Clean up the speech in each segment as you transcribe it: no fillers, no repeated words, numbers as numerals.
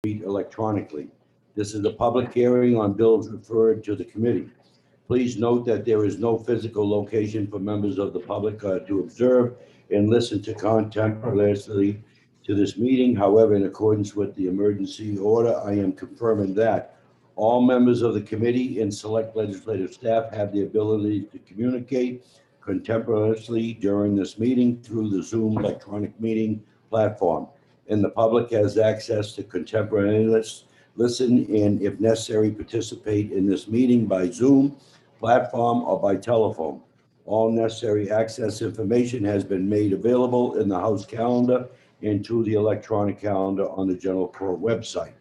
electronically. This is a public hearing on bills referred to the committee. Please note that there is no physical location for members of the public to observe and listen to contemporaneously to this meeting. However, in accordance with the emergency order, I am confirming that all members of the committee and select legislative staff have the ability to communicate contemporaneously during this meeting through the Zoom electronic meeting platform. And the public has access to contemporaneous listen and, if necessary, participate in this meeting by Zoom platform or by telephone. All necessary access information has been made available in the House calendar and to the electronic calendar on the General Court website.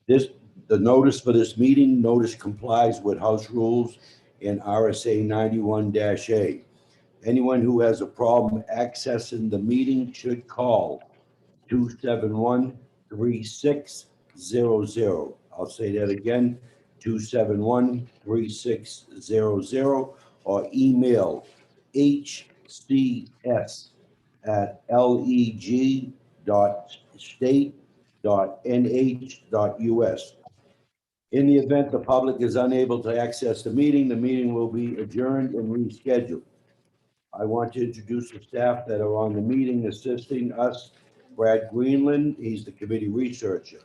The notice for this meeting, notice complies with House rules and RSA 91-A. Anyone who has a problem accessing the meeting should call 271-3600. I'll say that again, 271-3600, or email hcs@leg.state.nh.us. In the event the public is unable to access the meeting will be adjourned and rescheduled. I want to introduce the staff that are on the meeting assisting us. Brad Greenland, he's the committee researcher.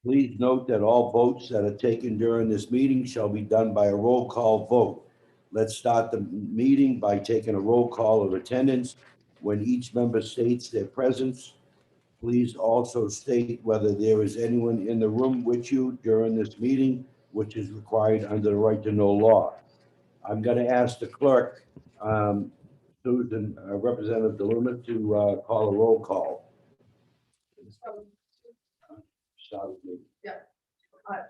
Please note that all votes that are taken during this meeting shall be done by a roll call vote. Let's start the meeting by taking a roll call of attendance. When each member states their presence, please also state whether there is anyone in the room with you during this meeting, which is required under the right to know law. I'm going to ask the clerk, Susan, Representative DeLuna, to call a roll call. Start with me.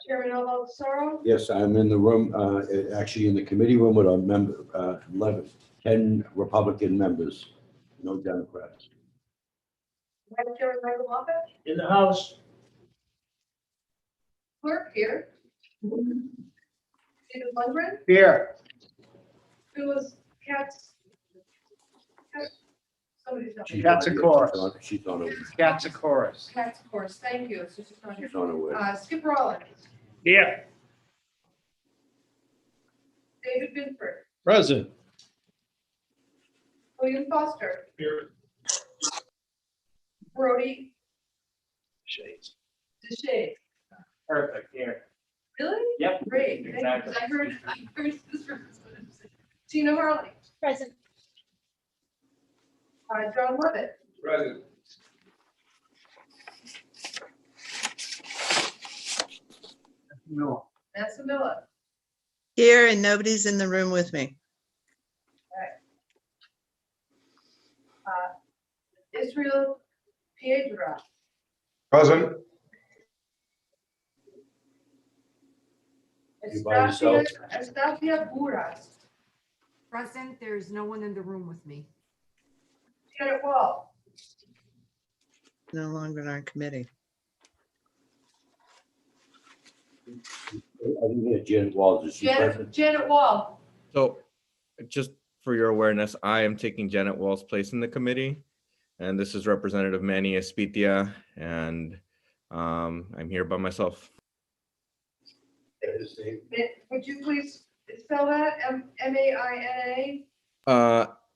Chairman Alonso. Yes, I'm in the room, actually in the committee room with a member, 10 Republican members, no Democrats. Vice Chairman Michael Moffett. In the House. Clerk here. David Lundgren. Here. Phyllis Katz. Somebody's not. Katsakouris. She's on her way. Katsakouris. Katz, of course, thank you. It's just not here. She's on her way. Skip Rollins. Here. David Binford. Present. William Foster. Here. Brody Shades. DeShade. Perfect, here. Really? Yep. Great. Thank you. Exactly. I heard this. Tina Harley. Present. John Levitt. Present. No. Nancy Miller. Here, and nobody's in the room with me. Israel Piedra. Present. You by yourself? Estacia Buras. Present, there's no one in the room with me. Janet Wall. No longer on our committee. I didn't hear Janet Walls. Is she present? Janet Wall. So just for your awareness, I am taking Janet Wall's place in the committee. And this is Representative Manny Espitia, and I'm here by myself. Would you please spell that? M-A-I-N-A?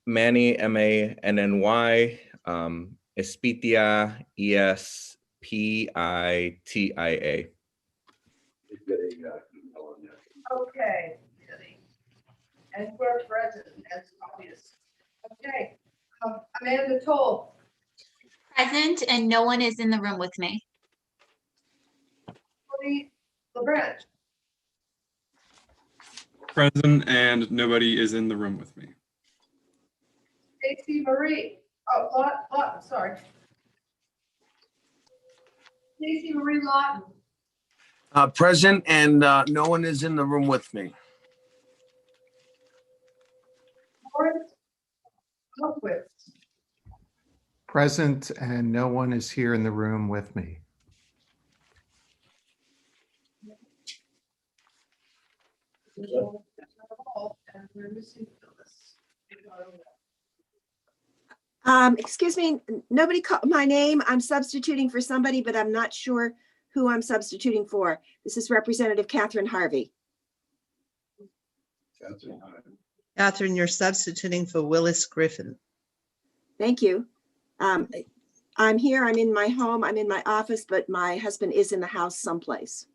Manny, M-A-N-N-Y, Espitia, E-S-P-I-T-I-A. Okay. And we're present, that's obvious. Okay. Amanda Toll. Present, and no one is in the room with me. Cody LeBranch. Present, and nobody is in the room with me. Stacy Marie. Lawton, sorry. Stacy Marie Lawton. Present, and no one is in the room with me. Lawrence Lopez. Present, and no one is here in the room with me. And we're missing Phyllis. Excuse me, nobody called my name. I'm substituting for somebody, but I'm not sure who I'm substituting for. This is Representative Catherine Harvey. Catherine, you're substituting for Willis Griffin. Thank you. I'm here, I'm in my home, I'm in my office, but my husband is in the house someplace.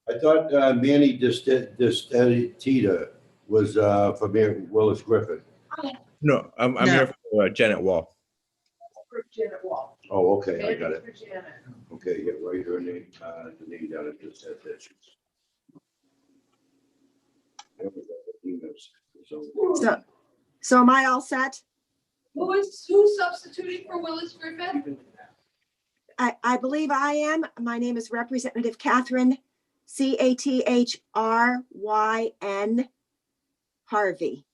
I thought Manny Destita was for Mayor Willis Griffin. No, I'm No. here for Janet Wall. For Janet Wall. Oh, okay, I got it. For Janet. Okay, yeah, write her name, the name down, it just said that she's. So am I all set? Who's substituting for Willis Griffin? I believe I am. My name is Representative Catherine, Cathryn Harvey.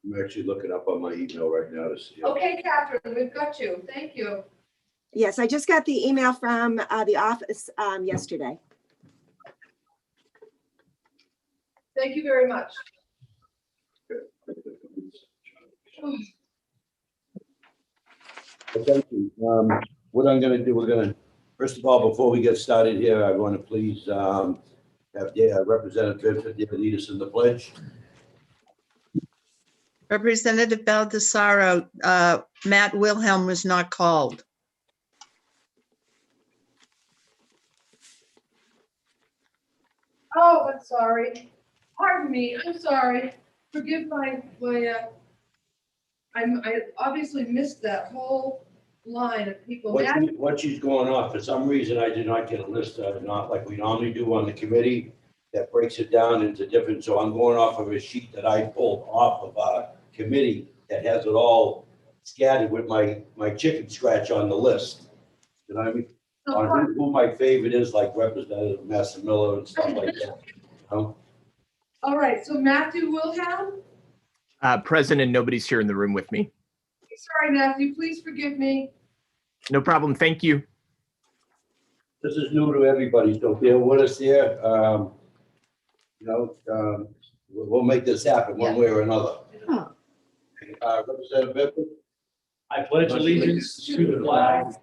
I'm actually looking up on my email right now to see. Okay, Catherine, we've got you. Thank you. Yes, I just got the email from the office yesterday. Thank you very much. Thank you. What I'm gonna do, first of all, before we get started here, I want to please have Representative Vincent lead us in the pledge. Representative Baldessaro, Matt Wilhelm was not called. Oh, I'm sorry. Pardon me, I'm sorry. Forgive I obviously missed that whole line of people. What she's going off, for some reason, I did not get a list, not like we normally do on the committee, that breaks it down into different, so I'm going off of a sheet that I pulled off of a committee that has it all scattered with my chicken scratch on the list. You know what I mean? On who my favorite is, like Representative Massimillo and stuff like that. All right, so Matthew Wilhelm? Present, and nobody's here in the room with me. Sorry, Matthew, please forgive me. No problem. Thank you. This is new to everybody, so bear with us here. We'll make this happen one way or another. Oh. Representative Vincent? I pledge allegiance to the flag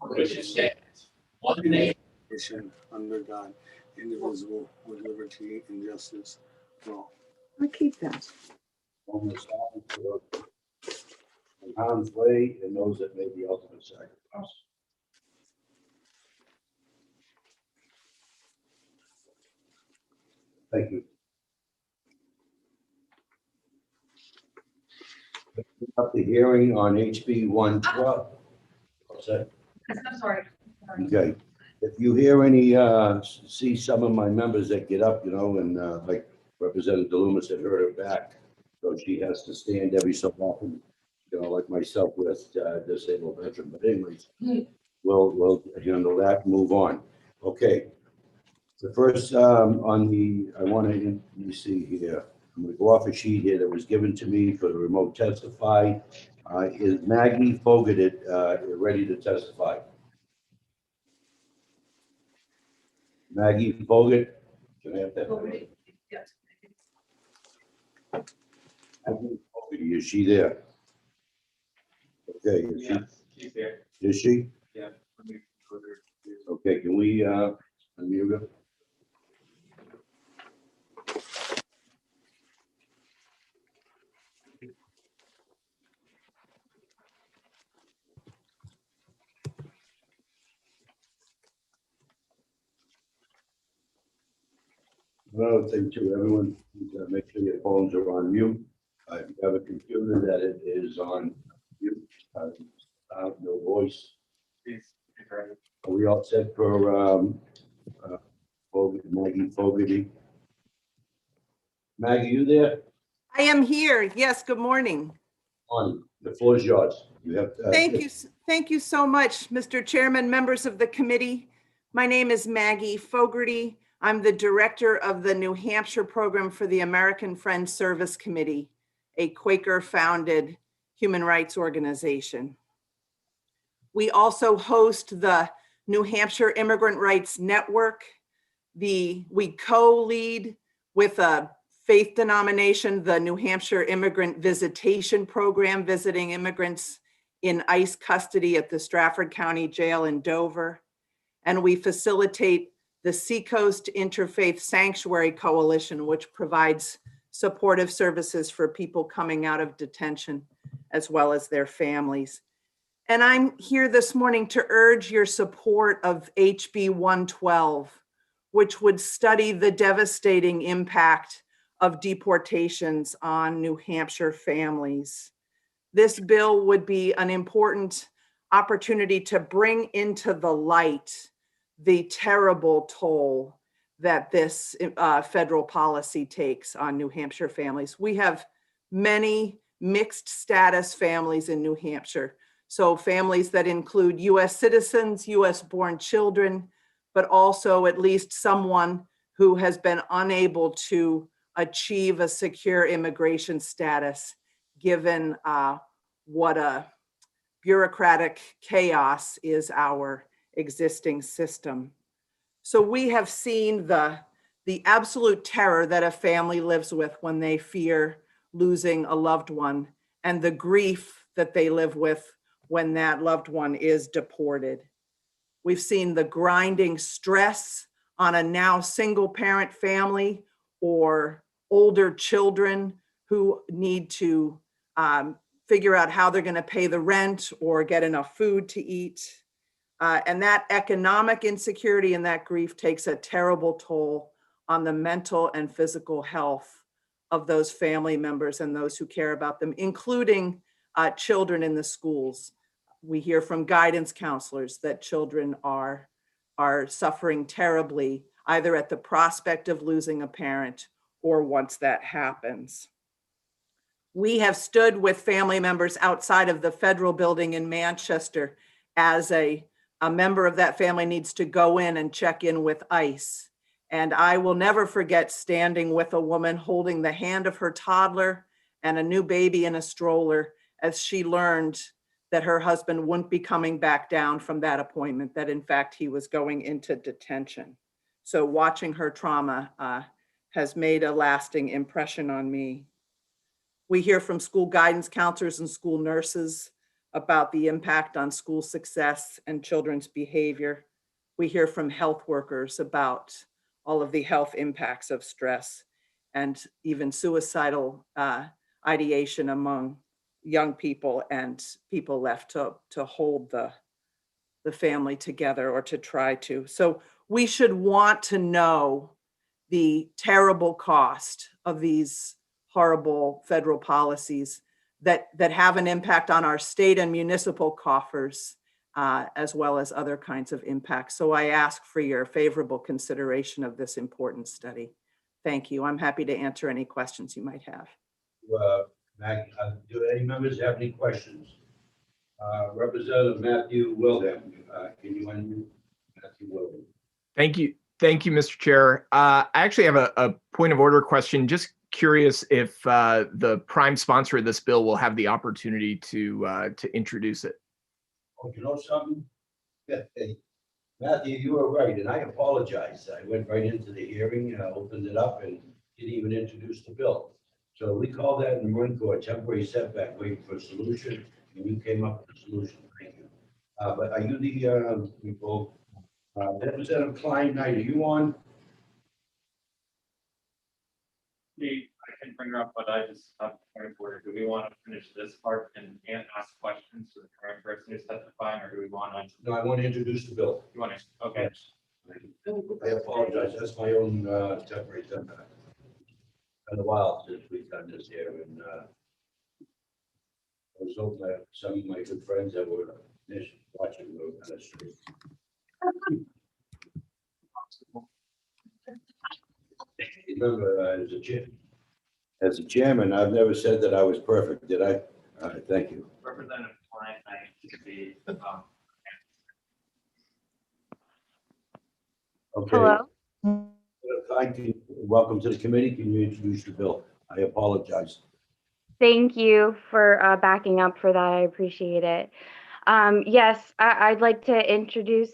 which stands one nation under God, indivisible, with liberty and justice for all. I'll keep that. On this island for in harm's way and those that made the ultimate sacrifice. Thank you. Up the hearing on HB 112. What's that? I'm sorry. Okay, if you hear any, see some of my members that get up, and like Representative DeLumas had heard her back, so she has to stand every so often, like myself with disabled veteran, but anyways, we'll handle that, move on. Okay, the first I want to, let me see here, I'm going to go off a sheet here that was given to me for the remote testify. Is Maggie Fogarty ready to testify? Maggie Fogarty, can I have that? Yes. Maggie Fogarty, is she there? Okay, is she? She's there. Is she? Yeah. Okay, can we, unmute her? Another thing too, everyone, make sure your phones are on mute. If you have a computer that it is on mute, no voice. Are we all set for Maggie Fogarty? Maggie, you there? I am here. Yes, good morning. On, the floor is yours. You have. Thank you so much, Mr. Chairman, members of the committee. My name is Maggie Fogarty. I'm the director of the New Hampshire program for the American Friends Service Committee, a Quaker-founded human rights organization. We also host the New Hampshire Immigrant Rights Network. We co-lead with a faith denomination, the New Hampshire Immigrant Visitation Program, visiting immigrants in ICE custody at the Stratford County Jail in Dover. And we facilitate the Seacoast Interfaith Sanctuary Coalition, which provides supportive services for people coming out of detention, as well as their families. And I'm here this morning to urge your support of HB 112, which would study the devastating impact of deportations on New Hampshire families. This bill would be an important opportunity to bring into the light the terrible toll that this federal policy takes on New Hampshire families. We have many mixed status families in New Hampshire. So families that include US citizens, US born children, but also at least someone who has been unable to achieve a secure immigration status, given what a bureaucratic chaos is our existing system. So we have seen the absolute terror that a family lives with when they fear losing a loved one, and the grief that they live with when that loved one is deported. We've seen the grinding stress on a now single parent family or older children who need to figure out how they're going to pay the rent or get enough food to eat. And that economic insecurity and that grief takes a terrible toll on the mental and physical health of those family members and those who care about them, including children in the schools. We hear from guidance counselors that children are suffering terribly, either at the prospect of losing a parent or once that happens. We have stood with family members outside of the federal building in Manchester as a member of that family needs to go in and check in with ICE. And I will never forget standing with a woman holding the hand of her toddler and a new baby in a stroller as she learned that her husband wouldn't be coming back down from that appointment, that in fact he was going into detention. So watching her trauma has made a lasting impression on me. We hear from school guidance counselors and school nurses about the impact on school success and children's behavior. We hear from health workers about all of the health impacts of stress and even suicidal ideation among young people and people left to hold the family together or to try to. So we should want to know the terrible cost of these horrible federal policies that have an impact on our state and municipal coffers, as well as other kinds of impacts. So I ask for your favorable consideration of this important study. Thank you. I'm happy to answer any questions you might have. Maggie, do any members have any questions? Representative Matthew Wilhelm, can you unmute Matthew Wilhelm? Thank you. Thank you, Mr. Chair. I actually have a point of order question. Just curious if the prime sponsor of this bill will have the opportunity to introduce it. Oh, you know something? Hey, Matthew, you were right, and I apologize. I went right into the hearing, opened it up, and didn't even introduce the bill. So we call that in the Marine Corps temporary setback, waiting for a solution, and you came up with a solution. Thank you. But are you the Representative Klein Knight? Are you on? I can bring her up, but I just have a point of order. Do we want to finish this part and ask questions to the current person who's testifying, or do we want to? No, I want to introduce the bill. You want to? Okay. I apologize. That's my own temporary setback. Been a while since we've done this here, and I was hoping that some of my good friends that were watching were kind of straight. Remember, as a chairman, I've never said that I was perfect, did I? All right, thank you. Representative Klein, I should be. Okay. Hello. Welcome to the committee. Can you introduce the bill? I apologize. Thank you for backing up for that. I appreciate it. Yes, I'd like to introduce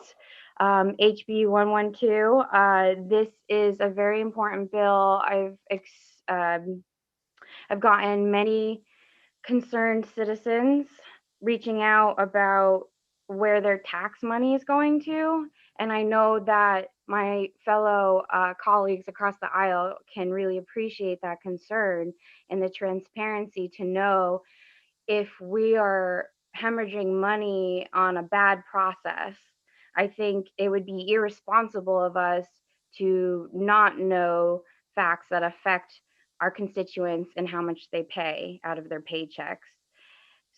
HB 112. This is a very important bill. I've gotten many concerned citizens reaching out about where their tax money is going to. And I know that my fellow colleagues across the aisle can really appreciate that concern and the transparency to know if we are hemorrhaging money on a bad process. I think it would be irresponsible of us to not know facts that affect our constituents and how much they pay out of their paychecks.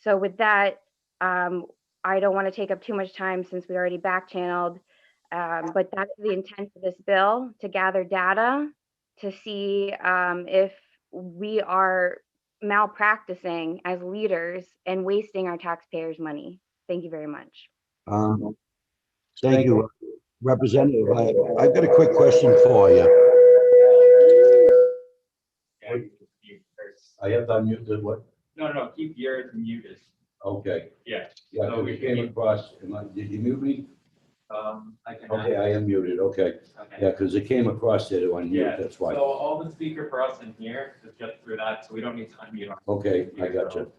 So with that, I don't want to take up too much time since we already back channeled, but that's the intent of this bill, to gather data to see if we are malpracticing as leaders and wasting our taxpayers' money. Thank you very much. Thank you, Representative. I've got a quick question for you. I have to unmute the what? No, keep yours muted. Okay. Yeah. Yeah, So because we it came can, across, did you mute me? I can. Okay, I am muted, okay. Okay. Yeah, because it came across there to unmute, Yeah, that's so why. all the speaker for us in here is just through that, so we don't need to unmute. our Okay, I speaker, got so- you.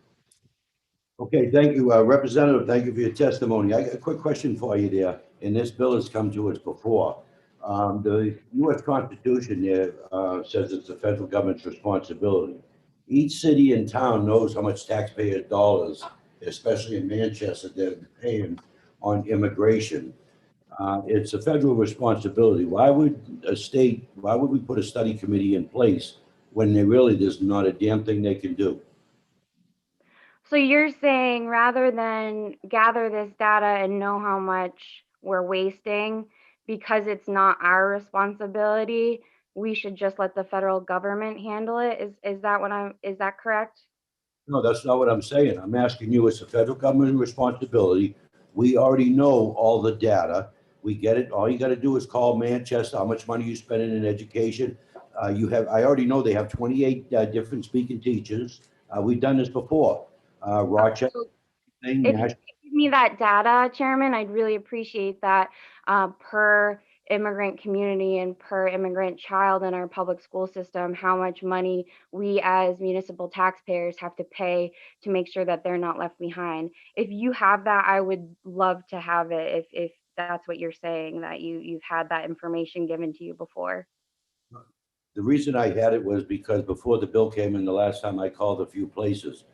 Okay, thank you, Representative, thank you for your testimony. I got a quick question for you there, and this bill has come to us before. The US Constitution there says it's the federal government's responsibility. Each city and town knows how much taxpayer dollars, especially in Manchester, they're paying on immigration. It's a federal responsibility. Why would we put a study committee in place when there's not a damn thing they can do? So you're saying rather than gather this data and know how much we're wasting because it's not our responsibility, we should just let the federal government handle it? Is that correct? No, that's not what I'm saying. I'm asking you, it's a federal government responsibility. We already know all the data. We get it. All you got to do is call Manchester, how much money you spending in education. I already know they have 28 different speaking teachers. We've done this before. Rochester. If you could give me that data, Chairman, I'd really appreciate that per immigrant community and per immigrant child in our public school system, how much money we as municipal taxpayers have to pay to make sure that they're not left behind. If you have that, I would love to have it if that's what you're saying, that you've had that information given to you before. The reason I had it was because before the bill came in, the last time I called a few places,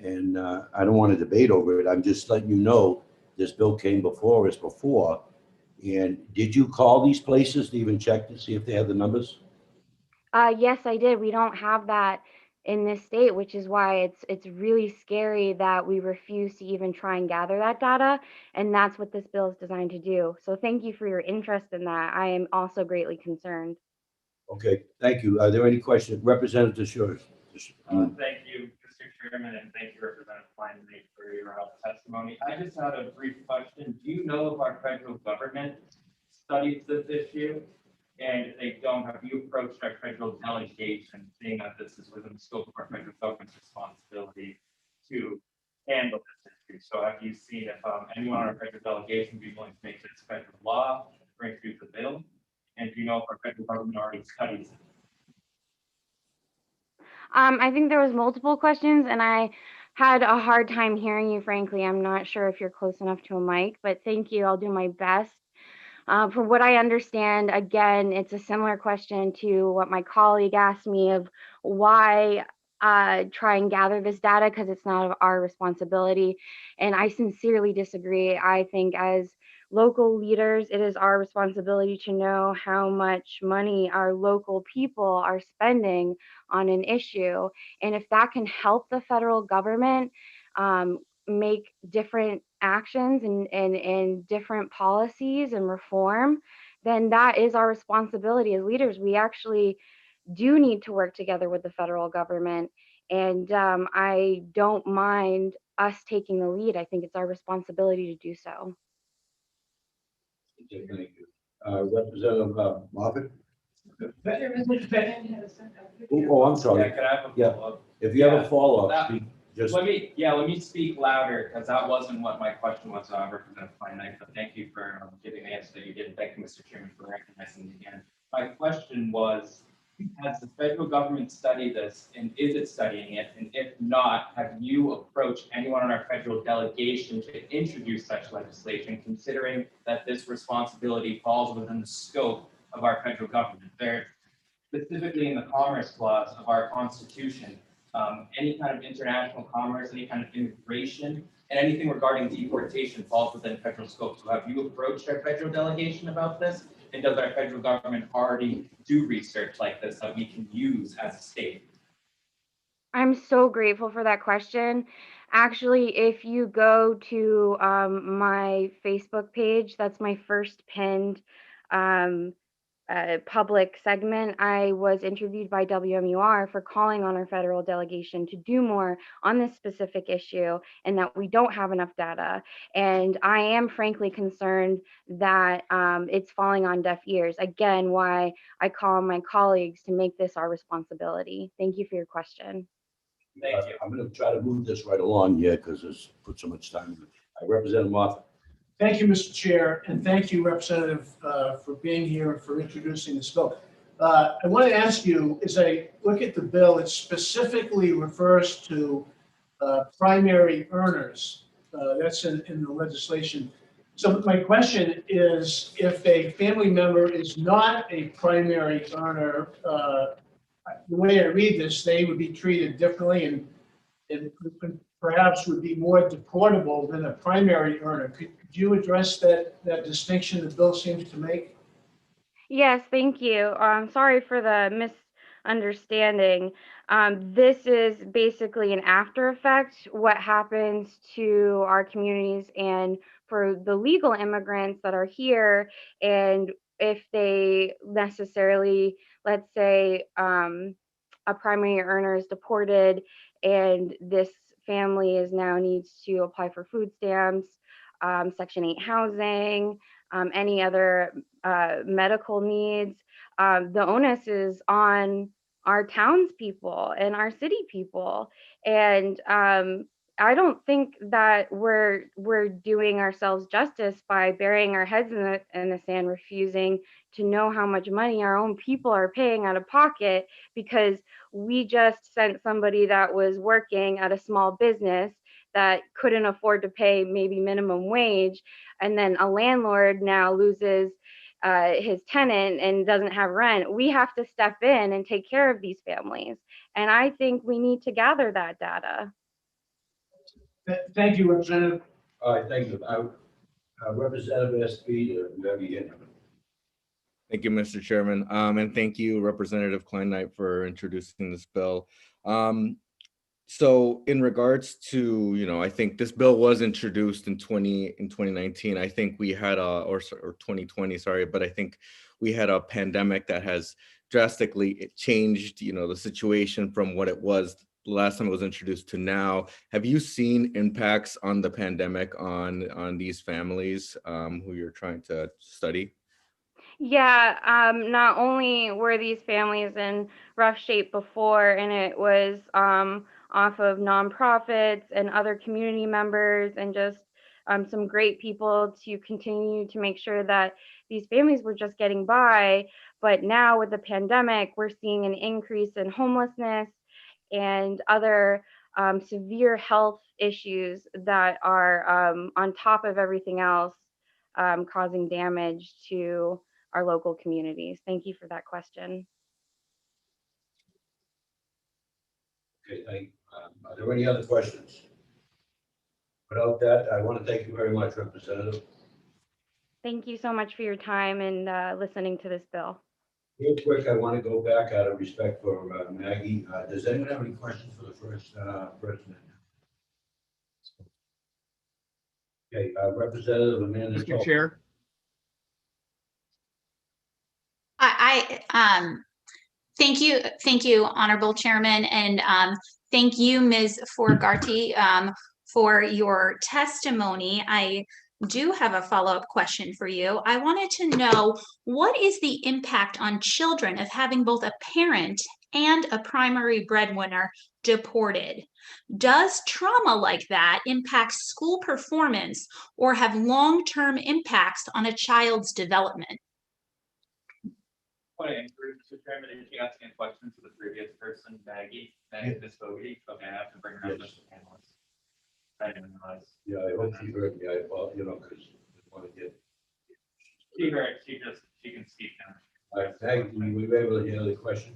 and I don't want to debate over it. I'm just letting you know this bill came before us before. And did you call these places to even check to see if they have the numbers? Yes, I did. We don't have that in this state, which is why it's really scary that we refuse to even try and gather that data. And that's what this bill is designed to do. So thank you for your interest in that. I am also greatly concerned. Okay, thank you. Are there any questions? Representative Schurz. Thank you, Mr. Chairman, and thank you, Representative Feinstein, for your testimony. I just had a brief question. Do you know if our federal government studies this issue? And if they don't, have you approached our federal delegation, seeing that this is within the scope of our federal government's responsibility to handle this issue? So have you seen if anyone on our federal delegation would be willing to make this federal law or introduce a bill? And do you know if our federal government already studies it? I think there was multiple questions and I had a hard time hearing you, frankly. I'm not sure if you're close enough to a mic, but thank you. I'll do my best. From what I understand, again, it's a similar question to what my colleague asked me of why try and gather this data because it's not our responsibility. And I sincerely disagree. I think as local leaders, it is our responsibility to know how much money our local people are spending on an issue. And if that can help the federal government make different actions and different policies and reform, then that is our responsibility as leaders. We actually do need to work together with the federal government. And I don't mind us taking the lead. I think it's our responsibility to do so. Okay, thank you. Representative Moffett? Oh, I'm sorry. Yeah, could I have a Yeah. follow-up? If you have Yeah, a follow-up, that- speak, just, Let me speak louder, because that wasn't what my question was, Representative Feinstein, but thank you for giving the answer that you did. Thank you, Mr. Chairman, for recognizing me again. My question was, Has the federal government studied this, and is it studying it? And if not, have you approached anyone on our federal delegation to introduce such legislation, considering that this responsibility falls within the scope of our federal government? There, specifically in the Commerce Clause of our Constitution, any kind of international commerce, any kind of immigration, and anything regarding deportation falls within federal scope. So have you approached our federal delegation about this? And does our federal government already do research like this that we can use as a state? I'm so grateful for that question. Actually, if you go to my Facebook page, that's my first pinned public segment. I was interviewed by WMUR for calling on our federal delegation to do more on this specific issue and that we don't have enough data. And I am frankly concerned that it's falling on deaf ears. Again, why I call on my colleagues to make this our responsibility. Thank you for your question. Thank you. I'm going to try to move this right along here because it's put so much time in it. Representative Moffett. Thank you, Mr. Chair, and thank you, Representative, for being here and for introducing this bill. I want to ask you, as I look at the bill, it specifically refers to primary earners. That's in the legislation. So my question is, if a family member is not a primary earner, the way I read this, they would be treated differently and perhaps would be more deportable than a primary earner. Could you address that distinction the bill seems to make? Yes, thank you. Sorry for the misunderstanding. This is basically an after effect, what happens to our communities and for the legal immigrants that are here. And if they necessarily, let's say, a primary earner is deported and this family is now needs to apply for food stamps, Section 8 housing, any other medical needs. The onus is on our townspeople and our city people. And I don't think that we're doing ourselves justice by burying our heads in the sand, refusing to know how much money our own people are paying out of pocket because we just sent somebody that was working at a small business that couldn't afford to pay maybe minimum wage, and then a landlord now loses his tenant and doesn't have rent. We have to step in and take care of these families. And I think we need to gather that data. Thank you, Representative. All right, thank you. Representative SB, you have your hand. Thank you, Mr. Chairman. And thank you, Representative Klein-Knight, for introducing this bill. So in regards to, I think this bill was introduced in 2019. I think we had or 2020, sorry, but I think we had a pandemic that has drastically changed, the situation from what it was the last time it was introduced to now. Have you seen impacts on the pandemic on these families who you're trying to study? Yeah, not only were these families in rough shape before, and it was off of nonprofits and other community members and just some great people to continue to make sure that these families were just getting by. But now with the pandemic, we're seeing an increase in homelessness and other severe health issues that are on top of everything else, causing damage to our local communities. Thank you for that question. Okay, thank you. Are there any other questions? Without that, I want to thank you very much, Representative. Thank you so much for your time and listening to this bill. Real quick, I want to go back out of respect for Maggie. Does anyone have any questions for the first person? Okay, Representative Amanda. Mr. Chair. Thank you, Honorable Chairman, and thank you, Ms. Forgarty, for your testimony. I do have a follow-up question for you. I wanted to know, what is the impact on children of having both a parent and a primary breadwinner deported? Does trauma like that impact school performance or have long-term impacts on a child's development? point of inquiry, Mr. Chairman, is she asking a question to the previous person, Maggie, Ms. Fogarty? Okay, I have to bring her up as a panelist. I didn't realize. Yeah, I hope you heard me. Well, you know, because I want to get. She heard, she can speak now. All right, thank you. We were able to hear the question.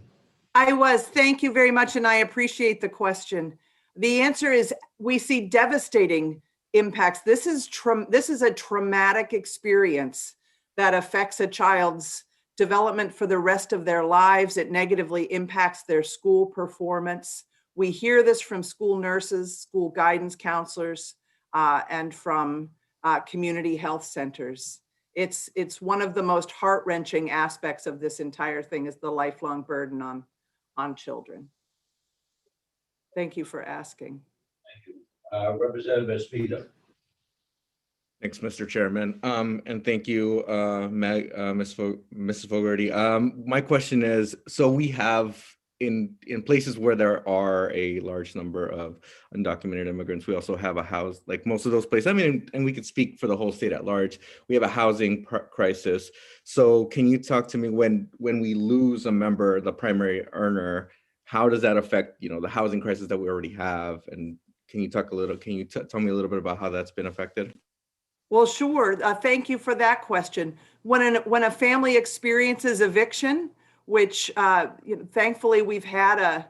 I was. Thank you very much, and I appreciate the question. The answer is we see devastating impacts. This is a traumatic experience that affects a child's development for the rest of their lives. It negatively impacts their school performance. We hear this from school nurses, school guidance counselors, and from community health centers. It's one of the most heart-wrenching aspects of this entire thing is the lifelong burden on children. Thank you for asking. Representative Espino. Thanks, Mr. Chairman. And thank you, Mrs. Fogarty. My question is, so we have in places where there are a large number of undocumented immigrants, we also have a house, like most of those places. I mean, and we could speak for the whole state at large. We have a housing crisis. So can you talk to me when we lose a member, the primary earner, how does that affect, the housing crisis that we already have? And can you tell me a little bit about how that's been affected? Well, sure. Thank you for that question. When a family experiences eviction, which thankfully we've had a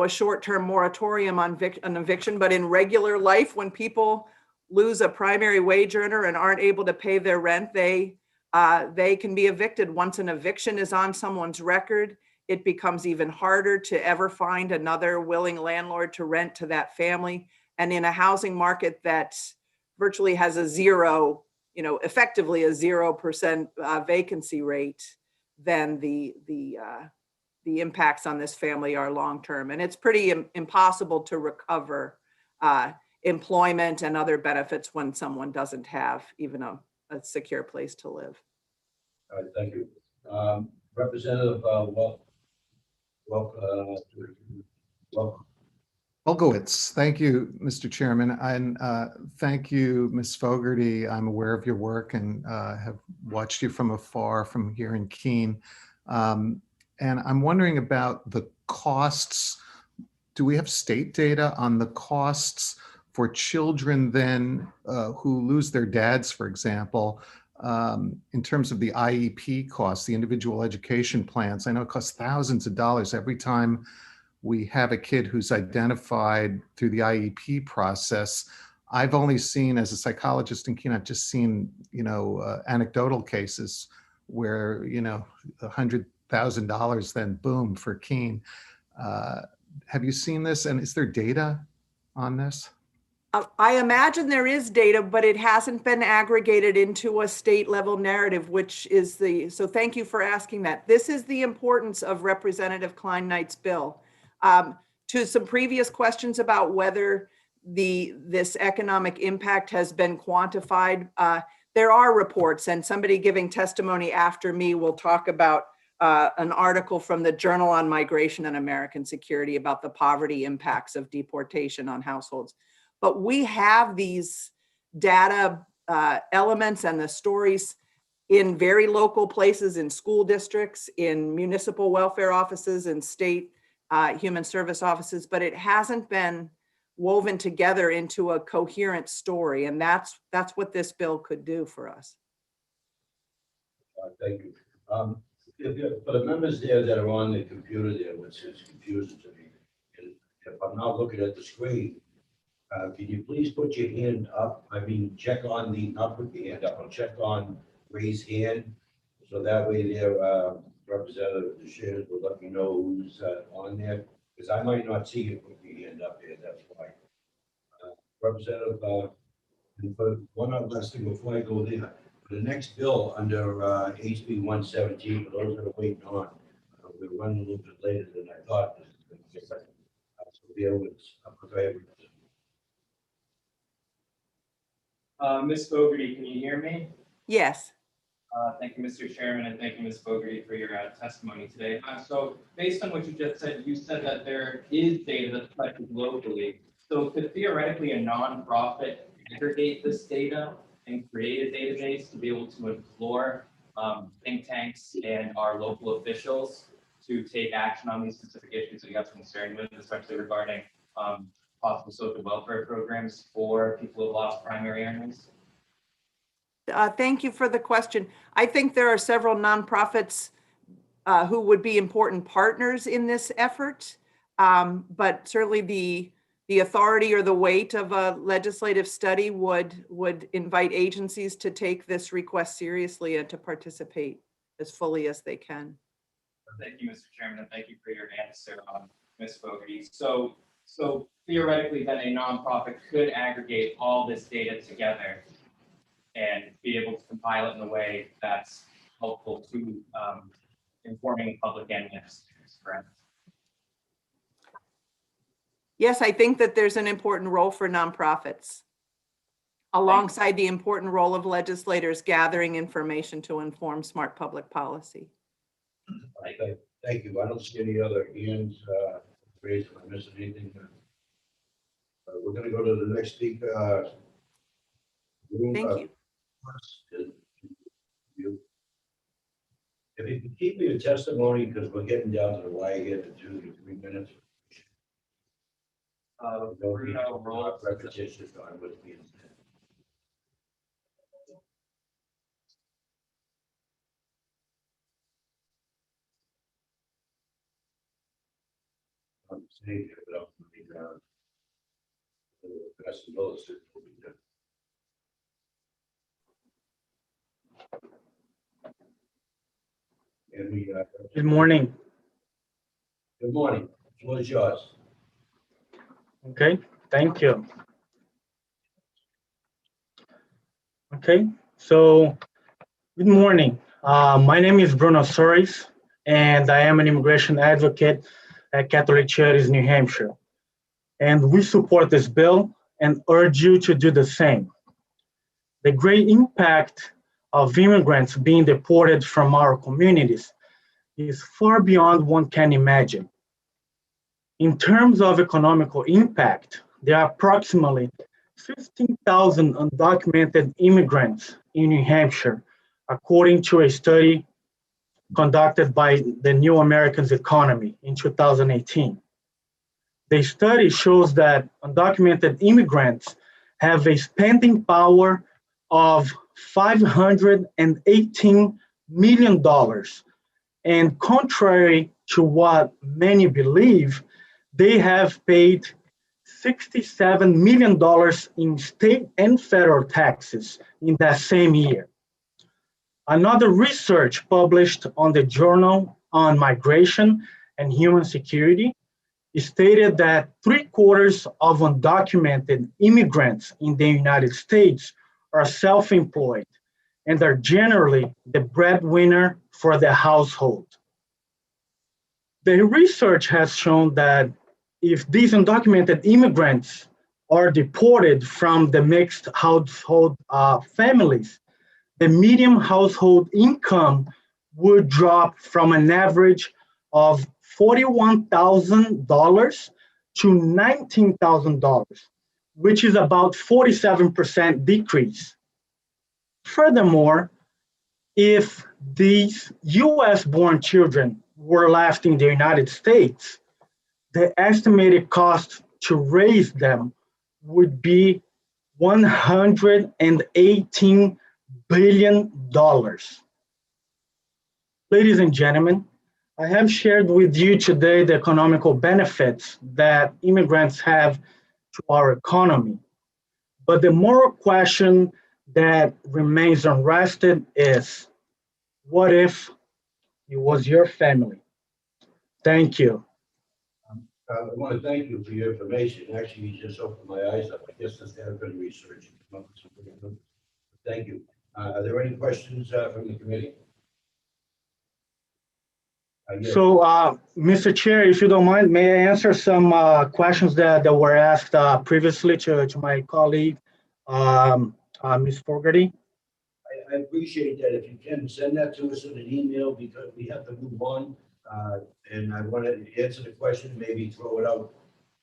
short-term moratorium on eviction, but in regular life, when people lose a primary wage earner and aren't able to pay their rent, they can be evicted. Once an eviction is on someone's record, it becomes even harder to ever find another willing landlord to rent to that family. And in a housing market that virtually has a zero, effectively a 0% vacancy rate, then the impacts on this family are long-term. And it's pretty impossible to recover employment and other benefits when someone doesn't have even a secure place to live. All right, thank you. Representative Olkowitz, thank you, Mr. Chairman, and thank you, Ms. Fogarty. I'm aware of your work and have watched you from afar from here in Keene. And I'm wondering about the costs. Do we have state data on the costs for children then who lose their dads, for example, in terms of the IEP costs, the individual education plans? I know it costs thousands of dollars every time we have a kid who's identified through the IEP process. I've only seen, as a psychologist in Keene, I've just seen, anecdotal cases where, $100,000 then boom for Keene. Have you seen this, and is there data on this? I imagine there is data, but it hasn't been aggregated into a state level narrative, so thank you for asking that. This is the importance of Representative Klein-Knight's bill. To some previous questions about whether this economic impact has been quantified, there are reports, and somebody giving testimony after me will talk about an article from the Journal on Migration and American Security about the poverty impacts of deportation on households. But we have these data elements and the stories in very local places, in school districts, in municipal welfare offices, and state human service offices, but it hasn't been woven together into a coherent story. And that's what this bill could do for us. Thank you. For the members there that are on the computer there, which is confusing to me, and if I'm not looking at the screen, can you please put your hand up? I mean, check on not put your hand up, but check on raise hand. So that way there, Representative DeShares will let me know who's on there, because I might not see you put your hand up here, that's why. Representative, and for one other last thing before I go there, for the next bill under HB 117, for those that are waiting on, we're running a little bit later than I thought. So bear with us. Ms. Fogarty, can you hear me? Yes. Thank you, Mr. Chairman, and thank you, Ms. Fogarty, for your testimony today. So based on what you just said, you said that there is data that's collected locally. So could theoretically a nonprofit aggregate this data and create a database to be able to implore think tanks and our local officials to take action on these specific issues that you have concern with, especially regarding possible social welfare programs for people who lost primary earnings? Thank you for the question. I think there are several nonprofits who would be important partners in this effort. But certainly the authority or the weight of a legislative study would invite agencies to take this request seriously and to participate as fully as they can. Thank you, Mr. Chairman, and thank you for your answer, Ms. Fogarty. So theoretically, then a nonprofit could aggregate all this data together and be able to compile it in a way that's helpful to informing the public and legislators, correct? Yes, I think that there's an important role for nonprofits alongside the important role of legislators gathering information to inform smart public policy. Thank you. I don't see any other hands raised. Am I missing anything? We're going to go to the next speaker. Thank you. If you could keep your testimony, because we're getting down to the wire here to 2 to 3 minutes. Repetition on what's being said. I'm saying it, but I'll be down. That's the lowest it will be done. And we, Good morning. Good morning. The floor is yours. Okay, thank you. Okay, so good morning. My name is Bruno Soares, and I am an immigration advocate at Catholic Charities, New Hampshire. And we support this bill and urge you to do the same. The great impact of immigrants being deported from our communities is far beyond one can imagine. In terms of economical impact, there are approximately 15,000 undocumented immigrants in New Hampshire, according to a study conducted by the New Americans Economy in 2018. The study shows that undocumented immigrants have a spending power of $518 million. And contrary to what many believe, they have paid $67 million in state and federal taxes in that same year. Another research published on the Journal on Migration and Human Security stated that 3/4 of undocumented immigrants in the United States are self-employed and are generally the breadwinner for the household. The research has shown that if these undocumented immigrants are deported from the mixed household families, the median household income would drop from an average of $41,000 to $19,000, which is about 47% decrease. Furthermore, if these US-born children were left in the United States, the estimated cost to raise them would be $118 billion. Ladies and gentlemen, I have shared with you today the economical benefits that immigrants have to our economy. But the moral question that remains unrested is, what if it was your family? Thank you. I want to thank you for your information. Actually, you just opened my eyes up. I guess that's kind of been research. Thank you. Are there any questions from the committee? Yes. So, Mr. Chair, if you don't mind, may I answer some questions that were asked previously to my colleague, Ms. Fogarty? I appreciate that. If you can send that to us in an email, because we have to move on. And I want to answer the question, maybe throw it out,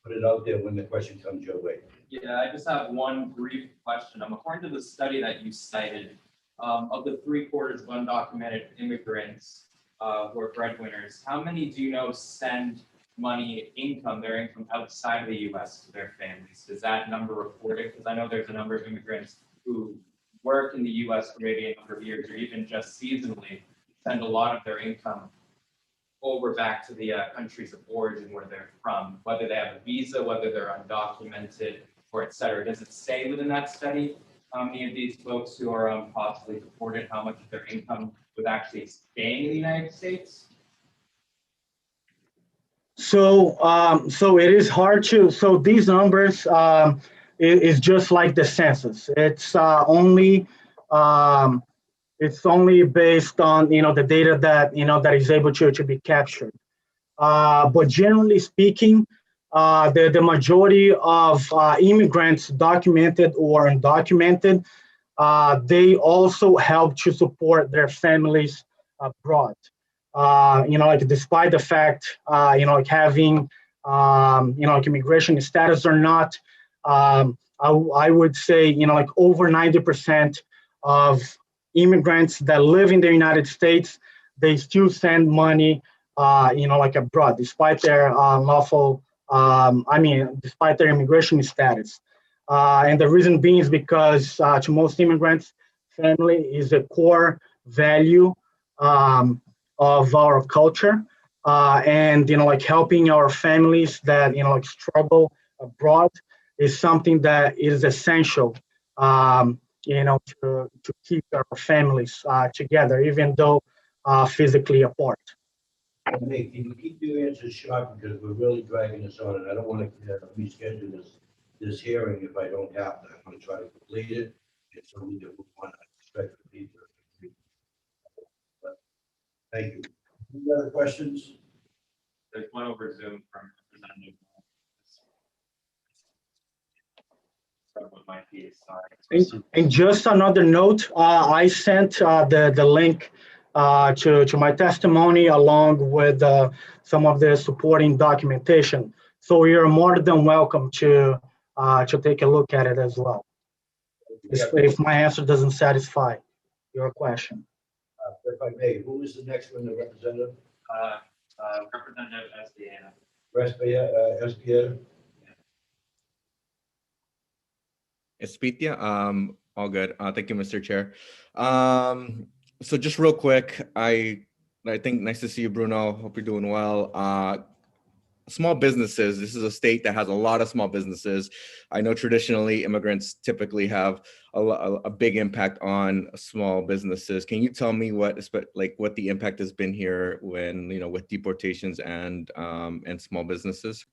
put it out there when the question comes your way. Yeah, I just have one brief question. According to the study that you cited, of the 3/4 of undocumented immigrants who are breadwinners, how many do you know send money, their income outside of the US to their families? Is that number reported? Because I know there's a number of immigrants who work in the US for maybe a number of years or even just seasonally, send a lot of their income over back to the countries of origin where they're from, whether they have a visa, whether they're undocumented, or et cetera. Does it say within that study how many of these folks who are possibly deported, how much of their income was actually staying in the United States? So, so it is hard to, so these numbers is just like the census. It's only based on, the data that, that is able to be captured. But generally speaking, the majority of immigrants, documented or undocumented, they also help to support their families abroad. Like despite the fact, like having, like immigration status or not, I would say, like over 90% of immigrants that live in the United States, they still send money, like abroad, despite their lawful, despite their immigration status. And the reason being is because to most immigrants, family is a core value of our culture, and like helping our families that like struggle abroad is something that is essential, to keep our families together, even though physically apart. Hey, can you keep your answers short, because we're really dragging this on, and I don't want to reschedule this hearing if I don't have to. I'm going to try to complete it. It's something that we want to expect from people. Thank you. Any other questions? There's one over Zoom from Representative. With my piece, sorry. And just another note, I sent the link to my testimony along with some of the supporting documentation. So you're more than welcome to take a look at it as well, if my answer doesn't satisfy your question. If I may, who is the next one, the representative? Representative Espiana. Espiana? Espitia, all good. Thank you, Mr. Chair. So just real quick, I think nice to see you, Bruno. Hope you're doing well. Small businesses. This is a state that has a lot of small businesses. I know traditionally immigrants typically have a big impact on small businesses. Can you tell me what the impact has been here when with deportations and small businesses?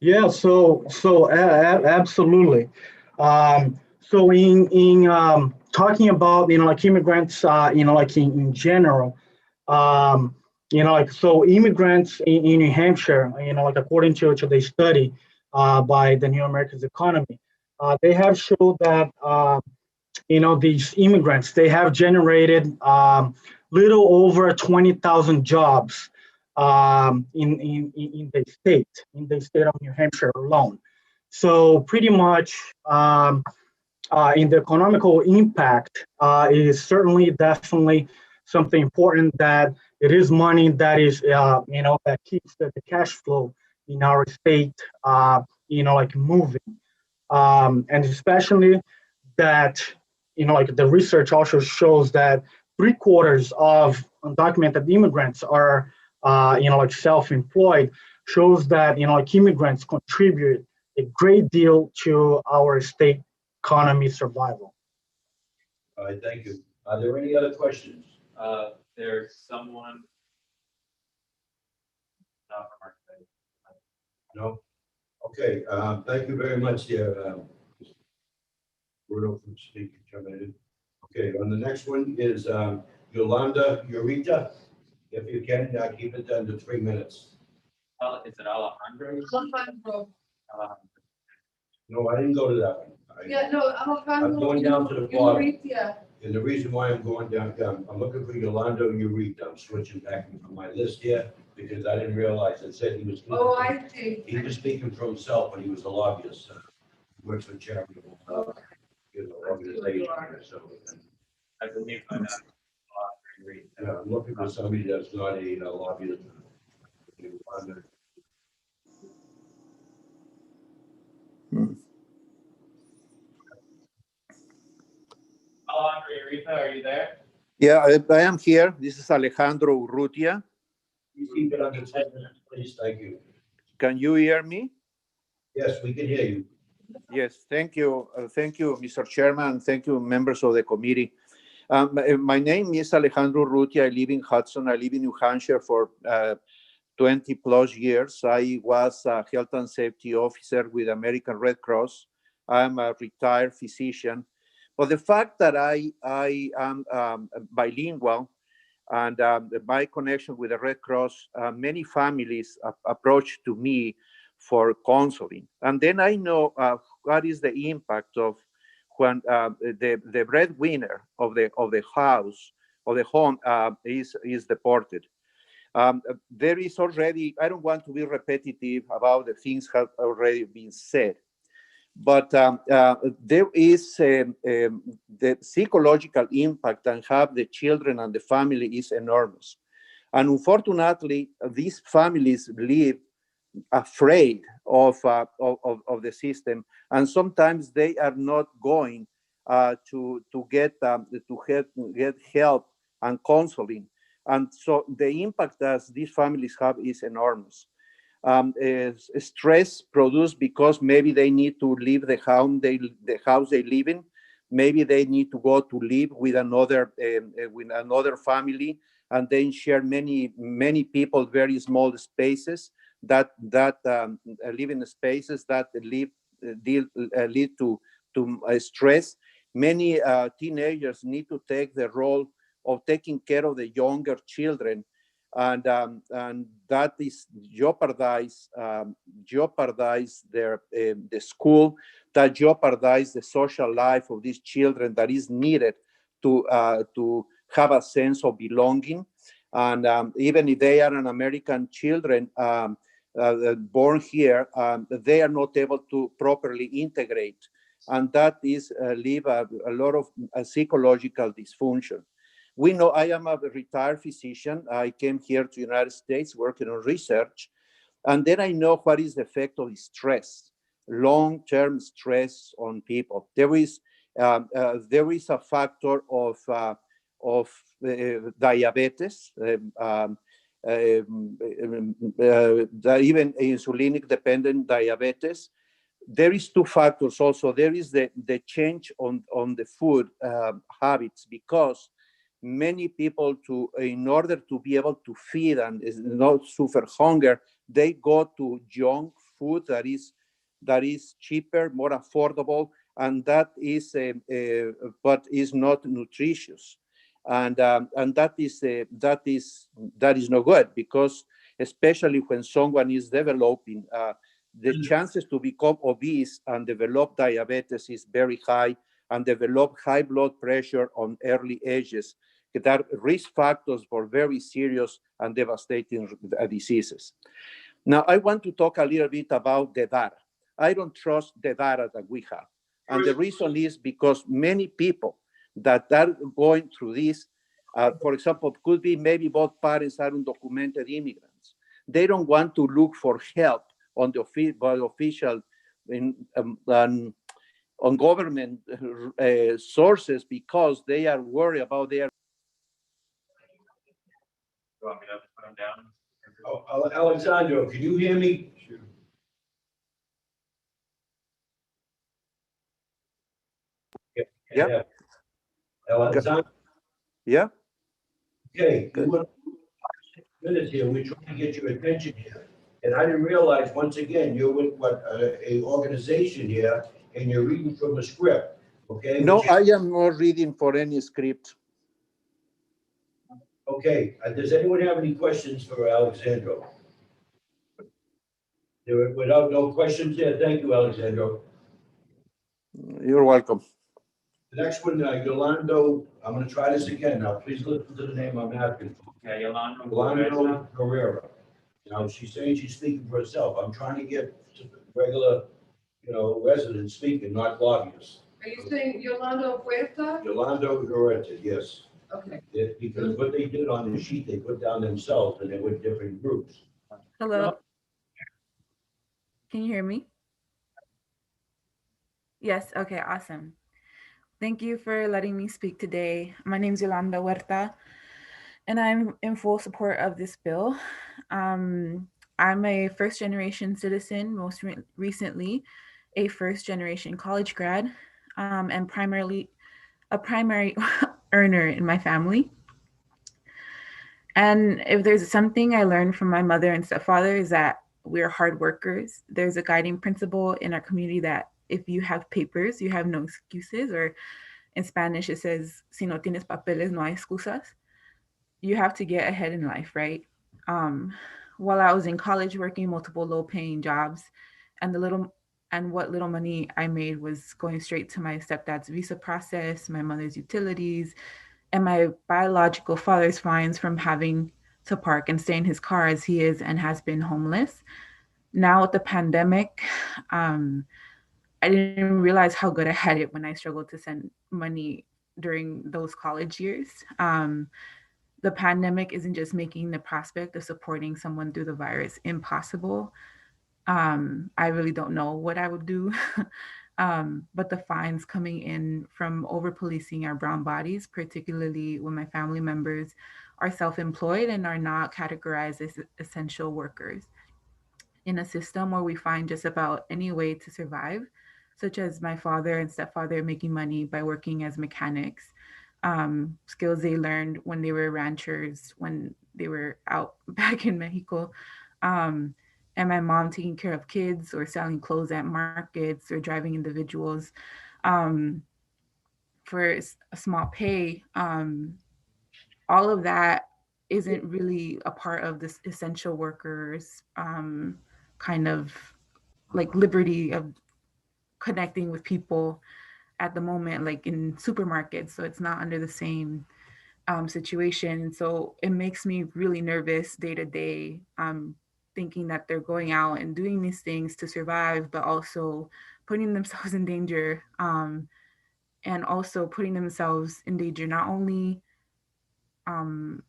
Yeah, so absolutely. So in talking about like immigrants, like in general, like so immigrants in New Hampshire, like according to the study by the New Americans Economy, they have shown that these immigrants, they have generated little over 20,000 jobs in the state of New Hampshire alone. So pretty much in the economical impact is certainly definitely something important, that it is money that is that keeps the cash flow in our state like moving, and especially that like the research also shows that 3/4 of undocumented immigrants are like self-employed, shows that like immigrants contribute a great deal to our state economy survival. All right, thank you. Are there any other questions? There's someone. Not from our state. No? Okay, thank you very much, dear. Bruno from speaking terminated. Okay, on the next one is Yolanda Eureka. If you can, keep it down to 3 minutes. Is it Alejandro? Alejandro. No, I didn't go to that one. Yeah, no, Alejandro. I'm going down to the bottom. Urrutia. And the reason why I'm going down, I'm looking for Yolanda Eureka. I'm switching back from my list here because I didn't realize it said he was. Oh, I see. He was speaking for himself, but he was a lobbyist. He works for charitable, organization. So I believe by that. Yeah, I'm looking for somebody that's not a lobbyist. Alejandro, are you there? Yeah, I am here. This is Alejandro Urrutia. Please keep it under 10 minutes, please. Thank you. Can you hear me? Yes, we can hear you. Yes, thank you. Thank you, Mr. Chairman. Thank you, members of the committee. My name is Alejandro Urrutia. I live in Hudson. I live in New Hampshire for 20 plus years. I was a health and safety officer with American Red Cross. I'm a retired physician. But the fact that I am bilingual and my connection with the Red Cross, many families approach to me for counseling. And then I know what is the impact of when the breadwinner of the house or the home is deported. There is already, I don't want to be repetitive about the things have already been said, but there is the psychological impact and have the children and the family is enormous. And unfortunately, these families live afraid of the system, and sometimes they are not going to get help and counseling, and so the impact that these families have is enormous. Stress produced because maybe they need to leave the house they live in, maybe they need to go to live with another family, and then share many people very small spaces that living spaces that lead to stress. Many teenagers need to take the role of taking care of the younger children, and that is jeopardize their the school, that jeopardize the social life of these children that is needed to have a sense of belonging. And even if they are an American children born here, they are not able to properly integrate, and that is leave a lot of psychological dysfunction. We know I am a retired physician. I came here to the United States working on research, and then I know what is the effect of stress, long-term stress on people. There is a factor of diabetes, even insulinic dependent diabetes. There is two factors also. There is the change on the food habits, because many people, in order to be able to feed and not suffer hunger, they go to junk food that is cheaper, more affordable, and that is but is not nutritious. And that is no good, because especially when someone is developing, the chances to become obese and develop diabetes is very high, and develop high blood pressure on early ages. That are risk factors for very serious and devastating diseases. Now, I want to talk a little bit about the data. I don't trust the data that we have. And the reason is because many people that are going through this, for example, could be maybe both parents are undocumented immigrants. They don't want to look for help on the official on government sources, because they are worried about their. You want me to put them down? Oh, Alexandro, can you hear me? Yeah. Alexandro? Yeah. Okay, good. 6 minutes here. We're trying to get your attention here. And I didn't realize, once again, you're with a organization here, and you're reading from a script, okay? No, I am not reading for any script. Okay, does anyone have any questions for Alexandro? Without no questions here, thank you, Alexandro. You're welcome. The next one, Yolando, I'm gonna try this again now. Please listen to the name I'm asking for. Okay, Yolando. Yolando Herrera. Now, she's saying she's speaking for herself. I'm trying to get regular, residents speaking, not lobbyists. Are you saying Yolanda Huerta? Yolanda Huerta, yes. Okay. Because what they did on the sheet, they put down themselves and they were different groups. Hello. Can you hear me? Yes, okay, awesome. Thank you for letting me speak today. My name is Yolanda Huerta, and I'm in full support of this bill. I'm a first-generation citizen, most recently a first-generation college grad, and primarily a primary earner in my family. And if there's something I learned from my mother and stepfather is that we're hard workers. There's a guiding principle in our community that if you have papers, you have no excuses, or in Spanish, it says, si no tienes papeles, no hay excusas. You have to get ahead in life, right? While I was in college working multiple low-paying jobs, and what little money I made was going straight to my stepdad's visa process, my mother's utilities, and my biological father's fines from having to park and stay in his car as he is and has been homeless. Now with the pandemic, I didn't realize how good I had it when I struggled to send money during those college years. The pandemic isn't just making the prospect of supporting someone through the virus impossible. I really don't know what I would do. But the fines coming in from over-policing our brown bodies, particularly when my family members are self-employed and are not categorized as essential workers in a system where we find just about any way to survive, such as my father and stepfather making money by working as mechanics, skills they learned when they were ranchers, when they were out back in Mexico, and my mom taking care of kids or selling clothes at markets or driving individuals for a small pay. All of that isn't really a part of this essential workers kind of like liberty of connecting with people at the moment, like in supermarkets. So it's not under the same situation. So it makes me really nervous day to day, thinking that they're going out and doing these things to survive, but also putting themselves in danger, and also putting themselves in danger not only on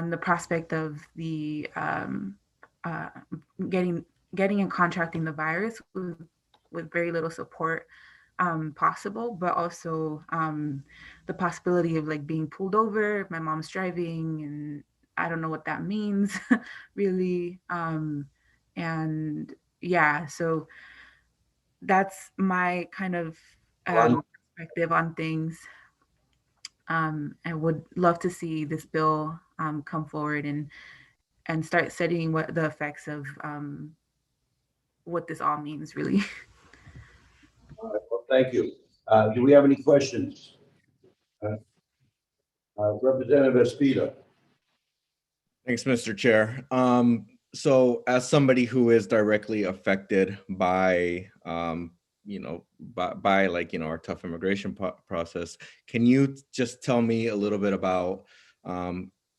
the prospect of the getting and contracting the virus with very little support possible, but also the possibility of like being pulled over if my mom's driving, and I don't know what that means really. And yeah, so that's my kind of perspective on things. I would love to see this bill come forward and start studying what the effects of what this all means really. All right, well, thank you. Do we have any questions? Representative Espita. Thanks, Mr. Chair. So as somebody who is directly affected by, by like, our tough immigration process, can you just tell me a little bit about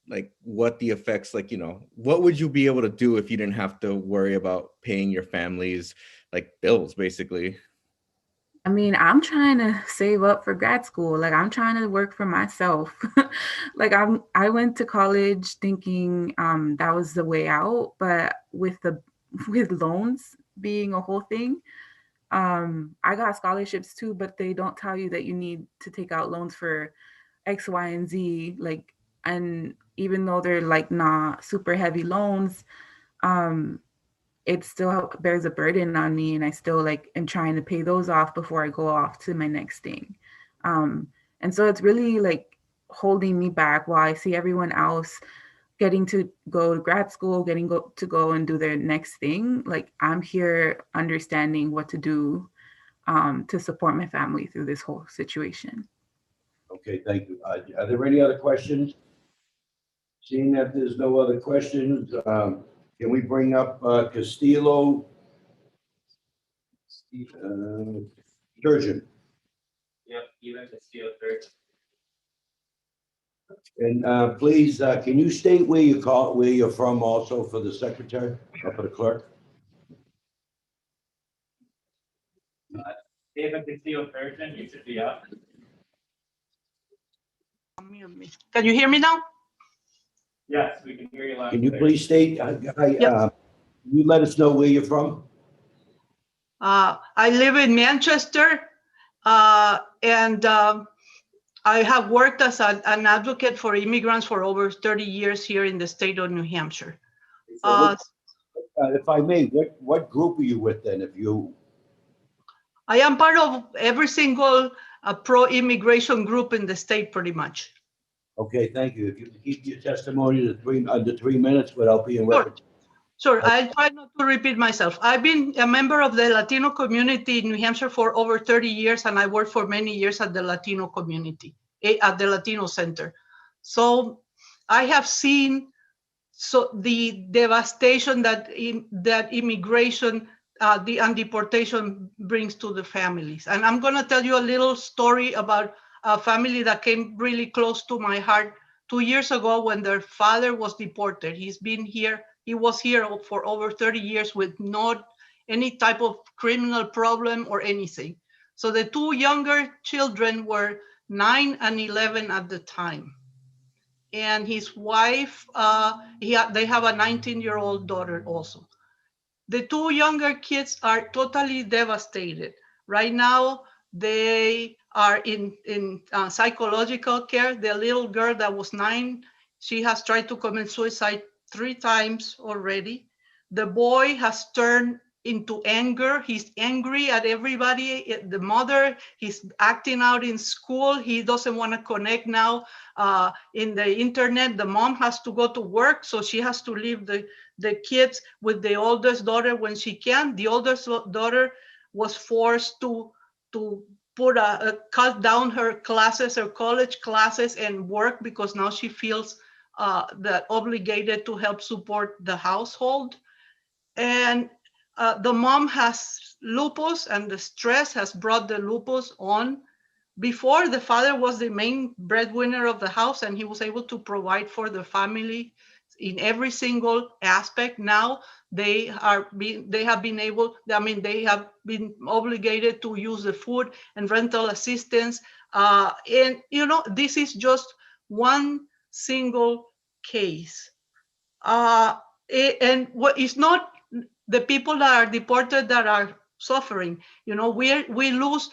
like what the effects, like, what would you be able to do if you didn't have to worry about paying your family's like bills, basically? I mean, I'm trying to save up for grad school. Like I'm trying to work for myself. Like I went to college thinking that was the way out, but with loans being a whole thing, I got scholarships too, but they don't tell you that you need to take out loans for X, Y, and Z. Like, and even though they're like not super heavy loans, it still bears a burden on me, and I still like am trying to pay those off before I go off to my next thing. And so it's really like holding me back while I see everyone else getting to go to grad school, to go and do their next thing. Like I'm here understanding what to do to support my family through this whole situation. Okay, thank you. Are there any other questions? Seeing that there's no other questions, can we bring up Castillo Sturgeon? Yep, even Castillo Sturgeon. And please, can you state where you're from also for the secretary or for the clerk? David Castillo Thurston, you should be up. Can you hear me now? Yes, we can hear you loud. Can and you clear. please state, you let us know where you're from? I live in Manchester, and I have worked as an advocate for immigrants for over 30 years here in the state of New Hampshire. If I may, what group are you with then, if you? I am part of every single pro-immigration group in the state, pretty much. Okay, thank you. If you can keep your testimony to under 3 minutes without being repetitive. Sure, I'll try not to repeat myself. I've been a member of the Latino community in New Hampshire for over 30 years, and I worked for many years at the Latino community, at the Latino Center. So I have seen the devastation that immigration and deportation brings to the families. And I'm going to tell you a little story about a family that came really close to my heart 2 years ago when their father was deported. He was here for over 30 years with not any type of criminal problem or anything. So the two younger children were 9 and 11 at the time. And his wife, they have a 19-year-old daughter also. The two younger kids are totally devastated. Right now, they are in psychological care. The little girl that was 9, she has tried to commit suicide 3 times already. The boy has turned into anger. He's angry at everybody. The mother, he's acting out in school. He doesn't want to connect now in the internet. The mom has to go to work, so she has to leave the kids with the oldest daughter when she can. The oldest daughter was forced to cut down her classes, her college classes, and work because now she feels that obligated to help support the household. And the mom has lupus, and the stress has brought the lupus on. Before, the father was the main breadwinner of the house, and he was able to provide for the family in every single aspect. Now they have been obligated to use the food and rental assistance. And this is just one single case. And what is not the people that are deported that are suffering. We lose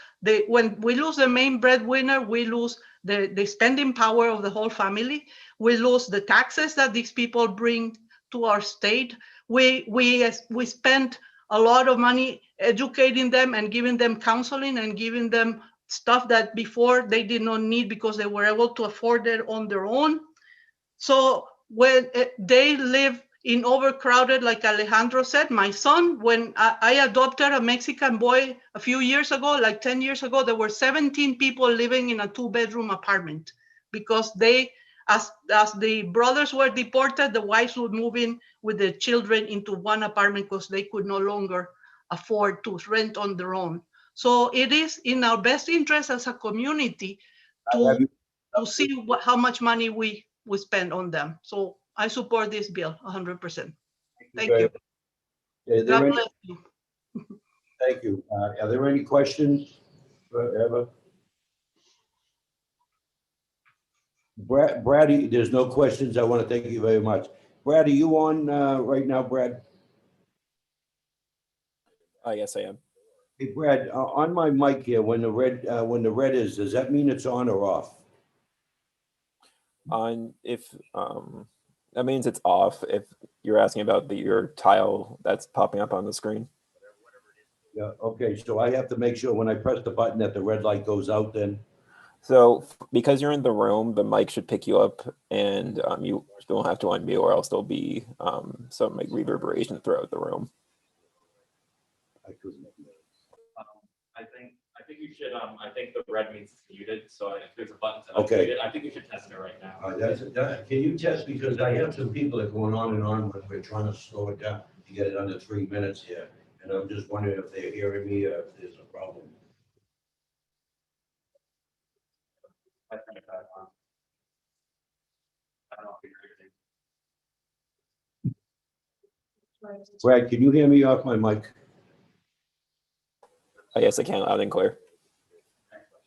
when we lose the main breadwinner, we lose the spending power of the whole family. We lose the taxes that these people bring to our state. We spend a lot of money educating them and giving them counseling and giving them stuff that before they did not need because they were able to afford it on their own. So when they live in overcrowded, like Alejandro said, my son, when I adopted a Mexican boy a few years ago, like 10 years ago, there were 17 people living in a 2-bedroom apartment because as the brothers were deported, the wives would move in with the children into one apartment because they could no longer afford to rent on their own. So it is in our best interest as a community to see how much money we spend on them. So I support this bill 100%. Thank you. God bless you. Thank you. Are there any questions for Eva? Brad, there's no questions. I want to thank you very much. Brad, are you on right now, Brad? Yes, I am. Hey, Brad, on my mic here, when the red is, does that mean it's on or off? That means it's off. If you're asking about your tile that's popping up on the screen. Yeah. Okay. So I have to make sure when I press the button that the red light goes out. Then. So because you're in the room, the mic should pick you up, and you don't have to unmute, or else there'll be some like reverberation throughout the room. I think you should. I think the red means it's muted. So if there's a button to Okay. unmute it, I think you should test it right now. Can you test, because I have some people that are going on and on when we're trying to slow it down to get it under 3 minutes here, and I'm just wondering if they're hearing me or if there's a problem. I don't know if you hear anything. Brad, can you hear me off my mic? Yes, I can, loud and clear.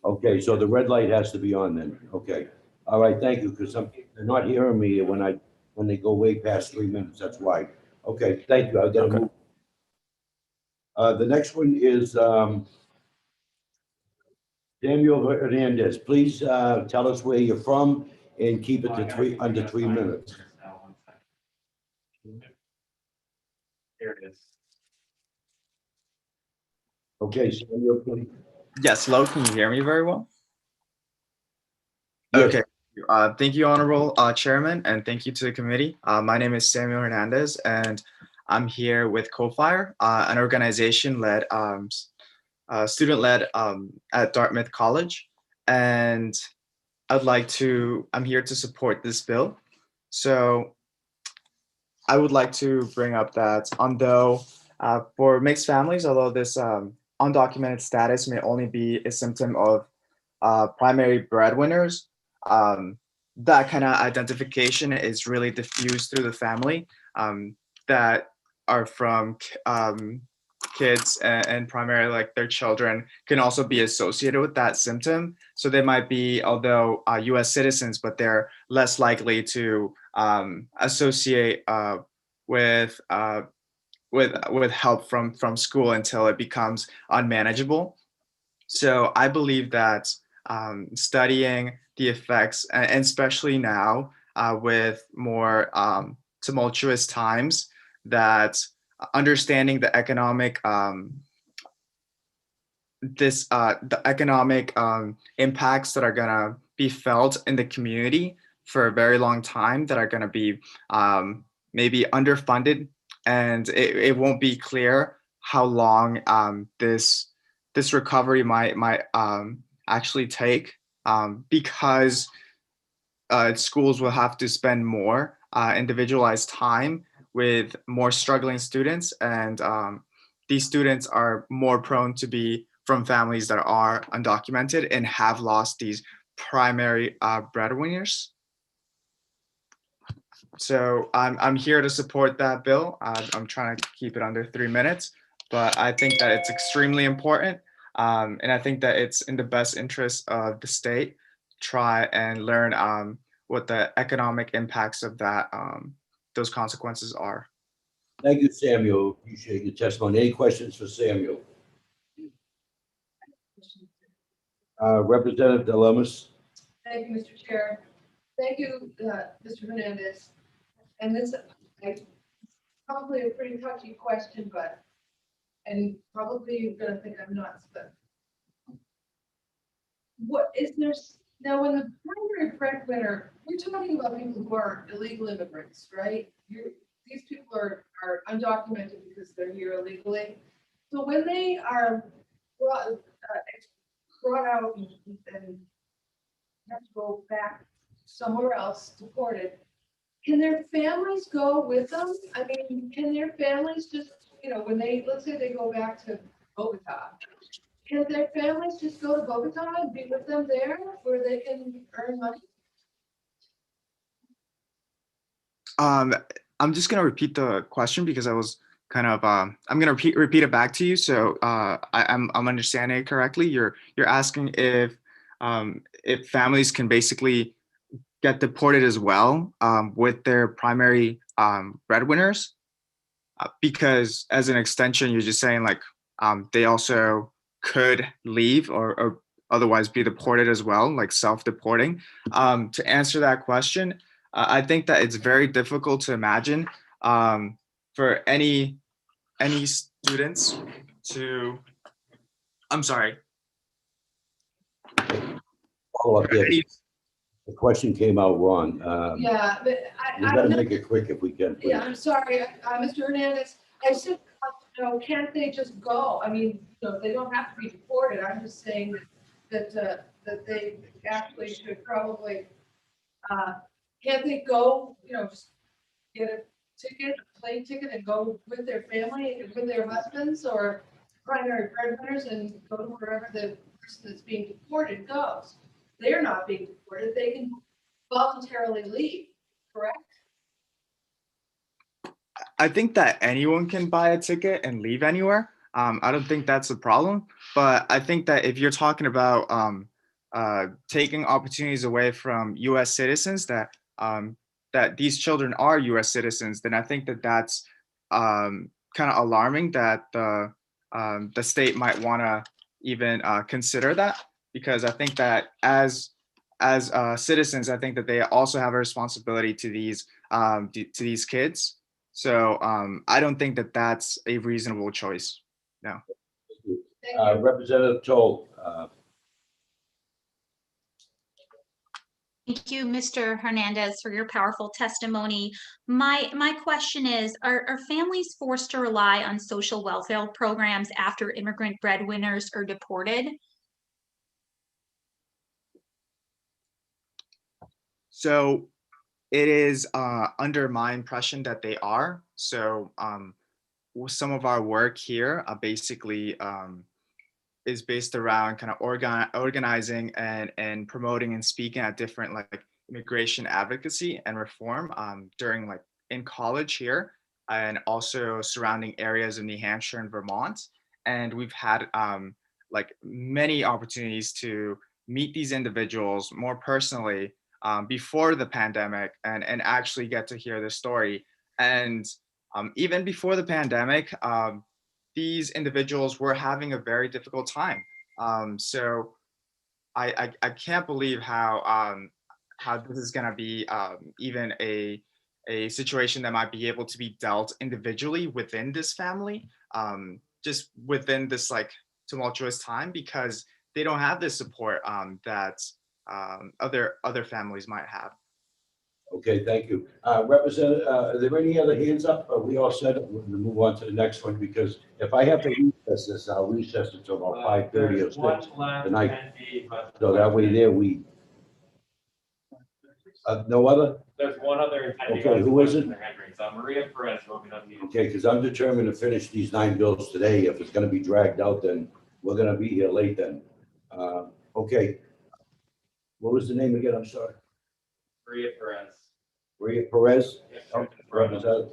Okay, so the red light has to be on then. Okay. All right, thank you, because they're not hearing me when they go way past 3 minutes. That's why. Okay, thank you. I gotta move. The next one is Samuel Hernandez. Please tell us where you're from and keep it to under 3 minutes. There it is. Okay, Samuel, please. Yes, hello, can you hear me very well? Yes. Okay, thank you, Honorable Chairman, and thank you to the committee. My name is Samuel Hernandez, and I'm here with CoFire, an organization student-led at Dartmouth College, and I'm here to support this bill. So I would like to bring up that although for mixed families, although this undocumented status may only be a symptom of primary breadwinners, that kind of identification is really diffused through the family that are from kids and primarily like their children can also be associated with that symptom. So they might be, although US citizens, but they're less likely to associate with help from school until it becomes unmanageable. So I believe that studying the effects, and especially now with more tumultuous times, that understanding the economic the economic impacts that are gonna be felt in the community for a very long time, that are gonna be maybe underfunded, and it won't be clear how long this recovery might actually take, because schools will have to spend more individualized time with more struggling students, and these students are more prone to be from families that are undocumented and have lost these primary breadwinners. So I'm here to support that bill. I'm trying to keep it under 3 minutes, but I think that it's extremely important. And I think that it's in the best interest of the state, try and learn what the economic impacts of that, those consequences are. Thank you, Samuel. Appreciate your testimony. Any questions for Samuel? Representative Delamus. Thank you, Mr. Chair. Thank you, Mr. Hernandez. And this is probably a pretty touchy question, and probably you're going to think I'm nuts, but what is there now when the primary breadwinner, we're talking about people who are illegal immigrants, right? These people are undocumented because they're here illegally. So when they are brought out and have to go back somewhere else, deported, can their families go with them? I mean, can their families just, when let's say they go back to Bogota, can their families just go to Bogota and be with them there where they can earn money? I'm just gonna repeat the question because I was kind of I'm gonna repeat it back to you. So I'm understanding it correctly. You're asking if families can basically get deported as well with their primary breadwinners, because as an extension, you're just saying like they also could leave or otherwise be deported as well, like self-deporting. To answer that question, I think that it's very difficult to imagine for any students to, I'm sorry. Follow up there. The question came out wrong. Yeah, but We gotta make it quick if we can. Please. Yeah, I'm sorry, Mr. Hernandez. I said, can't they just go? I mean, they don't have to be deported. I'm just saying that they actually should probably, can't they go, just get a ticket, a plane ticket and go with their family, with their husbands or primary breadwinners and go to wherever the person that's being deported goes. They're not being deported. They can voluntarily leave, correct? I think that anyone can buy a ticket and leave anywhere. I don't think that's a problem, but I think that if you're talking about taking opportunities away from U.S. citizens, that these children are U.S. citizens, then I think that that's kind of alarming that the state might want to even consider that, because I think that as citizens, I think that they also have a responsibility to these kids. So I don't think that that's a reasonable choice. No. Representative Toll. Thank you, Mr. Hernandez, for your powerful testimony. My question is, are families forced to rely on social welfare programs after immigrant breadwinners are deported? So it is under my impression that they are. So some of our work here basically is based around kind of organizing and promoting and speaking at different like immigration advocacy and reform during like in college here and also surrounding areas of New Hampshire and Vermont. And we've had like many opportunities to meet these individuals more personally before the pandemic and actually get to hear their story. And even before the pandemic, these individuals were having a very difficult time. So I can't believe how this is going to be even a situation that might be able to be dealt individually within this family, just within this like tumultuous time, because they don't have this support that other families might have. Okay, thank you. Representative, are there any other hands up? Are we all set? We're going to move on to the next one, because if I have to recess this, I'll recess it till about 5:30 or 6 tonight. So that way there we, no other? There's one other. Okay, who is it? Maria Perez. Okay, because I'm determined to finish these 9 bills today. If it's going to be dragged out, then we're going to be here late then. Okay. What was the name again? I'm sorry. Maria Perez. Maria Perez. Representative.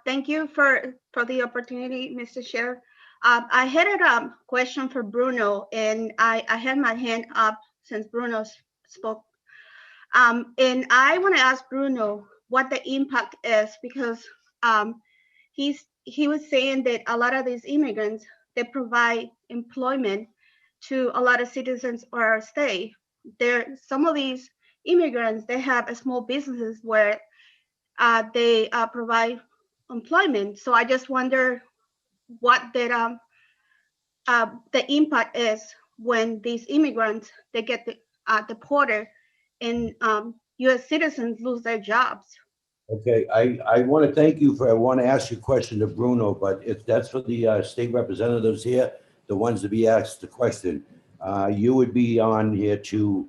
Thank you for the opportunity, Mr. Chair. I had a question for Bruno, and I had my hand up since Bruno spoke. And I want to ask Bruno what the impact is, because he was saying that a lot of these immigrants, they provide employment to a lot of citizens of our state. Some of these immigrants, they have small businesses where they provide employment. So I just wonder what the impact is when these immigrants, they get deported and U.S. citizens lose their jobs. Okay, I want to thank you I want to ask you a question to Bruno, but if that's for the state representatives here, the ones to be asked the question, you would be on here to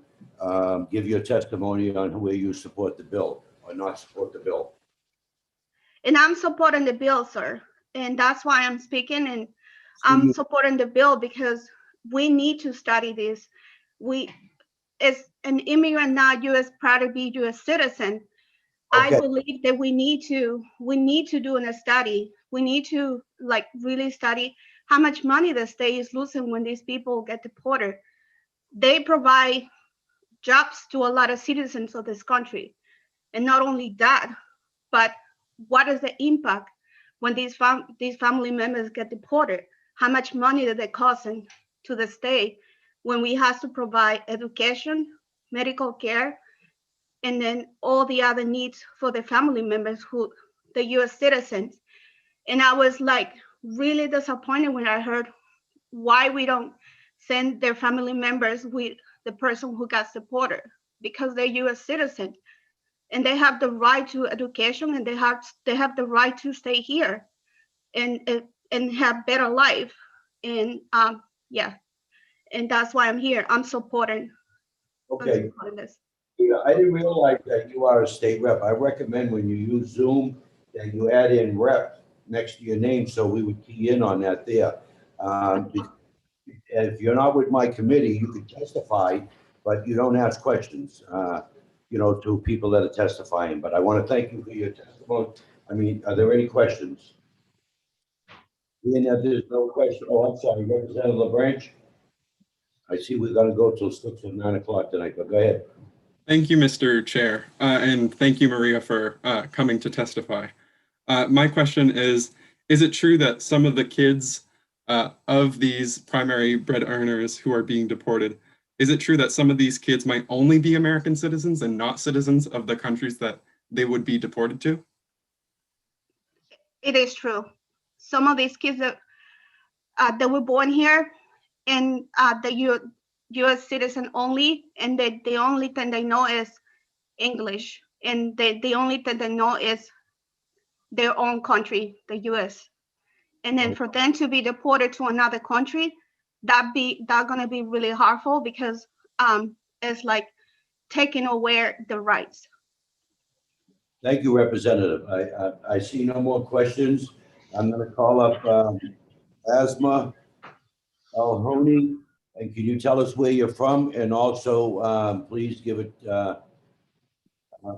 give your testimony on where you support the bill or not support the bill. And I'm supporting the bill, sir. And that's why I'm speaking, and I'm supporting the bill because we need to study this. As an immigrant, not U.S., proud to be U.S. citizen, okay. I believe that we need to do a study. We need to like really study how much money the state is losing when these people get deported. They provide jobs to a lot of citizens of this country. And not only that, but what is the impact when these family members get deported? How much money are they costing to the state when we have to provide education, medical care, and then all the other needs for the family members the U.S. citizens. And I was like really disappointed when I heard why we don't send their family members with the person who got deported, because they're U.S. citizens and they have the right to education, and they have the right to stay here and have better life. And yeah, and that's why I'm here. I'm supporting. Okay. This. Yeah, I didn't realize that you are a state rep. I recommend when you use Zoom that you add in rep next to your name, so we would key in on that there. If you're not with my committee, you can testify, but you don't ask questions, to people that are testifying. But I want to thank you for your testimony. I mean, are there any questions? Being that there's no question, oh, I'm sorry, Representative LaBranch. I see we're gonna go till 6 or 9 o'clock tonight, but go ahead. Thank you, Mr. Chair, and thank you, Maria, for coming to testify. My question is it true that some of the kids of these primary bread earners who are being deported, is it true that some of these kids might only be American citizens and not citizens of the countries that they would be deported to? It is true. Some of these kids that were born here and the U.S. citizen only, and the only thing they know is English, and the only thing they know is their own country, the U.S. And then for them to be deported to another country, that gonna be really harmful because it's like taking away the rights. Thank you, Representative. I see no more questions. I'm gonna call up Asma Alhoni, and can you tell us where you're from? And also, please give it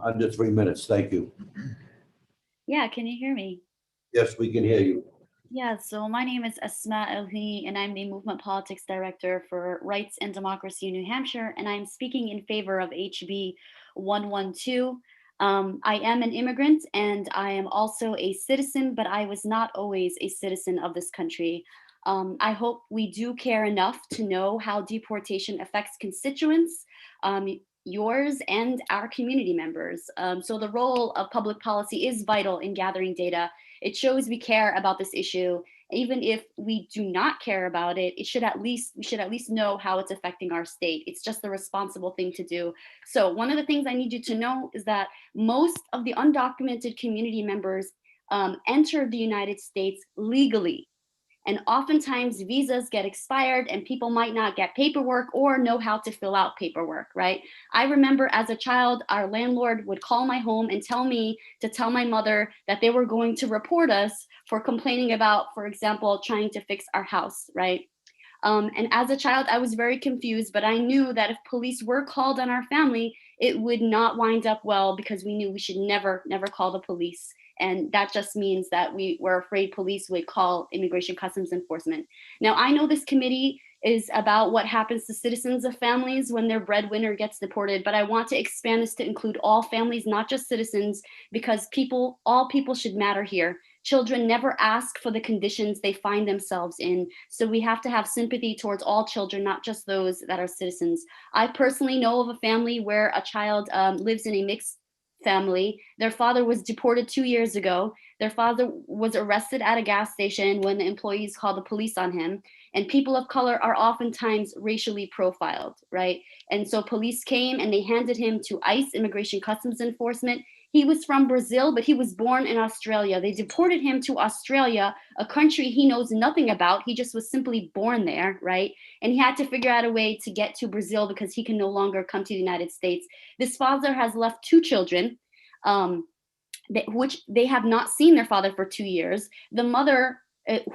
under 3 minutes. Thank you. Yeah, can you hear me? Yes, we can hear you. Yeah, so my name is Asma Elhi, and I'm the Movement Politics Director for Rights and Democracy in New Hampshire, and I'm speaking in favor of HB 112. I am an immigrant, and I am also a citizen, but I was not always a citizen of this country. I hope we do care enough to know how deportation affects constituents, yours and our community members. So the role of public policy is vital in gathering data. It shows we care about this issue. Even if we do not care about it, we should at least know how it's affecting our state. It's just the responsible thing to do. So one of the things I need you to know is that most of the undocumented community members enter the United States legally. And oftentimes visas get expired and people might not get paperwork or know how to fill out paperwork, right? I remember as a child, our landlord would call my home and tell me to tell my mother that they were going to report us for complaining about, for example, trying to fix our house, right? And as a child, I was very confused, but I knew that if police were called on our family, it would not wind up well because we knew we should never call the police. And that just means that we were afraid police would call Immigration Customs Enforcement. Now, I know this committee is about what happens to citizens of families when their breadwinner gets deported, but I want to expand this to include all families, not just citizens, because all people should matter here. Children never ask for the conditions they find themselves in. So we have to have sympathy towards all children, not just those that are citizens. I personally know of a family where a child lives in a mixed family. Their father was deported 2 years ago. Their father was arrested at a gas station when the employees called the police on him. And people of color are oftentimes racially profiled, right? And so police came and they handed him to ICE, Immigration Customs Enforcement. He was from Brazil, but he was born in Australia. They deported him to Australia, a country he knows nothing about. He just was simply born there, right? And he had to figure out a way to get to Brazil because he can no longer come to the United States. This father has left 2 children, which they have not seen their father for 2 years. The mother,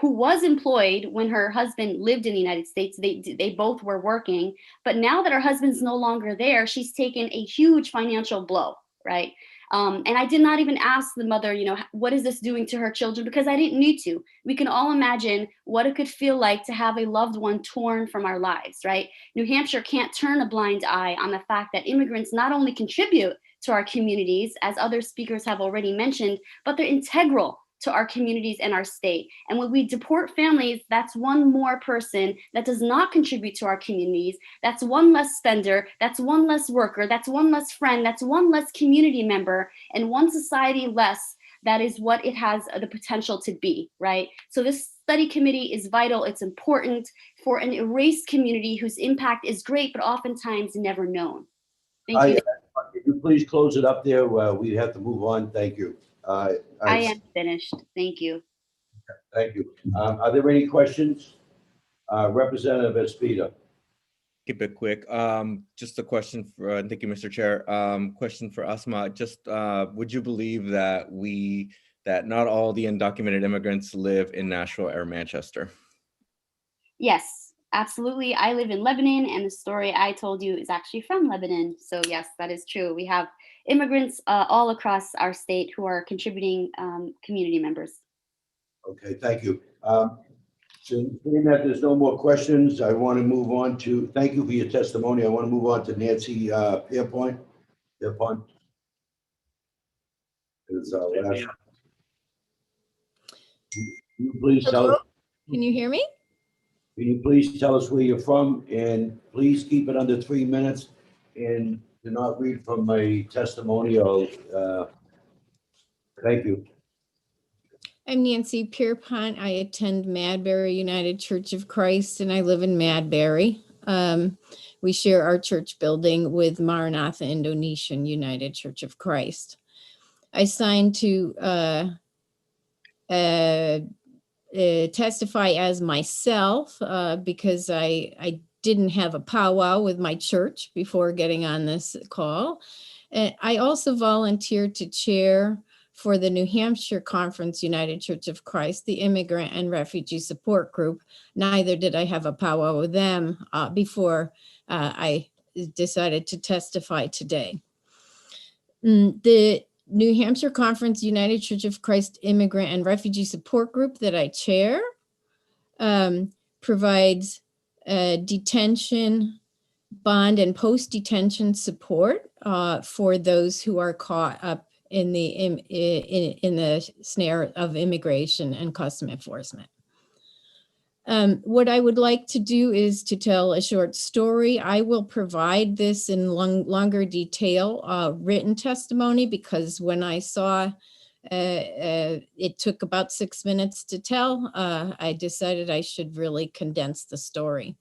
who was employed when her husband lived in the United States, they both were working. But now that her husband's no longer there, she's taken a huge financial blow, right? And I did not even ask the mother, what is this doing to her children? Because I didn't need to. We can all imagine what it could feel like to have a loved one torn from our lives, right? New Hampshire can't turn a blind eye on the fact that immigrants not only contribute to our communities, as other speakers have already mentioned, but they're integral to our communities and our state. And when we deport families, that's one more person that does not contribute to our communities. That's one less spender, that's one less worker, that's one less friend, that's one less community member, and one society less that is what it has the potential to be, right? So this study committee is vital. It's important for an erased community whose impact is great, but oftentimes never known. Thank you. Can you please close it up there? We have to move on. Thank you. I am finished. Thank you. Thank you. Are there any questions? Representative Espita. Keep it quick. Just a question for, thank you, Mr. Chair. Question for Asma. Just would you believe that not all the undocumented immigrants live in Nashville or Manchester? Yes, absolutely. I live in Lebanon, and the story I told you is actually from Lebanon. So yes, that is true. We have immigrants all across our state who are contributing community members. Okay, thank you. Seeing that there's no more questions, I want to move on to, thank you for your testimony. I want to move on to Nancy Pierpoint. Pierpoint. Is our last. Can you please tell us, Can you hear me? can you please tell us where you're from, and please keep it under 3 minutes, and do not read from my testimonial. Thank you. I'm Nancy Pierpont. I attend Madbury United Church of Christ, and I live in Madbury. We share our church building with Maranatha Indonesian United Church of Christ. I signed to testify as myself because I didn't have a powwow with my church before getting on this call. I also volunteered to chair for the New Hampshire Conference United Church of Christ, the Immigrant and Refugee Support Group. Neither did I have a powwow with them before I decided to testify today. The New Hampshire Conference United Church of Christ Immigrant and Refugee Support Group that I chair provides detention, bond, and post-detention support for those who are caught up in the snare of immigration and custom enforcement. What I would like to do is to tell a short story. I will provide this in longer detail written testimony, because when I saw it took about 6 minutes to tell, I decided I should really condense the story.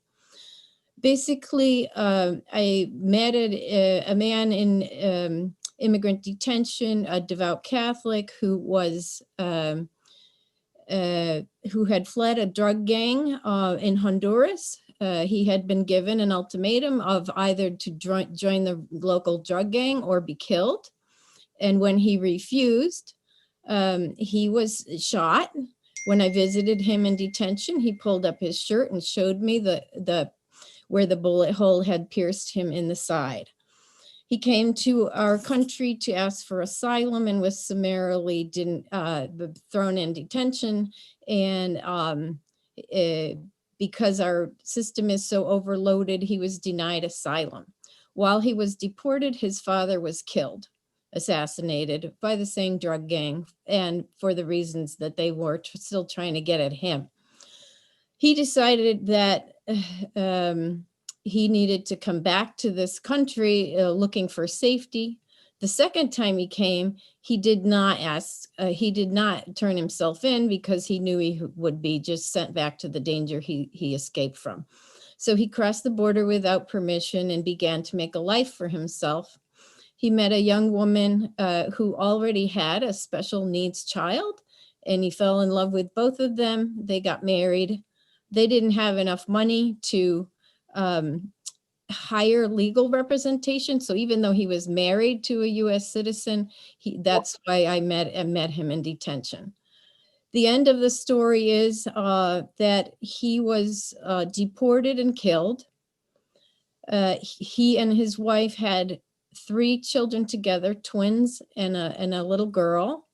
Basically, I met a man in immigrant detention, a devout Catholic who was who had fled a drug gang in Honduras. He had been given an ultimatum of either to join the local drug gang or be killed. And when he refused, he was shot. When I visited him in detention, he pulled up his shirt and showed me where the bullet hole had pierced him in the side. He came to our country to ask for asylum and was summarily thrown in detention. And because our system is so overloaded, he was denied asylum. While he was deported, his father was killed, assassinated by the same drug gang, and for the reasons that they were still trying to get at him. He decided that he needed to come back to this country looking for safety. The second time he came, he did not turn himself in because he knew he would be just sent back to the danger he escaped from. So he crossed the border without permission and began to make a life for himself. He met a young woman who already had a special needs child, and he fell in love with both of them. They got married. They didn't have enough money to hire legal representation. So even though he was married to a US citizen, that's why I met him in detention. The end of the story is that he was deported and killed. He and his wife had 3 children together, twins and a little girl.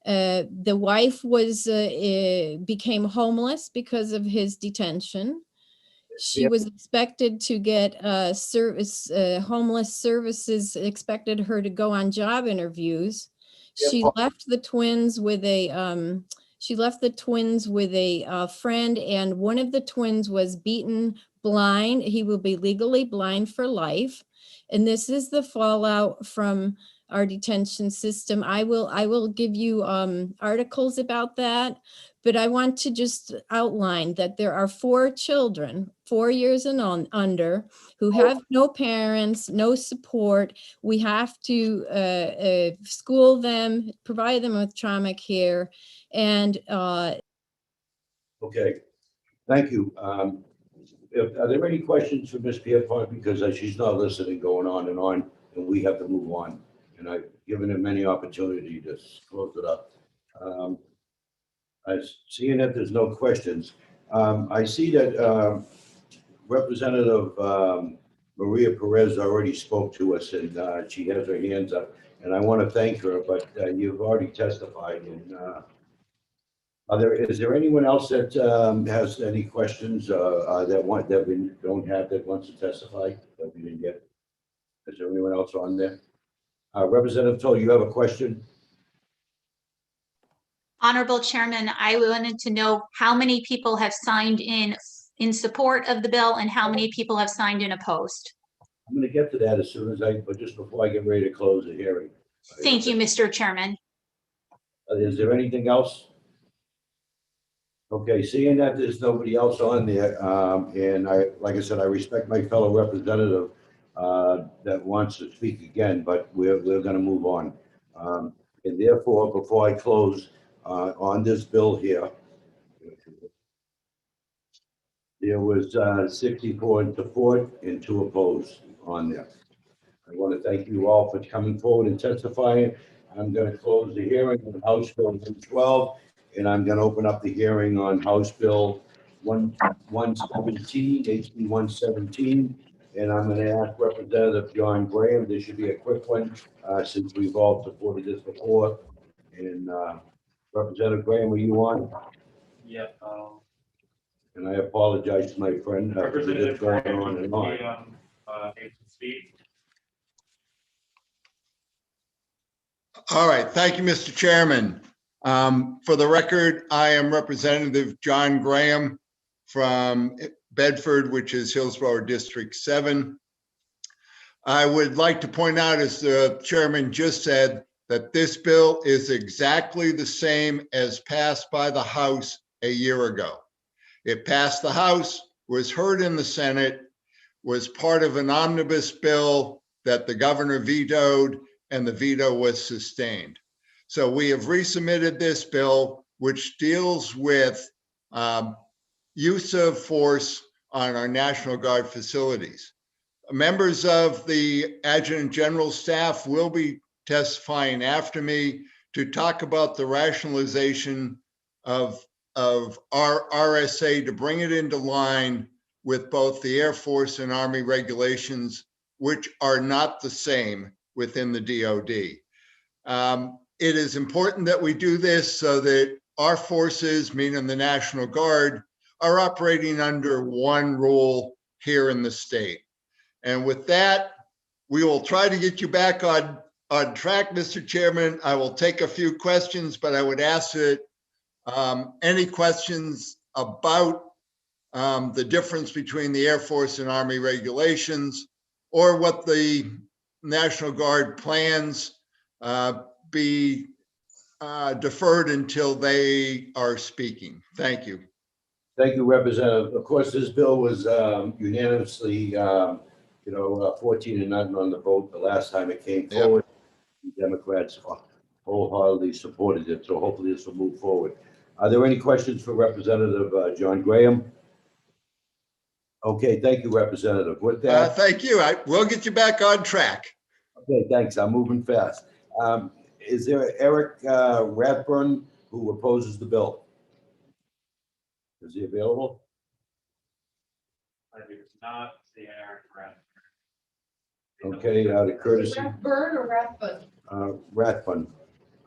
The wife became homeless because of his detention. She was expected to get homeless services, expected her to go on job interviews. She left the twins with a friend, and one of the twins was beaten blind. He will be legally blind for life. And this is the fallout from our detention system. I will give you articles about that, but I want to just outline that there are 4 children, 4 years and under, who have no parents, no support. We have to school them, provide them with trauma care, and Okay, thank you. Are there any questions for Ms. Pierpont? Because she's not listening, going on, and we have to move on. And I've given him many opportunity to close it up. Seeing that there's no questions, I see that Representative Maria Perez already spoke to us, and she has her hands up. And I want to thank her, but you've already testified, and Is there anyone else that has any questions that we don't have that wants to testify that we didn't get? Is there anyone else on there? Representative Toll, you have a question? Honorable Chairman, I wanted to know how many people have signed in support of the bill and how many people have signed in opposed. I'm going to get to that as soon as but just before I get ready to close the hearing. Thank you, Mr. Chairman. Is there anything else? Okay, seeing that there's nobody else on there, and like I said, I respect my fellow representative that wants to speak again, but we're going to move on. And therefore, before I close on this bill here, there was 64 in support and 2 opposed on there. I want to thank you all for coming forward and testifying. I'm going to close the hearing on House Bill 112, and I'm going to open up the hearing on House Bill 117, HB 117. And I'm going to ask Representative John Graham. This should be a quick one since we've all supported this before. And Representative Graham, are you on? Yep. And I apologize to my friend for this going on and on. Able to speak. All right, thank you, Mr. Chairman. For the record, I am Representative John Graham from Bedford, which is Hillsborough District 7. I would like to point out, as the chairman just said, that this bill is exactly the same as passed by the House a year ago. It passed the House, was heard in the Senate, was part of an omnibus bill that the governor vetoed, and the veto was sustained. So we have resubmitted this bill, which deals with use of force on our National Guard facilities. Members of the Adjutant General staff will be testifying after me to talk about the rationalization of our RSA to bring it into line with both the Air Force and Army regulations, which are not the same within the DoD. It is important that we do this so that our forces, meaning the National Guard, are operating under one rule here in the state. And with that, we will try to get you back on track, Mr. Chairman. I will take a few questions, but I would ask that any questions about the difference between the Air Force and Army regulations or what the National Guard plans be deferred until they are speaking. Thank you. Thank you, Representative. Of course, this bill was unanimously, 14-0 on the vote the last time it came forward. The Democrats wholeheartedly supported it, so hopefully this will move forward. Are there any questions for Representative John Graham? Okay, thank you, Representative. With that, thank you. We'll get you back on track. Okay, thanks. I'm moving fast. Is there Eric Rathburn who opposes the bill? Is he available? I do not see Eric Rathburn. Okay, the courtesy. Rathburn or Rathbun? Rathbun,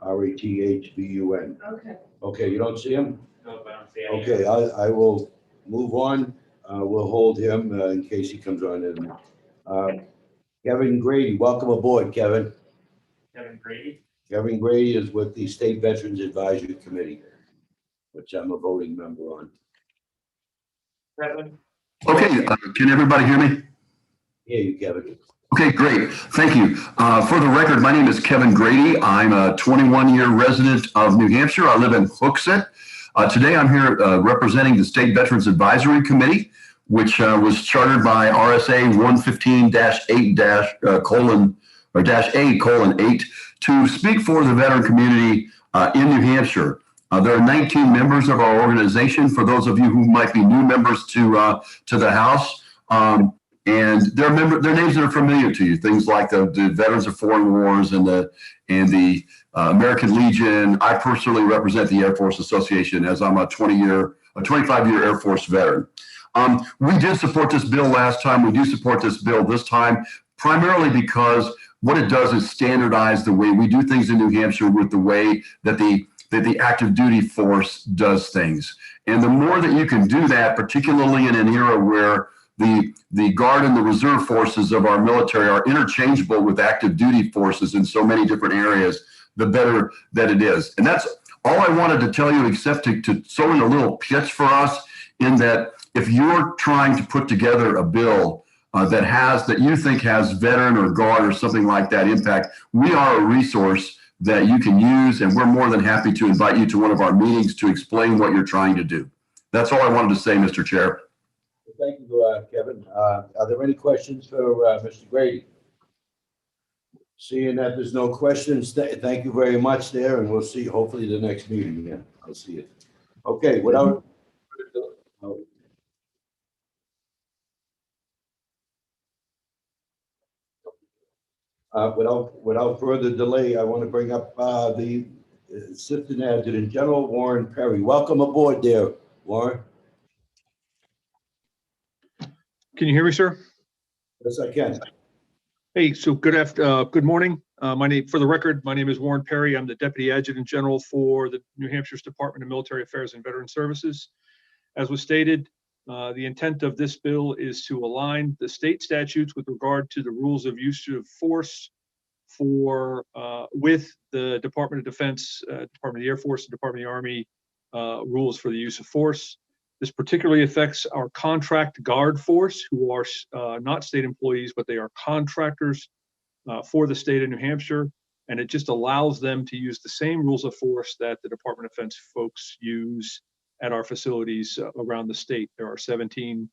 R-A-T-H-B-U-N. Okay. Okay, you don't see him? No, but I don't see any. Okay, I will move on. We'll hold him in case he comes on in. Kevin Grady, welcome aboard, Kevin. Kevin Grady. Kevin Grady is with the State Veterans Advisory Committee, which I'm a voting member on. Kevin. Okay, can everybody hear me? Yeah, you, Kevin. Okay, great. Thank you. For the record, my name is Kevin Grady. I'm a 21-year resident of New Hampshire. I live in Hooksett. Today, I'm here representing the State Veterans Advisory Committee, which was chartered by RSA 115-8:A:8 to speak for the veteran community in New Hampshire. There are 19 members of our organization. For those of you who might be new members to the House, and their names that are familiar to you, things like the Veterans of Foreign Wars and the American Legion. I personally represent the Air Force Association, as I'm a 25-year Air Force veteran. We did support this bill last time. We do support this bill this time, primarily because what it does is standardize the way we do things in New Hampshire with the way that the that the active duty force does things. And the more that you can do that, particularly in an era where the Guard and the reserve forces of our military are interchangeable with active duty forces in so many different areas, the better that it is. And that's all I wanted to tell you, except to throw in a little pitch for us, in that if you're trying to put together a bill that you think has veteran or Guard or something like that impact, we are a resource that you can use, and we're more than happy to invite you to one of our meetings to explain what you're trying to do. That's all I wanted to say, Mr. Chair. Thank you, Kevin. Are there any questions for Mr. Grady? Seeing that there's no questions, thank you very much there, and we'll see you hopefully the next meeting. Yeah, I'll see you. Okay, without further delay, I want to bring up the Assistant Adjutant General Warren Perry. Welcome aboard there, Warren. Can you hear me, sir? Yes, I can. Hey, so good morning. For the record, my name is Warren Perry. I'm the Deputy Adjutant General for the New Hampshire's Department of Military Affairs and Veteran Services. As was stated, the intent of this bill is to align the state statutes with regard to the rules of use of force with the Department of Defense, Department of the Air Force, and Department of the Army rules for the use of force. This particularly affects our contract Guard force, who are not state employees, but they are contractors for the state of New Hampshire. And it just allows them to use the same rules of force that the Department of Defense folks use at our facilities around the state. There are 17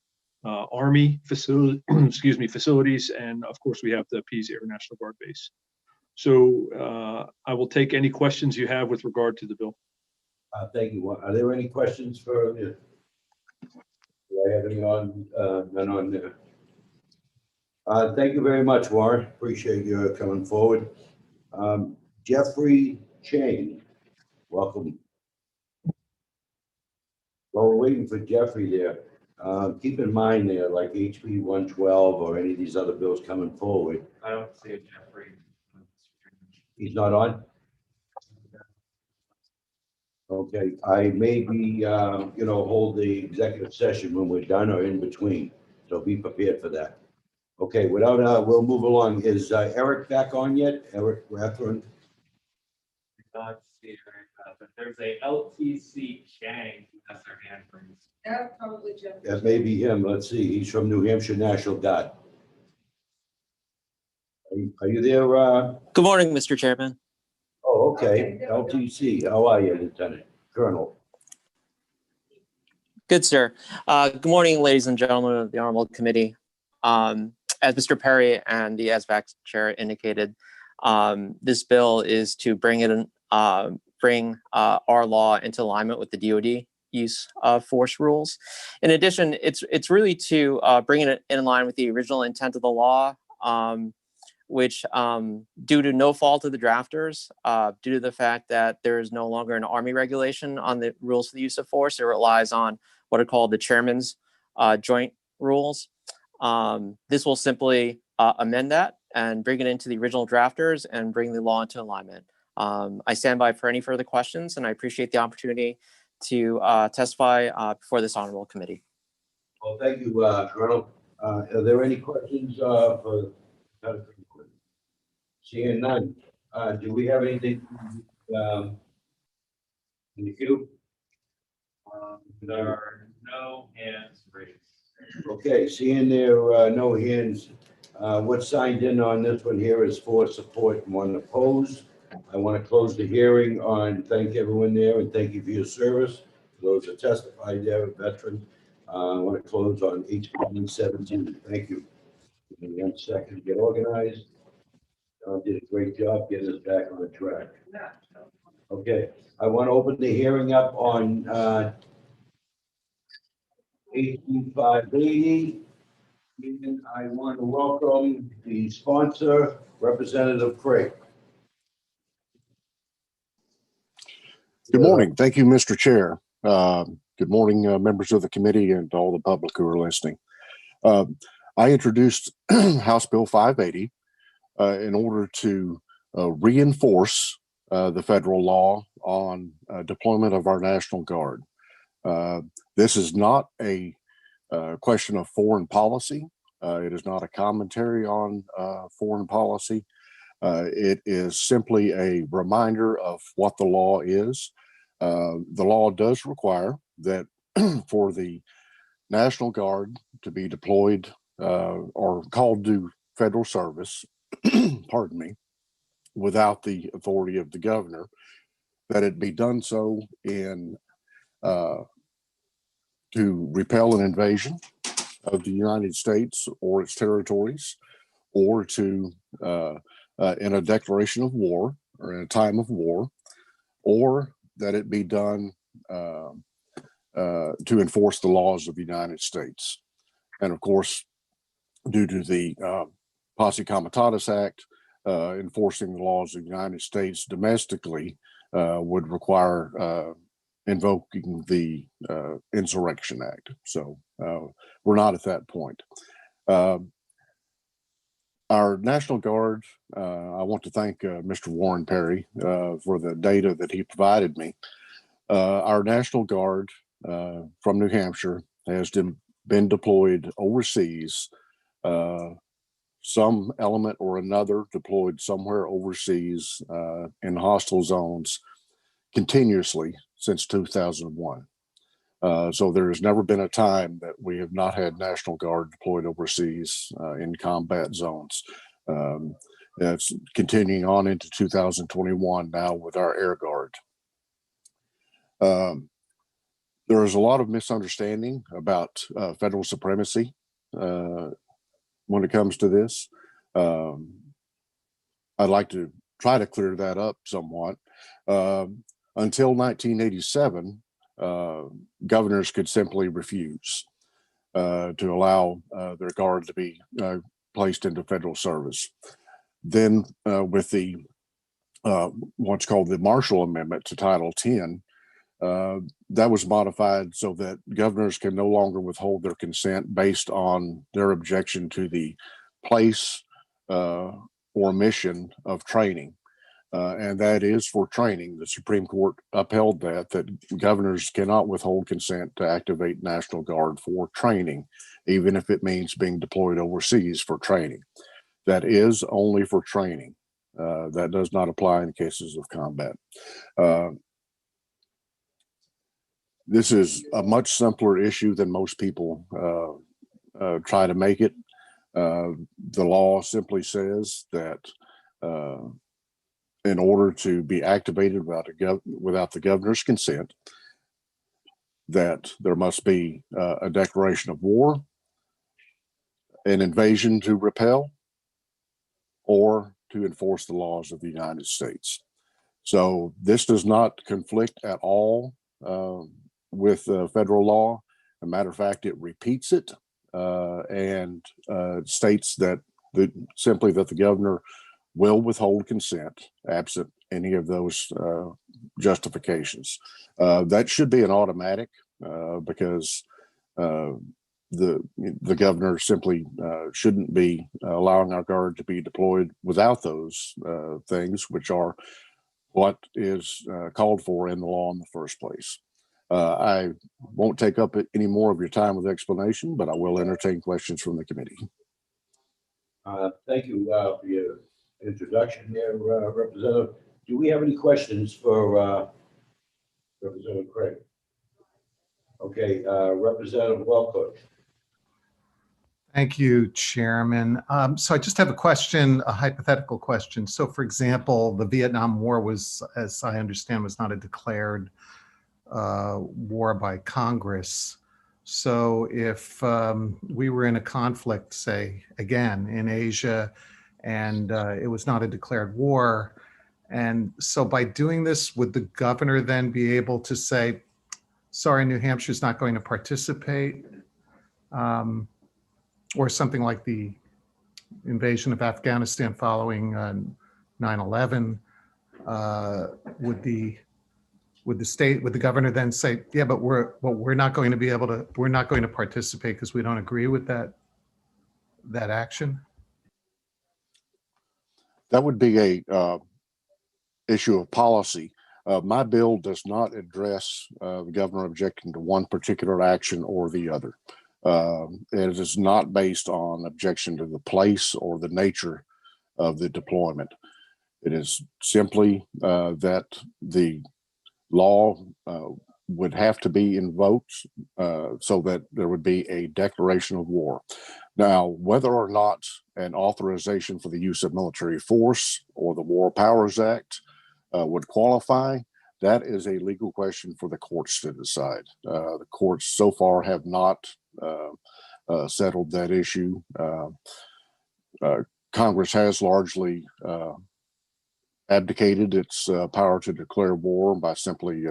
Army facilities, and of course we have the Pease Air National Guard base. So I will take any questions you have with regard to the bill. Thank you. Are there any questions for you? Do I have any on, none on there? Thank you very much, Warren. Appreciate you coming forward. Jeffrey Chang, welcome. While we're waiting for Jeffrey there, keep in mind there, like HB 112 or any of these other bills coming forward. I don't see a Jeffrey. He's not on? Okay, I may be, hold the executive session when we're done or in between, so be prepared for that. Okay, we'll move along. Is Eric back on yet? Eric Rathron? Not see but there's a LTC Chang who has their hand raised. That's probably Jeff. That may be him. Let's see. He's from New Hampshire National Guard. Are you there? Good morning, Mr. Chairman. Oh, okay. LTC. How are you, Lieutenant Colonel? Good, sir. Good morning, ladies and gentlemen of the Honorable Committee. As Mr. Perry and the ASVAC chair indicated, this bill is to bring our law into alignment with the DoD use of force rules. In addition, it's really to bring it in line with the original intent of the law, which due to no fault of the drafters, due to the fact that there is no longer an Army regulation on the rules for the use of force, it relies on what are called the chairman's joint rules. This will simply amend that and bring it into the original drafters and bring the law into alignment. I stand by for any further questions, and I appreciate the opportunity to testify before this honorable committee. Well, thank you, Colonel. Are there any questions for seeing none? Do we have anything in the queue? There are no hands raised. Okay, seeing there no hands, what signed in on this one here is 4 support and 1 opposed. I want to close the hearing thank everyone there and thank you for your service. For those that testified there, veterans. I want to close on HB 117. Thank you. Give me 1 second to get organized. Did a great job getting us back on the track. Okay, I want to open the hearing up on HB 580. And I want to welcome the sponsor, Representative Craig. Good morning. Thank you, Mr. Chair. Good morning, members of the committee and all the public who are listening. I introduced House Bill 580 in order to reinforce the federal law on deployment of our National Guard. This is not a question of foreign policy. It is not a commentary on foreign policy. It is simply a reminder of what the law is. The law does require that for the National Guard to be deployed or called to federal service, pardon me, without the authority of the governor, that it be done so in to repel an invasion of the United States or its territories, or to in a declaration of war or in a time of war, or that it be done to enforce the laws of the United States. And of course, due to the Posse Comitatus Act, enforcing the laws of the United States domestically would require invoking the Insurrection Act. So we're not at that point. Our National Guard, I want to thank Mr. Warren Perry for the data that he provided me. Our National Guard from New Hampshire has been deployed overseas, some element or another deployed somewhere overseas in hostile zones continuously since 2001. So there has never been a time that we have not had National Guard deployed overseas in combat zones. It's continuing on into 2021 now with our Air Guard. There is a lot of misunderstanding about federal supremacy when it comes to this. I'd like to try to clear that up somewhat. Until 1987, governors could simply refuse to allow their guard to be placed into federal service. Then with the what's called the Marshall Amendment to Title 10, that was modified so that governors can no longer withhold their consent based on their objection to the place or mission of training. And that is for training. The Supreme Court upheld that governors cannot withhold consent to activate National Guard for training, even if it means being deployed overseas for training. That is only for training. That does not apply in cases of combat. This is a much simpler issue than most people try to make it. The law simply says that in order to be activated without the governor's consent, that there must be a declaration of war, an invasion to repel, or to enforce the laws of the United States. So this does not conflict at all with federal law. As a matter of fact, it repeats it and states that simply that the governor will withhold consent absent any of those justifications. That should be an automatic because the governor simply shouldn't be allowing our guard to be deployed without those things, which are what is called for in the law in the first place. I won't take up any more of your time with explanation, but I will entertain questions from the committee. Thank you for your introduction there, Representative. Do we have any questions for Representative Craig? Okay, Representative Wellcook. Thank you, Chairman. So I just have a question, a hypothetical question. So for example, the Vietnam War was, as I understand, was not a declared war by Congress. So if we were in a conflict, say, again, in Asia, and it was not a declared war, and so by doing this, would the governor then be able to say, sorry, New Hampshire's not going to participate? Or something like the invasion of Afghanistan following 9/11, would the governor then say, yeah, but we're not going to participate because we don't agree with that action? That would be issue of policy. My bill does not address the governor objecting to one particular action or the other. It is not based on objection to the place or the nature of the deployment. It is simply that the law would have to be invoked so that there would be a declaration of war. Now, whether or not an authorization for the use of military force or the War Powers Act would qualify, that is a legal question for the courts to decide. The courts so far have not settled that issue. Congress has largely abdicated its power to declare war by simply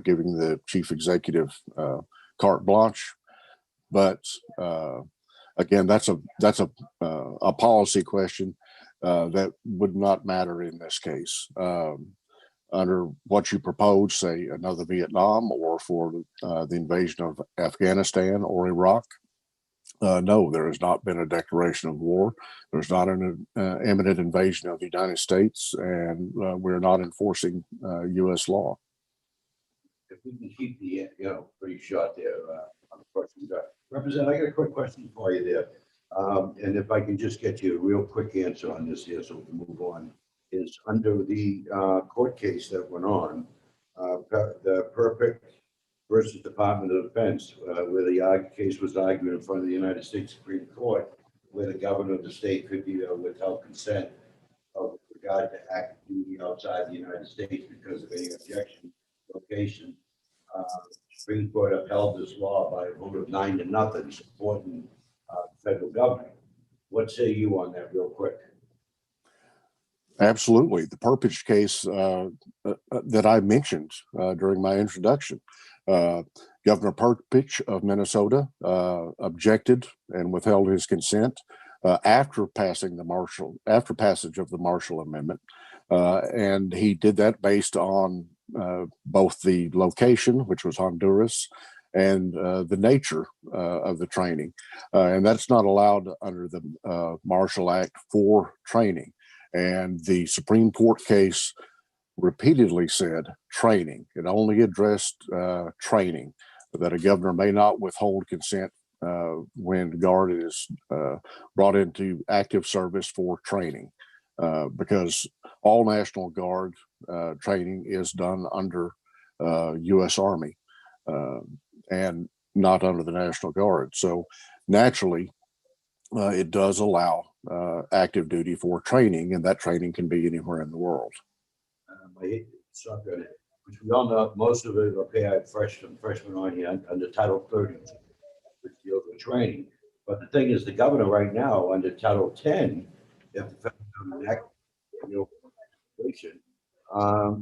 giving the chief executive carte blanche. But again, that's a policy question that would not matter in this case. Under what you propose, say another Vietnam or for the invasion of Afghanistan or Iraq, no, there has not been a declaration of war. There's not an imminent invasion of the United States, and we're not enforcing U.S. law. If we can keep the, pretty short there on the question. Representative, I got a quick question for you there. And if I can just get you a real quick answer on this here so we can move on, is under the court case that went on, the Perfect versus Department of Defense, where the case was argued in front of the United States Supreme Court, where the governor of the state could be withheld consent of regard to active duty outside the United States because of any objection location. Supreme Court upheld this law by a vote of 9-0, supporting the federal government. What say you on that, real quick? Absolutely. The Perpich case that I mentioned during my introduction, Governor Perpich of Minnesota objected and withheld his consent after passage of the Marshall Amendment, and he did that based on both the location, which was Honduras, and the nature of the training, and that's not allowed under the Marshall Act for training. And the Supreme Court case repeatedly said training. It only addressed training, that a governor may not withhold consent when the Guard is brought into active service for training, because all National Guard training is done under U.S. Army and not under the National Guard. So naturally, it does allow active duty for training, and that training can be anywhere in the world. I hate to suck on it, which we all know most of it. Okay, I have freshmen on here under Title 30, which deals with training. But the thing is, the governor right now under Title 10, if the federal government act,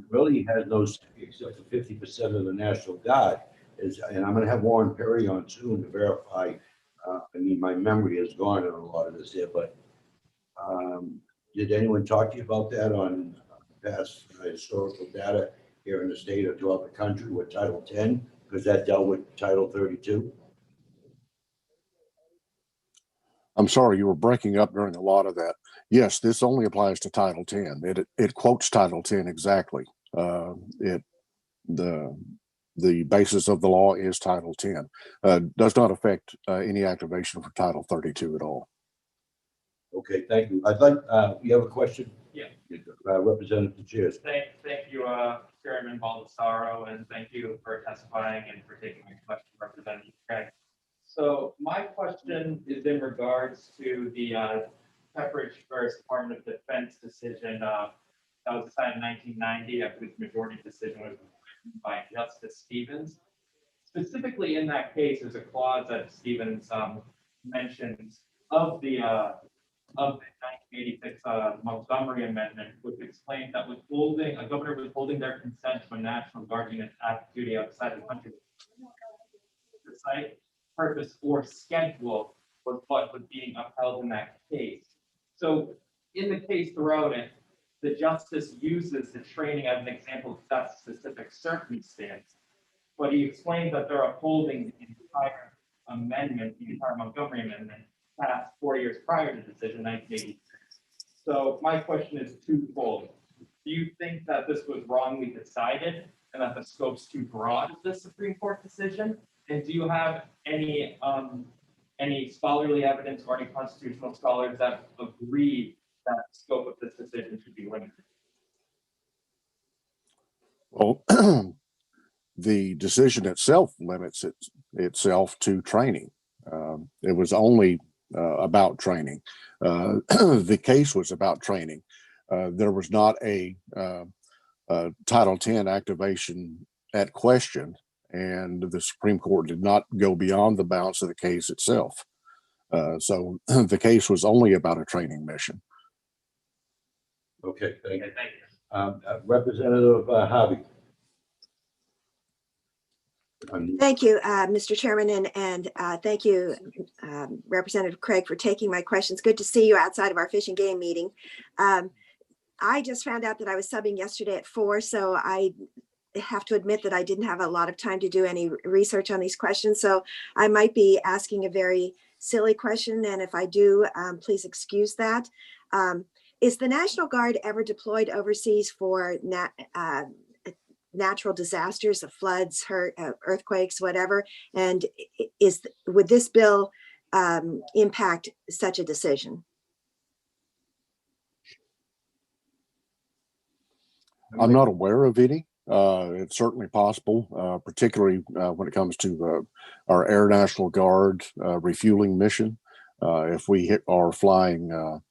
really has no say except for 50% of the National Guard. And I'm going to have Warren Perry on soon to verify. I mean, my memory is gone on a lot of this here, but did anyone talk to you about that on past historical data here in the state or throughout the country with Title 10? Because that dealt with Title 32. I'm sorry, you were breaking up during a lot of that. Yes, this only applies to Title 10. It quotes Title 10 exactly. The basis of the law is Title 10. Does not affect any activation for Title 32 at all. Okay, thank you. I'd like, you have a question? Yeah. Representative Cheers. Thank you, Chairman Baldessaro, and thank you for testifying and for taking my question, Representative Craig. So my question is in regards to the Pepperidge versus Department of Defense decision that was decided in 1990, after the majority decision was written by Justice Stevens. Specifically in that case, there's a clause that Stevens mentions of the 1986 Montgomery Amendment, which explained that a governor withholding their consent to a National Guard unit active duty outside the country, the site, purpose, or schedule was what was being upheld in that case. So in the case throughout it, the justice uses the training as an example of that specific circumstance, but he explains that they're upholding the entire amendment, the entire Montgomery Amendment, passed 4 years prior to the decision, 1986. So my question is twofold. do you think that this was wrongly decided and that the scope's too broad of the Supreme Court decision? And do you have any scholarly evidence or any constitutional scholars that agree that the scope of this decision should be limited? Well, the decision itself limits itself to training. It was only about training. The case was about training. There was not a Title X activation at question, and the Supreme Court did not go beyond the bounds of the case itself. So the case was only about a training mission. Okay, thank you. Representative Harvey. Thank you, Mr. Chairman, and thank you, Representative Craig, for taking my questions. Good to see you outside of our Fish and Game meeting. I just found out that I was subbing yesterday at 4, so I have to admit that I didn't have a lot of time to do any research on these questions. So I might be asking a very silly question, and if I do, please excuse that. Is the National Guard ever deployed overseas for natural disasters, floods, earthquakes, whatever? And would this bill impact such a decision? I'm not aware of any. It's certainly possible, particularly when it comes to our Air National Guard refueling mission. If we are flying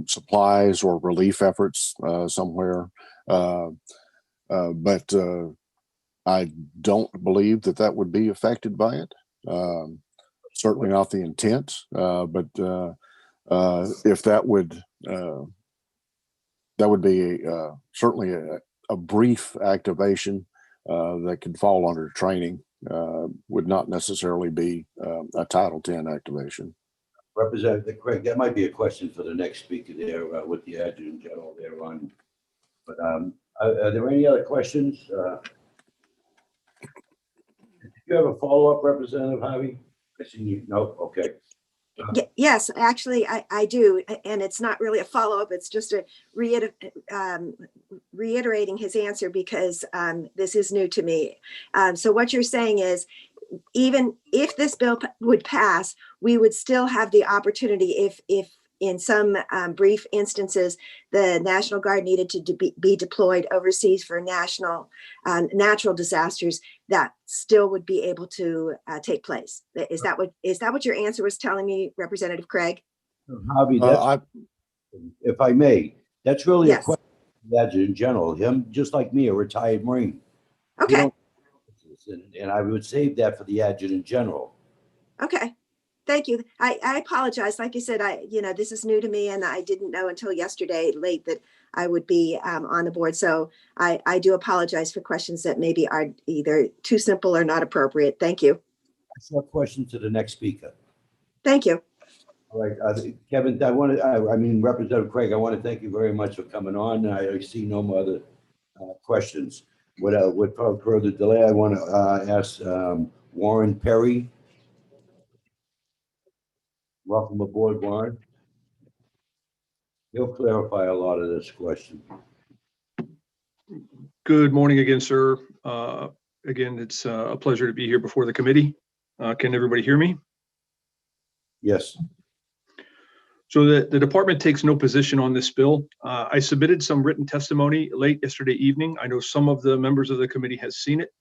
supplies or relief efforts somewhere. But I don't believe that would be affected by it. Certainly not the intent, but if that would be certainly a brief activation that could fall under training, would not necessarily be a Title X activation. Representative Craig, that might be a question for the next speaker there with the Adjutant General there on. But are there any other questions? Do you have a follow-up, Representative Harvey? I see you. No, okay. Yes, actually, I do. And it's not really a follow-up. It's just a reiterating his answer because this is new to me. So what you're saying is, even if this bill would pass, we would still have the opportunity if in some brief instances, the National Guard needed to be deployed overseas for natural disasters, that still would be able to take place. Is that what your answer was telling me, Representative Craig? Harvey, if I may, that's really a question for the Adjutant General. Him, just like me, a retired Marine. Okay. And I would save that for the Adjutant General. Okay. Thank you. I apologize. Like you said, this is new to me, and I didn't know until yesterday late that I would be on the board. So I do apologize for questions that maybe are either too simple or not appropriate. Thank you. Short question to the next speaker. Thank you. All right, Kevin, Representative Craig, I want to thank you very much for coming on. I see no other questions. Without further delay, I want to ask Warren Perry. Welcome aboard, Warren. He'll clarify a lot of this question. Good morning again, sir. Again, it's a pleasure to be here before the committee. Can everybody hear me? Yes. So the department takes no position on this bill. I submitted some written testimony late yesterday evening. I know some of the members of the committee has seen it.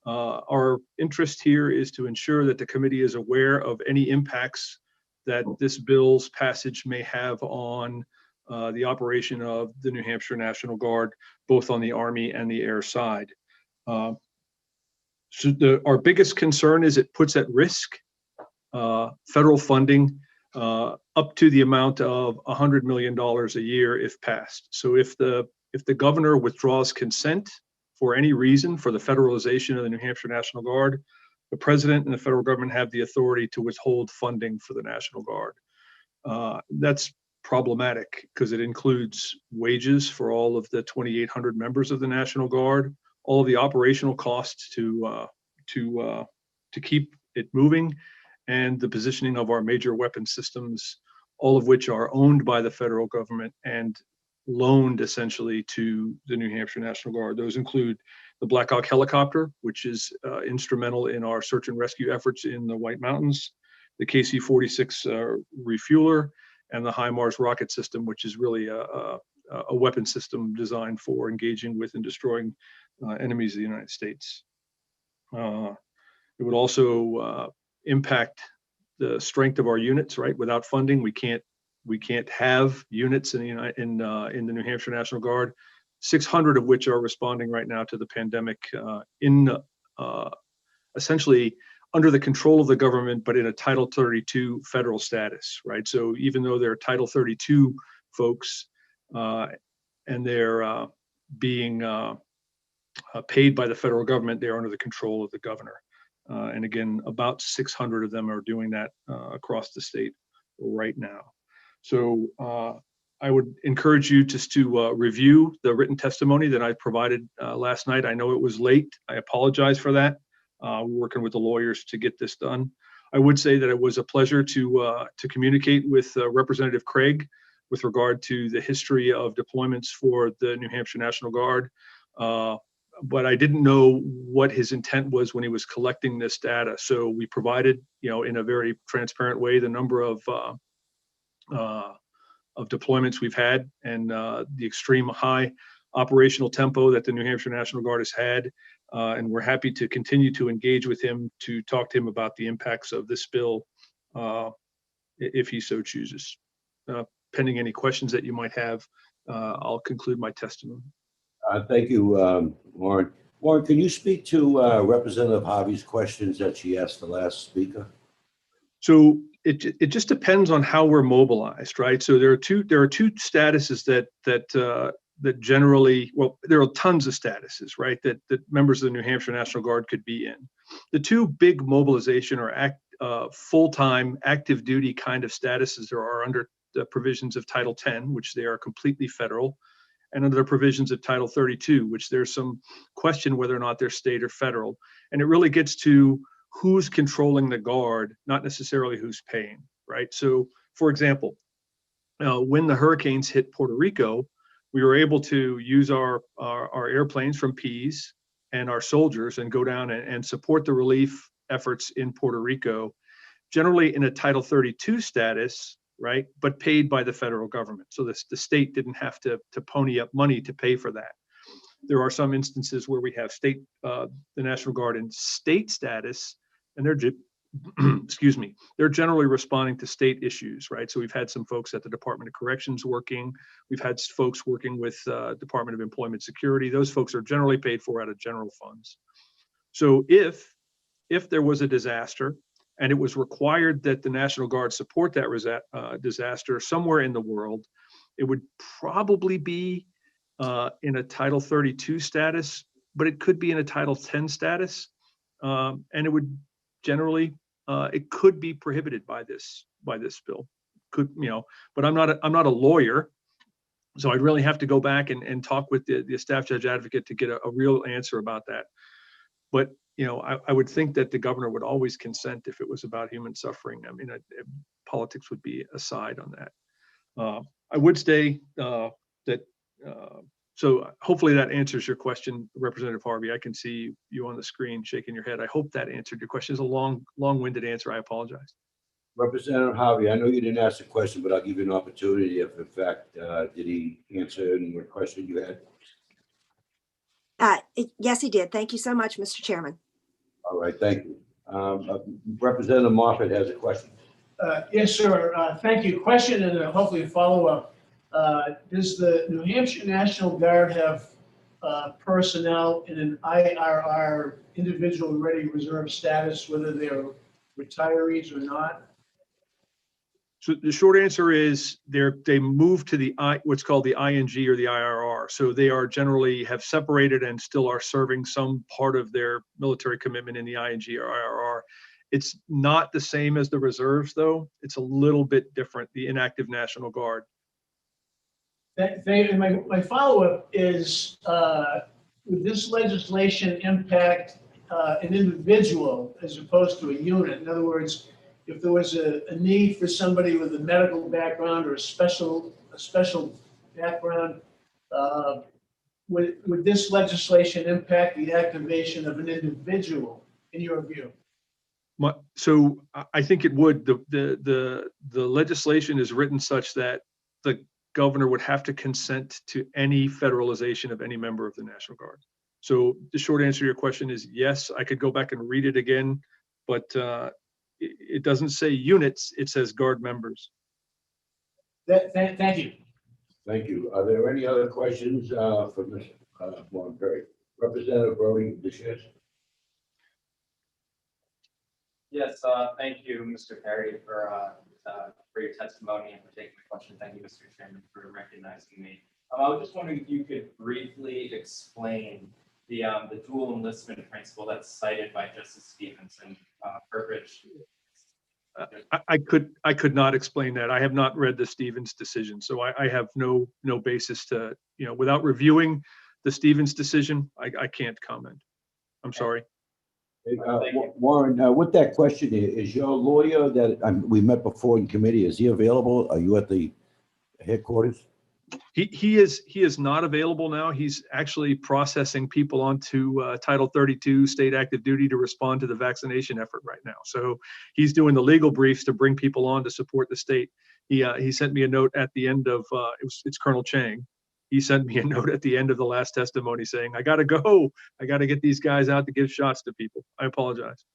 Our interest here is to ensure that the committee is aware of any impacts that this bill's passage may have on the operation of the New Hampshire National Guard, both on the Army and the air side. Our biggest concern is it puts at risk federal funding up to the amount of $100 million a year if passed. So if the governor withdraws consent for any reason for the federalization of the New Hampshire National Guard, the president and the federal government have the authority to withhold funding for the National Guard. That's problematic because it includes wages for all of the 2,800 members of the National Guard, all of the operational costs to keep it moving, and the positioning of our major weapon systems, all of which are owned by the federal government and loaned essentially to the New Hampshire National Guard. Those include the Black Hawk helicopter, which is instrumental in our search and rescue efforts in the White Mountains, the KC-46 refueler, and the HIMARS rocket system, which is really a weapon system designed for engaging with and destroying enemies of the United States. It would also impact the strength of our units, right? Without funding, we can't have units in the New Hampshire National Guard, 600 of which are responding right now to the pandemic essentially under the control of the government, but in a Title 32 federal status, right? So even though they're Title 32 folks and they're being paid by the federal government, they're under the control of the governor. And again, about 600 of them are doing that across the state right now. So I would encourage you just to review the written testimony that I provided last night. I know it was late. I apologize for that. We're working with the lawyers to get this done. I would say that it was a pleasure to communicate with Representative Craig with regard to the history of deployments for the New Hampshire National Guard. But I didn't know what his intent was when he was collecting this data. So we provided, in a very transparent way, the number of deployments we've had and the extreme high operational tempo that the New Hampshire National Guard has had. And we're happy to continue to engage with him to talk to him about the impacts of this bill if he so chooses. Pending any questions that you might have, I'll conclude my testimony. Thank you, Warren. Warren, can you speak to Representative Harvey's questions that she asked the last speaker? So it just depends on how we're mobilized, right? So there are two statuses that generally, well, there are tons of statuses, right? That members of the New Hampshire National Guard could be in. The two big mobilization or full-time active duty kind of statuses there are under the provisions of Title 10, which they are completely federal, and under the provisions of Title 32, which there's some question whether or not they're state or federal. And it really gets to who's controlling the Guard, not necessarily who's paying, right? So, for example, when the hurricanes hit Puerto Rico, we were able to use our airplanes from Pease and our soldiers and go down and support the relief efforts in Puerto Rico, generally in a Title 32 status, right? But paid by the federal government. So the state didn't have to pony up money to pay for that. There are some instances where we have the National Guard in state status, and they're generally responding to state issues, right? So we've had some folks at the Department of Corrections working. We've had folks working with Department of Employment Security. Those folks are generally paid for out of general funds. So if there was a disaster and it was required that the National Guard support that disaster somewhere in the world, it would probably be in a Title 32 status, but it could be in a Title 10 status, and it would generally it could be prohibited by this bill. But I'm not a lawyer, so I'd really have to go back and talk with the staff judge advocate to get a real answer about that. But I would think that the governor would always consent if it was about human suffering. I mean, politics would be aside on that. I would say that. So hopefully that answers your question, Representative Harvey. I can see you on the screen shaking your head. I hope that answered your question. It's a long-winded answer. I apologize. Representative Harvey, I know you didn't ask the question, but I'll give you an opportunity if in fact, did he answer any more question you had? Yes, he did. Thank you so much, Mr. Chairman. All right, thank you. Representative Moffett has a question. Yes, sir. Thank you. Question and hopefully a follow-up. Does the New Hampshire National Guard have personnel in an IRR, individual ready reserve status, whether they're retirees or not? So the short answer is they move to what's called the ING or the IRR. So they are generally have separated and still are serving some part of their military commitment in the ING or IRR. It's not the same as the reserves, though. It's a little bit different, the inactive National Guard. My follow-up is, would this legislation impact an individual as opposed to a unit? In other words, if there was a need for somebody with a medical background or a special background. Would this legislation impact the activation of an individual, in your view? So I think it would. The legislation is written such that the governor would have to consent to any federalization of any member of the National Guard. So the short answer to your question is yes. I could go back and read it again, but it doesn't say units. It says Guard members. Thank you. Thank you. Are there any other questions for Ms. Warren Perry? Representative Brody Dishes. Yes, thank you, Mr. Perry, for your testimony and for taking the question. Thank you, Mr. Chairman, for recognizing me. I was just wondering if you could briefly explain the dual enlistment principle that's cited by Justice Stevens and Burbridge. I could not explain that. I have not read the Stevens decision, so I have no basis to, without reviewing the Stevens decision, I can't comment. I'm sorry. Warren, with that question, is your lawyer that we met before in committee, is he available? Are you at the headquarters? He is not available now. He's actually processing people onto Title 32 state active duty to respond to the vaccination effort right now. So he's doing the legal briefs to bring people on to support the state. He sent me a note at the end of it's Colonel Chang. He sent me a note at the end of the last testimony saying, I got to go. I got to get these guys out to give shots to people. I apologize.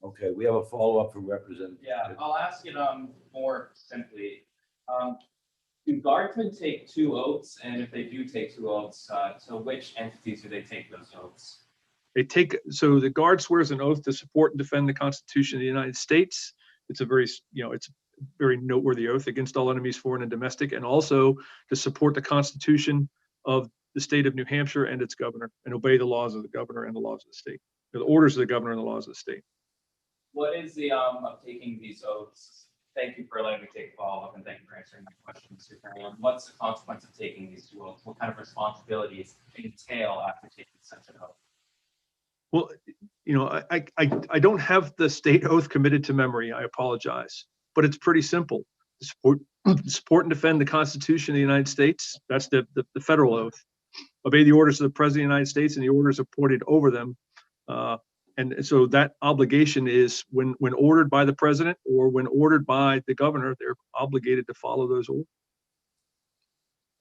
Okay, we have a follow-up from Representative. Yeah, I'll ask it more simply. Do guardsmen take 2 oaths? And if they do take 2 oaths, to which entities do they take those oaths? So the Guard swears an oath to support and defend the Constitution of the United States. It's a very, it's very noteworthy oath against all enemies, foreign and domestic, and also to support the Constitution of the state of New Hampshire and its governor, and obey the laws of the governor and the laws of the state, the orders of the governor and the laws of the state. What is the of taking these oaths? Thank you for letting me take follow-up, and thank you for answering my question, Mr. Perry. What's the consequence of taking these 2 oaths? What kind of responsibilities entail after taking such an oath? Well, I don't have the state oath committed to memory. I apologize. But it's pretty simple. Support and defend the Constitution of the United States. That's the federal oath. Obey the orders of the President of the United States and the orders appointed over them. And so that obligation is when ordered by the President or when ordered by the governor, they're obligated to follow those orders.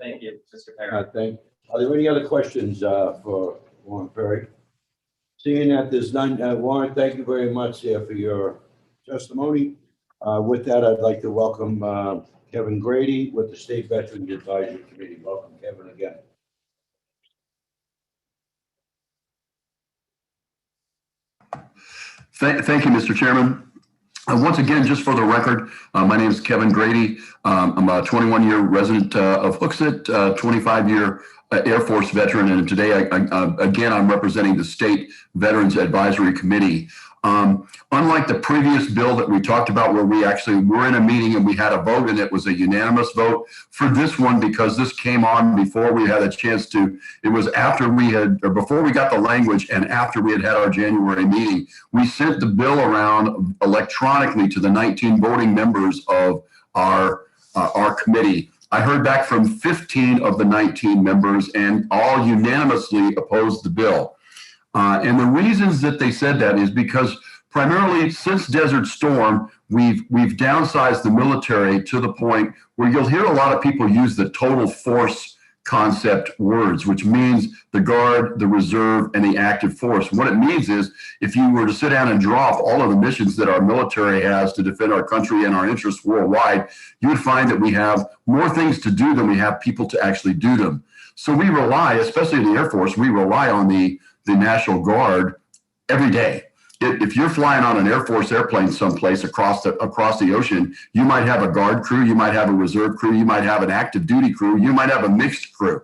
Thank you, Mr. Perry. Are there any other questions for Warren Perry? Seeing that there's none, Warren, thank you very much for your testimony. With that, I'd like to welcome Kevin Grady with the State Veterans Advisory Committee. Welcome, Kevin, again. Thank you, Mr. Chairman. Once again, just for the record, my name is Kevin Grady. I'm a 21-year resident of Hooksett, 25-year Air Force veteran, and today, again, I'm representing the State Veterans Advisory Committee. Unlike the previous bill that we talked about, where we actually were in a meeting and we had a vote and it was a unanimous vote, for this one, because this came on before we had a chance to, it was after we had, or before we got the language and after we had our January meeting, we sent the bill around electronically to the 19 voting members of our committee. I heard back from 15 of the 19 members and all unanimously opposed the bill. And the reasons that they said that is because primarily since Desert Storm, we've downsized the military to the point where you'll hear a lot of people use the total force concept words, which means the Guard, the Reserve, and the active force. And what it means is if you were to sit down and drop all of the missions that our military has to defend our country and our interests worldwide, you would find that we have more things to do than we have people to actually do them. So we rely, especially in the Air Force, we rely on the National Guard every day. If you're flying on an Air Force airplane someplace across the ocean, you might have a Guard crew, you might have a Reserve crew, you might have an active duty crew, you might have a mixed crew.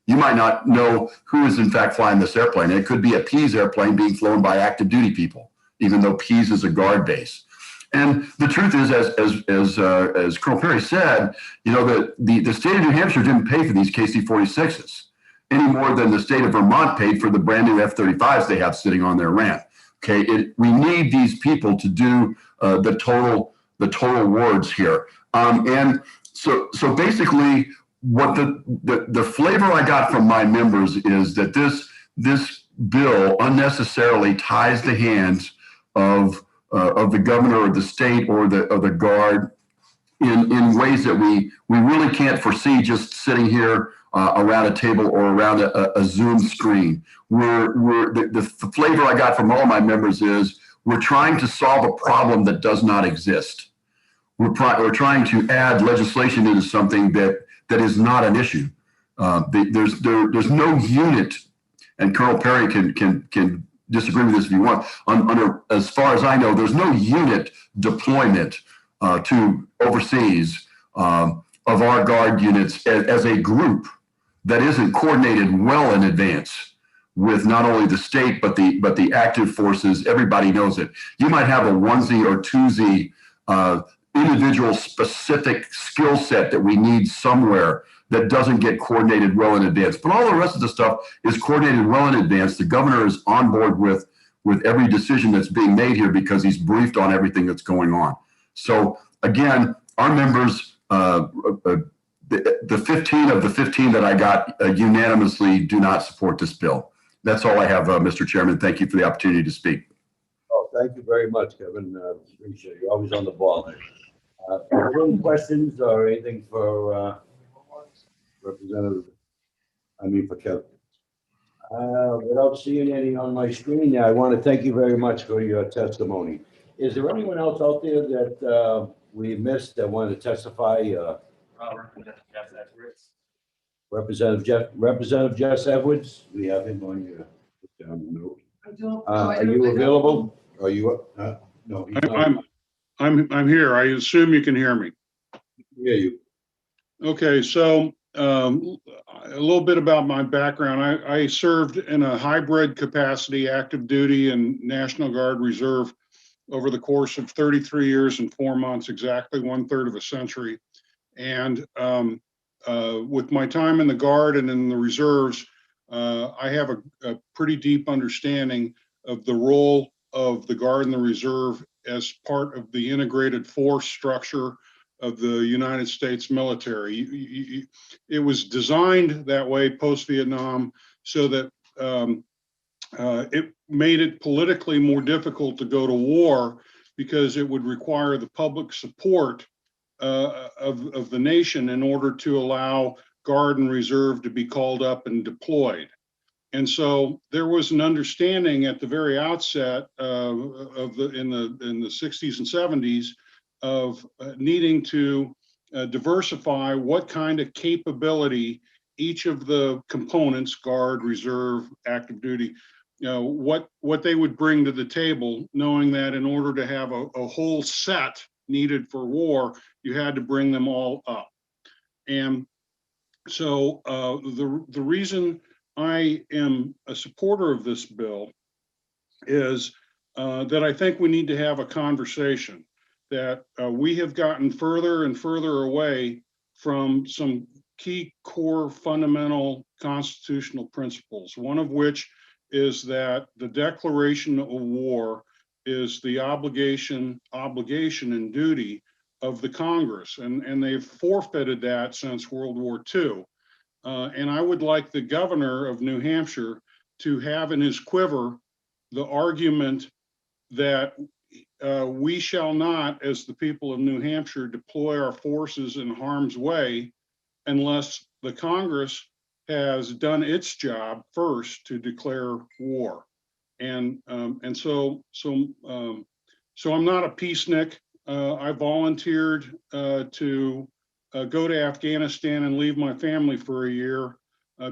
You might not know who is in fact flying this airplane. It could be a Pease airplane being flown by active duty people, even though Pease is a Guard base. And the truth is, as Colonel Perry said, the state of New Hampshire didn't pay for these KC-46s any more than the state of Vermont paid for the brand new F-35s they have sitting on their ramp. Okay, we need these people to do the total wards here, and so basically what the flavor I got from my members is that this bill unnecessarily ties the hands of the governor of the state or the guard in ways that we really can't foresee just sitting here around a table or around a Zoom screen. The flavor I got from all my members is we're trying to solve a problem that does not exist. We're trying to add legislation into something that is not an issue. There's no unit, and Colonel Perry can disagree with this if you want. As far as I know, there's no unit deployment to overseas of our guard units as a group that isn't coordinated well in advance with not only the state but the active forces. Everybody knows it. You might have a onesie or twosie individual specific skill set that we need somewhere that doesn't get coordinated well in advance. But all the rest of the stuff is coordinated well in advance. The governor is on board with every decision that's being made here because he's briefed on everything that's going on. So again, our members, the 15 of the 15 that I got unanimously do not support this bill. That's all I have, Mr. Chairman. Thank you for the opportunity to speak. Oh, thank you very much, Kevin. Appreciate it. You're always on the ball there. Are there any questions or anything for Representative? For Kevin. Without seeing any on my screen, I want to thank you very much for your testimony. Is there anyone else out there that we missed that wanted to testify? Representative Jess Edwards, we have him on your down the note. Are you available? Are you? No. He's not. I'm here. I assume you can hear me. Hear you. Okay, so a little bit about my background. I served in a hybrid capacity, active duty and National Guard Reserve over the course of 33 years and 4 months, exactly 1/3 of a century. And with my time in the Guard and in the reserves, I have a pretty deep understanding of the role of the Guard and the Reserve as part of the integrated force structure of the United States military. It was designed that way post-Vietnam so that it made it politically more difficult to go to war because it would require the public support of the nation in order to allow Guard and Reserve to be called up and deployed. And so there was an understanding at the very outset in the 60s and 70s of needing to diversify what kind of capability each of the components, Guard, Reserve, active duty, what they would bring to the table, knowing that in order to have a whole set needed for war, you had to bring them all up. And so the reason I am a supporter of this bill is that I think we need to have a conversation, that we have gotten further and further away from some key core fundamental constitutional principles, one of which is that the declaration of war is the obligation and duty of the Congress, and they've forfeited that since World War II. And I would like the governor of New Hampshire to have in his quiver the argument that we shall not, as the people of New Hampshire, deploy our forces in harm's way unless the Congress has done its job first to declare war. And so I'm not a peacenik. I volunteered to go to Afghanistan and leave my family for a year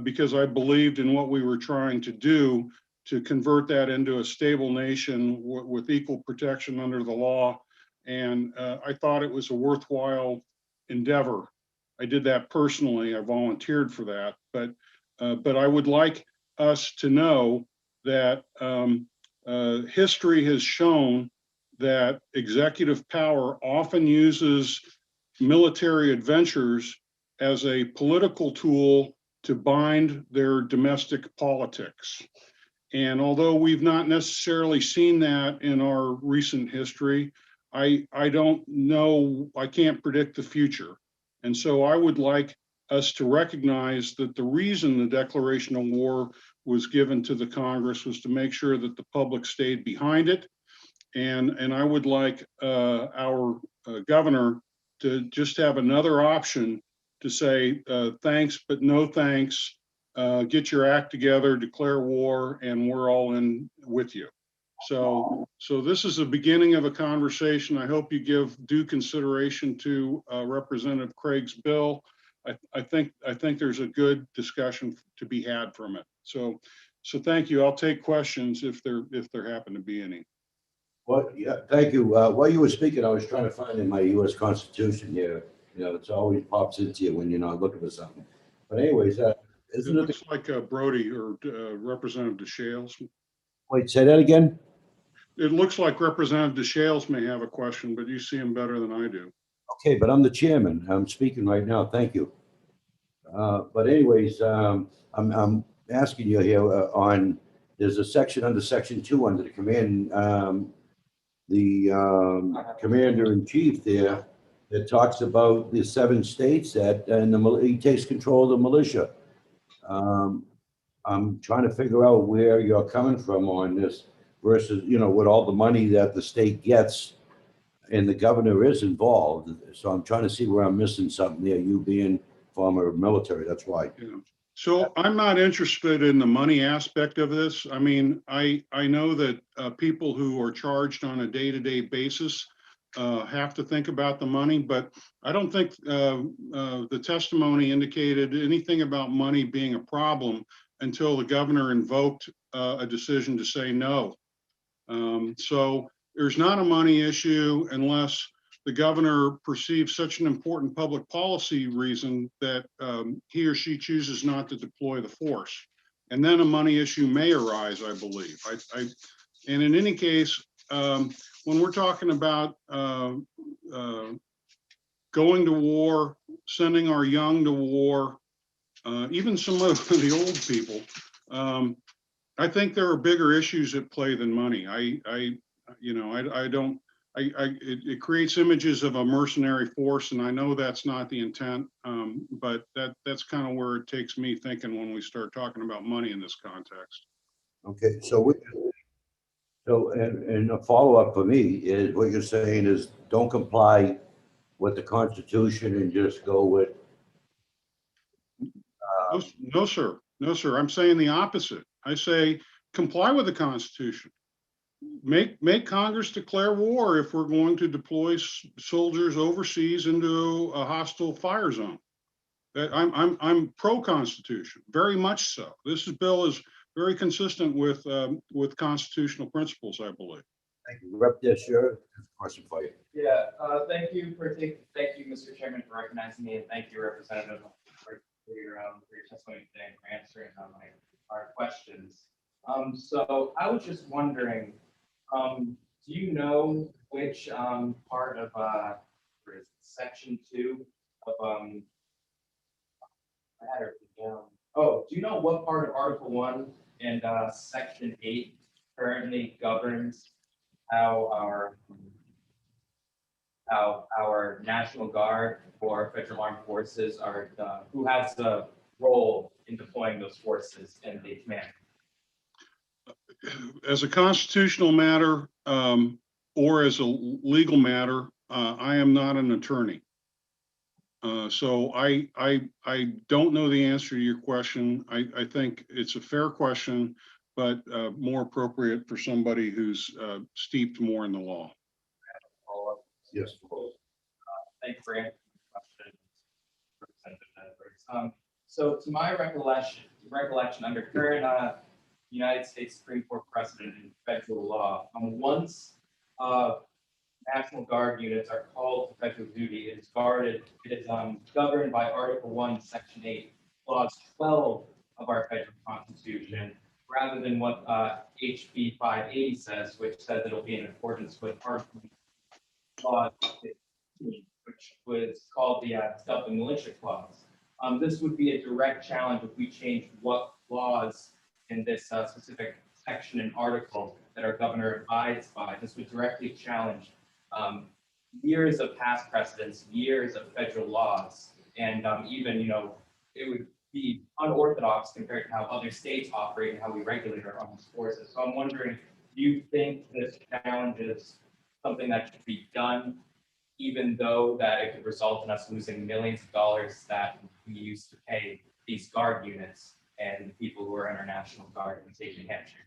because I believed in what we were trying to do to convert that into a stable nation with equal protection under the law. And I thought it was a worthwhile endeavor. I did that personally. I volunteered for that. But I would like us to know that history has shown that executive power often uses military adventures as a political tool to bind their domestic politics. And although we've not necessarily seen that in our recent history, I don't know, I can't predict the future. And so I would like us to recognize that the reason the declaration of war was given to the Congress was to make sure that the public stayed behind it. And I would like our governor to just have another option to say, thanks, but no thanks. Get your act together, declare war, and we're all in with you. So this is the beginning of a conversation. I hope you give due consideration to Representative Craig's bill. I think there's a good discussion to be had from it. So thank you. I'll take questions if there happen to be any. Well, yeah, thank you. While you were speaking, I was trying to find in my US Constitution here. You know, it's always pops into you when you're not looking for something. But anyways, isn't it? Looks like Brody or Representative DeShales. Wait, say that again? It looks like Representative DeShales may have a question, but you see him better than I do. Okay, but I'm the chairman. I'm speaking right now. Thank you. But anyways, I'm asking you here on, there's a section under section 2 under the command, commander-in-chief there that talks about the 7 states that, and he takes control of the militia. I'm trying to figure out where you're coming from on this versus, you know, with all the money that the state gets and the governor is involved. So I'm trying to see where I'm missing something there, you being former military, that's why. Yeah. So I'm not interested in the money aspect of this. I mean, I know that people who are charged on a day-to-day basis have to think about the money, but I don't think the testimony indicated anything about money being a problem until the governor invoked a decision to say no. So there's not a money issue unless the governor perceives such an important public policy reason that he or she chooses not to deploy the force. And then a money issue may arise, I believe. And in any case, when we're talking about going to war, sending our young to war, even some of the old people, I think there are bigger issues at play than money. It creates images of a mercenary force, and I know that's not the intent, but that's kind of where it takes me thinking when we start talking about money in this context. Okay, so and a follow-up for me is what you're saying is don't comply with the Constitution and just go with. No, sir. No, sir. I'm saying the opposite. I say comply with the Constitution. Make Congress declare war if we're going to deploy soldiers overseas into a hostile fire zone. I'm pro-Constitution, very much so. This bill is very consistent with constitutional principles, I believe. Thank you. Rep. Sure. Question for you. Yeah, thank you, Mr. Chairman, for recognizing me, and thank you, Representative, for your testimony today and for answering our questions. So I was just wondering, do you know which part of section 2 of do you know what part of Article 1 and Section 8 currently governs how our National Guard or Federal Armed Forces are, who has the role in deploying those forces in the command? As a constitutional matter or as a legal matter, I am not an attorney. So I don't know the answer to your question. I think it's a fair question, but more appropriate for somebody who's steeped more in the law. Yes. Thank you for answering the question, Representative Edwards. So to my recollection under current United States Supreme Court precedent and federal law, once National Guard units are called to federal duty, it is governed by Article 1, Section 8, Clause 12 of our federal Constitution, rather than what HB 580 says, which says it'll be in accordance with Article Clause 15, which was called the Stealth and Militia Clause. This would be a direct challenge if we changed what laws in this specific section and article that our governor abides by. This would directly challenge years of past precedents, years of federal laws. And even, it would be unorthodox compared to how other states operate and how we regulate our armed forces. So I'm wondering, do you think this challenge is something that should be done, even though that it could result in us losing millions of dollars that we used to pay these guard units and the people who are in our National Guard in the state of New Hampshire?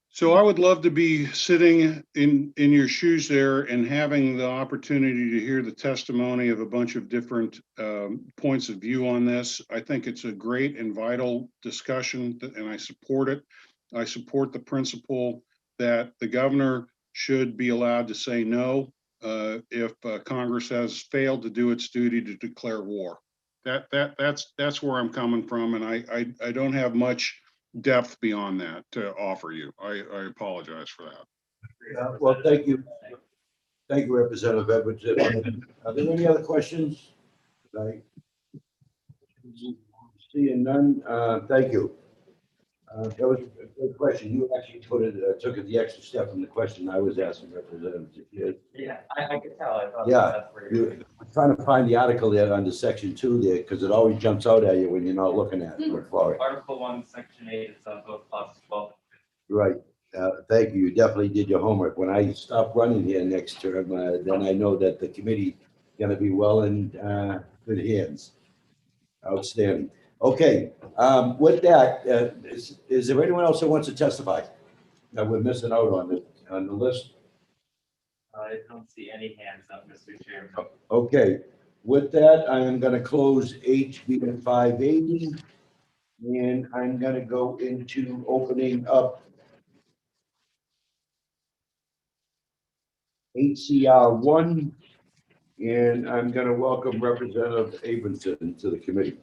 So I would love to be sitting in your shoes there and having the opportunity to hear the testimony of a bunch of different points of view on this. I think it's a great and vital discussion, and I support it. I support the principle that the governor should be allowed to say no if Congress has failed to do its duty to declare war. That's where I'm coming from, and I don't have much depth beyond that to offer you. I apologize for that. Well, thank you. Thank you, Representative Edwards. Are there any other questions? Right. Seeing none, thank you. That was a good question. You actually took it the extra step from the question I was asking, Representative. Yeah, I could tell. I thought Yeah, that's where you're I'm trying to find the article there under section 2 there, because it always jumps out at you when you're not looking at it. Look for it. Article 1, Section 8, it's both plus 12. Right. Thank you. You definitely did your homework. When I stop running here next term, then I know that the committee going to be well in good hands. Outstanding. Okay. With that, is there anyone else that wants to testify that we're missing out on the list? I don't see any hands up, Mr. Chairman. Okay. With that, I am going to close HB 580, and I'm going to go into opening up HCR 1, and I'm going to welcome Representative Abramson to the committee.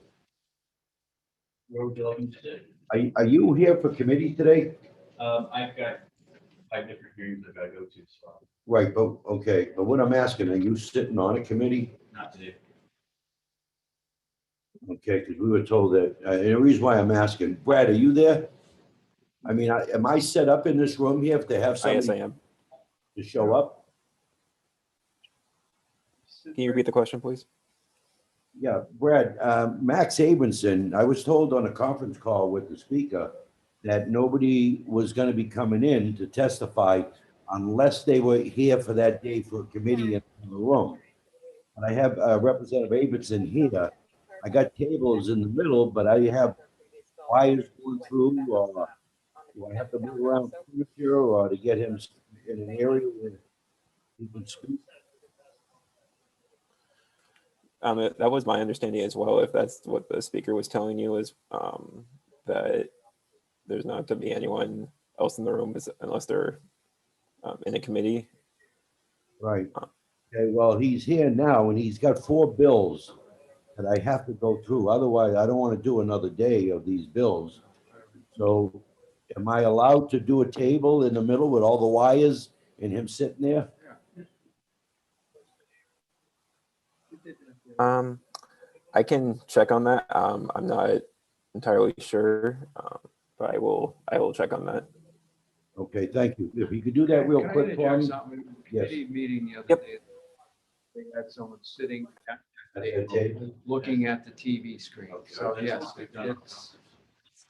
What would you like me to do? Are you here for committee today? I've got 5 different hearings I've got to go to, so Right, but okay, but what I'm asking, are you sitting on a committee? not today. Okay, because we were told that, and the reason why I'm asking, Brad, are you there? I mean, am I set up in this room here to have Yes, I somebody am. to show up? Can you repeat the question, please? Yeah, Brad, Max Abramson, I was told on a conference call with the speaker that nobody was going to be coming in to testify unless they were here for that day for a committee in the room. And I have Representative Abramson here. I got tables in the middle, but I have wires going through, or do I have to move around furniture or to get him in an area where he can speak? That was my understanding as well. If that's what the speaker was telling you, is that there's not to be anyone else in the room unless they're in a committee. Right. Okay, well, he's here now and he's got 4 bills that I have to go through. Otherwise, I don't want to do another day of these bills. So am I allowed to do a table in the middle with all the wires and him sitting there? I can check on that. I'm not entirely sure, but I will check on that. Okay, thank you. If you could do that real Can I quick for interject me? something? In the Yes. committee meeting the other Yep. day, they had someone sitting at At the the table, table? looking at the TV screen. So yes, it's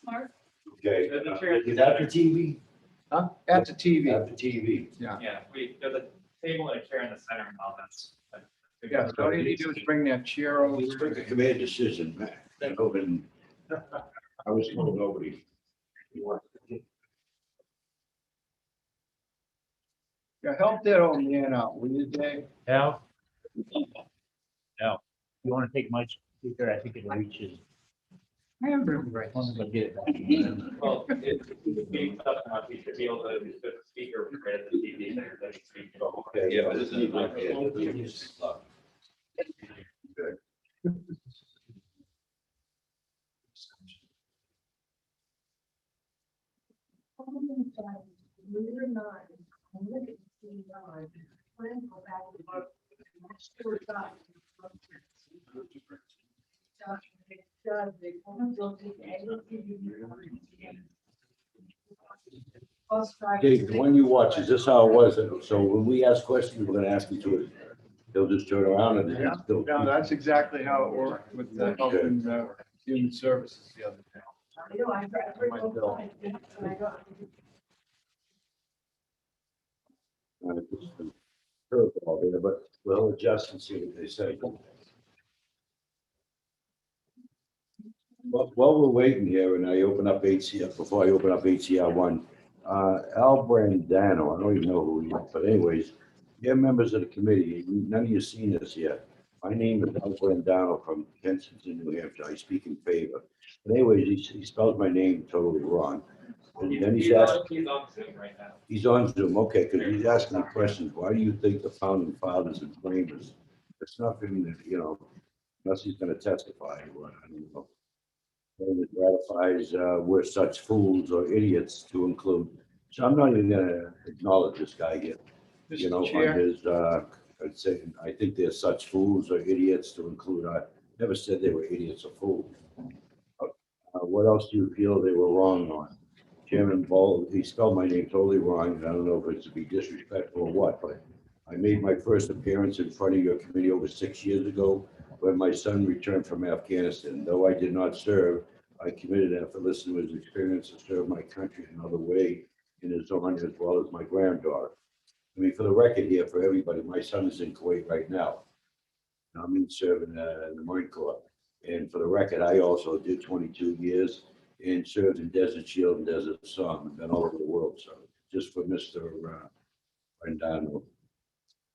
Smart. Okay. The chair- Is that the TV? huh? At the TV. At the TV. Yeah. Yeah, there's a table and a chair in the center and all that. Yeah. So all you need to do is bring that chair over. Let's make a command decision, man. I was told nobody. Yeah, help that old man out, will you, Dave? Al? Al, you want to take my speaker? I think it reaches. I have it right. But get it back. Well, if being tough enough, we should be able to put the speaker right at the TV there. that he's speaking. Okay, yeah, but this is. Good. Dave, the one you watch, is this how it was? So when we ask questions, we're gonna ask you to they'll just turn around and Yeah, still. no, that's exactly how it worked with the Health and Human Services the other day. My bill. Curveball there, but we'll adjust and see what they say. While we're waiting here, and I open up HCR, before I open up HCR one, Al Brandano, I don't even know who he is, but anyways, you're members of the committee, none of you seen this yet. My name is Al Brandano from Kensington, New Hampshire, I speak in favor. But anyways, he spells my name totally wrong. And then he's asking. He's on Zoom right now. He's on Zoom, okay, because he's asking me questions. Why do you think the founding fathers and framers? It's nothing that, you know, unless he's gonna testify, or I don't know. And it ratifies, we're such fools or idiots to include. So I'm not even gonna acknowledge this guy here. You know, Mr. Chair. on his, I'd say, I think they're such fools or idiots to include. I never said they were idiots or fools. What else do you feel they were wrong on? Chairman Ball, he spelled my name totally wrong, and I don't know if it's to be disrespectful or what, but I made my first appearance in front of your committee over 6 years ago when my son returned from Afghanistan. Though I did not serve, I committed after listening to his experience to serve my country in another way in his own as well as my granddaughter. I mean, for the record here, for everybody, my son is in Kuwait right now. I'm in serving in the Marine Corps. And for the record, I also did 22 years and served in Desert Shield and Desert Storm and been all over the world. So just for Mr. Brandano.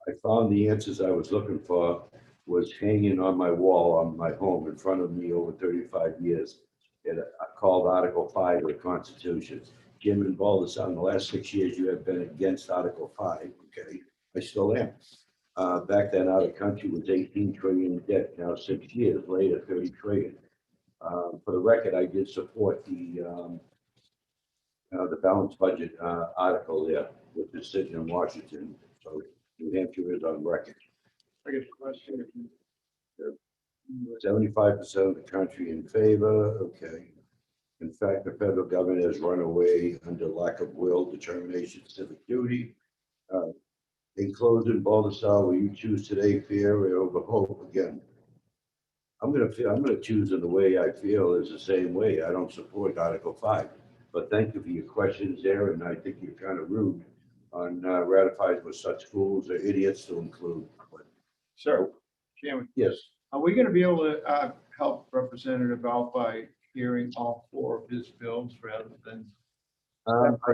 I found the answers I was looking for was hanging on my wall on my home in front of me over 35 years. It called Article 5 of the Constitution. Jim and Baldassar, in the last 6 years, you have been against Article 5, okay? I still am. Back then, our country was 18 trillion in debt. Now, 6 years later, 30 trillion. For the record, I did support the balanced budget article there, which is sitting in Washington. So New Hampshire is on record. I guess question. 75% of the country in favor, okay. In fact, the federal government has run away under lack of will, determination, civic duty. In closing, Baldassar, will you choose today fear or over hope? Again, I'm gonna choose in the way I feel is the same way. I don't support Article 5. But thank you for your questions there, and I think you're kind of rude on ratified with such fools or idiots to include. Sir, Chairman. Yes. Are we gonna be able to help Representative Al by hearing all 4 of his bills rather than?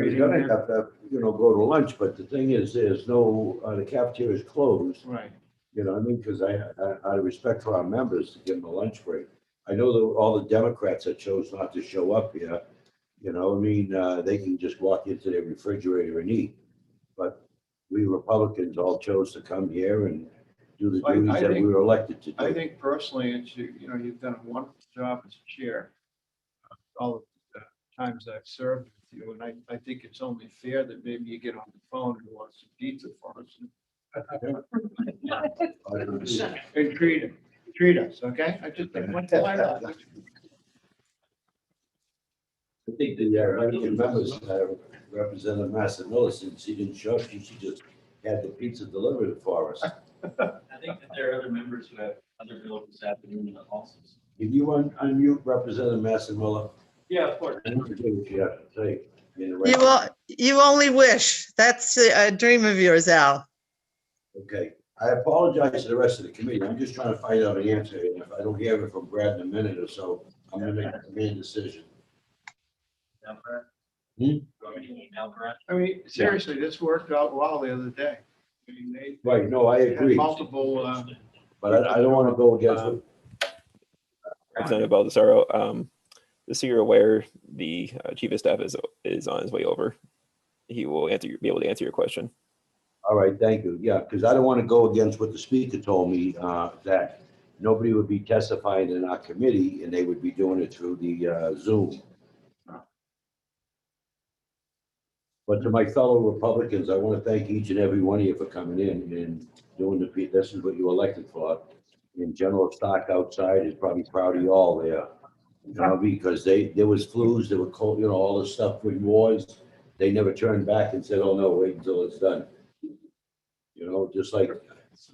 He's gonna have to, go to lunch, but the thing is, there's no, the cafeteria is closed. Right. You know what I mean? Because I out of respect for our members, to give them a lunch break. I know that all the Democrats that chose not to show up here, they can just walk into their refrigerator and eat. But we Republicans all chose to come here and do the duties that we were elected to do. I think personally, it's, you've done a wonderful job as chair. All of the times I've served with you, and I think it's only fair that maybe you get on the phone and want some pizza for us. And treat us, okay? I just think one time. I think the Republican members, Representative Massimilla, since she didn't show up, she just had the pizza delivered for us. I think that there are other members who have other bills this afternoon also. If you unmute Representative Massimilla. Yeah, of course. And forget what you have to say. You only wish. That's a dream of yours, Al. Okay, I apologize to the rest of the committee. I'm just trying to find out an answer. And if I don't hear it from Brad in a minute or so, I'm gonna make a main decision. I mean, seriously, this worked out well the other day. I mean, they Right, no, I had agree. multiple, But I don't want to go against it. Representative Baldessaro, just so you're aware, the chief of staff is on his way over. He will be able to answer your question. All right, thank you. Yeah, because I don't want to go against what the speaker told me, that nobody would be testifying in our committee and they would be doing it through the Zoom. But to my fellow Republicans, I want to thank each and every one of you for coming in and doing this is what you elected for. And General Stock outside is probably proud of you all there. Because there was flus, there were cold, all this stuff with wars. They never turned back and said, oh no, wait until it's done. Just like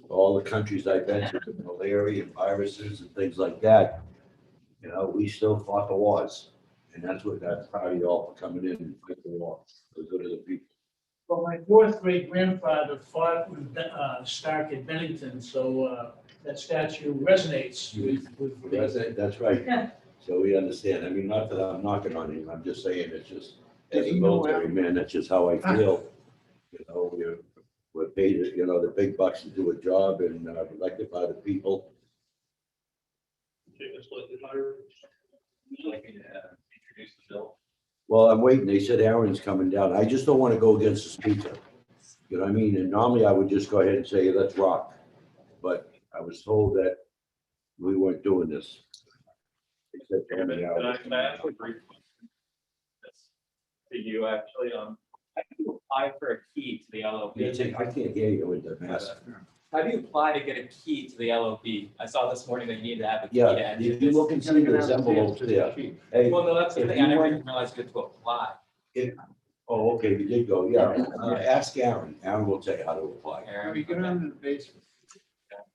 all the countries I've been to, the malaria and viruses and things like that, you know, we still fought the wars. And that's proud of you all for coming in and fight the war for the good of the people. Well, my fourth great grandfather fought with Stark at Bennington, so that statue resonates with me. That's right. So we understand. I mean, not that I'm knocking on him, I'm just saying it's just, as a military man, that's just how I feel. You know, we're paid, you know, the big bucks to do a job and elected by the people. Would you like me to introduce the bill? Well, I'm waiting. They said Aaron's coming down. I just don't want to go against the speaker. You know what I mean? And normally I would just go ahead and say, let's rock. But I was told that we weren't doing this. Except Can I ask a brief question? That's to you, actually. How do you apply for a key to the LOB? I can't hear you with the mask. How do you apply to get a key to the LOB? I saw this morning that you need to have a key. Yeah, to enter if you this. look and see those envelopes there. Hey, Well, no, that's the if thing. you I never want- even realized you had to apply. Oh, okay, you did go, yeah. Ask Aaron. Aaron will tell you how to apply. We get on in the basement.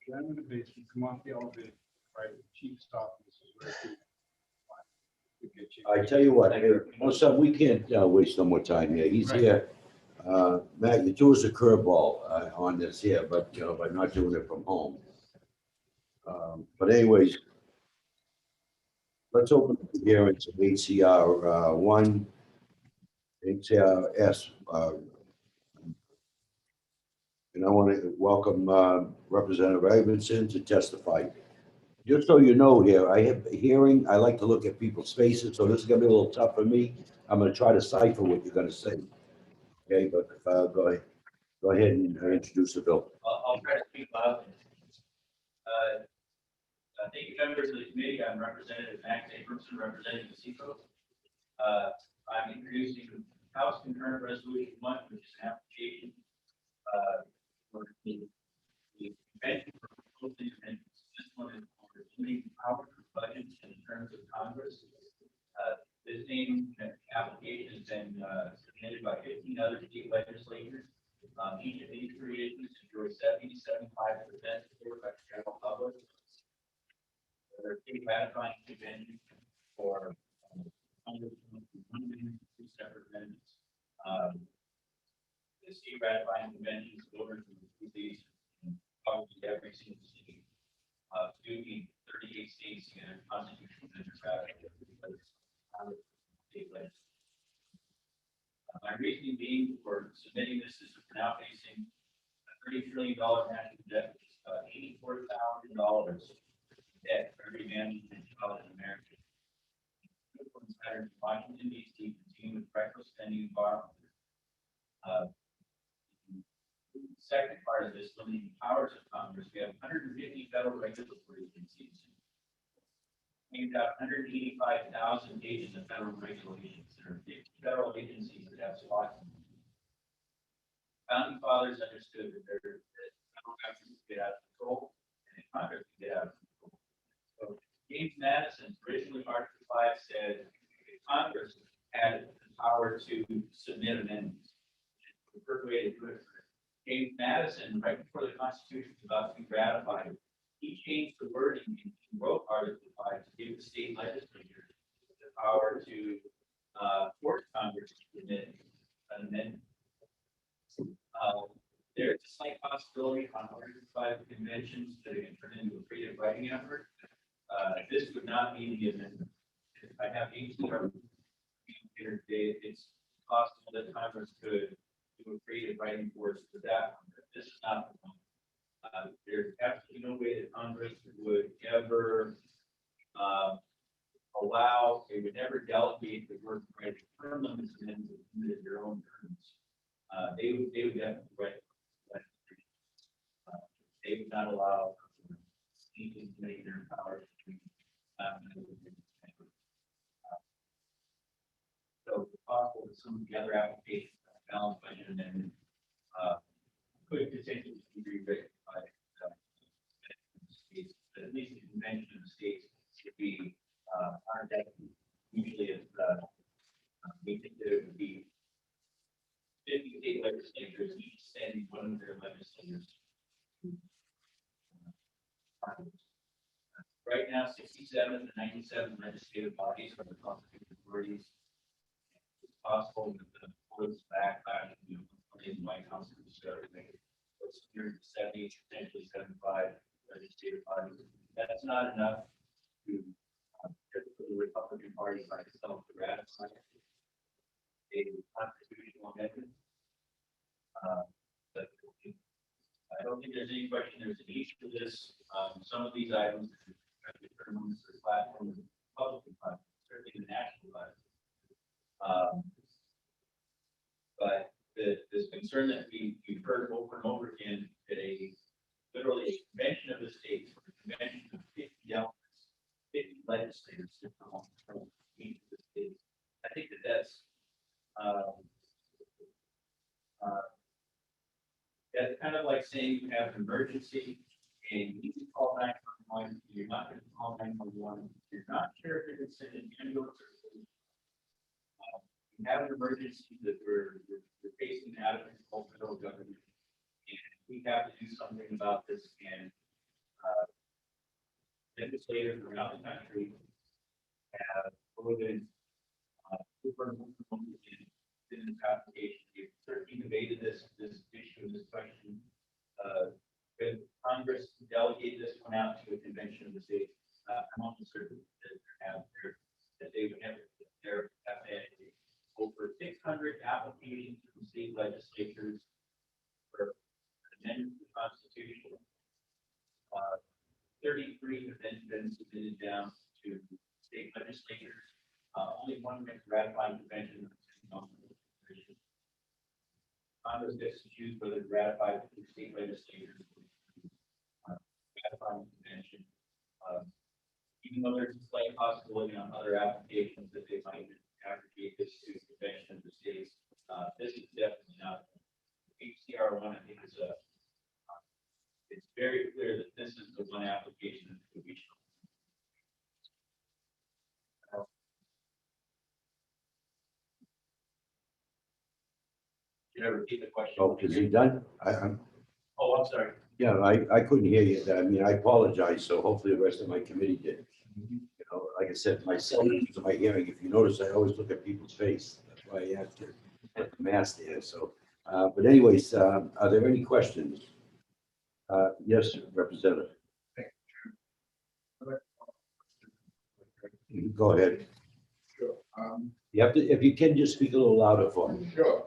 Get on in the basement, come off the elevator, right, chief's office is right there. We'll get you. I tell you what, hey, Melissa, we can't waste no more time here. He's Right. here. Matt, you threw us a curveball on this here, but you know, by not doing it from home. But anyways, let's open the hearing to HCR 1, HCRS. And I want to welcome Representative Iverson to testify. Just so you know here, I have a hearing. I like to look at people's faces, so this is gonna be a little tough for me. I'm gonna try to cipher what you're gonna say. Okay, but go ahead and introduce the bill. I'll try to speak loud. Thank you, members of the committee. I'm Representative Max Abramson, representing the Seacoast. I'm introducing House Concurrent Resolution 1, which is an application for the convention for proposing amendments. This one is for limiting power for budgets in terms of Congress. This same application has been submitted by 15 other state legislatures. Each of these three issues enjoys 70-75% support by the general public. They're state ratifying convention for Congress, two separate amendments. The state ratifying conventions govern these probably every single state. 38 states and constitutional measures state legislation. My reasoning being for submitting this is we're now facing a $30 trillion national debt, which is about $84,000 debt for every man and child in America. Patterns in Washington, D.C. continue with reckless spending and borrowing. The second part of this, limiting powers of Congress, we have 150 federal regulatory agencies. We've got 185,000 pages of federal regulations. There are 50 federal agencies that have spots. Founding fathers understood that the federal government get out of control and Congress can get out of control. So James Madison, originally Article 5 said Congress had the power to submit amendments. The first way to do it. James Madison, right before the Constitution was about to be ratified, he changed the wording and wrote Article 5 to give the state legislature the power to force Congress to submit an amendment. There's a slight possibility on Article 5 conventions that it can turn into a creative writing effort. This would not be the amendment. If I have HCR here today, it's possible that Congress could do a creative writing force for that one, but this is not the one. There's absolutely no way that Congress would ever allow, they would never delegate the work right to term limits and then limit their own terms. They would have the right. They would not allow anything to make their power. So it's possible that some of the other applications, balanced budget amendment, could potentially be rewritten by states, but at least the convention of the states should be our debt. Usually it's we think that it would be 50 state legislatures, each sending one of their legislators to Right now, 67 to 97 legislative bodies are the constituted authorities. It's possible that the board's backlash, in the White House could start making 70, potentially 75 legislative bodies. That's not enough to get the Republican Party by itself to ratify a constitutional amendment. But I don't think there's any question there's an issue to this. Some of these items are determined for platform, Republican platform, certainly the national platform. But this concern that we've heard over and over again at literally a convention of the states, or a convention of 50 delegates, 50 legislators from each of the states. I think that's kind of like saying you have an emergency and you need to call 911. You're not going to call 911. You're not sure if you're going to send an ambulance or you have an emergency that we're facing out of control federal government, and we have to do something about this. And legislators around the country have voted in this application. We've certainly debated this issue, this question. When Congress delegated this one out to a convention of the states, I'm almost certain that they would have over 600 applications from state legislatures for amendment to the Constitution. 33 have then been submitted down to state legislatures. Only one ratifying convention. Congress gets to choose whether to ratify the state legislatures. Ratifying convention. Even though there's a slight possibility on other applications that they might aggregate this to convention of the states, this is definitely not. HCR 1, I think, is it's very clear that this is the one application that could be shown. Can I repeat the question? Oh, is he done? Oh, I'm sorry. Yeah, I couldn't hear you. I mean, I apologize. So hopefully the rest of my committee did. You know, like I said, my hearing, if you notice, I always look at people's face. That's why I have to put the mask there. So, but anyways, are there any questions? Yes, Representative. Go ahead. Sure. You have to, if you can, just speak a little louder for me. Sure.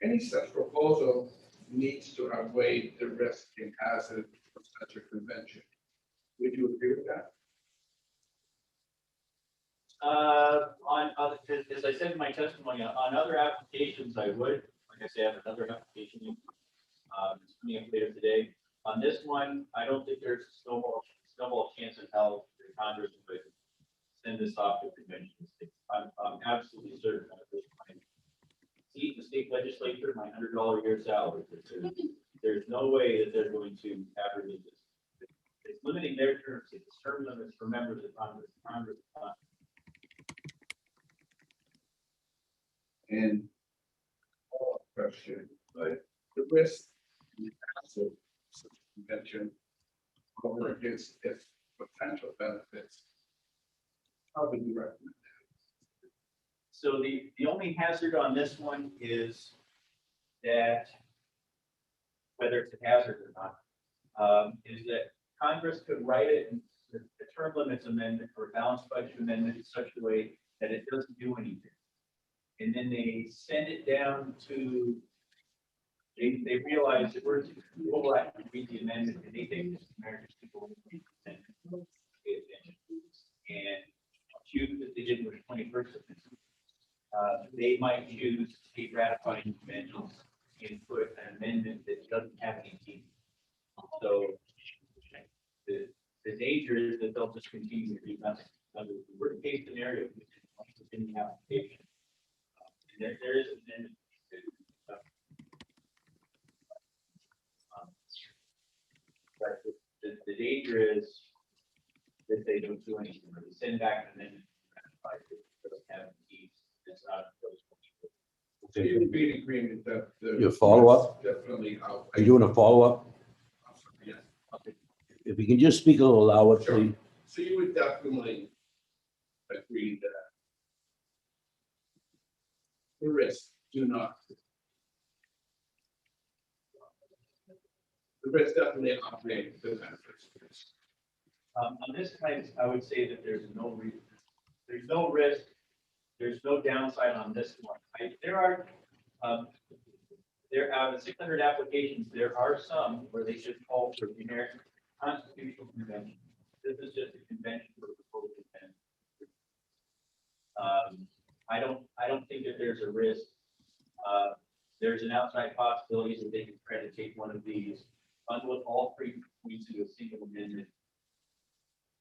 Any such proposal needs to outweigh the risk and hazard of such a convention. Would you agree with that? As I said in my testimony, on other applications, I would. Like I said, I have another application it's coming up later today. On this one, I don't think there's a snowball chance in hell that Congress would send this off to convention. I'm absolutely certain at this point. See the state legislature, my $100 a year salary. There's no way that they're going to abrogate this. It's limiting their terms. It's term limits for members of Congress. And question, but the risk and hazard of such a convention over against its potential benefits. How would you recommend that? So the only hazard on this one is that, whether it's a hazard or not, is that Congress could write it in the term limits amendment or balanced budget amendment in such a way that it doesn't do anything. And then they send it down to, they realize that we're people have to read the amendment and they think this American people pay attention. And choose that they did with the 21st amendment. They might choose to take ratifying conventions and put an amendment that doesn't have any teeth. So the danger is that they'll just continue to do nothing. Under the worst case scenario, which is in the application. There is an amendment. But the danger is that they don't do anything, or they send back an amendment that doesn't have teeth. It's not. So you would be in agreement that the Your follow-up? Definitely. Are you doing a follow-up? Yes. Okay. if you can just speak a little louder, Sure. please. So you would definitely agree that the risks do not. The risks definitely outweigh the benefits. On this case, I would say that there's no reason, there's no risk, there's no downside on this one. There out of 600 applications, there are some where they should call for generic constitutional convention. This is just a convention for proposed intent. I don't think that there's a risk. There's an outside possibility that they can try to take one of these, bundle all 3 points into a single amendment,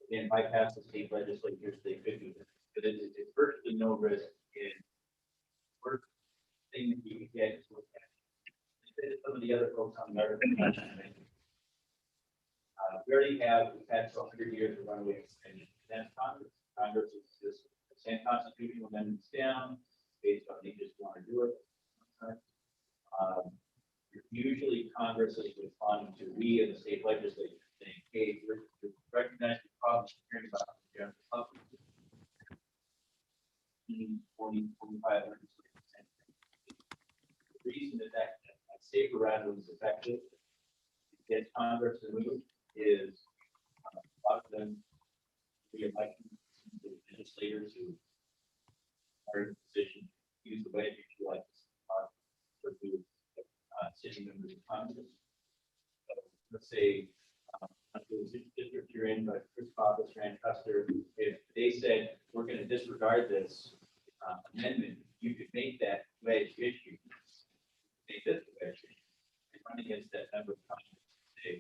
and bypass the state legislatures. They could do that, but it's virtually no risk. In worst thing that you can get is what some of the other folks on the other. We already have, we've had for 100 years of runaway extension. That's Congress. Congress is just send constitutional amendments down based on they just want to do it. Usually Congress is responding to we in the state legislature saying, hey, we recognize the problems you're hearing about the general public. 20, 25, 30%. The reason that safe around is effective to get Congress to move is a lot of them re-electing the legislators who are in a position to use the way you like to do sitting members of Congress. So let's say the district you're in, but Chris Pappas, Rand Custer, if they said we're going to disregard this amendment, you could make that wedge issue. Make this a wedge issue and run against that member of Congress and say,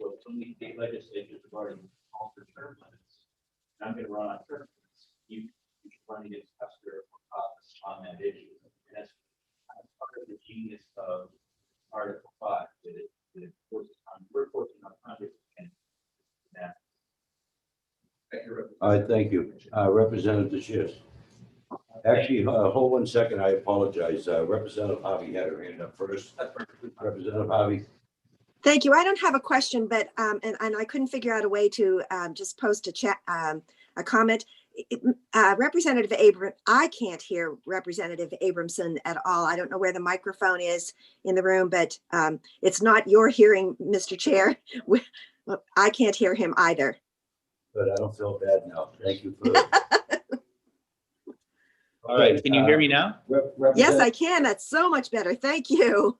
well, so many state legislatures have already called for term limits. And I'm going to run on term limits. You should run against Custer or Pappas on that issue. And that's part of the genius of Article 5 that it forces on, we're forcing on Congress and that. All right, thank you. Representative Schiff. Actually, hold 1 second. I apologize. Representative Harvey had her hand up first. Representative Harvey. Thank you. I don't have a question, but and I couldn't figure out a way to just post a chat, a comment. Representative Abram, I can't hear Representative Abramson at all. I don't know where the microphone is in the room, but it's not your hearing, Mr. Chair. I can't hear him either. But I don't feel bad now. Thank you for. All right, can you hear me now? Yes, I can. That's so much better. Thank you.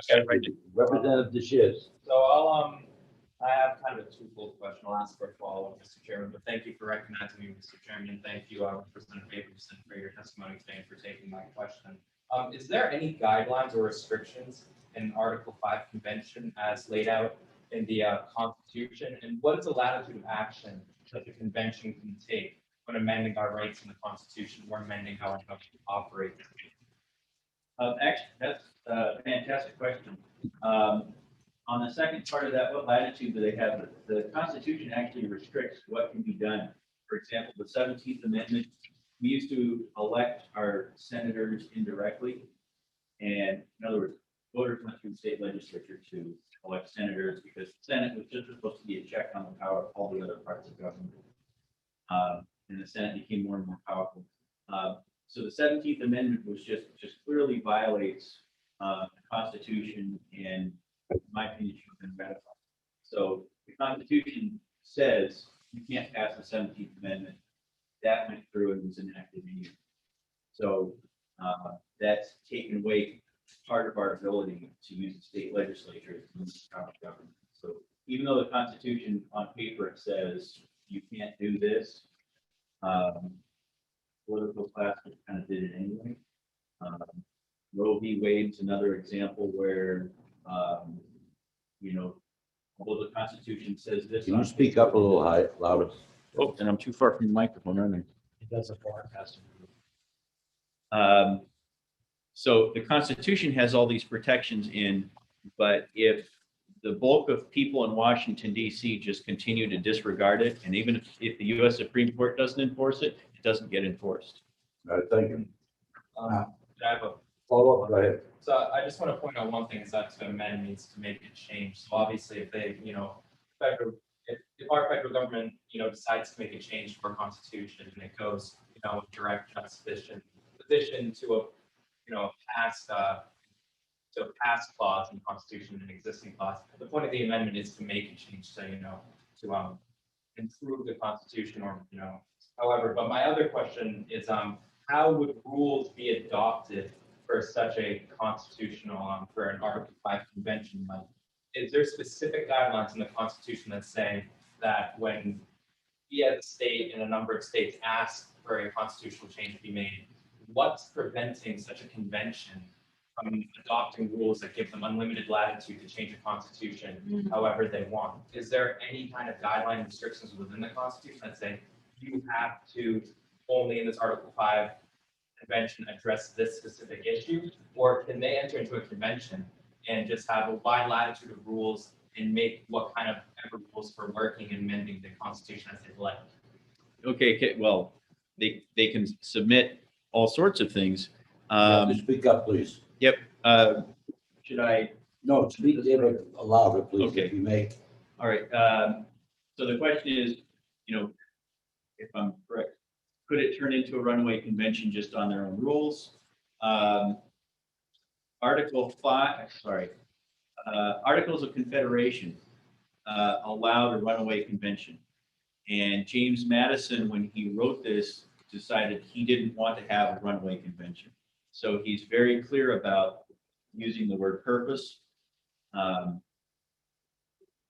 Okay, Representative DeShiz. So I have kind of a twofold question. I'll ask for a follow-up, Mr. Chairman, but thank you for recognizing me, Mr. Chairman. Thank you, Representative Abramson, for your testimony today and for taking my question. Is there any guidelines or restrictions in Article 5 Convention as laid out in the Constitution? And what is the latitude of action that the convention can take when amending our rights in the Constitution or amending how our government operates? Actually, that's a fantastic question. On the second part of that, what latitude do they have? The Constitution actually restricts what can be done. For example, the 17th Amendment, we used to elect our senators indirectly. And in other words, voters went through the state legislature to elect senators because the Senate was just supposed to be a check on the power of all the other parts of government. And the Senate became more and more powerful. So the 17th Amendment was just clearly violates the Constitution, and in my opinion, should have been ratified. So the Constitution says you can't pass the 17th Amendment. That went through and was enacted in you. So that's taken away part of our ability to use the state legislature to use the power of government. So even though the Constitution on paper it says you can't do this, political class kind of did it anyway. Roe v. Wade's another example where, although the Constitution says this. Can you speak up a little louder? Oh, and I'm too far from the microphone, aren't I? That's a forecast. So the Constitution has all these protections in, but if the bulk of people in Washington, D.C. just continue to disregard it, and even if the U.S. Supreme Court doesn't enforce it, it doesn't get enforced. All right, thank you. I have a Follow-up, go ahead. So I just want to point out one thing is that to amend means to make a change. So obviously if they, federal, if our federal government, decides to make a change to our constitution and it goes, direct juxtaposition to a past clause in the Constitution, an existing clause. The point of the amendment is to make a change to, to improve the Constitution or, however, but my other question is, how would rules be adopted for such a constitutional, for an Article 5 convention? Like, is there specific guidelines in the Constitution that say that when we as a state and a number of states ask for a constitutional change to be made, what's preventing such a convention from adopting rules that give them unlimited latitude to change the Constitution however they want? Is there any kind of guideline restrictions within the Constitution that say you have to only in this Article 5 convention address this specific issue? Or can they enter into a convention and just have a wide latitude of rules and make what kind of ever rules for working and amending the Constitution as they like? Okay, well, they can submit all sorts of things. Speak up, please. Yep. Should I? No, speak louder, please, Okay. if you may. All right. So the question is, if I'm correct, could it turn into a runaway convention just on their own rules? Article 5, Articles of Confederation allowed a runaway convention. And James Madison, when he wrote this, decided he didn't want to have a runaway convention. So he's very clear about using the word purpose.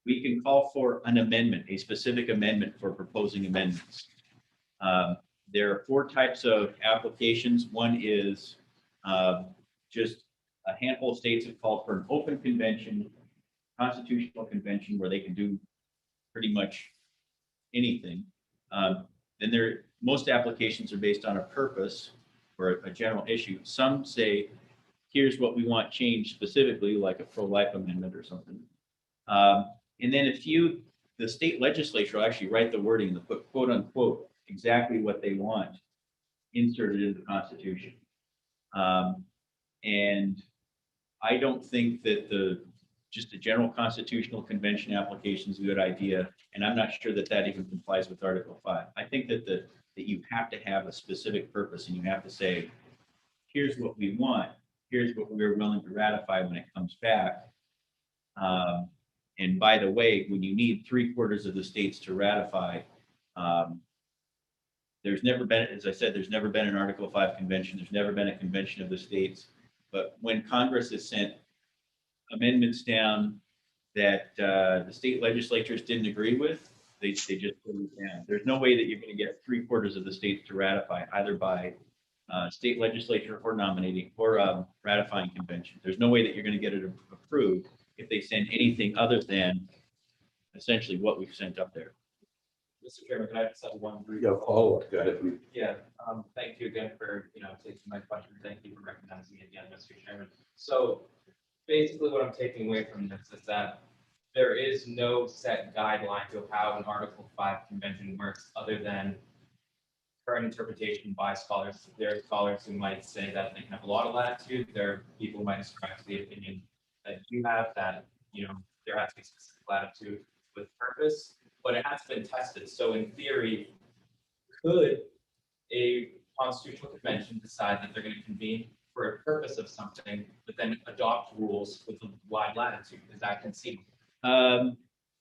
We can call for an amendment, a specific amendment for proposing amendments. There are 4 types of applications. One is just a handful of states have called for an open convention, constitutional convention, where they can do pretty much anything. Then most applications are based on a purpose or a general issue. Some say, here's what we want changed specifically, like a pro-life amendment or something. And then the state legislature will actually write the wording, the quote unquote, exactly what they want inserted into the Constitution. And I don't think that just a general constitutional convention application is a good idea. And I'm not sure that even complies with Article 5. I think that you have to have a specific purpose and you have to say, here's what we want. Here's what we're willing to ratify when it comes back. And by the way, when you need 3/4 of the states to ratify, there's never been, as I said, there's never been an Article 5 convention. There's never been a convention of the states. But when Congress has sent amendments down that the state legislatures didn't agree with, they just put it down. There's no way that you're going to get 3/4 of the states to ratify, either by state legislature or nominating or ratifying convention. There's no way that you're going to get it approved if they send anything other than essentially what we've sent up there. Mr. Chairman, can I just have one brief? Yeah, follow-up, go ahead. Yeah, thank you again for, taking my question. Thank you for recognizing me again, Mr. Chairman. So basically what I'm taking away from this is that there is no set guideline to how an Article 5 convention works other than current interpretation by scholars. There are scholars who might say that they can have a lot of latitude. There are people who might ascribe to the opinion that you have that, there has to be specific latitude with purpose, but it has been tested. So in theory, could a constitutional convention decide that they're going to convene for a purpose of something, but then adopt rules with a wide latitude? Is that conceivable?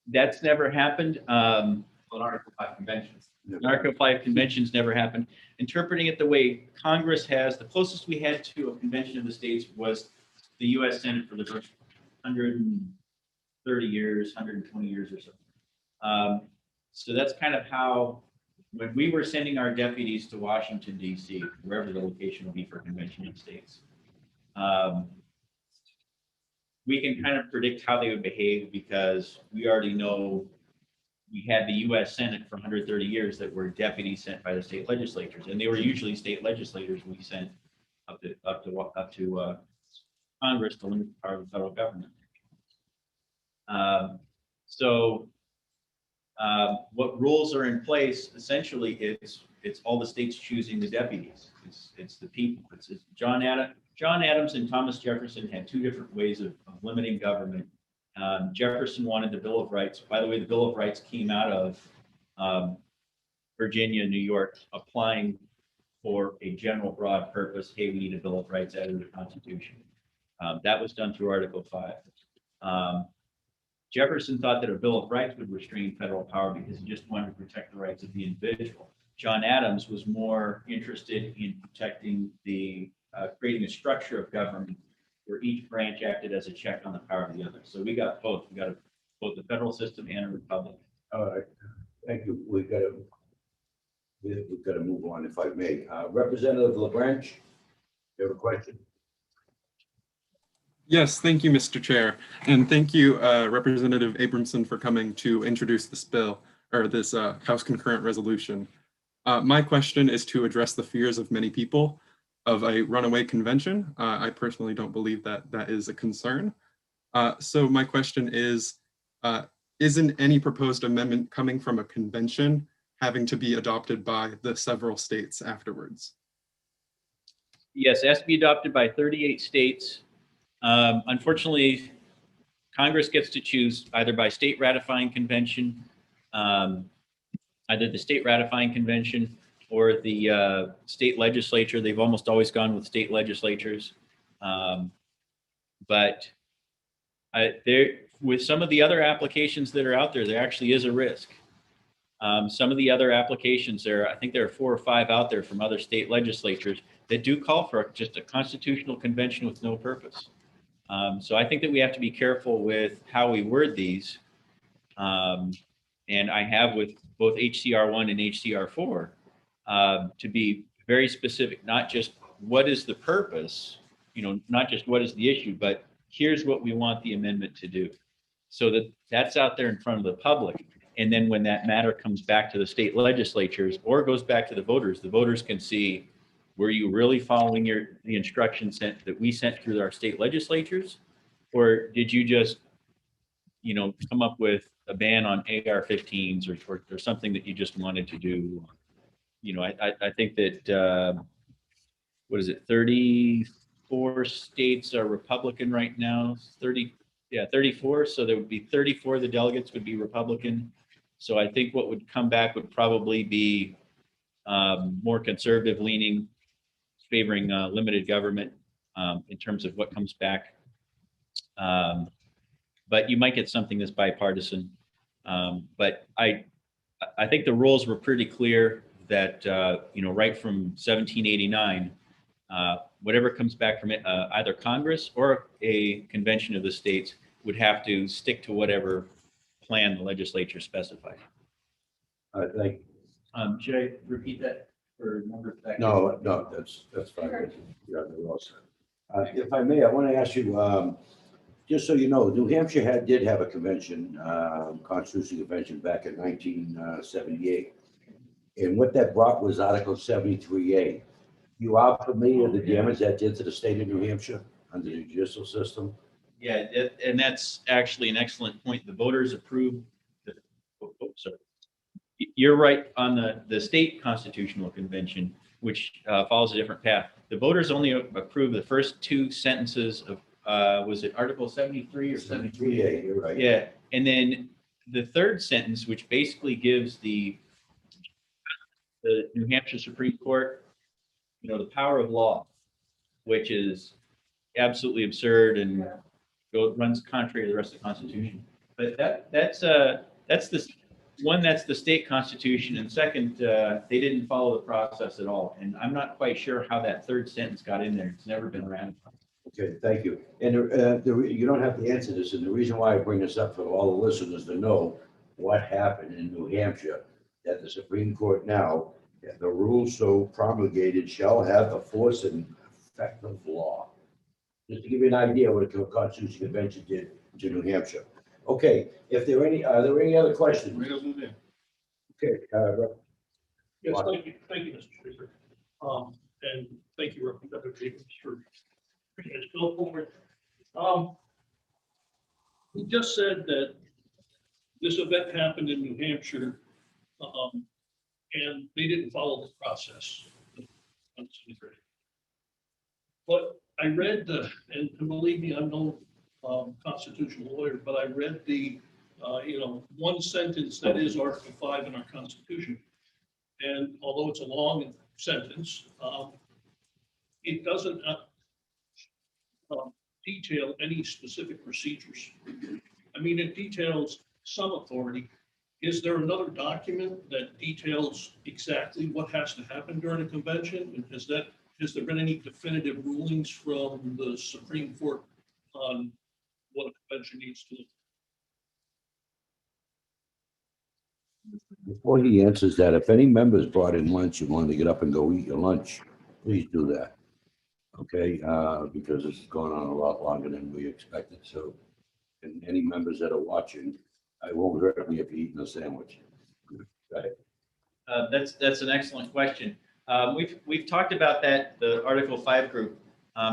That's never happened. On Article 5 conventions. Article 5 conventions never happened. Interpreting it the way Congress has, the closest we had to a convention of the states was the U.S. Senate for the first 130 years, 120 years or so. So that's kind of how, when we were sending our deputies to Washington, D.C., wherever the location will be for convention of states, we can kind of predict how they would behave because we already know we had the U.S. Senate for 130 years that were deputies sent by the state legislatures, and they were usually state legislators we sent up to Congress to limit the power of the federal government. What rules are in place? Essentially, it's all the states choosing the deputies. It's the people. It's John Adams and Thomas Jefferson had 2 different ways of limiting government. Jefferson wanted the Bill of Rights. By the way, the Bill of Rights came out of Virginia, New York, applying for a general broad purpose. Hey, we need a Bill of Rights added to the Constitution. That was done through Article 5. Jefferson thought that a Bill of Rights would restrain federal power because he just wanted to protect the rights of the individual. John Adams was more interested in protecting the creating a structure of government where each branch acted as a check on the power of the other. So we got both. We got both the federal system and a republic. All right, thank you. We've got to move on, if I may. Representative LaBranch, you have a question? Yes, thank you, Mr. Chair. And thank you, Representative Abramson, for coming to introduce this bill, or this House concurrent resolution. My question is to address the fears of many people of a runaway convention. I personally don't believe that that is a concern. So my question is, isn't any proposed amendment coming from a convention having to be adopted by the several states afterwards? Yes, it has to be adopted by 38 states. Unfortunately, Congress gets to choose either by state ratifying convention, either the state ratifying convention or the state legislature. They've almost always gone with state legislatures. But with some of the other applications that are out there, there actually is a risk. Some of the other applications I think there are 4 or 5 out there from other state legislatures that do call for just a constitutional convention with no purpose. So I think that we have to be careful with how we word these. And I have with both HCR 1 and HCR 4 to be very specific, not just what is the purpose, not just what is the issue, but here's what we want the amendment to do. So that's out there in front of the public. And then when that matter comes back to the state legislatures or goes back to the voters can see, were you really following the instructions that we sent through our state legislatures? Or did you just, come up with a ban on AR-15s or something that you just wanted to do? I think that, 34 states are Republican right now, 34. So there would be 34 of the delegates would be Republican. So I think what would come back would probably be more conservative leaning, favoring limited government in terms of what comes back. But you might get something that's bipartisan. But I think the rules were pretty clear that, right from 1789, whatever comes back from it, either Congress or a convention of the states would have to stick to whatever plan the legislature specified. Thank you. Should I repeat that for numbers back? No, that's fine. Yeah, they're all set. If I may, I want to ask you, just so you know, New Hampshire did have a convention, Constitutional Convention back in 1978. And what that brought was Article 73A. You are familiar with the damage that did to the state of New Hampshire under the judicial system? Yeah, and that's actually an excellent point. The voters approved. You're right on the state constitutional convention, which follows a different path. The voters only approved the first 2 sentences of, was it Article 73 or 73A? You're right. Yeah, and then the 3rd sentence, which basically gives the New Hampshire Supreme Court, the power of law, which is absolutely absurd and runs contrary to the rest of the Constitution. But that's the one, that's the state constitution, and second, they didn't follow the process at all. And I'm not quite sure how that 3rd sentence got in there. It's never been ratified. Okay, thank you. And you don't have to answer this, and the reason why I bring this up for all the listeners to know what happened in New Hampshire, that the Supreme Court now, the rules so promulgated shall have the force and effect of law. Just to give you an idea what a Constitutional Convention did to New Hampshire. Okay, are there any other questions? Okay. Yes, thank you, Mr. Speaker. And thank you, Representative Jacobs, for bringing this bill forward. He just said that this event happened in New Hampshire, and they didn't follow the process. But I read and believe me, I'm no constitutional lawyer, but I read the, one sentence that is Article 5 in our Constitution. And although it's a long sentence, it doesn't detail any specific procedures. I mean, it details some authority. Is there another document that details exactly what has to happen during a convention? And has there been any definitive rulings from the Supreme Court on what a convention needs to look like? Before he answers that, if any members brought in lunch and wanted to get up and go eat your lunch, please do that. Okay, because this is going on a lot longer than we expected. So, and any members that are watching, I won't hurt me if you're eating a sandwich. Go ahead. That's an excellent question. We've talked about that, the Article 5 group.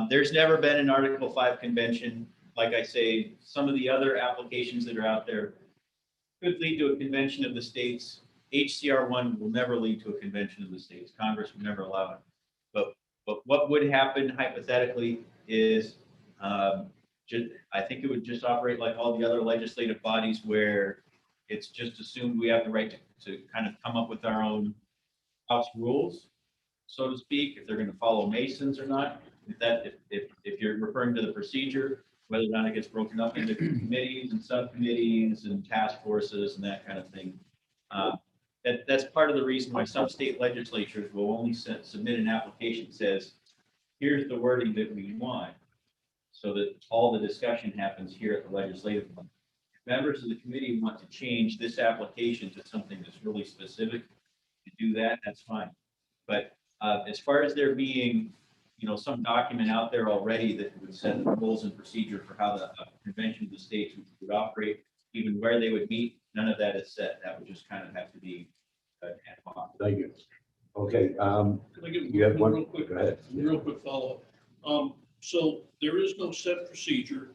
There's never been an Article 5 convention. Like I say, some of the other applications that are out there could lead to a convention of the states. HCR 1 will never lead to a convention of the states. Congress would never allow it. But what would happen hypothetically is, I think it would just operate like all the other legislative bodies where it's just assumed we have the right to kind of come up with our own house rules, so to speak, if they're going to follow Masons or not. If you're referring to the procedure, whether or not it gets broken up into committees and subcommittees and task forces and that kind of thing. That's part of the reason why some state legislatures will only submit an application that says, here's the wording that we want, so that all the discussion happens here at the legislative level. If members of the committee want to change this application to something that's really specific, to do that, that's fine. But as far as there being, some document out there already that would set the rules and procedure for how the convention of the states would operate, even where they would meet, none of that is set. That would just kind of have to be ad hoc. Thank you. Okay. Can I give You have one? real quick, Go ahead. real quick follow-up? So there is no set procedure,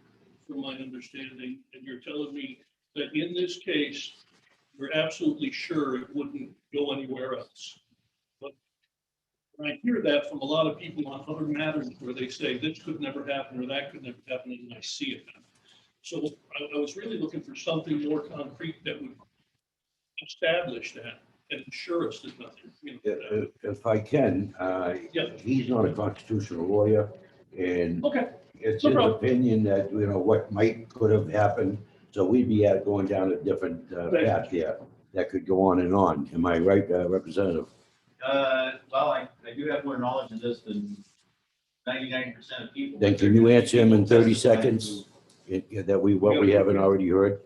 from my understanding, and you're telling me that in this case, you're absolutely sure it wouldn't go anywhere else. But when I hear that from a lot of people on other matters where they say this could never happen or that could never happen, and I see it happen. So I was really looking for something more concrete that would establish that and ensure us that nothing. If I can, he's not a constitutional lawyer, and it's his opinion that, what could have happened. So we'd be going down a different path here that could go on and on. Am I right, Representative? Well, I do have more knowledge of this than 99% of people. Then can you answer him in 30 seconds? That what we haven't already heard?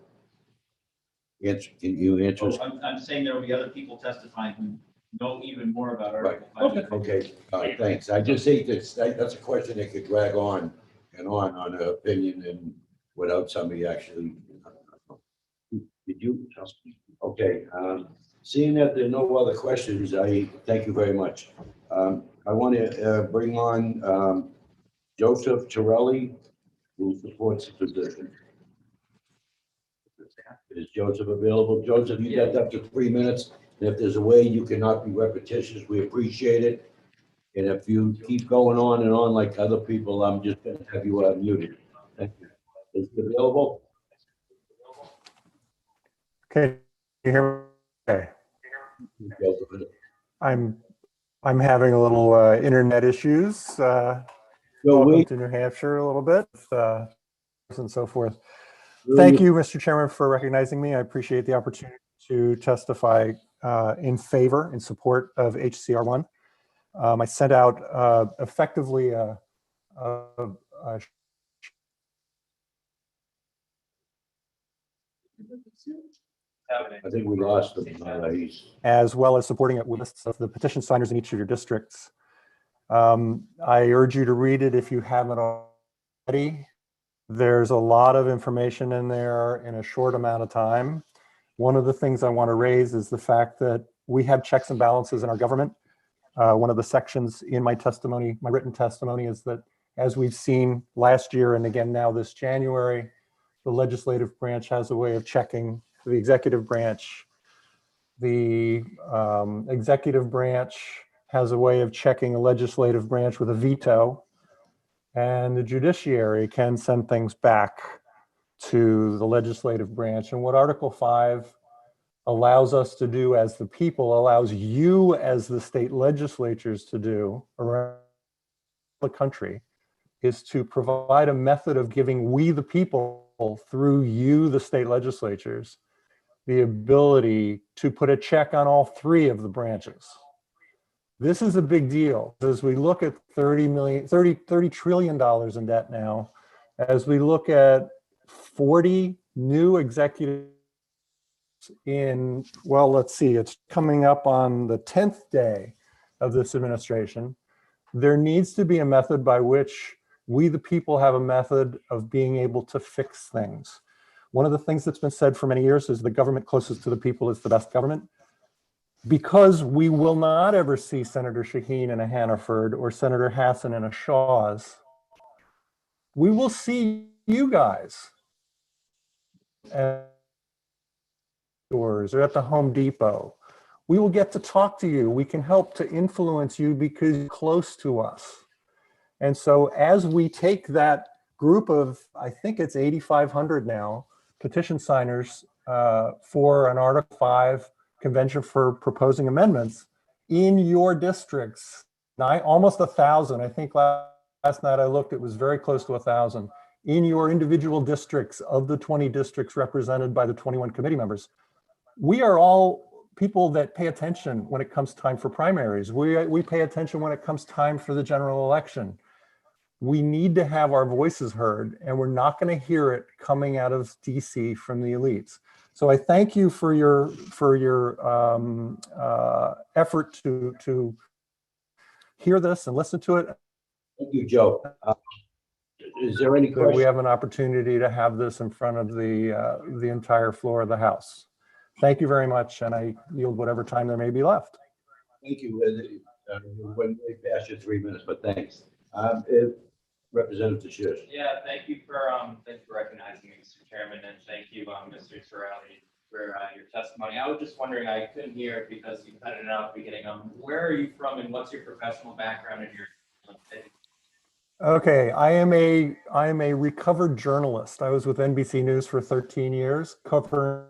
Can you answer? I'm saying there will be other people testifying who know even more about Article 5. Okay, thanks. I just think that's a question that could drag on and on an opinion and without somebody actually. Did you? Okay, seeing that there are no other questions, I thank you very much. I want to bring on Joseph Torelli, who supports the position. Is Joseph available? Joseph, you got up to 3 minutes. And if there's a way you cannot be repetitious, we appreciate it. And if you keep going on and on like other people, I'm just going to have you muted. Thank you. Is it available? Okay, you hear me? Okay. I'm having a little internet issues. Welcome to New Hampshire a little bit, and so forth. Thank you, Mr. Chairman, for recognizing me. I appreciate the opportunity to testify in favor, in support of HCR 1. I sent out effectively a I think we lost him. As well as supporting it with lists of the petition signers in each of your districts. I urge you to read it if you haven't already. There's a lot of information in there in a short amount of time. One of the things I want to raise is the fact that we have checks and balances in our government. One of the sections in my testimony, my written testimony, is that as we've seen last year and again now this January, the legislative branch has a way of checking the executive branch. The executive branch has a way of checking a legislative branch with a veto. and the judiciary can send things back to the legislative branch. And what Article 5 allows us to do as the people, allows you as the state legislatures to do around the country, is to provide a method of giving we the people, through you, the state legislatures, the ability to put a check on all three of the branches. This is a big deal as we look at $30 trillion in debt now, as we look at 40 new executives in, well, let's see, it's coming up on the 10th day of this administration. There needs to be a method by which we, the people, have a method of being able to fix things. One of the things that's been said for many years is the government closest to the people is the best government. Because we will not ever see Senator Shaheen in a Hannaford or Senator Hassan in a Shaw's, we will see you guys at stores or at the Home Depot. We will get to talk to you. We can help to influence you because you're close to us. And so as we take that group of, I think it's 8,500 now, petition signers for an Article 5 convention for proposing amendments in your districts, almost 1,000. I think last night I looked, it was very close to 1,000 in your individual districts of the 20 districts represented by the 21 committee members. We are all people that pay attention when it comes time for primaries. We pay attention when it comes time for the general election. We need to have our voices heard, and we're not going to hear it coming out of DC from the elites. So I thank you for your effort to hear this and listen to it. Thank you, Joe. Is there any So question? we have an opportunity to have this in front of the entire floor of the House. Thank you very much, and I yield whatever time there may be left. Thank you. When we pass your 3 minutes, but thanks. Representative Schish. Yeah, thank you for recognizing me, Mr. Chairman, and thank you, Mr. Sorelli, for your testimony. I was just wondering, I couldn't hear it because you cut it out at the beginning. Where are you from, and what's your professional background in your? Okay, I am a recovered journalist. I was with NBC News for 13 years, covering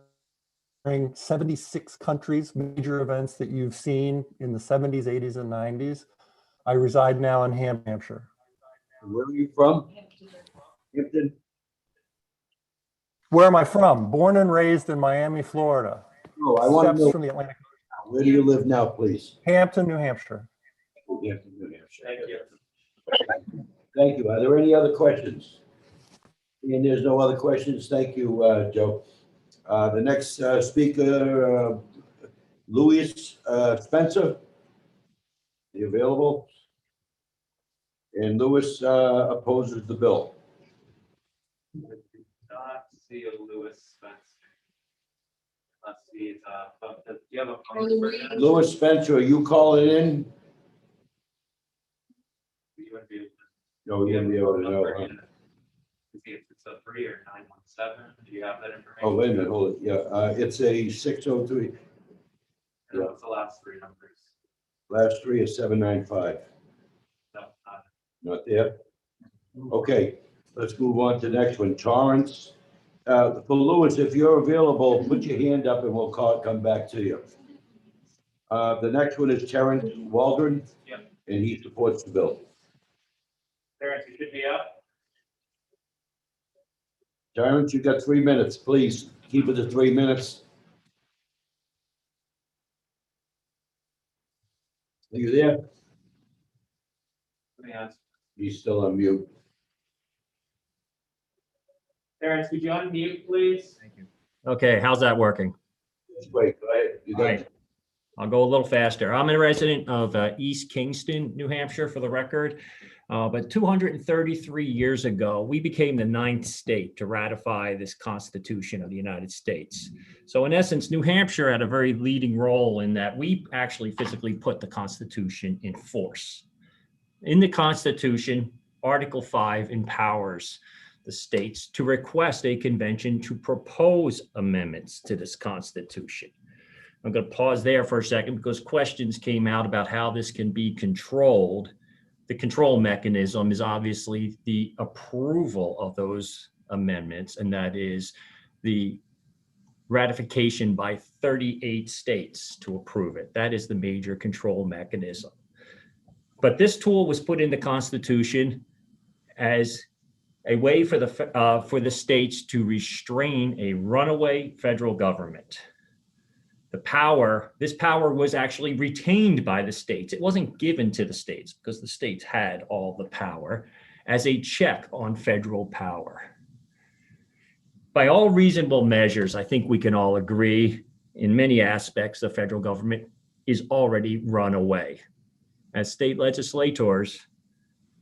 76 countries, major events that you've seen in the 70s, 80s, and 90s. I reside now in Hampshire. Where are you from? Hampton. Where am I from? Born and raised in Miami, Florida. Oh, I want to Steps know from the Atlantic. where do you live now, please? Hampton, New Hampshire. Hampton, New Hampshire. Thank you. Thank you. Are there any other questions? And there's no other questions. Thank you, Joe. The next speaker, Louis Spencer. Are you available? And Louis opposes the bill. Not see a Louis Spencer. Let's see. Do you have a phone Louis. for him? Louis Spencer, are you calling in? You wouldn't be able to- No, you wouldn't be able to know. Huh? See if it's a 3 or 917. Do you have that information? Oh, wait a minute, hold it. Yeah, it's a 603. And what's the last 3 numbers? Last 3 is 795. No, Not there? Okay, let's move on to the next one. Torrance. For Louis, if you're available, put your hand up and we'll come back to you. The next one is Terrence Waldron. Yep. And he supports the bill. Terrence, you should be up. Terrence, you got 3 minutes. Please keep it to 3 minutes. Are you there? Let me ask. He's still on mute. Terrence, could you unmute, please? Thank you. Okay, how's that working? Wait, go ahead. You got Right. I'll go a little faster. I'm a resident of East Kingston, New Hampshire, for the record. But 233 years ago, we became the 9th state to ratify this Constitution of the United States. So in essence, New Hampshire had a very leading role in that we actually physically put the Constitution in force. In the Constitution, Article 5 empowers the states to request a convention to propose amendments to this Constitution. I'm going to pause there for a second because questions came out about how this can be controlled The control mechanism is obviously the approval of those amendments, and that is the ratification by 38 states to approve it. That is the major control mechanism. But this tool was put in the Constitution as a way for the states to restrain a runaway federal government. This power was actually retained by the states. It wasn't given to the states because the states had all the power as a check on federal power. By all reasonable measures, I think we can all agree in many aspects, the federal government is already run away. As state legislators,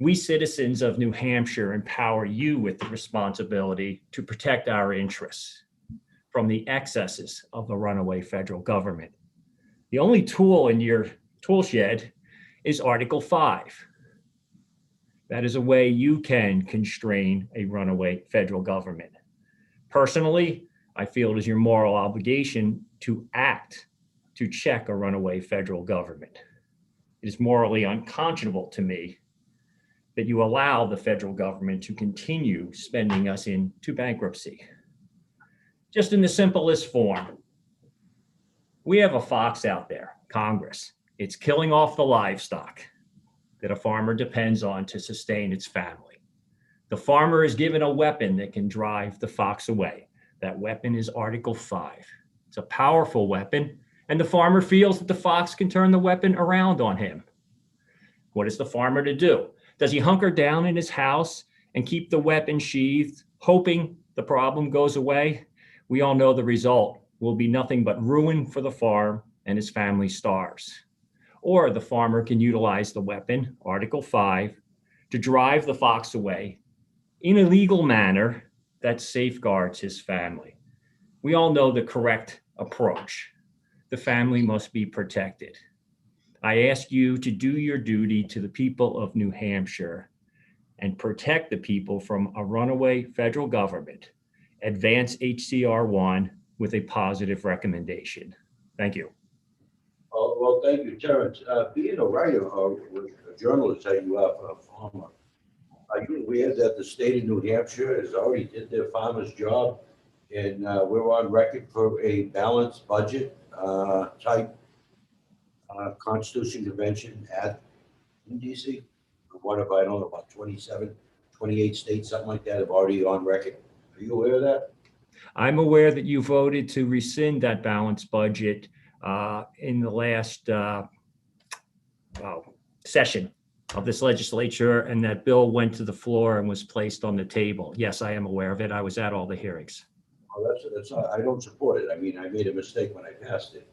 we citizens of New Hampshire empower you with the responsibility to protect our interests from the excesses of the runaway federal government. The only tool in your tool shed is Article 5. That is a way you can constrain a runaway federal government. Personally, I feel it is your moral obligation to act to check a runaway federal government. It is morally unconscionable to me that you allow the federal government to continue spending us into bankruptcy. Just in the simplest form, we have a fox out there, Congress. It's killing off the livestock that a farmer depends on to sustain its family. The farmer is given a weapon that can drive the fox away. That weapon is Article 5. It's a powerful weapon, and the farmer feels that the fox can turn the weapon around on him. What is the farmer to do? Does he hunker down in his house and keep the weapon sheathed, hoping the problem goes away? We all know the result will be nothing but ruin for the farm and his family starves. Or the farmer can utilize the weapon, Article 5, to drive the fox away in a legal manner that safeguards his family. We all know the correct approach. The family must be protected. I ask you to do your duty to the people of New Hampshire and protect the people from a runaway federal government. Advance HCR 1 with a positive recommendation. Thank you. Well, thank you, Terrence. Being a writer or a journalist that you are for a farmer, are you aware that the state of New Hampshire has already did their farmer's job, and we're on record for a balanced budget type Constitution Convention in DC? One of, I don't know, about 27, 28 states, something like that, have already on record. Are you aware of that? I'm aware that you voted to rescind that balanced budget in the last session of this legislature, and that bill went to the floor and was placed on the table. Yes, I am aware of it. I was at all the hearings. Well, I don't support it. I mean, I made a mistake when I passed it.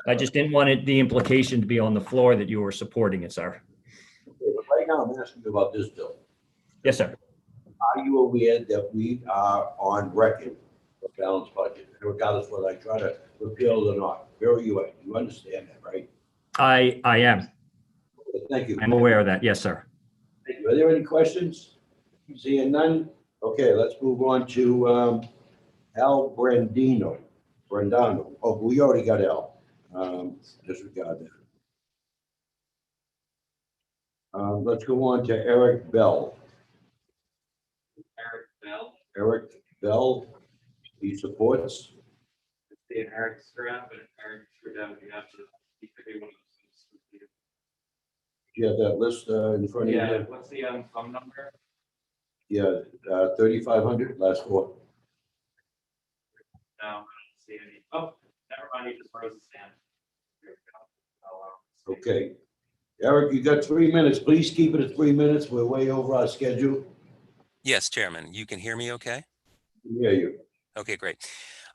I just didn't want the implication to be on the floor that you were supporting it, sir. Okay, but right now, I'm asking you about this bill. Yes, sir. Are you aware that we are on record for balanced budget, regardless whether I try to repeal it or not? Where are you at? You understand that, right? I am. Okay, thank you. I'm aware of that. Yes, sir. Thank you. Are there any questions? Seeing none? Okay, let's move on to Al Brandino. Oh, we already got Al. Disregard that. Let's go on to Eric Bell. Eric Bell, he supports. See Eric's around, but Eric sure down, you have to keep every one of those. Do you have that list in front of you? Yeah, what's the phone number? Yeah, 3,500, last four. No, I don't see any. Oh, never mind, he just froze his hand. Here we go. Okay. Eric, you got 3 minutes. Please keep it at 3 minutes. We're way over our schedule. Yes, Chairman. You can hear me okay? Yeah, you. Okay, great.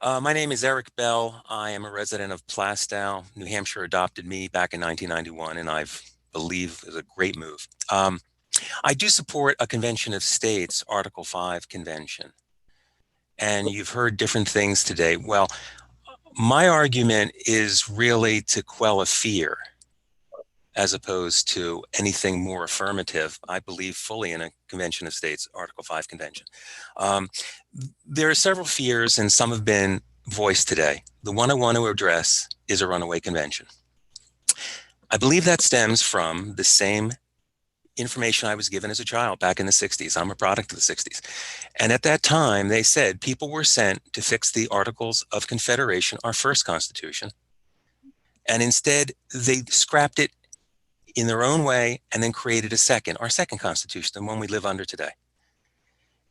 My name is Eric Bell. I am a resident of Plastow. New Hampshire adopted me back in 1991, and I believe is a great move. I do support a convention of states, Article 5 convention. And you've heard different things today. Well, my argument is really to quell a fear as opposed to anything more affirmative. I believe fully in a convention of states, Article 5 convention. There are several fears, and some have been voiced today. The one I want to address is a runaway convention. I believe that stems from the same information I was given as a child back in the 60s. I'm a product of the 60s. And at that time, they said people were sent to fix the Articles of Confederation, our first Constitution. And instead, they scrapped it in their own way and then created a second, our second Constitution, the one we live under today.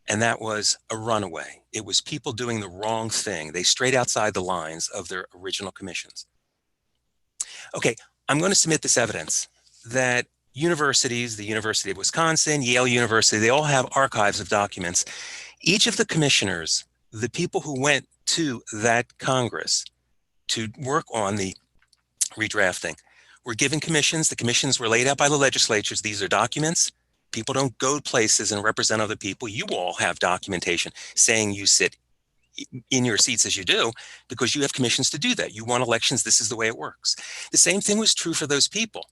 And that was a runaway. It was people doing the wrong thing. They strayed outside the lines of their original commissions. Okay, I'm going to submit this evidence that universities, the University of Wisconsin, Yale University, they all have archives of documents. Each of the commissioners, the people who went to that Congress to work on the redrafting, were given commissions. The commissions were laid out by the legislatures. These are documents. People don't go places and represent other people. You all have documentation saying you sit in your seats as you do because you have commissions to do that. You won elections. This is the way it works. The same thing was true for those people.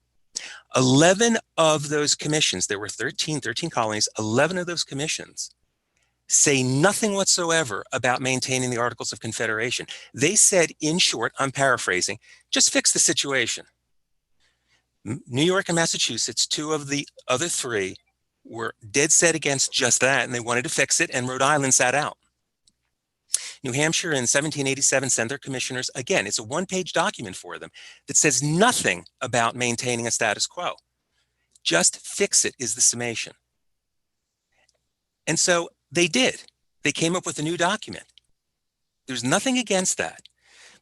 11 of those commissions, there were 13 colonies, 11 of those commissions say nothing whatsoever about maintaining the Articles of Confederation. They said, in short, I'm paraphrasing, just fix the situation. New York and Massachusetts, two of the other three, were dead set against just that, and they wanted to fix it, and Rhode Island sat out. New Hampshire in 1787 sent their commissioners, again, it's a one-page document for them that says nothing about maintaining a status quo. Just fix it is the summation. And so they did. They came up with a new document. There's nothing against that.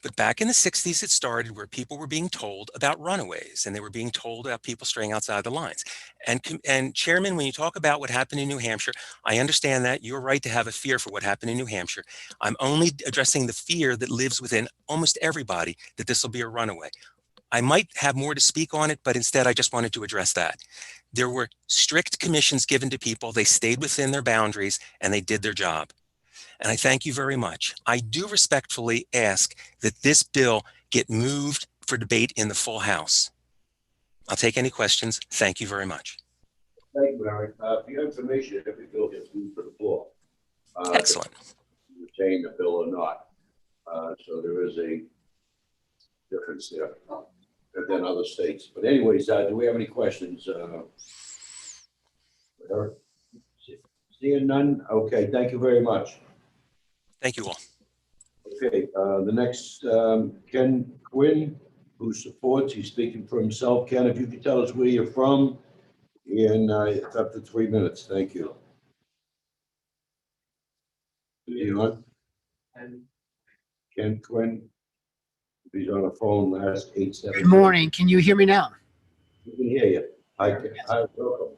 But back in the 60s, it started where people were being told about runaways, and they were being told about people straying outside the lines. And Chairman, when you talk about what happened in New Hampshire, I understand that you're right to have a fear for what happened in New Hampshire. I'm only addressing the fear that lives within almost everybody that this will be a runaway. I might have more to speak on it, but instead I just wanted to address that. There were strict commissions given to people. They stayed within their boundaries and they did their job. And I thank you very much. I do respectfully ask that this bill get moved for debate in the full House. I'll take any questions. Thank you very much. Thank you, Eric. For your information, every bill gets moved to the floor. Excellent. Retain the bill or not. So there is a difference there than other states. But anyways, do we have any questions? Eric? Seeing none? Okay, thank you very much. Thank you all. Okay, the next, Ken Quinn, who supports, he's speaking for himself. Ken, if you could tell us where you're from, and it's up to 3 minutes. Thank you. You on? Ken Quinn. If he's on the phone, last 877. Good morning. Can you hear me now? We can hear you. Hi, welcome.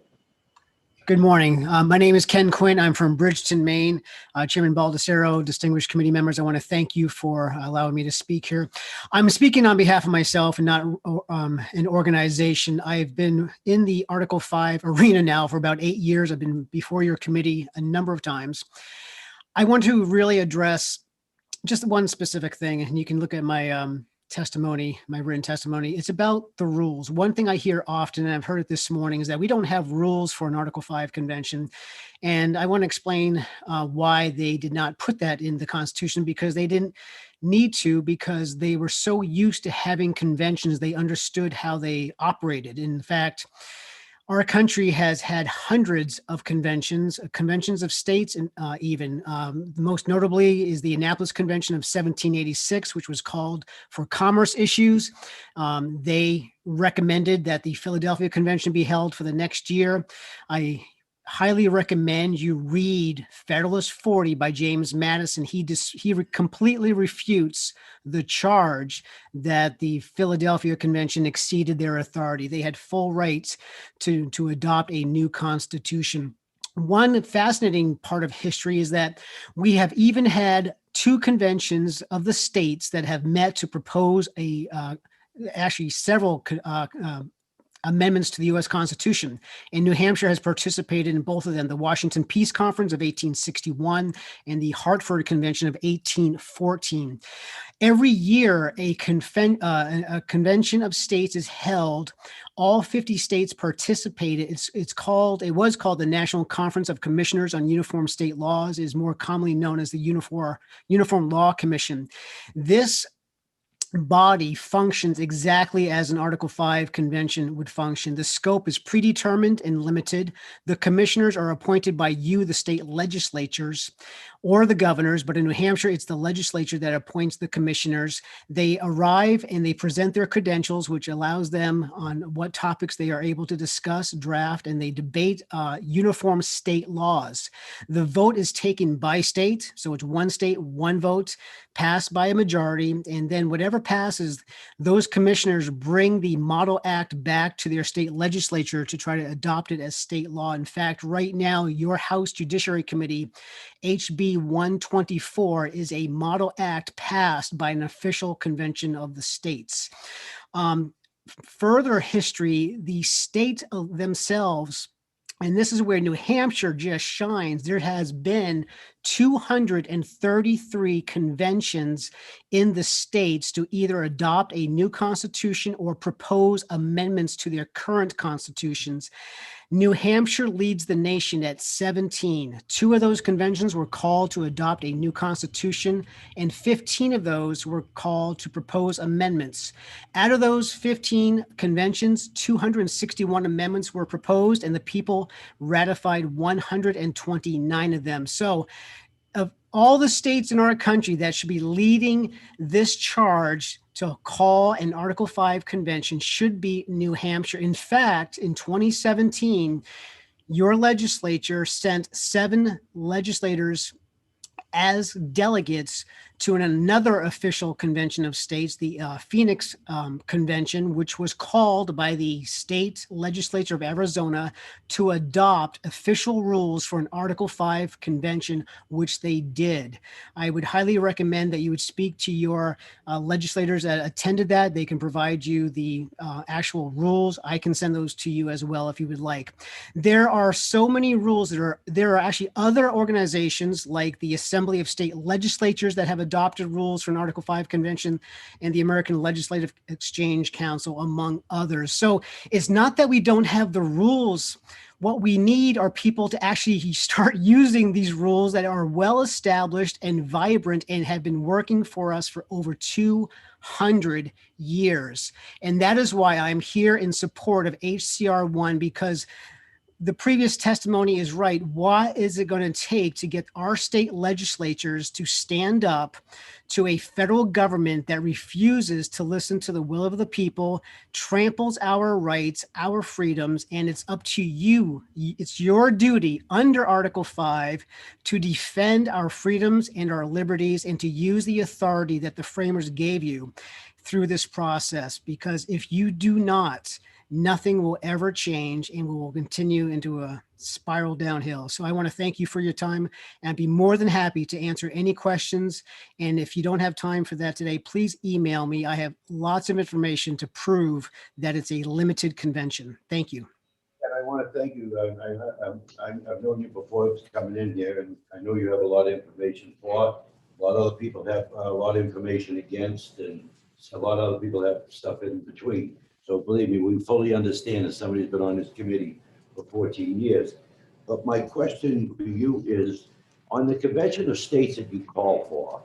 Good morning. My name is Ken Quinn. I'm from Bridgeton, Maine. Chairman Baldessero, distinguished committee members, I want to thank you for allowing me to speak here. I'm speaking on behalf of myself and not an organization. I've been in the Article 5 arena now for about 8 years. I've been before your committee a number of times. I want to really address just one specific thing, and you can look at my testimony, my written testimony. It's about the rules. One thing I hear often, and I've heard it this morning, is that we don't have rules for an Article 5 convention. And I want to explain why they did not put that in the Constitution, because they didn't need to, because they were so used to having conventions, they understood how they operated. In fact, our country has had hundreds of conventions of states, and even most notably is the Annapolis Convention of 1786, which was called for commerce issues. They recommended that the Philadelphia Convention be held for the next year. I highly recommend you read Federalist 40 by James Madison. He completely refutes the charge that the Philadelphia Convention exceeded their authority. They had full rights to adopt a new constitution. One fascinating part of history is that we have even had two conventions of the states that have met to propose actually several amendments to the U.S. Constitution. And New Hampshire has participated in both of them, the Washington Peace Conference of 1861 and the Hartford Convention of 1814. Every year, a convention of states is held. All 50 states participated. It was called the National Conference of Commissioners on Uniform State Laws, is more commonly known as the Uniform Law Commission. This body functions exactly as an Article 5 convention would function. The scope is predetermined and limited. The commissioners are appointed by you, the state legislatures, or the governors, but in New Hampshire, it's the legislature that appoints the commissioners. They arrive and they present their credentials, which allows them on what topics they are able to discuss, draft, and they debate uniform state laws. The vote is taken by state, so it's one state, one vote, passed by a majority, and then whatever passes, those commissioners bring the model act back to their state legislature to try to adopt it as state law. In fact, right now, your House Judiciary Committee, HB 124, is a model act passed by an official convention of the states. Further history, the state themselves, and this is where New Hampshire just shines. There has been 233 conventions in the states to either adopt a new constitution or propose amendments to their current constitutions. New Hampshire leads the nation at 17. 2 of those conventions were called to adopt a new constitution, and 15 of those were called to propose amendments. Out of those 15 conventions, 261 amendments were proposed, and the people ratified 129 of them. So, of all the states in our country that should be leading this charge to call an Article 5 convention should be New Hampshire. In fact, in 2017, your legislature sent 7 legislators as delegates to another official convention of states, the Phoenix Convention, which was called by the state legislature of Arizona to adopt official rules for an Article 5 convention, which they did. I would highly recommend that you would speak to your legislators that attended that. They can provide you the actual rules. I can send those to you as well if you would like. There are so many rules there are actually other organizations like the Assembly of State Legislatures that have adopted rules for an Article 5 convention, and the American Legislative Exchange Council, among others. So it's not that we don't have the rules. What we need are people to actually start using these rules that are well established and vibrant and have been working for us for over 200 years. And that is why I'm here in support of HCR 1, because the previous testimony is right. What is it going to take to get our state legislatures to stand up to a federal government that refuses to listen to the will of the people, tramples our rights, our freedoms, and it's up to you. It's your duty under Article 5 to defend our freedoms and our liberties and to use the authority that the framers gave you through this process. Because if you do not, nothing will ever change and we will continue into a spiral downhill. So I want to thank you for your time and I'd be more than happy to answer any questions. And if you don't have time for that today, please email me. I have lots of information to prove that it's a limited convention. Thank you. And I want to thank you. I've known you before coming in here, and I know you have a lot of information for. A lot of other people have a lot of information against, and a lot of other people have stuff in between. So believe me, we fully understand that somebody's been on this committee for 14 years. But my question to you is, on the convention of states that you call for,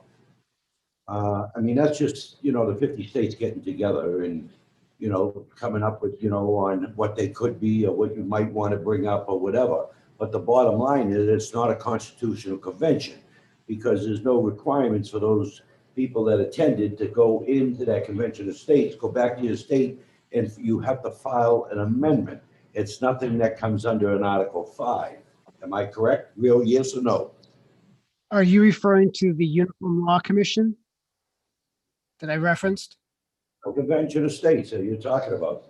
I mean, that's just, the 50 states getting together and, coming up with, on what they could be or what you might want to bring up or whatever. But the bottom line is it's not a constitutional convention because there's no requirements for those people that attended to go into that convention of states, go back to your state, and you have to file an amendment. It's nothing that comes under an Article 5. Am I correct? Real yes or no? Are you referring to the Uniform Law Commission that I referenced? A convention of states that you're talking about.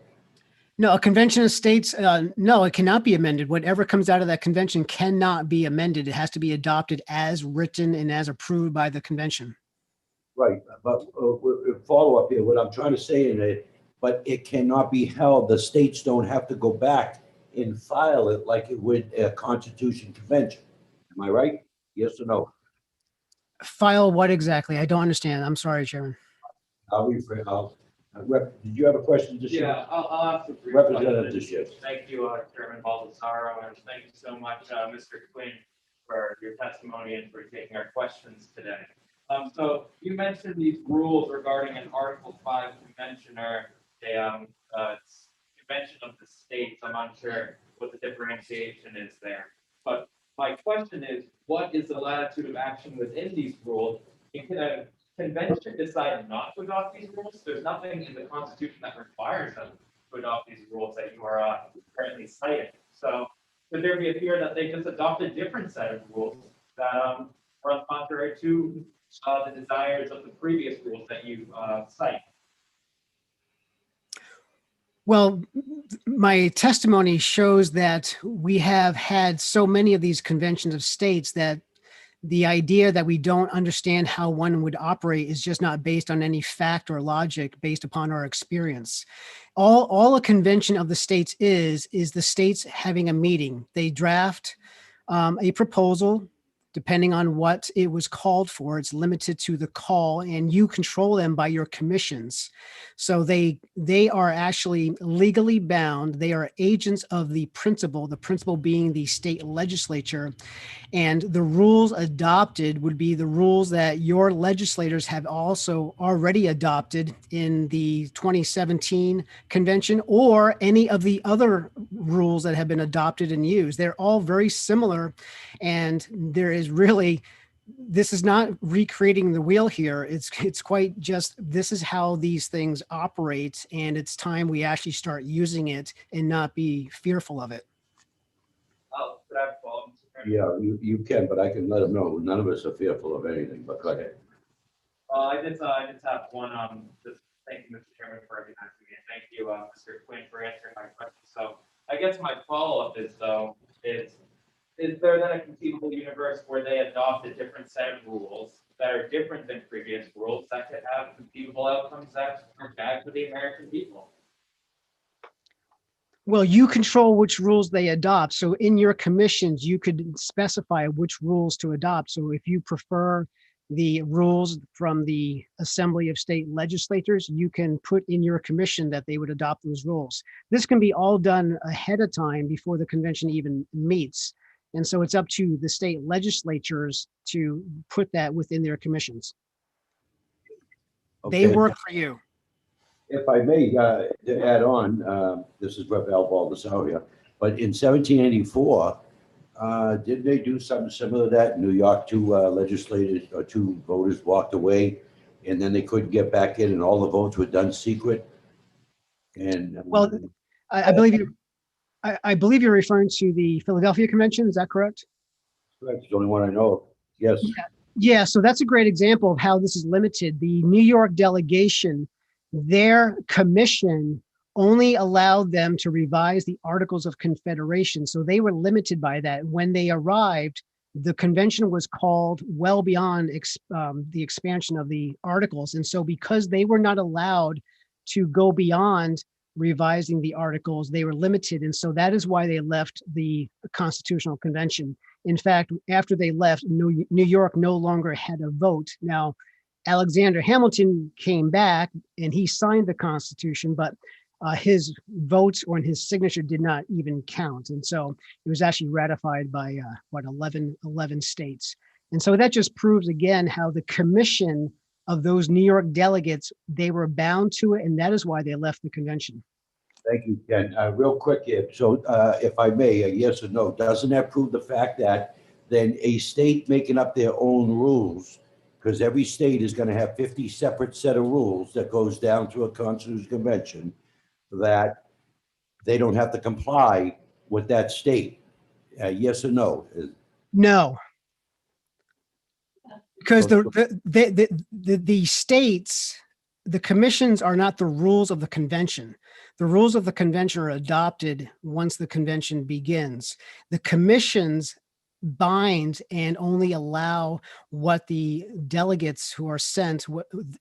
No, a convention of states, no, it cannot be amended. Whatever comes out of that convention cannot be amended. It has to be adopted as written and as approved by the convention. Right, but follow up here, what I'm trying to say in it, but it cannot be held. The states don't have to go back and file it like it would a Constitution convention. Am I right? Yes or no? File what exactly? I don't understand. I'm sorry, Chairman. Did you have a question? Yeah, I'll ask a brief Representative question. Dishes. Thank you, Chairman Baldessaro, and thank you so much, Mr. Quinn, for your testimony and for taking our questions today. So you mentioned these rules regarding an Article 5 convention or a convention of the states. I'm unsure what the differentiation is there. But my question is, what is the latitude of action within these rules? Can a convention decide not to adopt these rules? There's nothing in the Constitution that requires them to adopt these rules that you are currently citing. So could there be a fear that they just adopt a different set of rules that run contrary to the desires of the previous rules that you cite? Well, my testimony shows that we have had so many of these conventions of states that the idea that we don't understand how one would operate is just not based on any fact or logic based upon our experience. All a convention of the states is the states having a meeting. They draft a proposal. Depending on what it was called for, it's limited to the call, and you control them by your commissions. So they are actually legally bound. They are agents of the principal being the state legislature. And the rules adopted would be the rules that your legislators have also already adopted in the 2017 convention, or any of the other rules that have been adopted and used. They're all very similar, and there is really, this is not recreating the wheel here. It's quite just, this is how these things operate, and it's time we actually start using it and not be fearful of it. Oh, could I have a follow-up? Yeah, you can, but I can let them know. None of us are fearful of anything, but go ahead. I just have one, just thank you, Mr. Chairman, for recognizing me, and thank you, Mr. Quinn, for answering my question. So I guess my follow-up is, though, is there then a conceivable universe where they adopt a different set of rules that are different than previous rules that could have conceivable outcomes that are bad for the American people? Well, you control which rules they adopt. So in your commissions, you could specify which rules to adopt. So if you prefer the rules from the Assembly of State Legislators, you can put in your commission that they would adopt those rules. This can be all done ahead of time before the convention even meets. And so it's up to the state legislatures to put that within their commissions. They Okay. work for you. If I may, to add on, this is Rep. Al Baldessari, but in 1784, didn't they do something similar to that? In New York, two legislators or two voters walked away, and then they couldn't get back in, and all the votes were done secret. And well, I believe you. I believe you're referring to the Philadelphia Convention. Is that correct? That's the only one I know of. Yes. Yeah. So that's a great example of how this is limited. The New York delegation, their commission only allowed them to revise the Articles of Confederation. So they were limited by that. When they arrived, the convention was called well beyond the expansion of the articles. And so because they were not allowed to go beyond revising the articles, they were limited. And so that is why they left the Constitutional Convention. In fact, after they left, New York no longer had a vote. Now, Alexander Hamilton came back and he signed the Constitution, but his votes or his signature did not even count. And so it was actually ratified by 11 states. And so that just proves again how the commission of those New York delegates, they were bound to it, and that is why they left the convention. Thank you, Ken. Real quick here. So if I may, a yes or no, doesn't that prove the fact that then a state making up their own rules, because every state is going to have 50 separate set of rules that goes down to a constitutional convention, that they don't have to comply with that state? Yes or no? No. Because the states, the commissions are not the rules of the convention. The rules of the convention are adopted once the convention begins. The commissions bind and only allow what the delegates who are sent,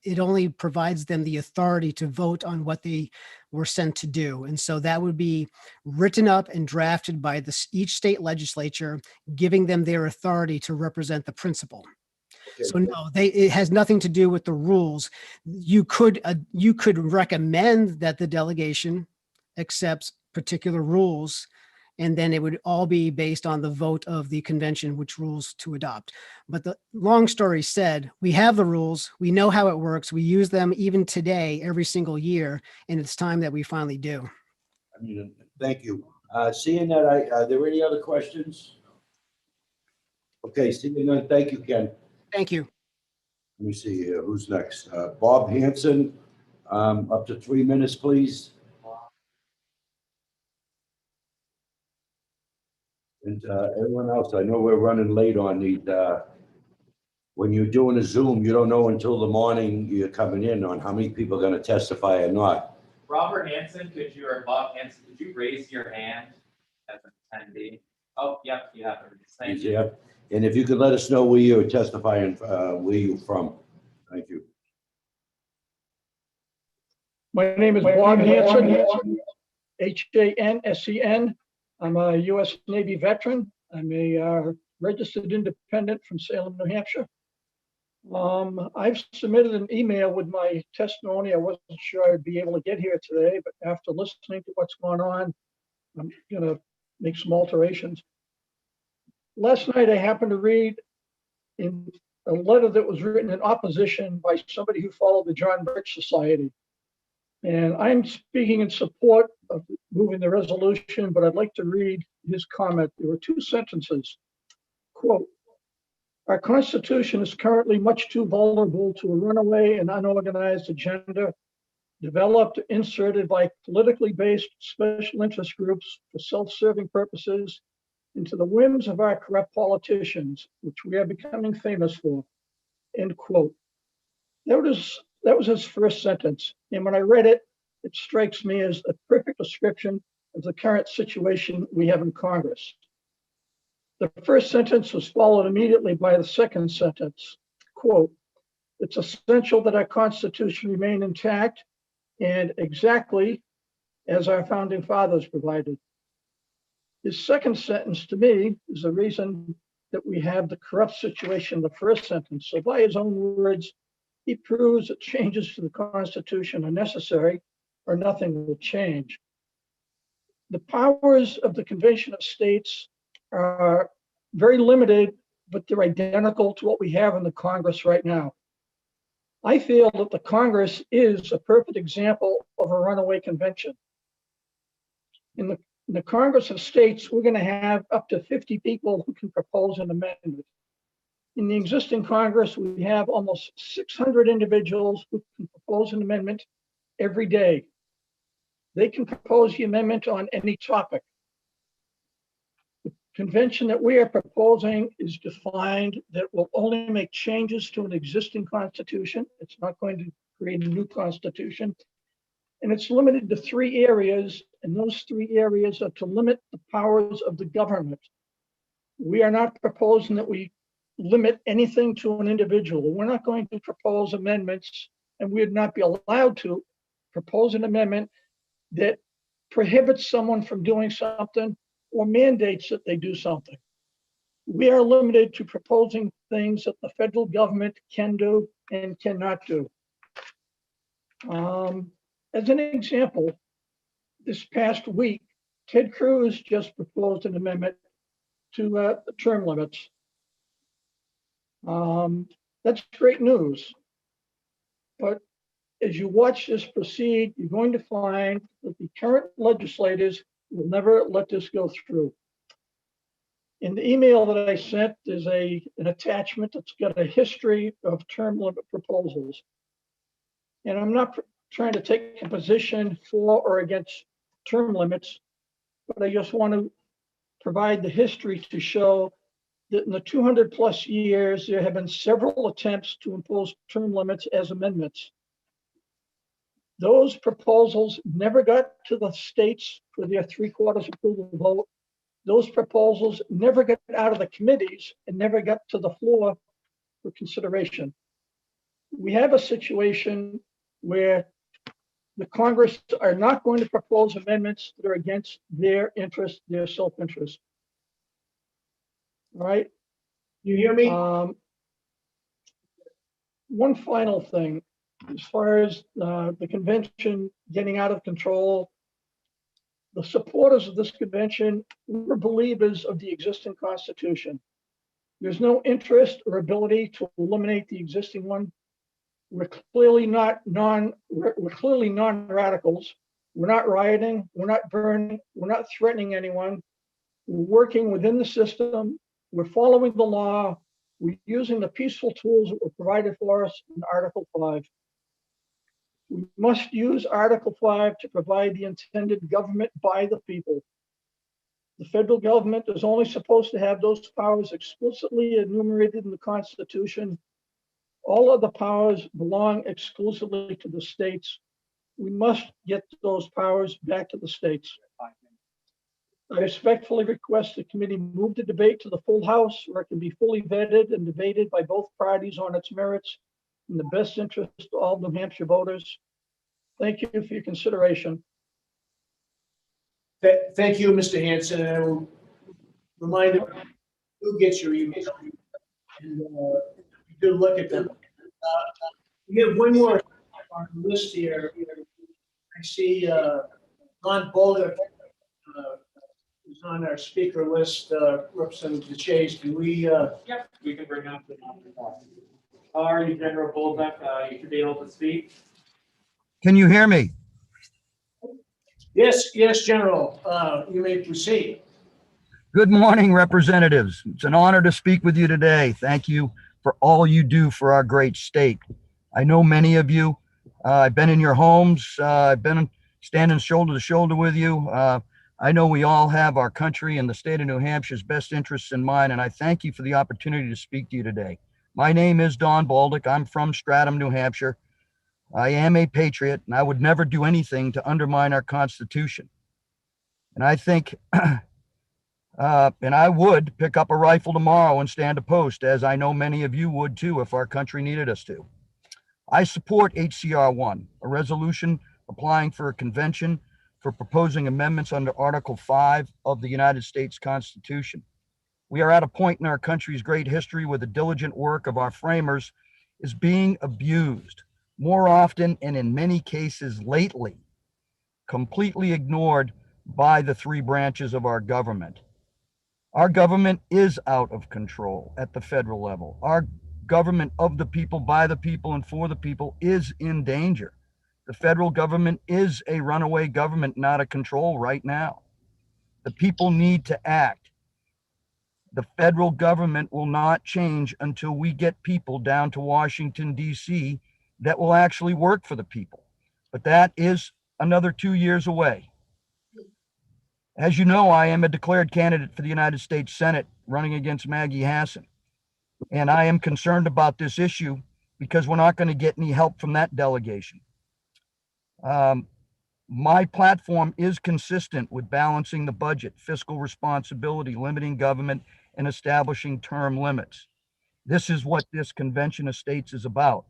it only provides them the authority to vote on what they were sent to do. And so that would be written up and drafted by each state legislature, giving them their authority to represent the principal. So no, it has nothing to do with the rules. You could recommend that the delegation accepts particular rules And then it would all be based on the vote of the convention, which rules to adopt. But the long story said, we have the rules, we know how it works, we use them even today, every single year, and it's time that we finally do. I mean, thank you. Seeing that, are there any other questions? Okay, seeing none, thank you, Ken. Thank you. Let me see here, who's next? Bob Hanson, up to 3 minutes, please. And everyone else, I know we're running late on these. When you're doing a Zoom, you don't know until the morning you're coming in on how many people are going to testify or not. Robert Hanson, or Bob Hanson, could you raise your hand as an attendee? Oh, yep, you have it. Thank you. Yeah. And if you could let us know where you're testifying, where you're from. Thank you. My name is Bob Hanson, Hansen. I'm a U.S. Navy veteran. I'm a registered independent from Salem, New Hampshire. I've submitted an email with my testimony. I wasn't sure I'd be able to get here today, but after listening to what's going on, I'm going to make some alterations. Last night, I happened to read in a letter that was written in opposition by somebody who followed the John Birch Society. And I'm speaking in support of moving the resolution, but I'd like to read his comment. There were 2 sentences. Quote, "Our Constitution is currently much too vulnerable to a runaway and unorganized agenda developed, inserted by politically based special interest groups for self-serving purposes into the whims of our corrupt politicians, which we are becoming famous for." End quote. That was his first sentence. And when I read it, it strikes me as a perfect description of the current situation we have in Congress. The first sentence was followed immediately by the second sentence. Quote, "It's essential that our Constitution remain intact and exactly as our founding fathers provided." His second sentence to me is the reason that we have the corrupt situation in the first sentence. So by his own words, he proves that changes to the Constitution are necessary or nothing will change. The powers of the Convention of States are very limited, but they're identical to what we have in the Congress right now. I feel that the Congress is a perfect example of a runaway convention. In the Congress of States, we're going to have up to 50 people who can propose an amendment. In the existing Congress, we have almost 600 individuals who can propose an amendment every day. They can propose the amendment on any topic. The convention that we are proposing is defined that will only make changes to an existing constitution. It's not going to create a new constitution. And it's limited to 3 areas, and those 3 areas are to limit the powers of the government. We are not proposing that we limit anything to an individual. We're not going to propose amendments, and we would not be allowed to propose an amendment that prohibits someone from doing something or mandates that they do something. We are limited to proposing things that the federal government can do and cannot do. As an example, this past week, Ted Cruz just proposed an amendment to term limits. That's great news. But as you watch this proceed, you're going to find that the current legislators will never let this go through. In the email that I sent, there's an attachment that's got a history of term limit proposals. And I'm not trying to take a position for or against term limits, but I just want to provide the history to show that in the 200+ years, there have been several attempts to impose term limits as amendments. Those proposals never got to the states for their 3/4 approval vote. Those proposals never got out of the committees and never got to the floor for consideration. We have a situation where the Congress are not going to propose amendments that are against their interest, their self-interest. All right? You hear me? One final thing, as far as the convention getting out of control, The supporters of this convention were believers of the existing Constitution. There's no interest or ability to eliminate the existing one. We're clearly non-radicals. We're not rioting, we're not burning, we're not threatening anyone. We're working within the system. We're following the law. We're using the peaceful tools that were provided for us in Article 5. We must use Article 5 to provide the intended government by the people. The federal government is only supposed to have those powers explicitly enumerated in the Constitution. All other powers belong exclusively to the states. We must get those powers back to the states. I respectfully request the committee move the debate to the full House where it can be fully vetted and debated by both parties on its merits in the best interest of all New Hampshire voters. Thank you for your consideration. Thank you, Mr. Hanson. And I will remind you, who gets your email? And good look at them. We have one more on the list here. I see Don Bolduc is on our speaker list, Representative DeChase. Can we? Yep, we can bring up the. How are you, General Bolduc? You should be able to speak. Can you hear me? Yes, yes, General. You may proceed. Good morning, representatives. It's an honor to speak with you today. Thank you for all you do for our great state. I know many of you. I've been in your homes. I've been standing shoulder to shoulder with you. I know we all have our country and the state of New Hampshire's best interests in mind, and I thank you for the opportunity to speak to you today. My name is Don Bolduc. I'm from Stratham, New Hampshire. I am a patriot, and I would never do anything to undermine our Constitution. And I think, and I would pick up a rifle tomorrow and stand a post, as I know many of you would too if our country needed us to. I support HCR 1, a resolution applying for a convention for proposing amendments under Article 5 of the United States Constitution. We are at a point in our country's great history where the diligent work of our framers is being abused, more often and in many cases lately, completely ignored by the three branches of our government. Our government is out of control at the federal level. Our government of the people, by the people, and for the people is in danger. The federal government is a runaway government, not a control right now. The people need to act. The federal government will not change until we get people down to Washington, D.C. that will actually work for the people. But that is another 2 years away. As you know, I am a declared candidate for the United States Senate running against Maggie Hassan. And I am concerned about this issue because we're not going to get any help from that delegation. My platform is consistent with balancing the budget, fiscal responsibility, limiting government, and establishing term limits. This is what this convention of states is about.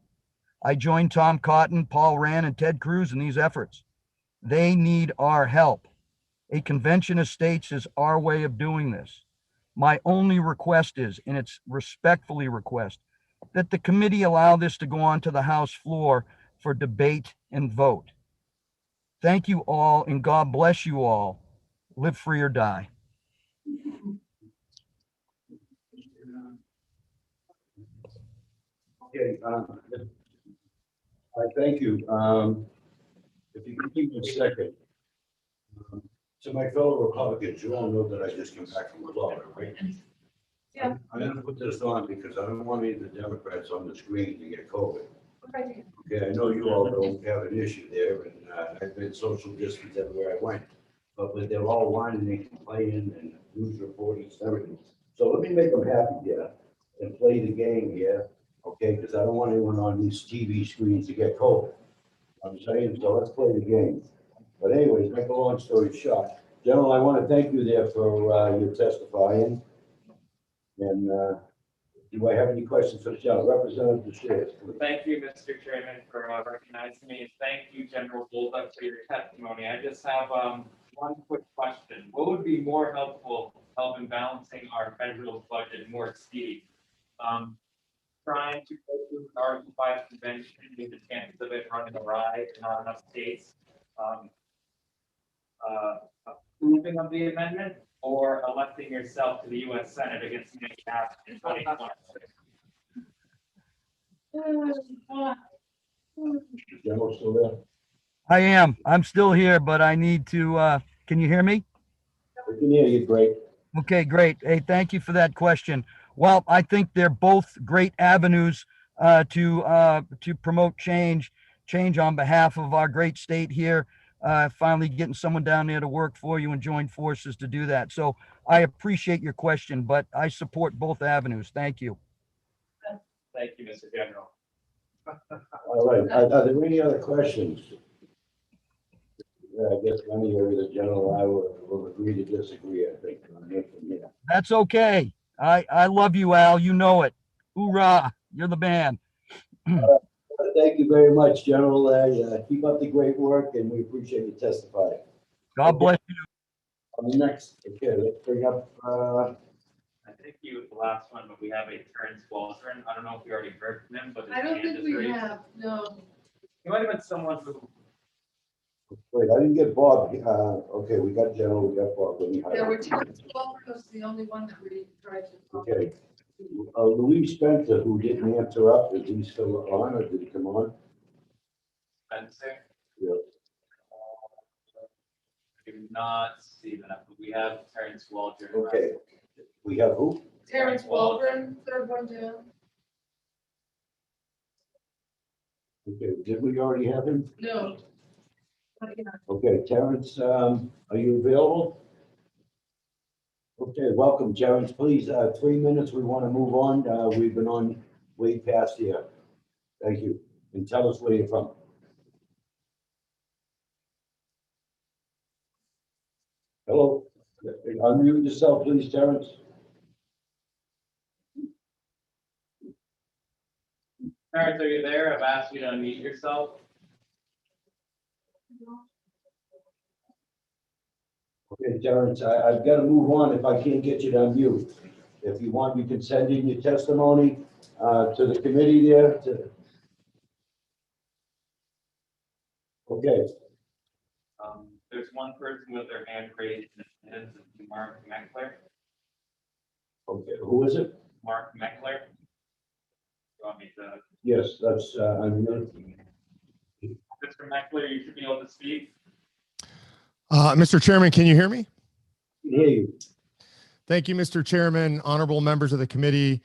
I joined Tom Cotton, Paul Rand, and Ted Cruz in these efforts. They need our help. A convention of states is our way of doing this. My only request is, and it's respectfully request, that the committee allow this to go on to the House floor for debate and vote. Thank you all, and God bless you all. Live free or die. Okay, I thank you. If you could give me a second. To my fellow Republicans, you all know that I just came back from Florida, right? Yeah. I'm gonna put this on because I don't want any of the Democrats on the screen to get COVID. Okay. Okay, I know you all don't have an issue there, and I've been social distance everywhere I went. But they're all whining and complaining and news reporting and everything. So let me make them happy here and play the game here, okay? Because I don't want anyone on these TV screens to get COVID. I'm saying, so let's play the game. But anyways, make a long story short, General, I want to thank you there for your testifying. And do I have any questions for the general? Representative DeShares, please. Thank you, Mr. Chairman, for recognizing me. And thank you, General Bolduc, for your testimony. I just have one quick question. What would be more helpful in balancing our federal budget more speed? Trying to go through an Article 5 convention with the chances of it running awry in not enough states. approving of the amendment or electing yourself to the US Senate against many in 2026? General still there? I am. I'm still here, but I need to, can you hear me? We can hear you, great. Okay, great. Hey, thank you for that question. Well, I think they're both great avenues to promote change on behalf of our great state here. Finally getting someone down there to work for you and join forces to do that. So I appreciate your question, but I support both avenues. Thank you. Thank you, Mr. General. All right, are there any other questions? I guess any of the general, I will agree to disagree, I think. On this one, yeah. That's okay. I love you, Al. You know it. Hoorah. You're the man. Thank you very much, General. Keep up the great work, and we appreciate you testifying. God bless you. On the next, okay, let's bring up, I think he was the last one, but we have a Terrence Waldron. I don't know if you already heard from him, but his I don't hand think is we raised. have, no. He might have been someone who, wait, I didn't get Bob. Okay, we got General, we got Bob. Let me There were highlight. two, was the only one that we tried to. Okay. Louise Spencer, who didn't answer up, is he still on or did he come on? Spencer. Yeah. I do not see that, but we have Terrence Waldron. Okay. We have who? Terrence Waldron, third one down. Okay, did we already have him? No. Okay, Terrence, are you available? Okay, welcome, Terrence. Please, 3 minutes. We want to move on. We've been on way past here. Thank you. And tell us where you're from. Hello. Unmute yourself, please, Terrence. Terrence, are you there? I've asked you to unmute yourself. Okay, Terrence, I've got to move on if I can't get you to unmute. If you want, you can send in your testimony to the committee there. Okay. There's one person with their hand raised, and it's Mark Meckler. Okay, who is it? Mark Meckler. You want me to? Yes, that's, unmuted. Mr. Meckler, you should be able to speak. Mr. Chairman, can you hear me? Hear you. Thank you, Mr. Chairman, honorable members of the committee.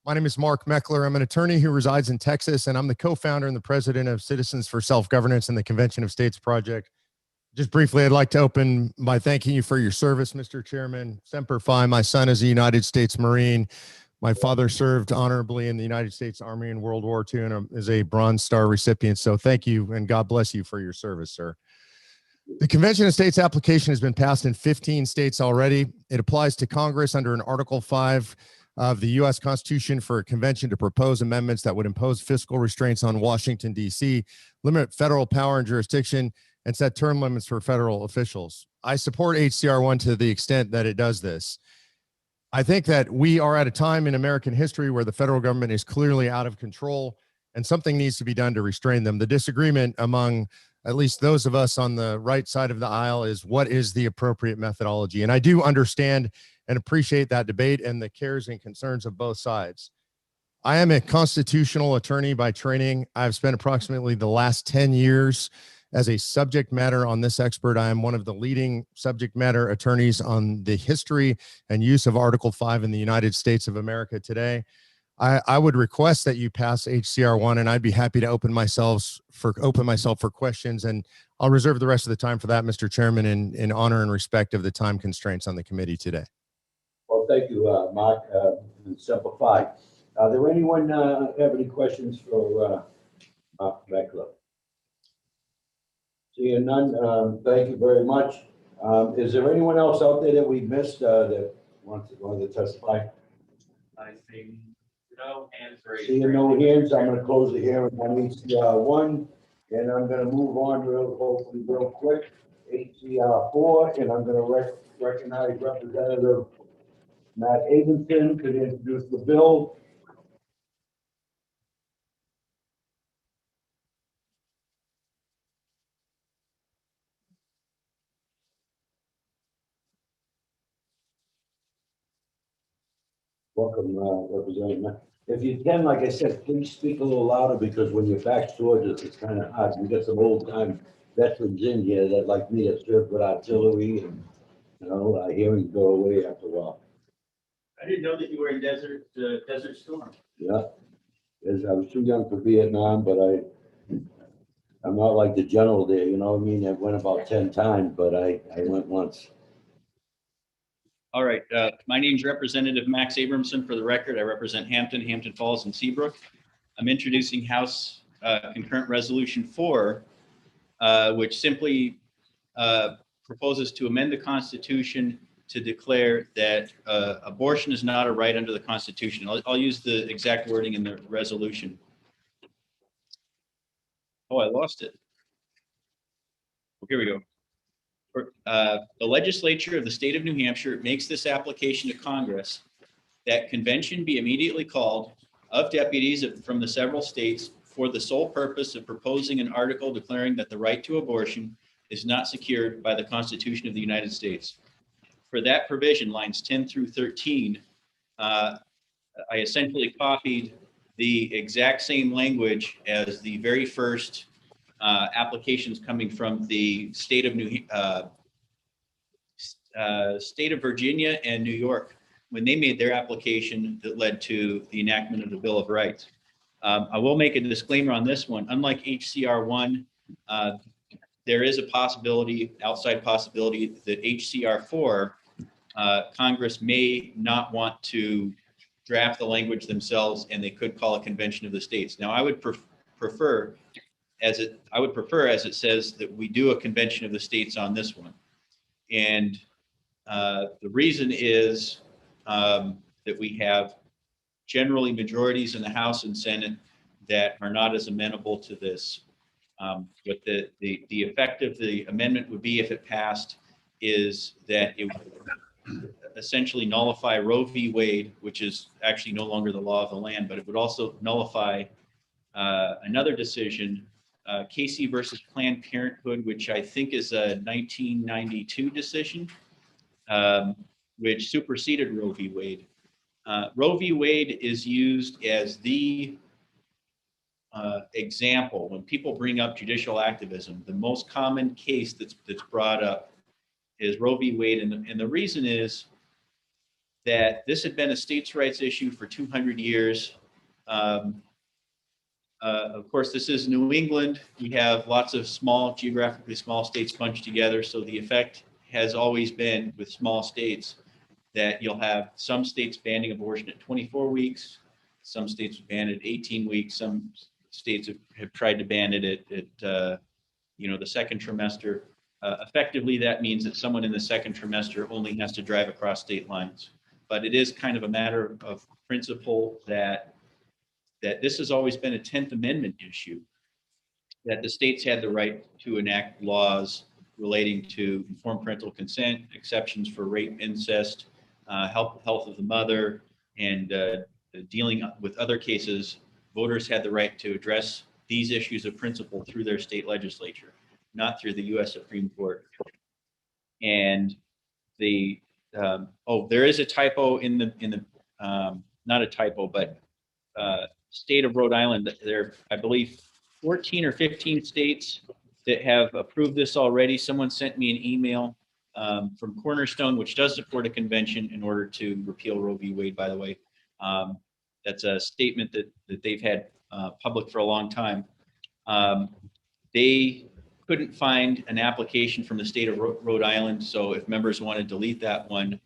My name is Mark Meckler. I'm an attorney who resides in Texas, and I'm the co-founder and the president of Citizens for Self-Governance and the Convention of States Project. Just briefly, I'd like to open by thanking you for your service, Mr. Chairman. Semper Fi, my son is a United States Marine. My father served honorably in the United States Army in World War II and is a Bronze Star recipient. So thank you, and God bless you for your service, sir. The Convention of States application has been passed in 15 states already. It applies to Congress under an Article 5 of the U.S. Constitution for a convention to propose amendments that would impose fiscal restraints on Washington, D.C., limit federal power and jurisdiction, and set term limits for federal officials. I support HCR 1 to the extent that it does this. I think that we are at a time in American history where the federal government is clearly out of control and something needs to be done to restrain them. The disagreement among at least those of us on the right side of the aisle is what is the appropriate methodology. And I do understand and appreciate that debate and the cares and concerns of both sides. I am a constitutional attorney by training. I've spent approximately the last 10 years as a subject matter on this expert. I am one of the leading subject matter attorneys on the history and use of Article 5 in the United States of America today. I would request that you pass HCR 1, and I'd be happy to open myself for questions, and I'll reserve the rest of the time for that, Mr. Chairman, in honor and respect of the time constraints on the committee today. Well, thank you, Mark, and Semper Fi. Are there anyone have any questions for Mark Meckler? Seeing none, thank you very much. Is there anyone else out there that we missed that wants to testify? I see no hands raised. Seeing no hands, I'm going to close the hearing on HCR 1, and I'm going to move on hopefully real quick. HCR 4, and I'm going to recognize Representative Matt Abramson to introduce the bill. Welcome, Representative. If you can, like I said, please speak a little louder because when your back's towards us, it's kind of hard. We got some old time veterans in here that like me have served with artillery and, you know, hearing go away after a while. I didn't know that you were in Desert Storm. Yeah. I was too young for Vietnam, but I'm not like the general there, you know what I mean? I went about 10 times, but I went once. All right, my name's Representative Max Abramson. For the record, I represent Hampton, Hampton Falls, and Seabrook. I'm introducing House Concurrent Resolution 4, which simply proposes to amend the Constitution to declare that abortion is not a right under the Constitution. I'll use the exact wording in the resolution. Oh, I lost it. Well, here we go. The legislature of the state of New Hampshire makes this application to Congress that convention be immediately called of deputies from the several states for the sole purpose of proposing an article declaring that the right to abortion is not secured by the Constitution of the United States. For that provision, lines 10 through 13, I essentially copied the exact same language as the very first applications coming from the state of Virginia and New York when they made their application that led to the enactment of the Bill of Rights. I will make a disclaimer on this one. Unlike HCR 1, there is a possibility, outside possibility, that HCR 4, Congress may not want to draft the language themselves, and they could call a convention of the states. Now, I would prefer, as it says, that we do a convention of the states on this one. And the reason is that we have generally majorities in the House and Senate that are not as amenable to this. But the effect of the amendment would be, if it passed, is that it would essentially nullify Roe v. Wade, which is actually no longer the law of the land, but it would also nullify another decision, Casey versus Planned Parenthood, which I think is a 1992 decision, which superseded Roe v. Wade. Roe v. Wade is used as the example when people bring up judicial activism. The most common case that's brought up is Roe v. Wade, and the reason is that this had been a states' rights issue for 200 years. Of course, this is New England. We have lots of geographically small states bunched together. So the effect has always been with small states that you'll have some states banning abortion at 24 weeks, some states ban it at 18 weeks, some states have tried to ban it at the second trimester. Effectively, that means that someone in the second trimester only has to drive across state lines. But it is kind of a matter of principle that this has always been a 10th Amendment issue, that the states had the right to enact laws relating to informed parental consent, exceptions for rape, incest, health of the mother, and dealing with other cases. Voters had the right to address these issues of principle through their state legislature, not through the U.S. Supreme Court. And there is a typo in the not a typo, but state of Rhode Island. There, I believe, 14 or 15 states that have approved this already. Someone sent me an email from Cornerstone, which does support a convention in order to repeal Roe v. Wade, by the way. That's a statement that they've had public for a long time. They couldn't find an application from the state of Rhode Island. So if members want to delete that one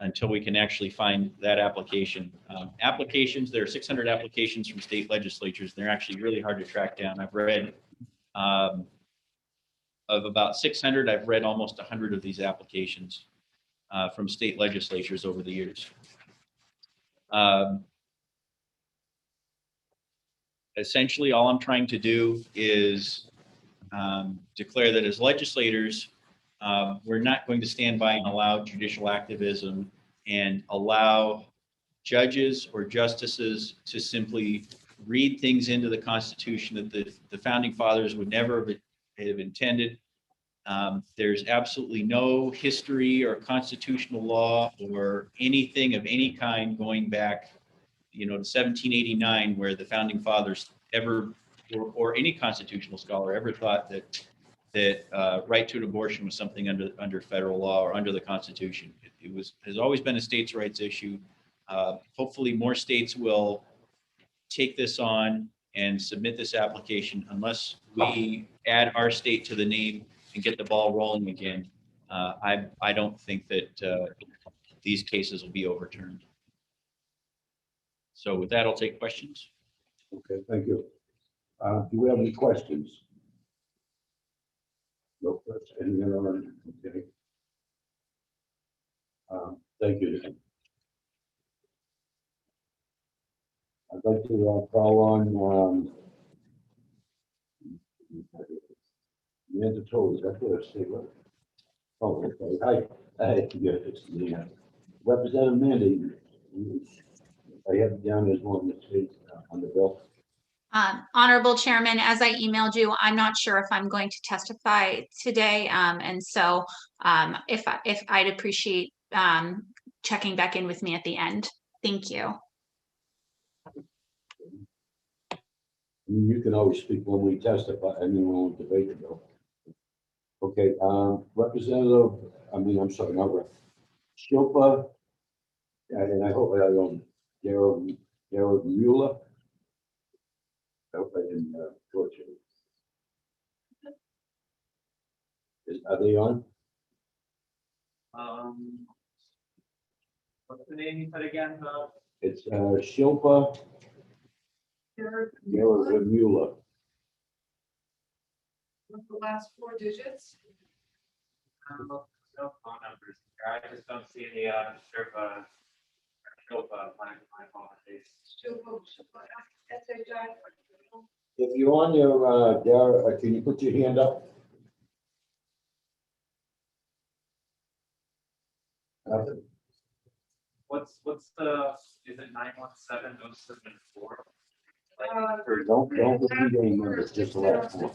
until we can actually find that application. There are 600 applications from state legislatures. They're actually really hard to track down. I've read of about 600, I've read almost 100 of these applications from state legislatures over the years. Essentially, all I'm trying to do is declare that as legislators, we're not going to stand by and allow judicial activism and allow judges or justices to simply read things into the Constitution that the founding fathers would never have intended. There's absolutely no history or constitutional law or anything of any kind going back, to 1789, where the founding fathers ever, or any constitutional scholar ever thought that right to an abortion was something under federal law or under the Constitution. It has always been a states' rights issue. Hopefully, more states will take this on and submit this application. Unless we add our state to the name and get the ball rolling again, I don't think that these cases will be overturned. So with that, I'll take questions. Okay, thank you. Do we have any questions? No questions. Okay. Thank you. I'd like to call on Amanda Toles. That's what I say. Oh, okay. Hi. Yeah, it's the Representative Mandy. I have it down as one that stays on the bill. Honorable Chairman, as I emailed you, I'm not sure if I'm going to testify today. And so if I'd appreciate checking back in with me at the end. Thank you. You can always speak when we testify, when we debate the bill. Okay, Representative, I'm sorry, not Rep. Shilpa, and I hope I don't, Darrell Mueller. I hope I didn't torture you. Are they on? What's the name you said again? It's Shilpa Darrell Mueller. What's the last 4 digits? No phone numbers. I just don't see any Sherpa. My apologies. If you're on there, Darrell, can you put your hand up? What's the, is it 917-074? Don't repeat any numbers, just the last one.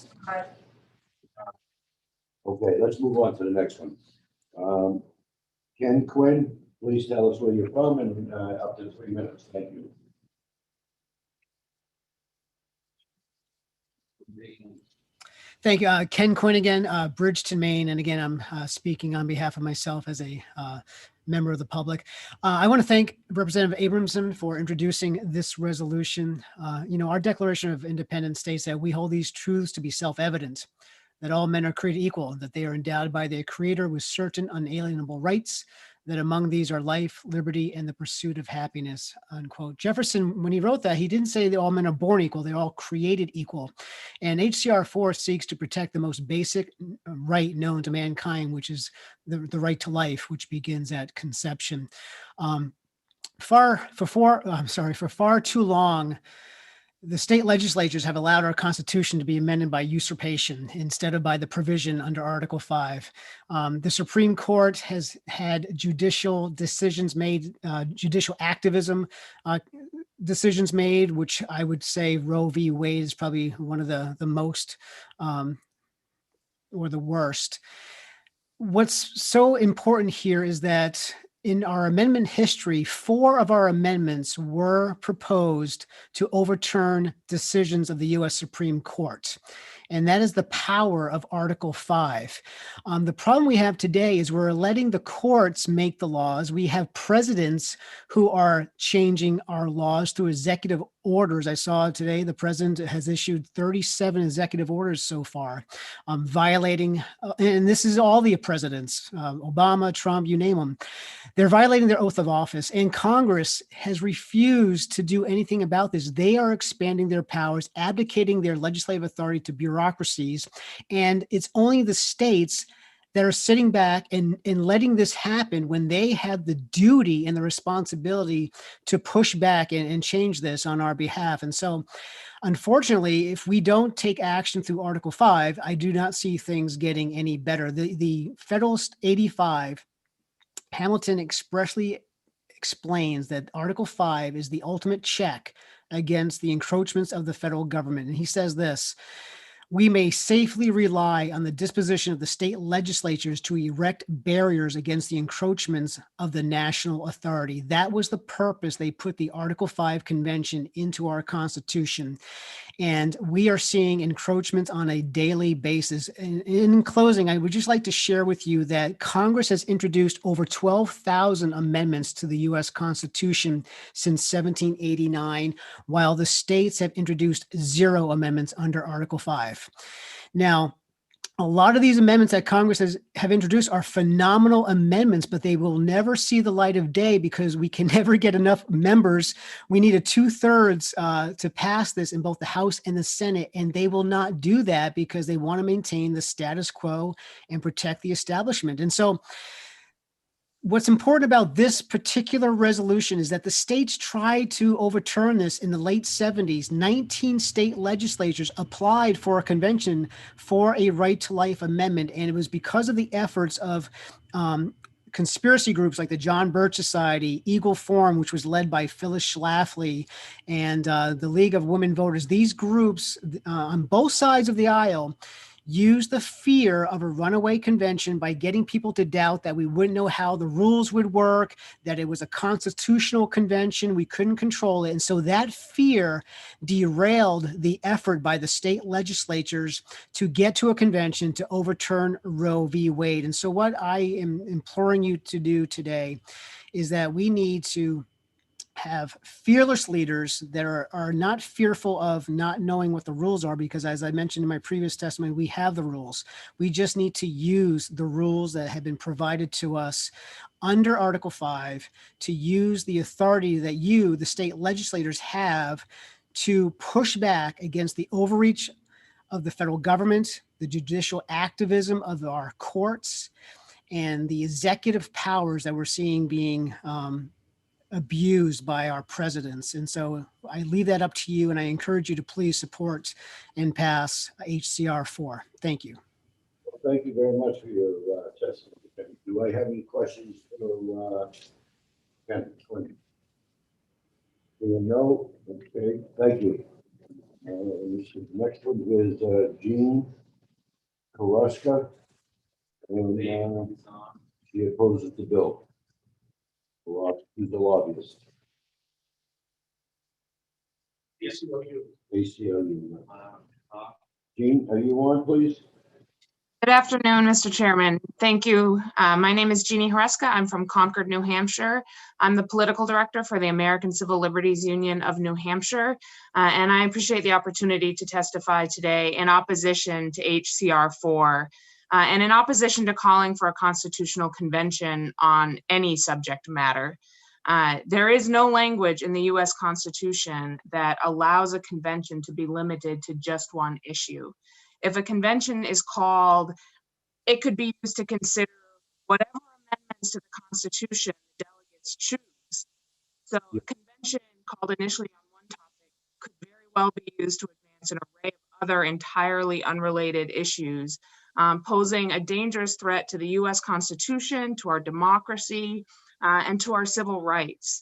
Okay, let's move on to the next one. Ken Quinn, please tell us where you're from and up to 3 minutes. Thank you. Thank you. Ken Quinn again, Bridgeton, Maine. And again, I'm speaking on behalf of myself as a member of the public. I want to thank Representative Abramson for introducing this resolution. Our Declaration of Independence states that we hold these truths to be self-evident, that all men are created equal, that they are endowed by their Creator with certain unalienable rights, that among these are life, liberty, and the pursuit of happiness, unquote. Jefferson, when he wrote that, he didn't say that all men are born equal, they're all created equal. And HCR 4 seeks to protect the most basic right known to mankind, which is the right to life, which begins at conception. For far too long, the state legislatures have allowed our Constitution to be amended by usurpation instead of by the provision under Article 5. The Supreme Court has had judicial decisions made, judicial activism decisions made, which I would say Roe v. Wade is probably one of the most or the worst. What's so important here is that in our amendment history, 4 of our amendments were proposed to overturn decisions of the U.S. Supreme Court. And that is the power of Article 5. The problem we have today is we're letting the courts make the laws. We have presidents who are changing our laws through executive orders. I saw today the president has issued 37 executive orders so far, violating, and this is all the presidents, Obama, Trump, you name them. They're violating their oath of office, and Congress has refused to do anything about this. They are expanding their powers, abdicating their legislative authority to bureaucracies, and it's only the states that are sitting back and letting this happen when they have the duty and the responsibility to push back and change this on our behalf. And so, unfortunately, if we don't take action through Article 5, I do not see things getting any better. The Federalist 85, Hamilton expressly explains that Article 5 is the ultimate check against the encroachments of the federal government. And he says this: we may safely rely on the disposition of the state legislatures to erect barriers against the encroachments of the national authority. That was the purpose they put the Article 5 Convention into our Constitution. And we are seeing encroachments on a daily basis. And in closing, I would just like to share with you that Congress has introduced over 12,000 amendments to the U.S. Constitution since 1789, while the states have introduced 0 amendments under Article 5. Now, a lot of these amendments that Congress have introduced are phenomenal amendments, but they will never see the light of day because we can never get enough members. We need a 2/3 to pass this in both the House and the Senate, and they will not do that because they want to maintain the status quo and protect the establishment. And so what's important about this particular resolution is that the states tried to overturn this in the late 70s. 19 state legislatures applied for a convention for a right to life amendment. And it was because of the efforts of conspiracy groups like the John Birch Society, Eagle Forum, which was led by Phyllis Schlafly, and the League of Women Voters. These groups on both sides of the aisle use the fear of a runaway convention by getting people to doubt that we wouldn't know how the rules would work, that it was a constitutional convention, we couldn't control it. And so that fear derailed the effort by the state legislatures to get to a convention to overturn Roe v. Wade. And so what I am imploring you to do today is that we need to have fearless leaders that are not fearful of not knowing what the rules are, because as I mentioned in my previous testimony, we have the rules. We just need to use the rules that have been provided to us under Article 5 to use the authority that you, the state legislators, have to push back against the overreach of the federal government, the judicial activism of our courts, and the executive powers that we're seeing being abused by our presidents. And so I leave that up to you, and I encourage you to please support and pass HCR 4. Thank you. Well, thank you very much for your testimony. Do I have any questions for Ken Quinn? No? Okay, thank you. Next one is Jean Koroska, and she opposes the bill. He's a lobbyist. ACLU. Jean, are you on, please? Good afternoon, Mr. Chairman. Thank you. My name is Jeannie Horeska. I'm from Concord, New Hampshire. I'm the political director for the American Civil Liberties Union of New Hampshire, and I appreciate the opportunity to testify today in opposition to HCR 4 and in opposition to calling for a constitutional convention on any subject matter. There is no language in the U.S. Constitution that allows a convention to be limited to just one issue. If a convention is called, it could be used to consider whatever amendments to the Constitution delegates choose. So a convention called initially on one topic could very well be used to advance an array of other entirely unrelated issues, posing a dangerous threat to the U.S. Constitution, to our democracy, and to our civil rights.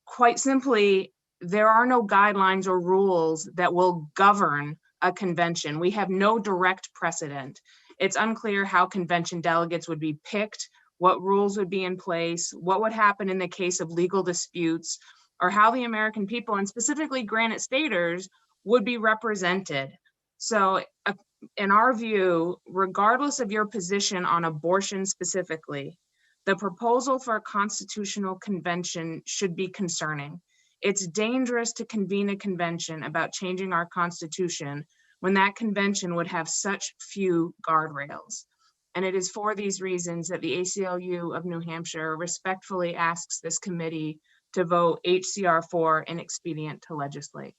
Quite simply, there are no guidelines or rules that will govern a convention. We have no direct precedent. It's unclear how convention delegates would be picked, what rules would be in place, what would happen in the case of legal disputes, or how the American people, and specifically Granite Staters, would be represented. So in our view, regardless of your position on abortion specifically, the proposal for a constitutional convention should be concerning. It's dangerous to convene a convention about changing our Constitution when that convention would have such few guardrails. And it is for these reasons that the ACLU of New Hampshire respectfully asks this committee to vote HCR 4 inexpedient to legislate.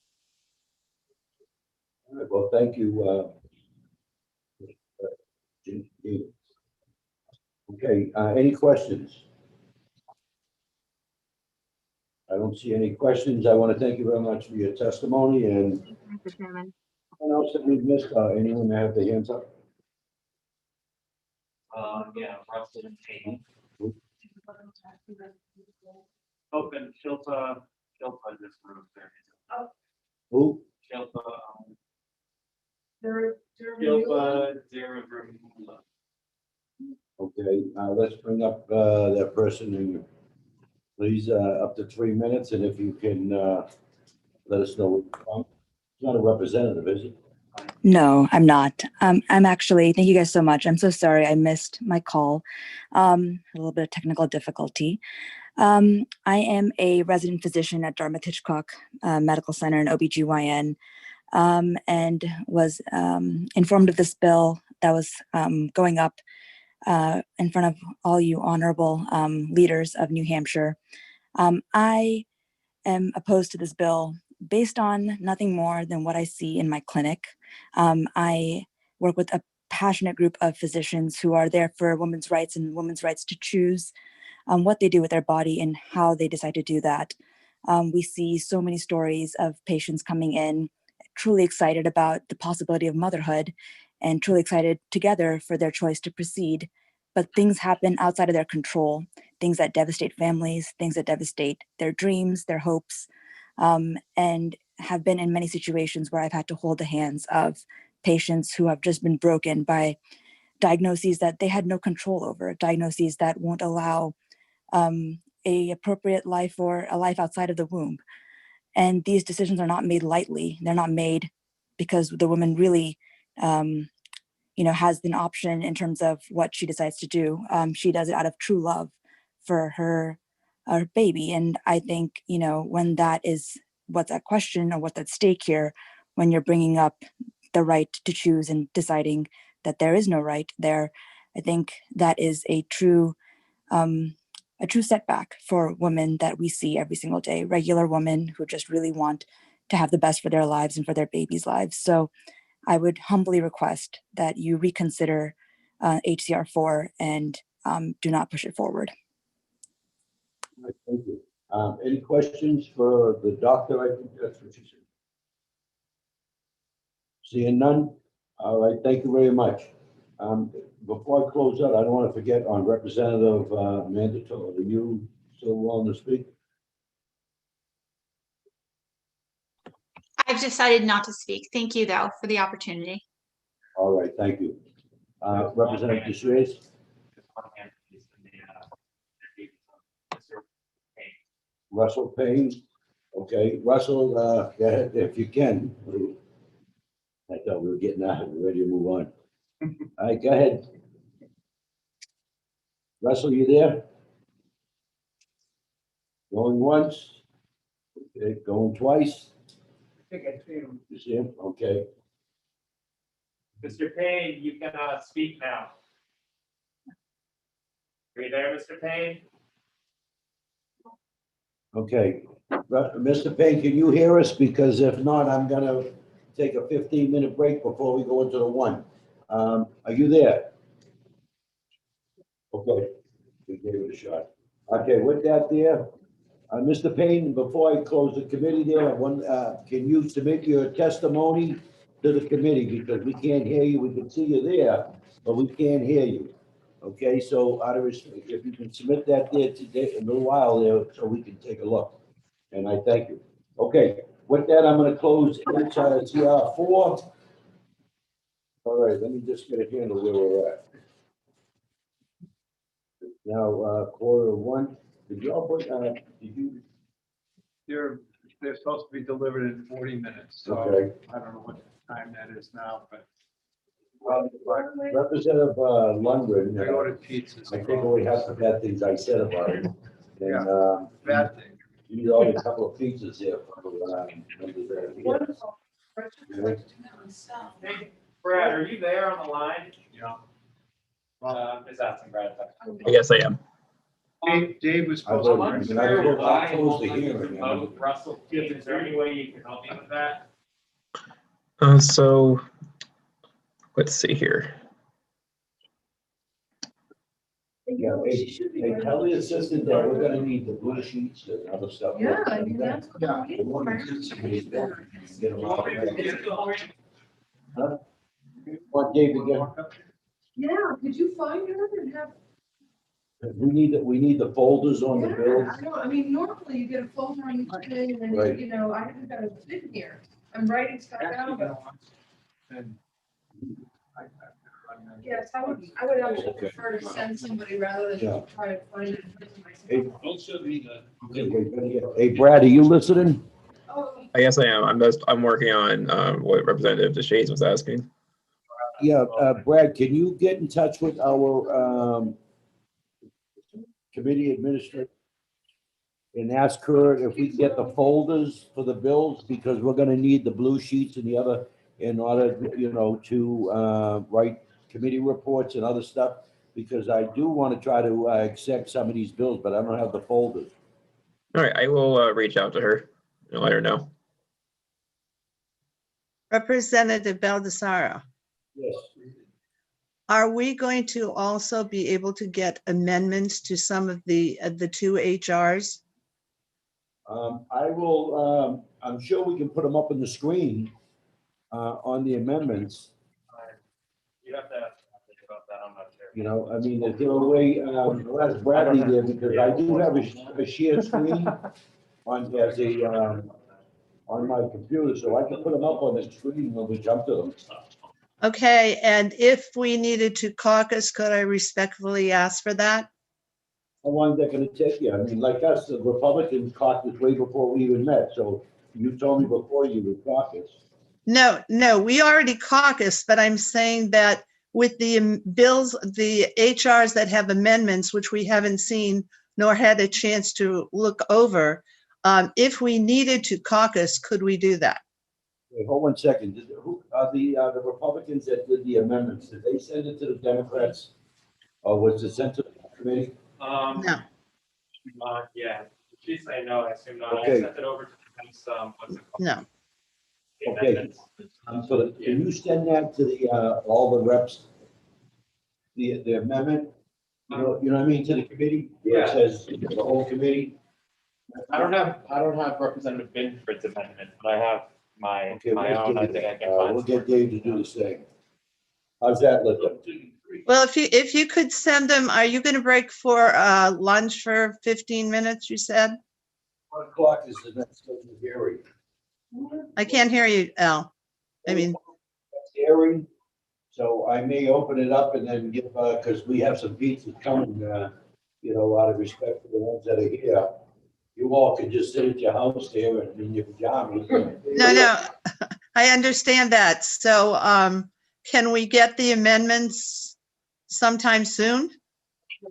All right, well, thank you. Okay, any questions? I don't see any questions. I want to thank you very much for your testimony, and Mr. Chairman. anyone else that we've missed, anyone that have their hands up? Yeah, Rustin Payne. Open Shilpa just moved there. Who? Shilpa Gilba Dararamula. Okay, let's bring up that person and please, up to 3 minutes, and if you can let us know. It's not a representative, is it? No, I'm not. I'm actually, thank you guys so much. I'm so sorry I missed my call. A little bit of technical difficulty. I am a resident physician at Dartmouth-Hitchcock Medical Center in OBGYN, and was informed of this bill that was going up in front of all you honorable leaders of New Hampshire. I am opposed to this bill based on nothing more than what I see in my clinic. I work with a passionate group of physicians who are there for women's rights and women's rights to choose what they do with their body and how they decide to do that. We see so many stories of patients coming in truly excited about the possibility of motherhood and truly excited together for their choice to proceed. But things happen outside of their control, things that devastate families, things that devastate their dreams, their hopes, and have been in many situations where I've had to hold the hands of patients who have just been broken by diagnoses that they had no control over, diagnoses that won't allow a appropriate life or a life outside of the womb. And these decisions are not made lightly. They're not made because the woman really, has an option in terms of what she decides to do. She does it out of true love for her baby. And I think, when that is what's at question or what's at stake here, when you're bringing up the right to choose and deciding that there is no right there, I think that is a true setback for women that we see every single day, regular women who just really want to have the best for their lives and for their babies' lives. So I would humbly request that you reconsider HCR 4 and do not push it forward. Thank you. Any questions for the doctor? I think that's what you said. Seeing none? All right, thank you very much. Before I close out, I don't want to forget on Representative Mandatore. Are you still willing to speak? I've decided not to speak. Thank you, though, for the opportunity. All right, thank you. Representative DeSuez? Russell Payne. Okay, Russell, go ahead if you can. I thought we were getting out, we're ready to move on. All right, go ahead. Russell, you there? Going once? Okay, going twice? I think I see him. You see him? Okay. Mr. Payne, you can speak now. Are you there, Mr. Payne? Okay. Mr. Payne, can you hear us? Because if not, I'm gonna take a 15-minute break before we go into the one. Are you there? Okay, we gave it a shot. Okay, with that there, Mr. Payne, before I close the committee there, can you submit your testimony to the committee? Because we can't hear you. We can see you there, but we can't hear you. Okay, so out of respect, if you can submit that there today, in a little while there, so we can take a look. And I thank you. Okay, with that, I'm going to close HCR 4. All right, let me just get a handle where we're at. Now, quarter one. Did you all put? Did you? They're supposed to be delivered in 40 minutes. So Okay. I don't know what time that is now, but. Representative Lundgren. I ordered pizzas. I take away half the bad things I said about it. And, Bad thing. you need only a couple of pizzas here. Wonderful. Hey, Brad, are you there on the line? Yeah. Is that some Brad? Yes, I am. Dave was I supposed to. voted- bring I it. voted not close the hearing. Russell, is there any way you can help me with that? So let's see here. Yeah, hey, tell the assistant that we're gonna need the blue sheets and other stuff. Yeah, I mean, that's. Yeah. The one that's in somebody's bed, get them out. Huh? Want Dave to get, Yeah, could you find her and have? we need the folders on the Yeah, bills. I mean, normally you get a folder on each thing and then, Right. I haven't got a thing here. I'm writing stuff down, but. And Yes, I would actually Okay. prefer to send somebody rather Yeah. than try to find it in person Hey, myself. Don't send me that. hey, Brad, are you listening? Oh, Yes, I am. I'm working on what Representative DeShades was asking. Yeah, Brad, can you get in touch with our committee administrator and ask her if we can get the folders for the bills, because we're gonna need the blue sheets and the other in order, to write committee reports and other stuff, because I do want to try to accept some of these bills, but I don't have the folders. All right, I will reach out to her and let her know. Representative Baldessaro, Yes. are we going to also be able to get amendments to some of the two HRs? I will, I'm sure we can put them up on the screen on the amendments. You have to ask about that, I'm not sure. I mean, is there a way, I'll ask Bradley there, because I do have a shared screen on, as a, on my computer, so I can put them up on the screen when we jump to them. Okay, and if we needed to caucus, could I respectfully ask for that? How long is that gonna take you? I mean, like us, the Republicans caucused way before we even met, so you told me before you would caucus. No, we already caucused, but I'm saying that with the bills, the HRs that have amendments, which we haven't seen nor had a chance to look over, if we needed to caucus, could we do that? Wait, hold 1 second. Who are the Republicans that did the amendments? Did they send it to the Democrats? Or was it sent to the committee? No. Yeah, she's saying no, I assume not. I Okay. sent it over to what's it called? No. Okay. So can you send that to the, all the reps? The amendment? You know what I mean, to the committee? Where it Yeah. says the whole committee? I don't have Representative Binford's amendment, but I have my Okay, we'll own. I get think I Dave, can find. we'll get Dave to do the same. How's that, Linda? Well, if you could send them, are you going to break for lunch for 15 minutes, you said? 1 o'clock is the next scheduled hearing. I can't hear you, Al. I mean, Hearing, so I may open it up and then give, because we have some pizzas coming, out of respect for the ones that are here. You all can just sit at your house there and in your pajamas. no, I understand that. So can we get the amendments sometime soon?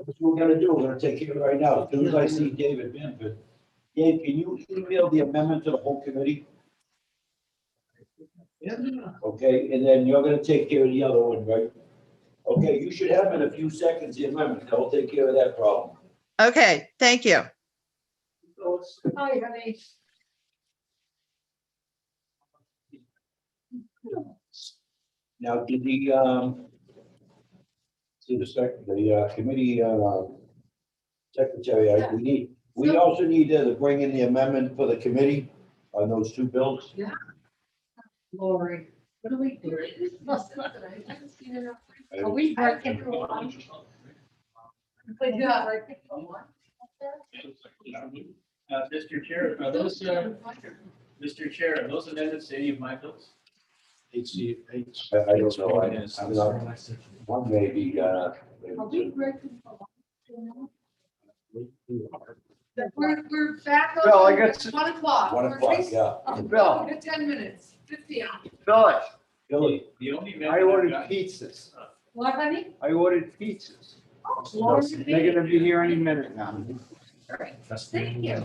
That's what we're gonna do. We're gonna take care of it right now. As soon as I see David Benford. Dave, can you email the amendment to the whole committee? Yeah. Okay, and then you're gonna take care of the other one, right? Okay, you should have in a few seconds the amendment. That will take care of that problem. Okay, thank you. hi, honey. Now, did the committee, secretary, we also need to bring in the amendment for the committee on those 2 bills. Yeah. Lori, what are we doing? I haven't seen enough. Are we breaking? Yeah. Mr. Chair, are those, Mr. Chair, are those amendments to any of my bills? I don't know. I'm not, one maybe, Are we breaking? We're back on. Bill, I got 1 o'clock. 1 o'clock, yeah. Bill. 10 minutes, 15. Phyllis, Billy, The only I amendment I've ordered got- pizzas. What, honey? I ordered pizzas. Lord, They're gonna be here any minute now. All right, thank you.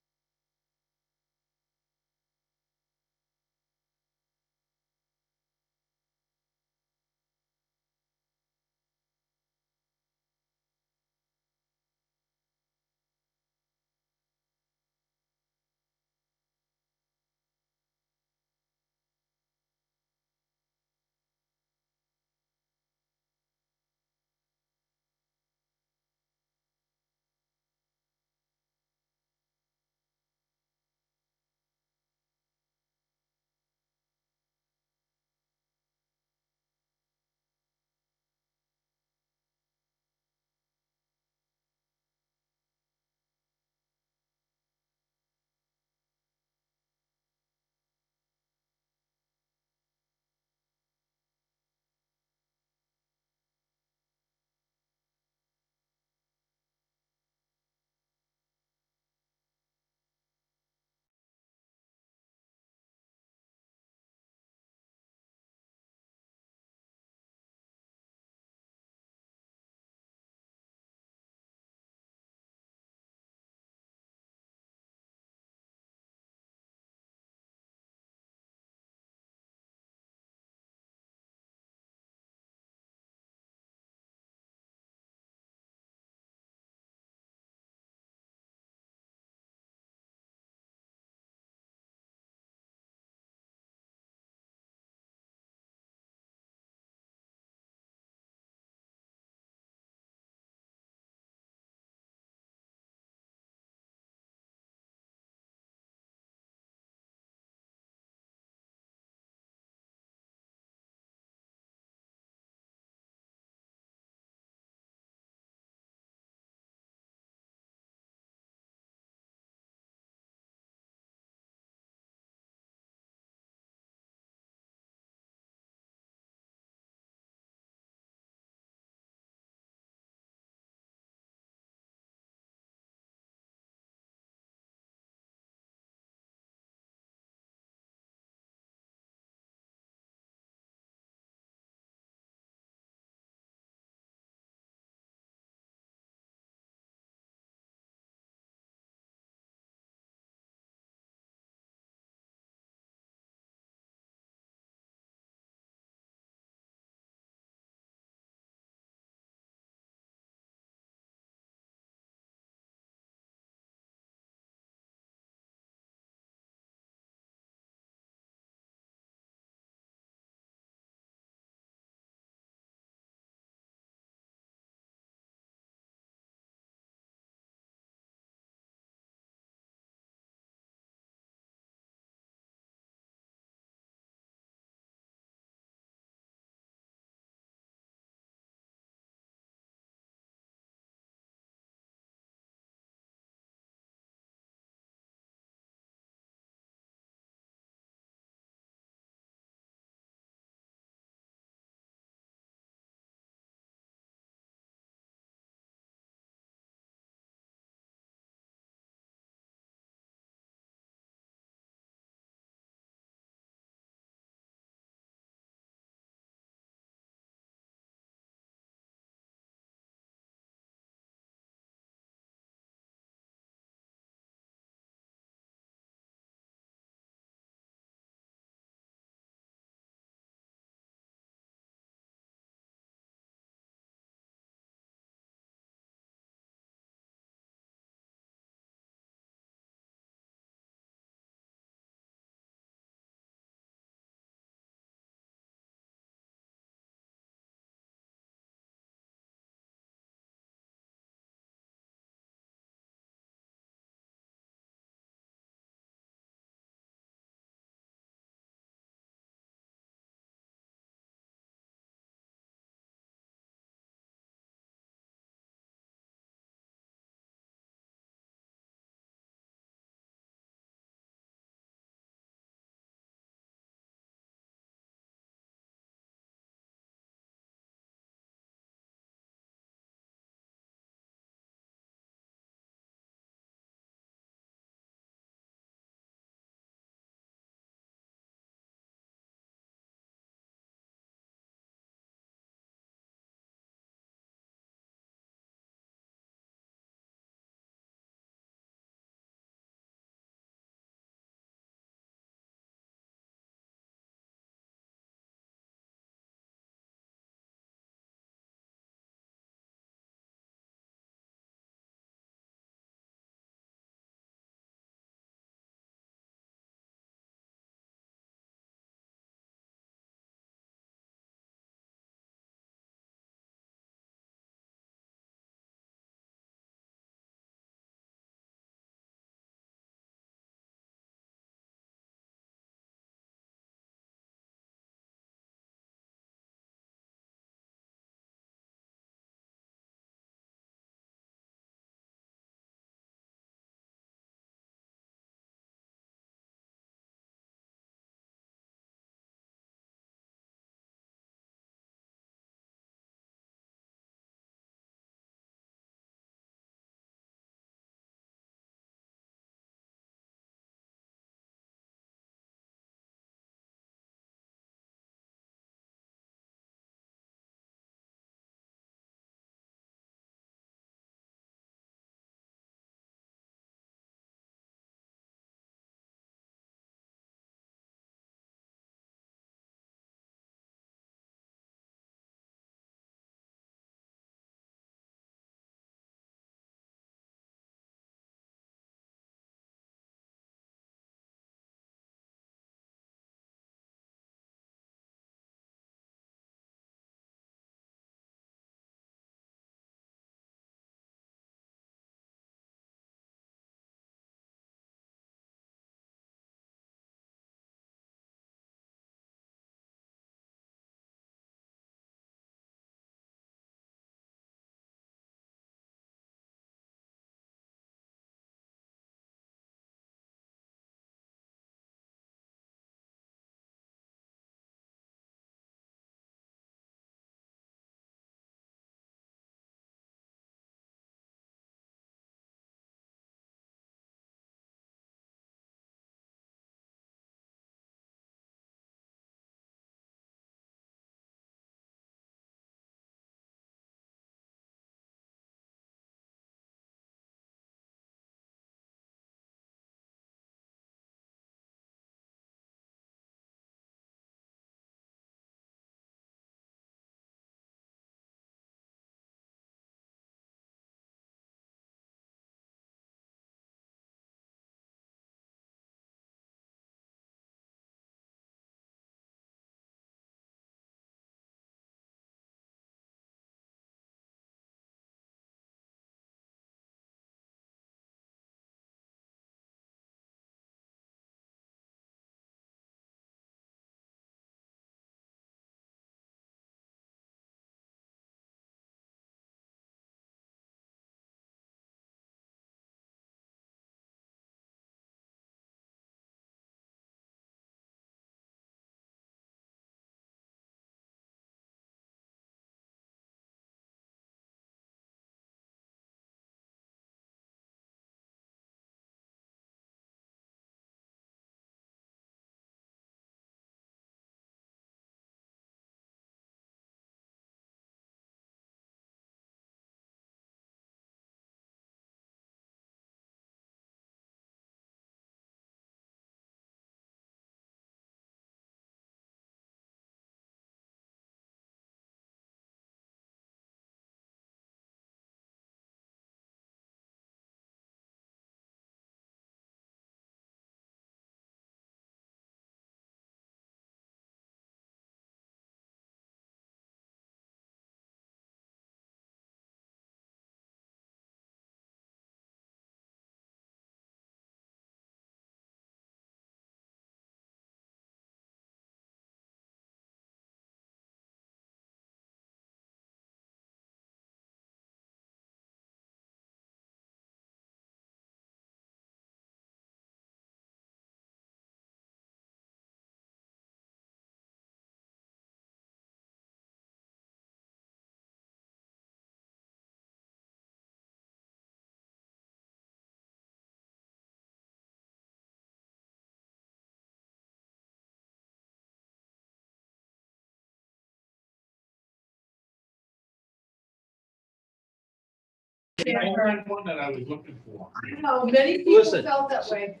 One that I was looking for. I know, many people Listen. felt that way.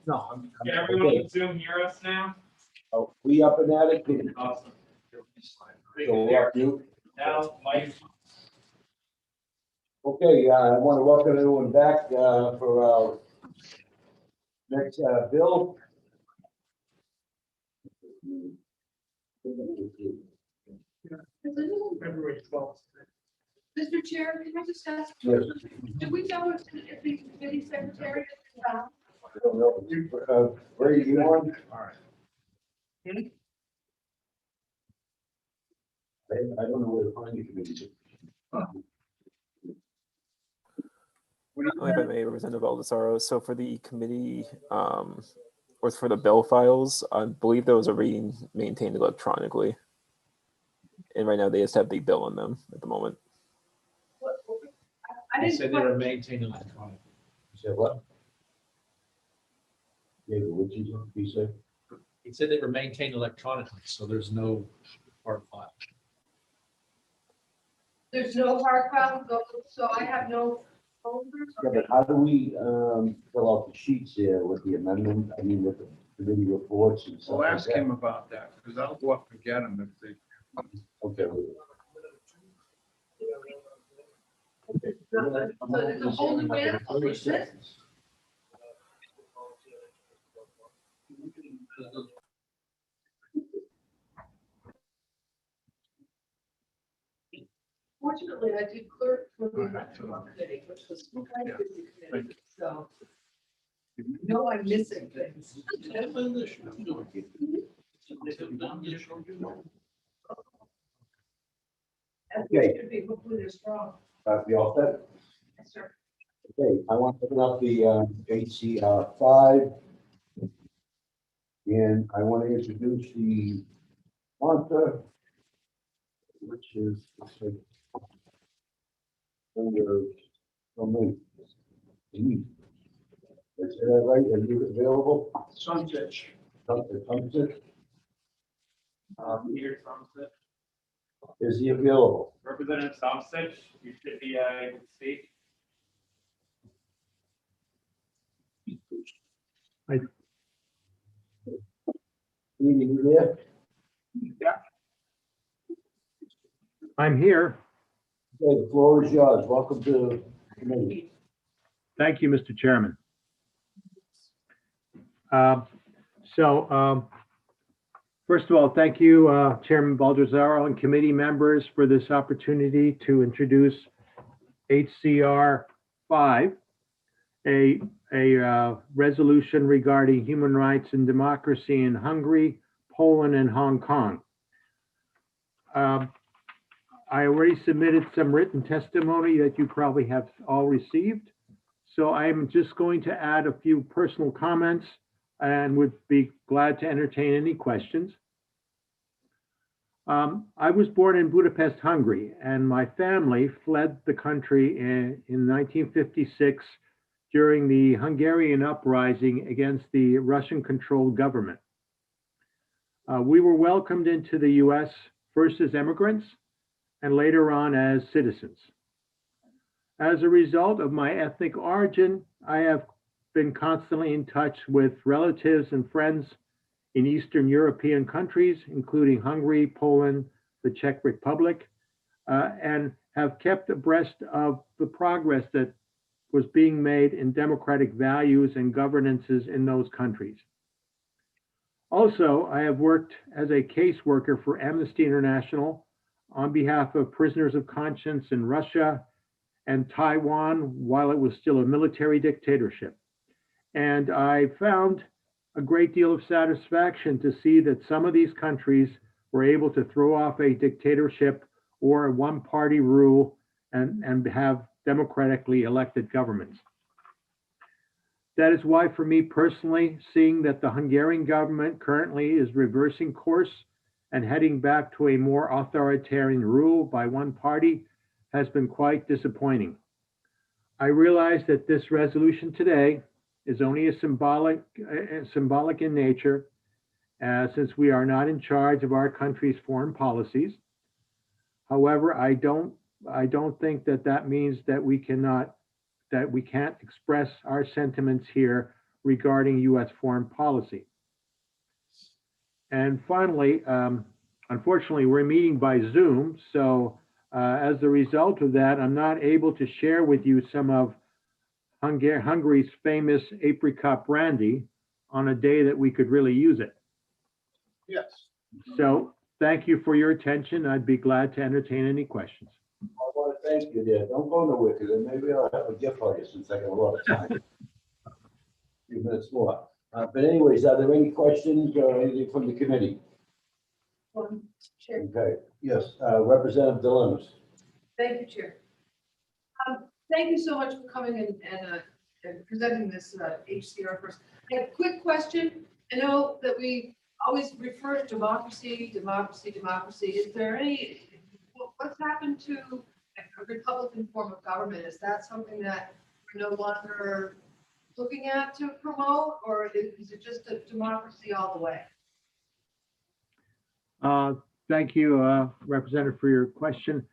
No, I'm. Can everyone on Zoom hear us now? Oh, we up and at it? Awesome. So we're up to- Now, Mike. Okay, I want to welcome everyone back for our next bill. February 12th. Mr. Chair, can I just ask? Yes. Do we know if the committee secretary is found? I don't know. Where are you on? All right. I don't know where to find the committee. If I may, Representative Baldessaro, so for the committee, or for the bill files, I believe those are being maintained electronically. And right now they just have the bill in them at the moment. I They didn't said they quite- were maintained electronically. You said what? David, what did you say? He said they were maintained electronically, so there's no hard file. There's no hard file, so I have no folders. Yeah, but how do we fill out the sheets there with the amendment, I mean, with the committee reports and stuff Well, like ask that? him about that, because I'll go up and get them if they. Okay. Okay. So there's a whole new man, who's this? Fortunately, I did clerk for the electoral committee, which was quite a busy committee, so. No, I'm missing things. Okay. Hopefully they're strong. We all set? Yes, sir. Okay, I want to open up the HCR 5. And I want to introduce the sponsor, which is under domain. Did I say that right? Are you available? Sunset. Sunset, Peter Thompson. is he available? Representative Thompson, you should be able to speak. Ian, you there? I'm here. Okay, the floor is yours. Welcome to the committee. Thank you, Mr. Chairman. First of all, thank you, Chairman Baldessaro and committee members for this opportunity to introduce HCR 5, a resolution regarding human rights and democracy in Hungary, Poland, and Hong Kong. I already submitted some written testimony that you probably have all received. So I'm just going to add a few personal comments and would be glad to entertain any questions. I was born in Budapest, Hungary, and my family fled the country in 1956 during the Hungarian uprising against the Russian-controlled government. We were welcomed into the US first as immigrants and later on as citizens. As a result of my ethnic origin, I have been constantly in touch with relatives and friends in Eastern European countries, including Hungary, Poland, the Czech Republic, and have kept abreast of the progress that was being made in democratic values and governances in those countries. Also, I have worked as a caseworker for Amnesty International on behalf of prisoners of conscience in Russia and Taiwan while it was still a military dictatorship. And I found a great deal of satisfaction to see that some of these countries were able to throw off a dictatorship or a one-party rule and have democratically elected governments. That is why, for me personally, seeing that the Hungarian government currently is reversing course and heading back to a more authoritarian rule by one party has been quite disappointing. I realize that this resolution today is only a symbolic in nature, since we are not in charge of our country's foreign policies. However, I don't I don't think that that means that we can't express our sentiments here regarding U.S. foreign policy. And finally, unfortunately, we're meeting by Zoom, so as a result of that, I'm not able to share with you some of Hungary's famous apricot brandy on a day that we could really use it. Yes. So thank you for your attention. I'd be glad to entertain any questions. I want to thank you there. Don't go nowhere, because then maybe I'll have a gift for you since I got a lot of time. A few minutes more. But anyways, are there any questions or anything from the committee? Chair. Okay, yes, Representative Dilemmas. Thank you, Chair. Thank you so much for coming and presenting this HCR first. I have a quick question. I know that we always refer to democracy. Is there what's happened to a Republican form of government? Is that something that we're no longer looking at to promote, or is it just a democracy all the way? Thank you, Representative, for your question.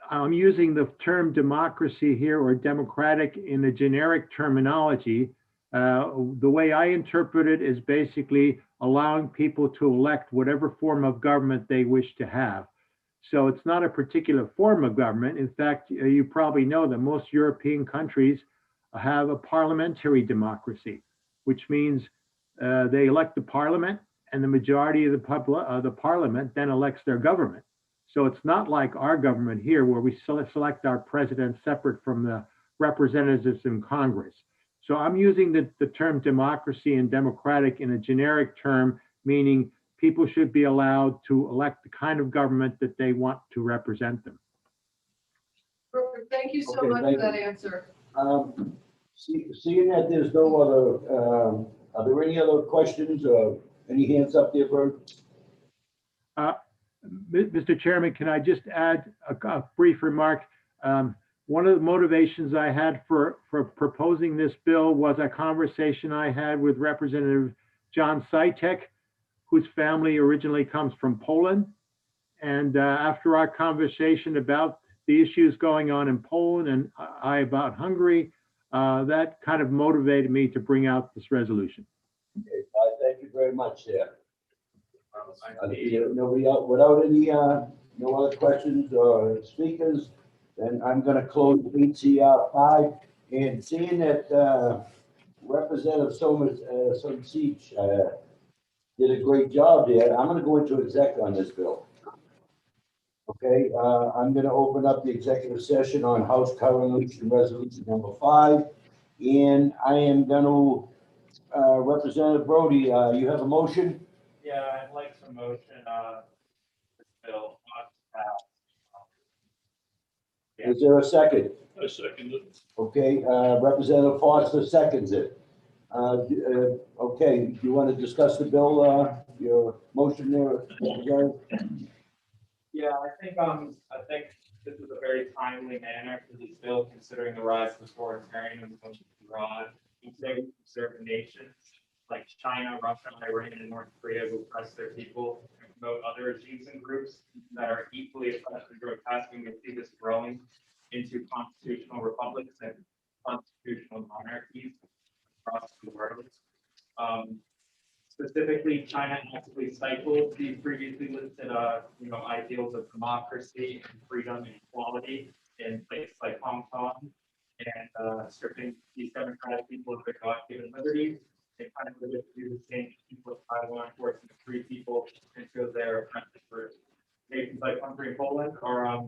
I'm using the term democracy here, or democratic, in a generic terminology. The way I interpret it is basically allowing people to elect whatever form of government they wish to have. So it's not a particular form of government. In fact, you probably know that most European countries have a parliamentary democracy, which means they elect the parliament, and the majority of the parliament then elects their government. So it's not like our government here, where we select our president separate from the representatives in Congress. So I'm using the term democracy and democratic in a generic term, meaning people should be allowed to elect the kind of government that they want to represent them. Perfect. Thank you so Okay, much thank for that you. answer. Seeing that there's no other, are there any other questions or any hands up there, Bert? Mr. Chairman, can I just add a brief remark? One of the motivations I had for proposing this bill was a conversation I had with Representative John Sajtek, whose family originally comes from Poland. And after our conversation about the issues going on in Poland and I about Hungary, that kind of motivated me to bring out this resolution. Okay, thank you very much, there. Nobody else, without any, no other questions or speakers, then I'm gonna close HCR 5. And seeing that Representative Somsic did a great job there, I'm gonna go into exec on this bill. Okay, I'm gonna open up the executive session on House Current Resolution number 5. And I am gonna, Representative Brody, you have a motion? Yeah, I'd like to motion, this bill not to pass. Is there a second? I second it. Okay, Representative Foster seconds it. Okay, do you want to discuss the bill, your motion there, Representative? Yeah, I think this is a very timely manner for this bill, considering the rise of authoritarianism abroad. Certain nations like China, Russia, Iran, and North Korea who oppress their people and promote other regimes and groups that are equally oppressed and grotesque. And we see this growing into constitutional republics and constitutional monarchies across the world. Specifically, China actively stifles the previously listed, ideals of democracy and freedom and equality in places like Hong Kong, and stripping these democratic people of their God-given liberties. They kind of do the same to people of Taiwan, forcing free people into their oppressive groups. Nations like Hungary and Poland are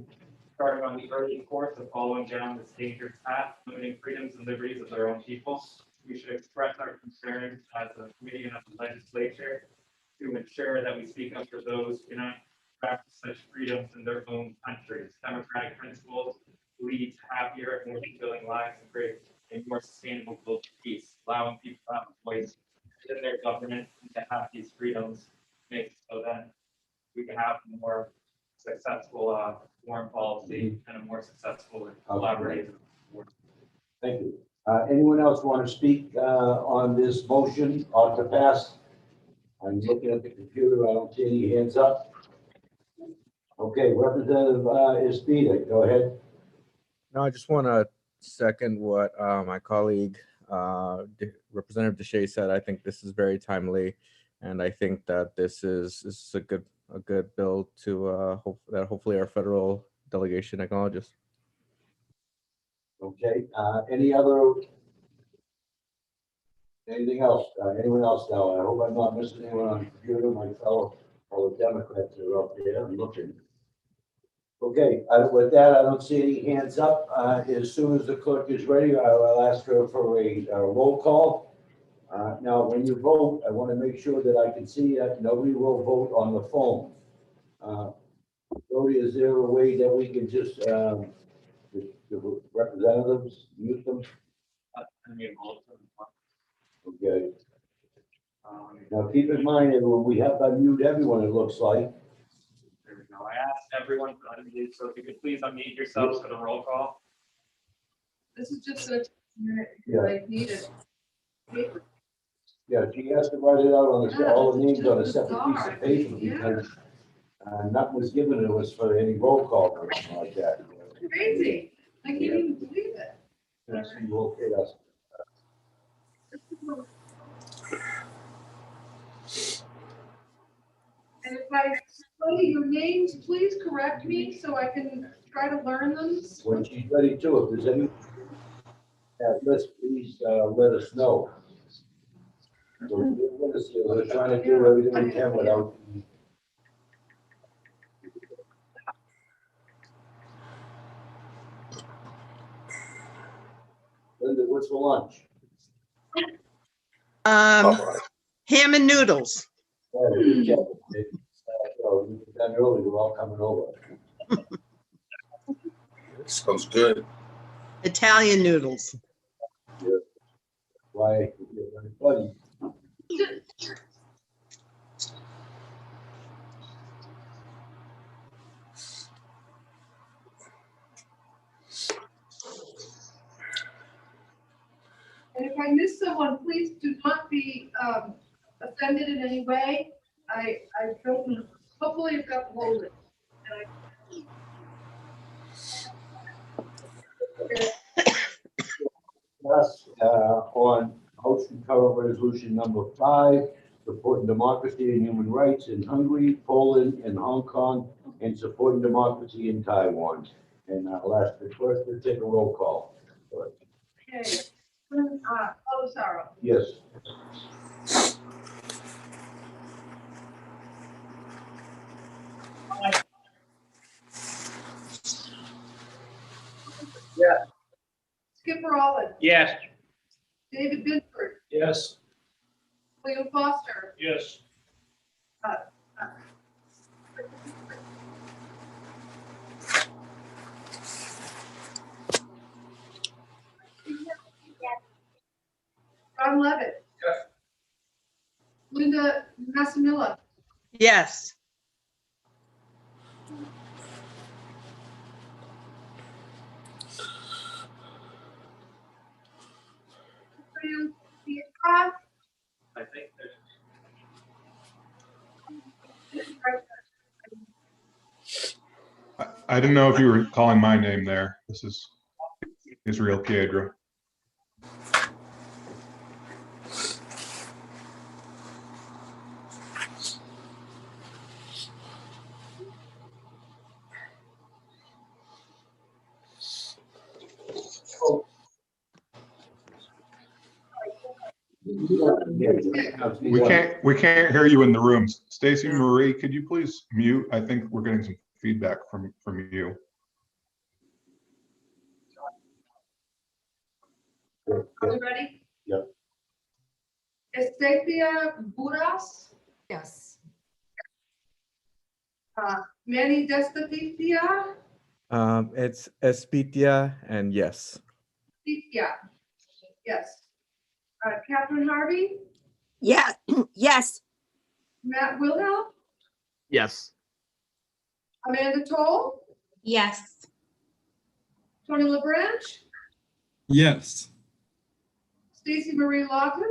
starting on the early course of following down this dangerous path, limiting freedoms and liberties of their own people. We should express our concerns as a committee and as a legislature to ensure that we speak up for those who cannot practice such freedoms in their own countries. Democratic principles lead to happier and more fulfilling lives and create a more sustainable global peace. Allowing people to have a voice in their government and to have these freedoms makes so then we can have a more successful foreign policy and a more successful collaborative work. Thank you. Anyone else want to speak on this motion or to pass? I'm looking at the computer. I don't see any hands up. Okay, Representative Espita, go ahead. No, I just want to second what my colleague, Representative Deshay said. I think this is very timely, and I think that this is a good bill to that hopefully our federal delegation acknowledges. Okay, anything else? Anyone else now? I hope I'm not missing anyone on the computer. My fellow Democrats are up there and looking. Okay, with that, I don't see any hands up. As soon as the clerk is ready, I will ask her for a roll call. Now, when you vote, I want to make sure that I can see that nobody will vote on the phone. Jody, is there a way that we can just, the representatives, mute them? Okay. Now, keep in mind, everyone, we have to unmute everyone, it looks like. There we go. I asked everyone to unmute, so if you could please unmute yourselves for the roll call. This is just a minute because I need it. Paper. Yeah, she has to write it out on all the names on a separate piece of paper because nothing was given to us for any roll call or anything like that. Crazy. I can't even believe it. That's you okay, us. And if I study your names, please correct me so I can try to learn them. When she's ready to, if there's any list, please let us know. So we're trying to do everything we can without. Linda, what's for lunch? Ham and noodles. Good job. Done early, we're all coming over. Sounds good. Italian noodles. Yeah. Why? Buddy. And if I miss someone, please do not be offended in any way. I don't know. Hopefully you've got the whole list. Us on motion cover resolution number 5, supporting democracy and human rights in Hungary, Poland, and Hong Kong, and supporting democracy in Taiwan. And I'll ask the clerk to take a roll call. Okay. Sarah. Yes. Yes. Skipper Olive. Yes. David Binford. Yes. William Foster. Yes. John Levitt. Yes. Linda Massimilla. Yes. I think there's. I didn't know if you were calling my name there. This is Israel Piedra. We can't hear you in the room. Stacy Marie, could you please mute? I think we're getting some feedback from you. Are we ready? Yep. Estacia Buras. Yes. Manny Despeditia. It's Espitia and yes. Yeah. Yes. Catherine Harvey. Yeah. Yes. Matt Wilhelm. Yes. Amanda Toll. Yes. Tony LaBranche. Yes. Stacy Marie Lawton.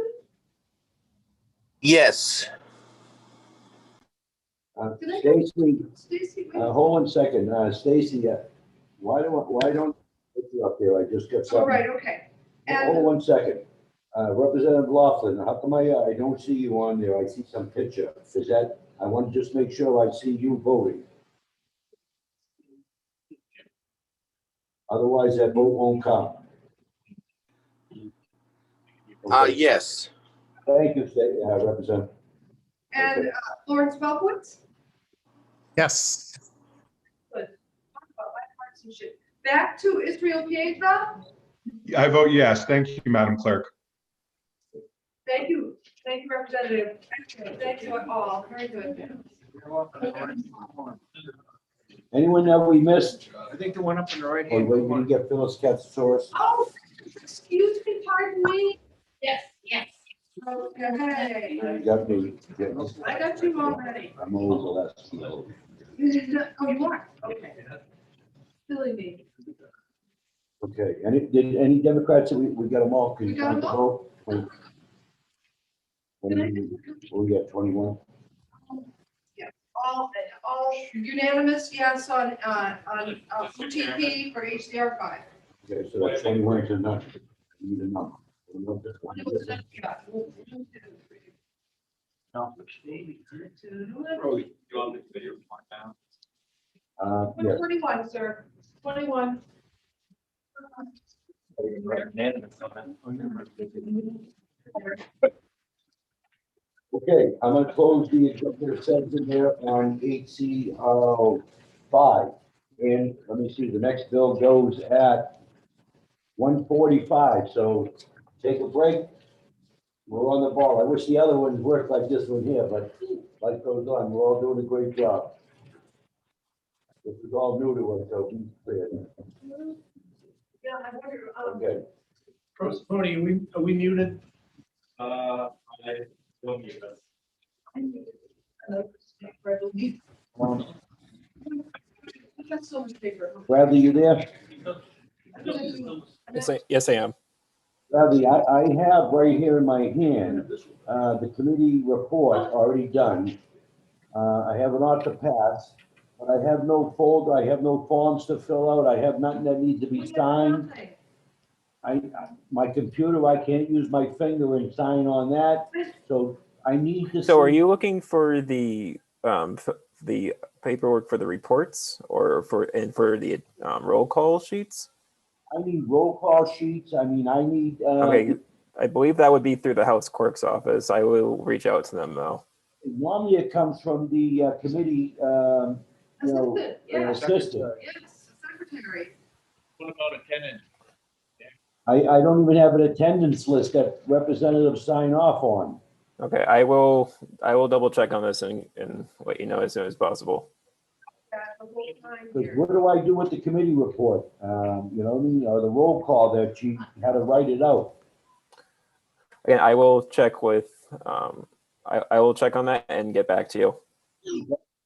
Yes. Did I- Stacy, Stacy, wait. hold one second, Stacy, why don't, put you up there, I just got All something. right, okay. Hold And one second. Representative Laughlin, how come I don't see you on there? I see some picture. Is that, I want to just make sure I see you voting. Otherwise, that vote won't count. Okay. Yes. Thank you, Representative. and Lawrence Belkowitz? Yes. Good. Talk about bipartisanship. Back to Israel Piedra. I vote yes. Thank you, Madam Clerk. Thank you, Representative. Excellent. Thank you all. Very good. Anyone that we missed? I think the one up in the right Or hand. wait, we didn't get Phyllis Katsouris? Oh, excuse me, pardon me. Yes, yes. Okay. You got me. I got you already. I'm always the last. Oh, you are? Okay. Silly me. Okay, did any Democrats, we got them all, can We you got count the them vote? Did I- We got 21. Yeah, all unanimous, yes, on TP for HDR 5. Okay, so that's 21 to none. Need a number. Yeah. Yes. 21, sir. 21. Okay, I'm gonna close the executive session there on HC 5. And let me see, the next bill goes at 1:45, so take a break. We're on the ball. I wish the other ones worked like this one here, but life goes on. We're all doing a great job. This is all new to us, so be clear. Yeah, I wonder, Okay. Tony, are we muted? I will mute us. That's so much paper. Bradley, you there? Yes, I am. Bradley, I have right here in my hand, the committee report already done. I have an ought to pass, but I have no folder, I have no forms to fill out, I have nothing that needs to be signed. My computer, I can't use my finger and sign on that, so I need to. So are you looking for the paperwork for the reports or for the roll call sheets? I need roll call sheets, I mean, I need. Okay, I believe that would be through the House Clerk's office. I will reach out to them though. Normally it comes from the committee, Assistant, yeah. assistant. Yes, secretary. What about attendance? I don't even have an attendance list that representatives sign off on. Okay, I will double check on this and let you know as soon as possible. Because what do I do with the committee report? You know what I mean, or the roll call that she had to write it out. Again, I will check with I will check on that and get back to you.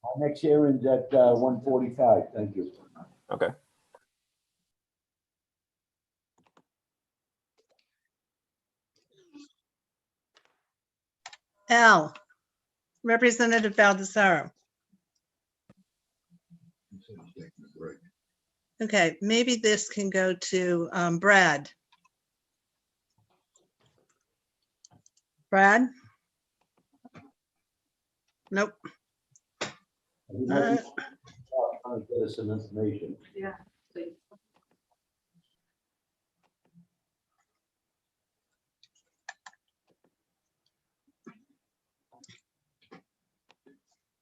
Our next hearing's at 1:45. Thank you. Okay. Al, Representative Baldessaro. Okay, maybe this can go to Brad. Brad? Nope. Trying to get us some information. Yeah, please.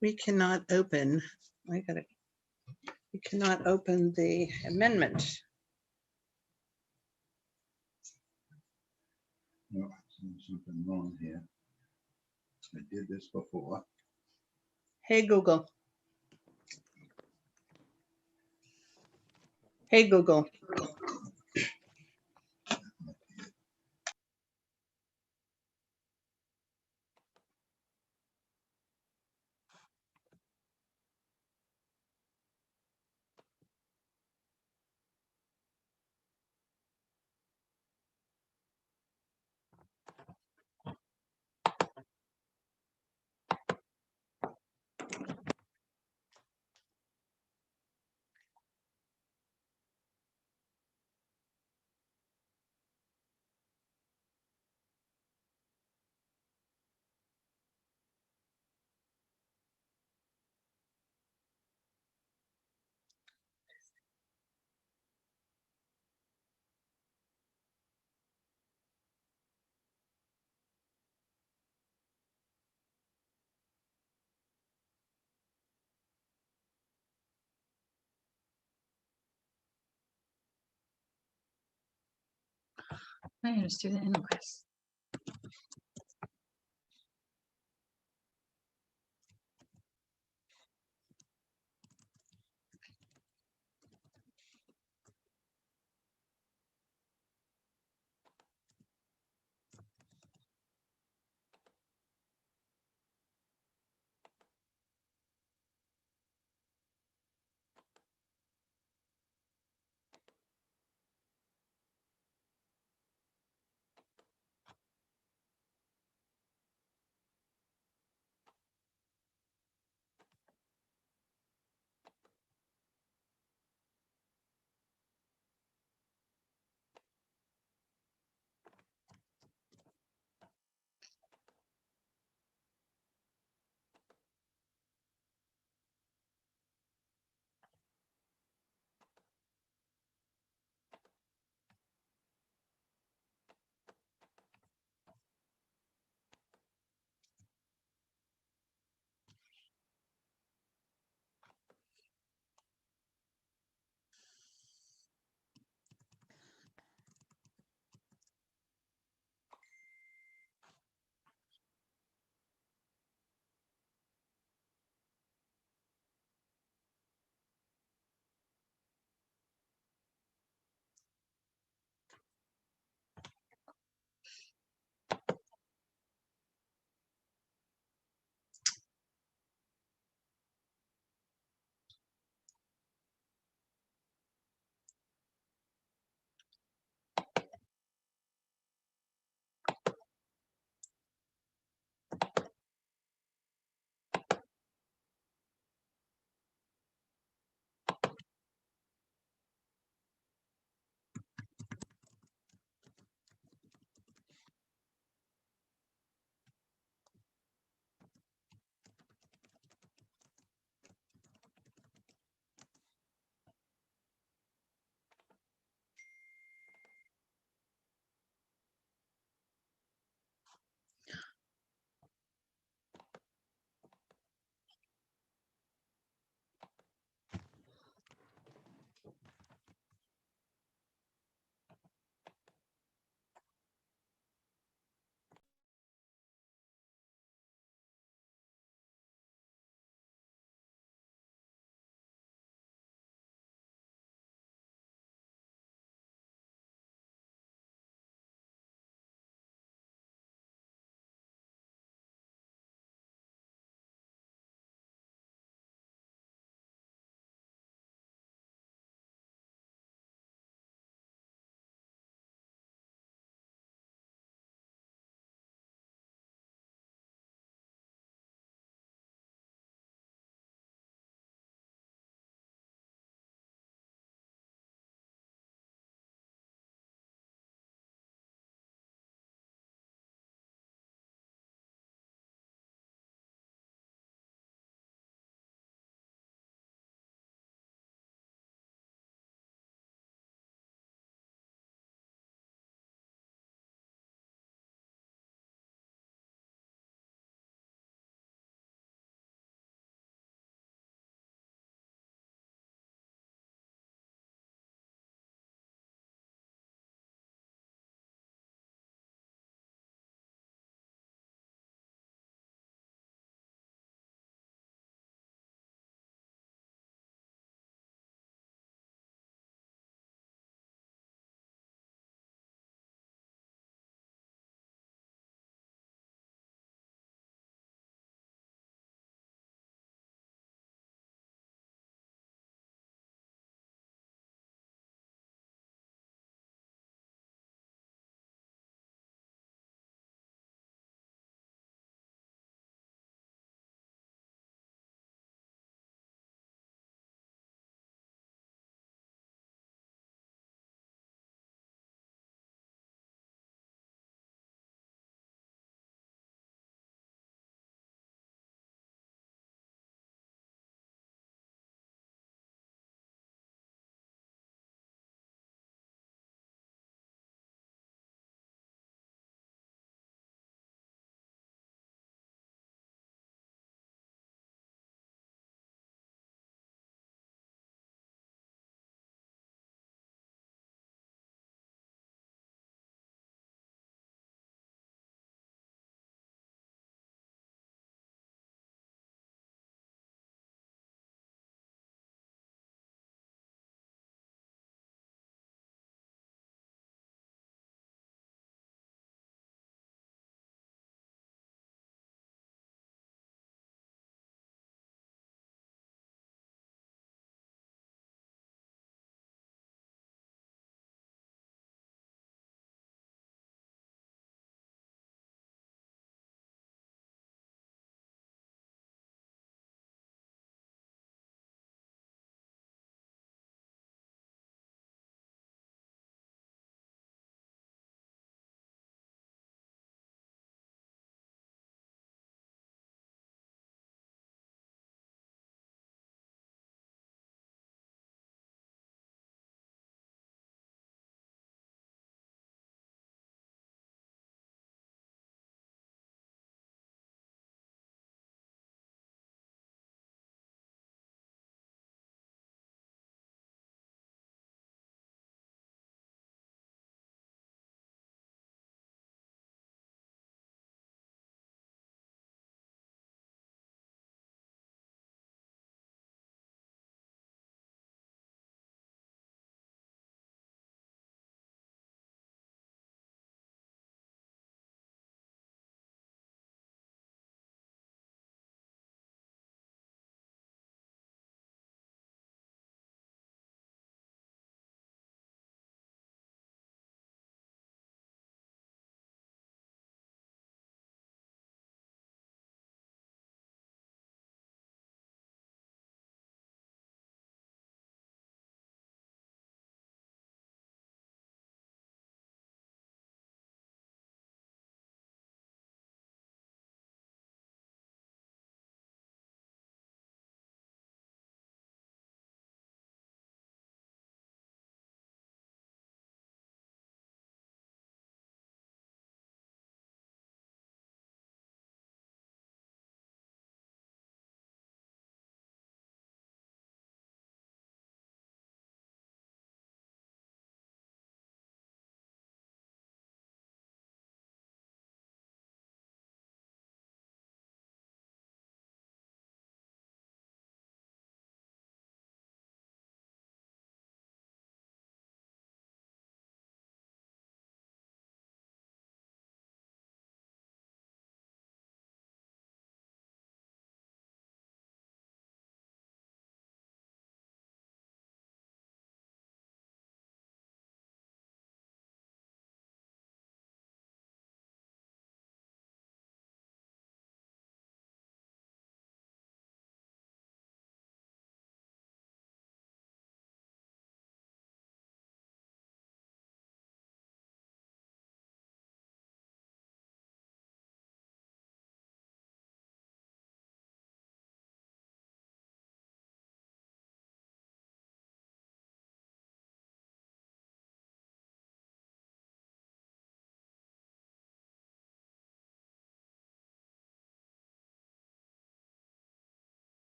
We cannot open, we cannot open the amendment. No, something wrong here. I did this before. Hey, Google. Hey, Google. I can just do the invoice.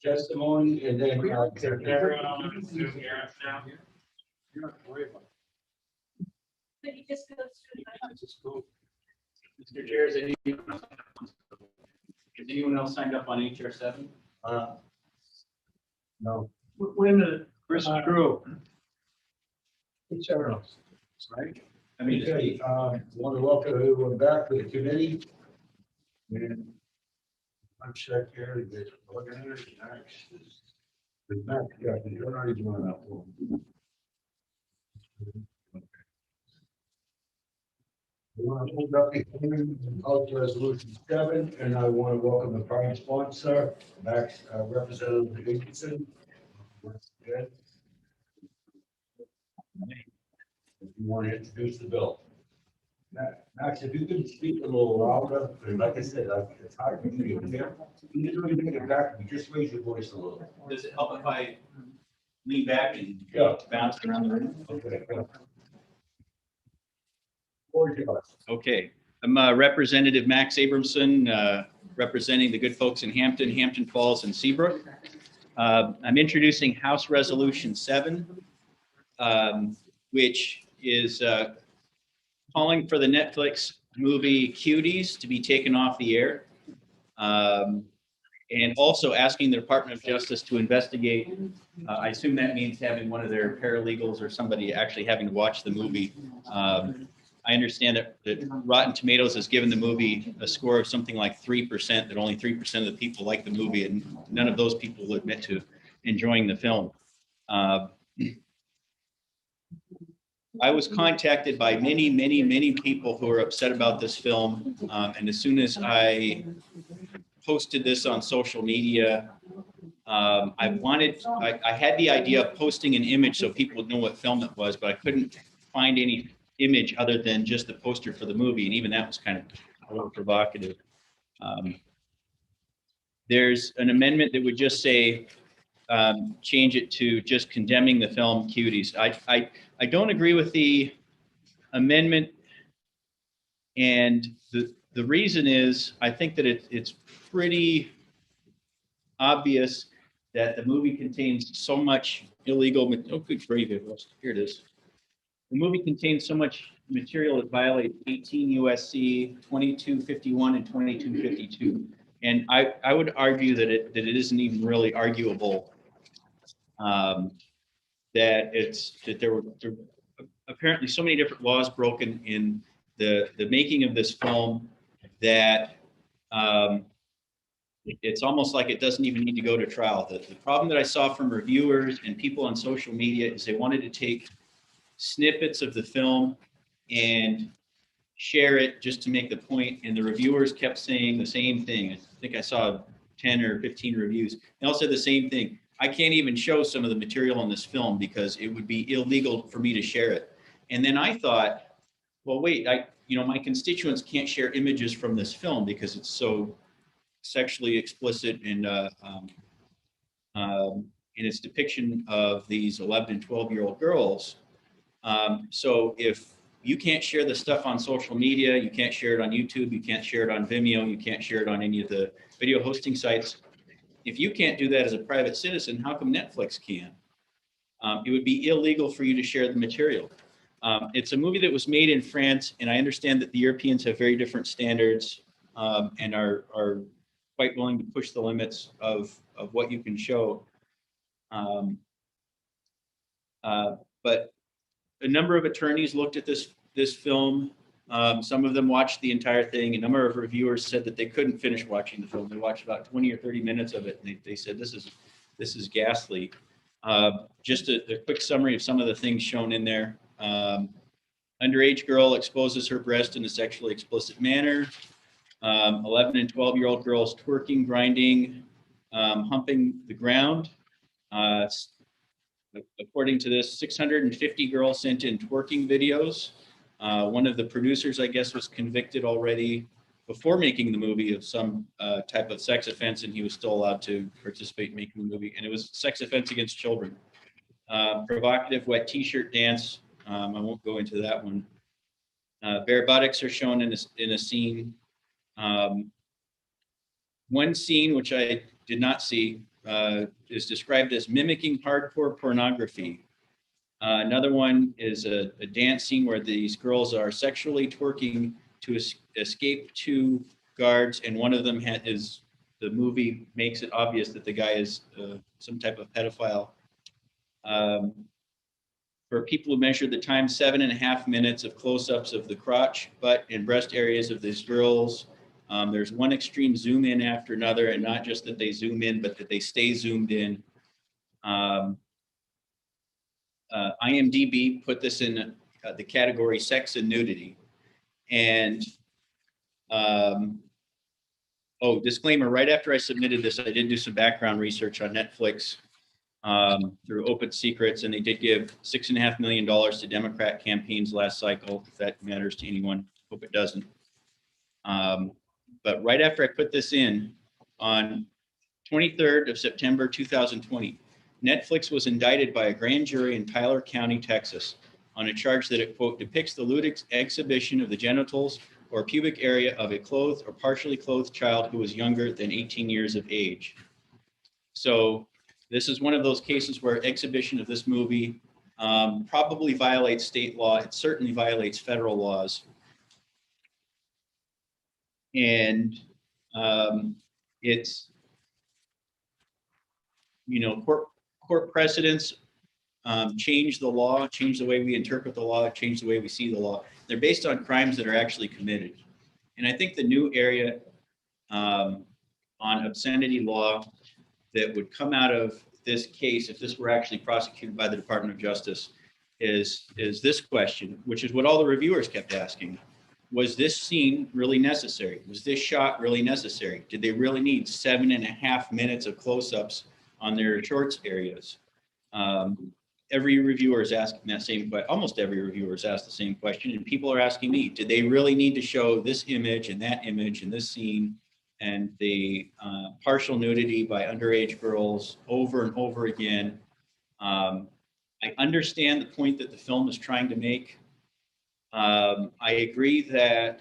testimony and then. But he just goes through. Mr. Chair, is anyone else signed up on HR 7? No. Wait a minute. Chris Crew. HR, right? I mean, Okay, want to welcome everyone back to the committee. And I'm secretary, this organized next. The back, yeah, you're already doing that one. We want to hold up the hearing on resolution 7, and I want to welcome the prime sponsor, Max, Representative Dickinson. Once again. If you want to introduce the bill. Max, if you can speak a little louder, and like I said, it's hard for you to hear. You didn't really make it back, you just raise your voice a little. Does it help if I lean back and Yeah. bounce around the room? Okay. Okay, I'm Representative Max Abramson, representing the good folks in Hampton, Hampton Falls, and Seabrook. I'm introducing House Resolution 7, which is calling for the Netflix movie Cuties to be taken off the air, and also asking the Department of Justice to investigate. I assume that means having one of their paralegals or somebody actually having to watch the movie. I understand that Rotten Tomatoes has given the movie a score of something like 3%, that only 3% of the people like the movie, and none of those people will admit to enjoying the film. I was contacted by many people who are upset about this film. And as soon as I posted this on social media, I had the idea of posting an image so people would know what film it was, but I couldn't find any image other than just the poster for the movie. And even that was kind of a little provocative. There's an amendment that would just say, change it to just condemning the film Cuties. I don't agree with the amendment, and the reason is I think that it's pretty obvious that the movie contains so much illegal. Oh, good gravy! Here it is. The movie contains so much material that violates 18 USC 2251 and 2252, and I would argue that it isn't even really arguable. That there were apparently so many different laws broken in the making of this film that it's almost like it doesn't even need to go to trial. The problem that I saw from reviewers and people on social media is they wanted to take snippets of the film and share it just to make the point, and the reviewers kept saying the same thing. I think I saw 10 or 15 reviews. They all said the same thing. I can't even show some of the material in this film because it would be illegal for me to share it. And then I thought, well, wait, my constituents can't share images from this film because it's so sexually explicit and in its depiction of these 11 and 12-year-old girls. So if you can't share the stuff on social media, you can't share it on YouTube, you can't share it on Vimeo, you can't share it on any of the video hosting sites. If you can't do that as a private citizen, how come Netflix can? It would be illegal for you to share the material. It's a movie that was made in France, and I understand that the Europeans have very different standards and are quite willing to push the limits of what you can show. But a number of attorneys looked at this film. Some of them watched the entire thing. A number of reviewers said that they couldn't finish watching the film. They watched about 20 or 30 minutes of it, and they said this is ghastly. Just a quick summary of some of the things shown in there. Underage girl exposes her breast in a sexually explicit manner. 11 and 12-year-old girls twerking, grinding, humping the ground. According to this, 650 girls sent in twerking videos. One of the producers, I guess, was convicted already before making the movie of some type of sex offense, and he was still allowed to participate in making the movie. And it was sex offense against children. Provocative wet t-shirt dance. I won't go into that one. Bare buttocks are shown in a scene. One scene, which I did not see, is described as mimicking hardcore pornography. Another one is a dance scene where these girls are sexually twerking to escape two guards, and one of them the movie makes it obvious that the guy is some type of pedophile. For people who measured the time, 7.5 minutes of close-ups of the crotch, butt, and breast areas of these girls. There's one extreme zoom in after another, and not just that they zoom in, but that they stay zoomed in. IMDb put this in the category sex and nudity. And disclaimer, right after I submitted this, I did do some background research on Netflix through Open Secrets, and they did give $6.5 million to Democrat campaigns last cycle, if that matters to anyone. Hope it doesn't. But right after I put this in, on 23rd of September 2020, Netflix was indicted by a grand jury in Tyler County, Texas, on a charge that it, quote, depicts the lewd exhibition of the genitals or pubic area of a clothed or partially clothed child who was younger than 18 years of age. So this is one of those cases where exhibition of this movie probably violates state law. It certainly violates federal laws. And it's, you know, court precedents change the law, change the way we interpret the law, change the way we see the law. They're based on crimes that are actually committed. And I think the new area on obscenity law that would come out of this case, if this were actually prosecuted by the Department of Justice, is this question, which is what all the reviewers kept asking. Was this scene really necessary? Was this shot really necessary? Did they really need 7.5 minutes of close-ups on their shorts areas? Every reviewer is asking that same question. Almost every reviewer has asked the same question, and people are asking me, did they really need to show this image and that image and this scene and the partial nudity by underage girls over and over again? I understand the point that the film is trying to make. I agree that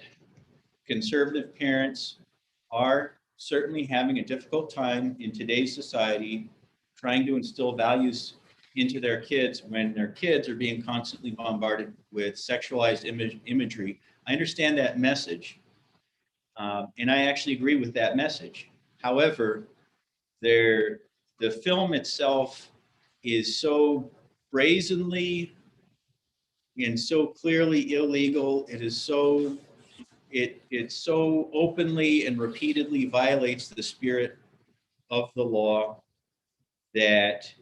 conservative parents are certainly having a difficult time in today's society trying to instill values into their kids when their kids are being constantly bombarded with sexualized imagery. I understand that message, and I actually agree with that message. However, the film itself is so brazenly and so clearly illegal. It is so, it so openly and repeatedly violates the spirit of the law that,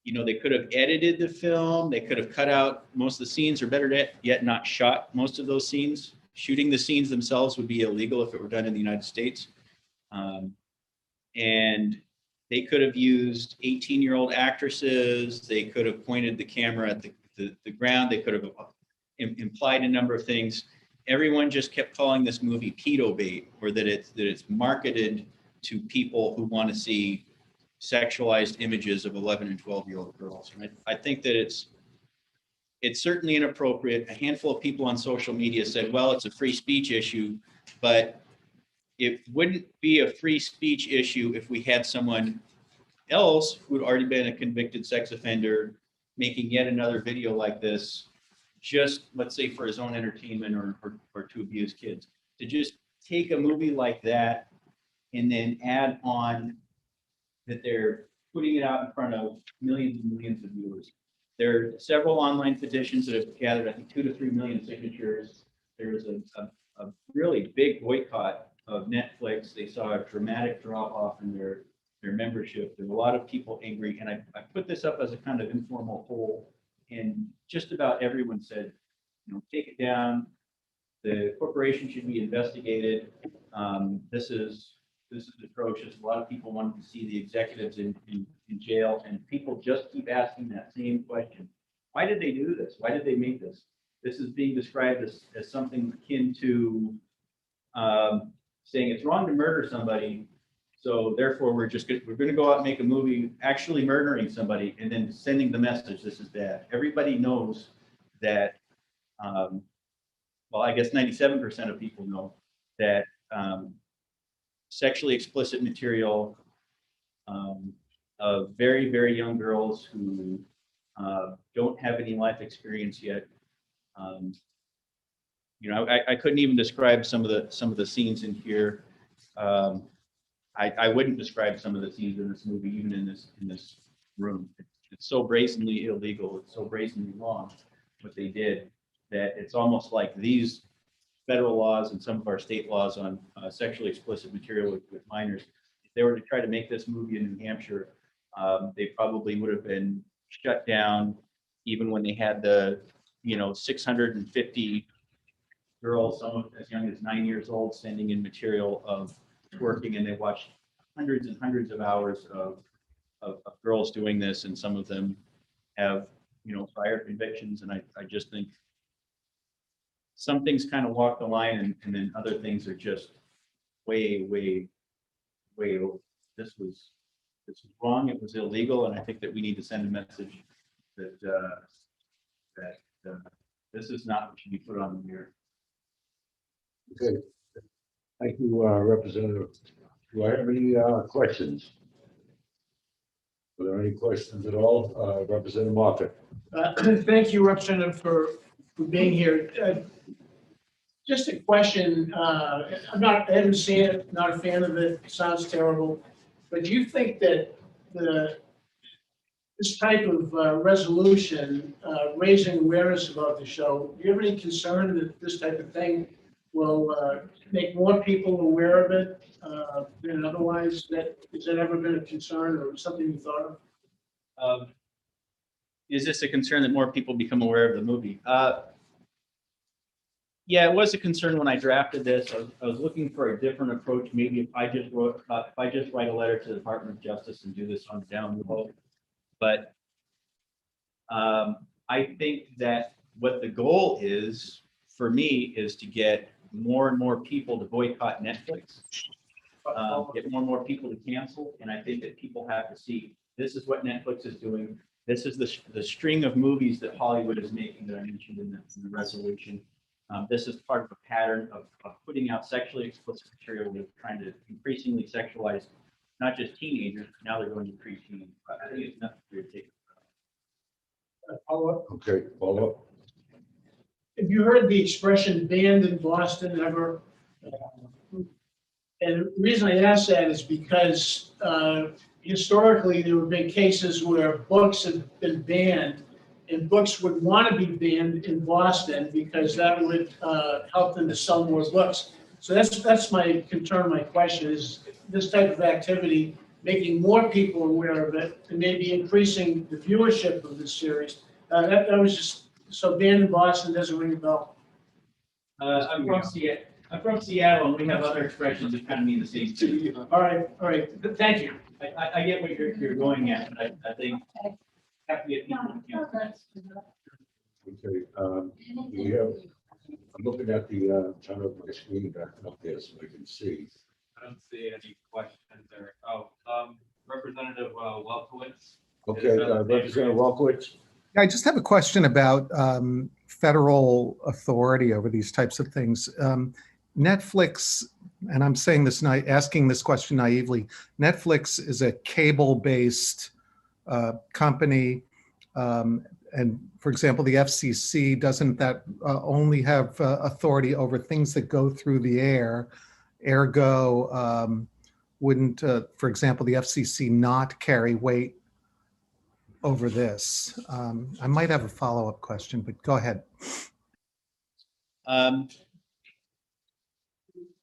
you know, they could have edited the film. They could have cut out most of the scenes, or better yet, not shot most of those scenes. Shooting the scenes themselves would be illegal if it were done in the United States. And they could have used 18-year-old actresses. They could have pointed the camera at the ground. They could have implied a number of things. Everyone just kept calling this movie pedo bait, or that it's marketed to people who want to see sexualized images of 11 and 12-year-old girls. And I think that it's certainly inappropriate. A handful of people on social media said, well, it's a free speech issue, but it wouldn't be a free speech issue if we had someone else who'd already been a convicted sex offender making yet another video like this, just, let's say, for his own entertainment or to abuse kids. To just take a movie like that and then add on that they're putting it out in front of millions and millions of viewers. There are several online petitions that have gathered, I think, 2 to 3 million signatures. There's a really big boycott of Netflix. They saw a dramatic drop off in their membership. There's a lot of people angry. And I put this up as a kind of informal poll, and just about everyone said, you know, take it down. The corporation should be investigated. This is atrocious. A lot of people wanted to see the executives in jail, and people just keep asking that same question. Why did they do this? Why did they make this? This is being described as something akin to saying it's wrong to murder somebody, so therefore we're going to go out and make a movie actually murdering somebody and then sending the message this is bad. Everybody knows that, well, I guess 97% of people know that sexually explicit material of very, very young girls who don't have any life experience yet. You know, I couldn't even describe some of the scenes in here. I wouldn't describe some of the scenes in this movie, even in this room. It's so brazenly illegal. It's so brazenly wrong what they did, that it's almost like these federal laws and some of our state laws on sexually explicit material with minors, if they were to try to make this movie in New Hampshire, they probably would have been shut down even when they had the, 650 girls, some of as young as 9 years old, sending in material of twerking, and they watched hundreds and hundreds of hours of girls doing this, and some of them have, prior convictions, and I just think some things kind of walk the line, and then other things are just way, way, way over. This was wrong. It was illegal, and I think that we need to send a message that this is not what should be put on the mirror. Okay. Thank you, Representative. Do I have any questions? Are there any questions at all? Representative Moffett. Thank you, Representative, for being here. Just a question. I haven't seen it, not a fan of it. It sounds terrible. But do you think that this type of resolution, raising awareness about the show, do you have any concern that this type of thing will make more people aware of it than otherwise? Has that ever been a concern or something you thought of? Is this a concern that more people become aware of the movie? Yeah, it was a concern when I drafted this. I was looking for a different approach. Maybe if I just write a letter to the Department of Justice and do this on down low. But I think that what the goal is for me is to get more and more people to boycott Netflix, get more and more people to cancel. And I think that people have to see this is what Netflix is doing. This is the string of movies that Hollywood is making that I mentioned in the resolution. This is part of a pattern of putting out sexually explicit material with trying to increasingly sexualize not just teenagers, now they're going to preteens. I think it's necessary to take. Okay, follow up. Have you heard the expression banned in Boston ever? And the reason I ask that is because historically there have been cases where books have been banned, and books would want to be banned in Boston because that would help them to sell more books. So that's my concern. My question is this type of activity making more people aware of it and maybe increasing the viewership of this series. That was just so banned in Boston doesn't ring a bell. I'm from Seattle, and we have other expressions that kind of mean the same thing. All right. Thank you. I get what you're going at, but I think have to get people to cancel. Okay, we have, I'm looking at the turn of my screen back up there so I can see. I don't see any questions there. Representative Welkowitz. Okay, Representative Welkowitz. I just have a question about federal authority over these types of things. Netflix, and I'm saying this, asking this question naively, Netflix is a cable-based company. And for example, the FCC, doesn't that only have authority over things that go through the air? Ergo, wouldn't, for example, the FCC not carry weight over this? I might have a follow-up question, but go ahead.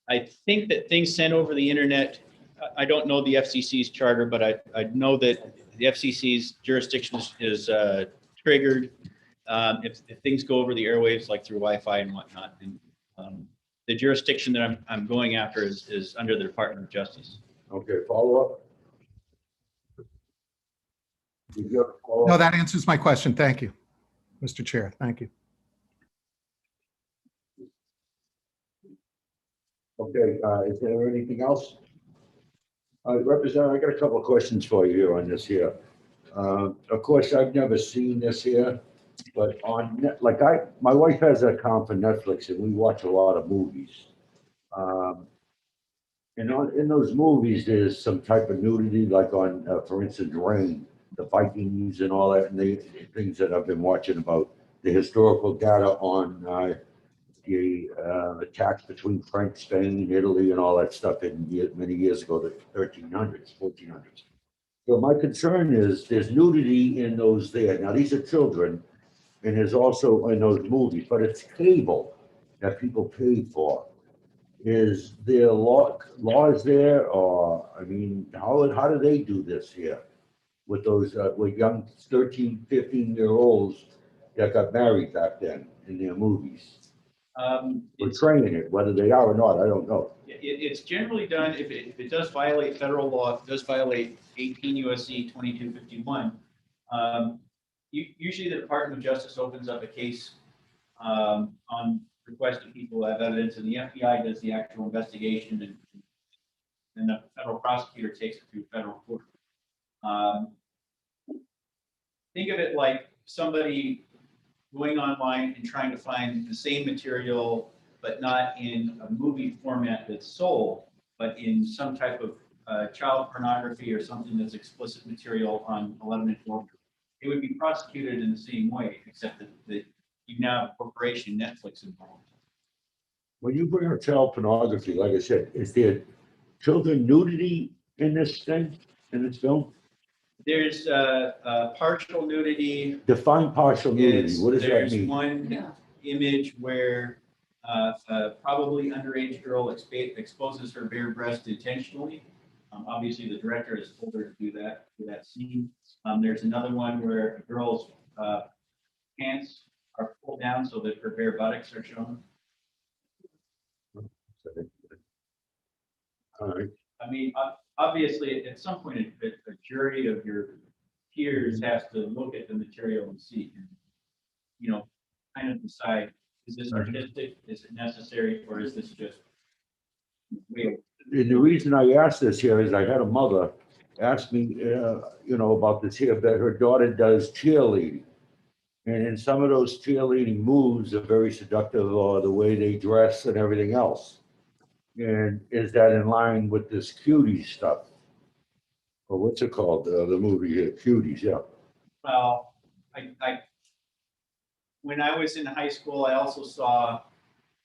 I think that things sent over the internet, I don't know the FCC's charter, but I know that the FCC's jurisdiction is triggered if things go over the airwaves, like through Wi-Fi and whatnot. And the jurisdiction that I'm going after is under the Department of Justice. Okay, follow up. No, that answers my question. Thank you, Mr. Chair. Thank you. Okay, is there anything else? Representative, I got a couple of questions for you here on this here. Of course, I've never seen this here, but on my wife has an account for Netflix and we watch a lot of movies. in those movies, there's some type of nudity, like on, for instance, Rain, the Vikings and all that, and the things that I've been watching about the historical data on the attacks between French, Spain, Italy, and all that stuff many years ago, the 1300s, 1400s. So my concern is there's nudity in those there. Now, these are children, and there's also in those movies, but it's cable that people pay for. Is there laws there, or, I mean, how do they do this here? With those, with young 13, 15-year-olds that got married back then in their movies? Portraying it, whether they are or not, I don't know. It's generally done, if it does violate federal law, if it does violate 18 USC 2251, usually the Department of Justice opens up a case on request of people who have evidence, and the FBI does the actual investigation, and the federal prosecutor takes it through federal court. Think of it like somebody going online and trying to find the same material, but not in a movie format that's sold, but in some type of child pornography or something that's explicit material on 11 and 12. It would be prosecuted in the same way, except that you now have a corporation, Netflix, involved. When you bring up child pornography, like I said, is there children nudity in this thing, in this film? There's partial nudity. Define partial nudity. What does that There's mean? one image where probably underage girl exposes her bare breast intentionally. Obviously, the director has told her to do that for that scene. There's another one where a girl's pants are pulled down so that her bare buttocks are shown. All right. I mean, obviously, at some point, a jury of your peers has to look at the material and see, and, kind of decide, is this artistic, is it necessary, or is this just real? And the reason I asked this here is I had a mother ask me, about this here, that her daughter does cheerleading. And in some of those cheerleading moves are very seductive, or the way they dress and everything else. And is that in line with this cutie stuff? Or what's it called, the movie here, Cuties, yeah. Well, when I was in high school, I also saw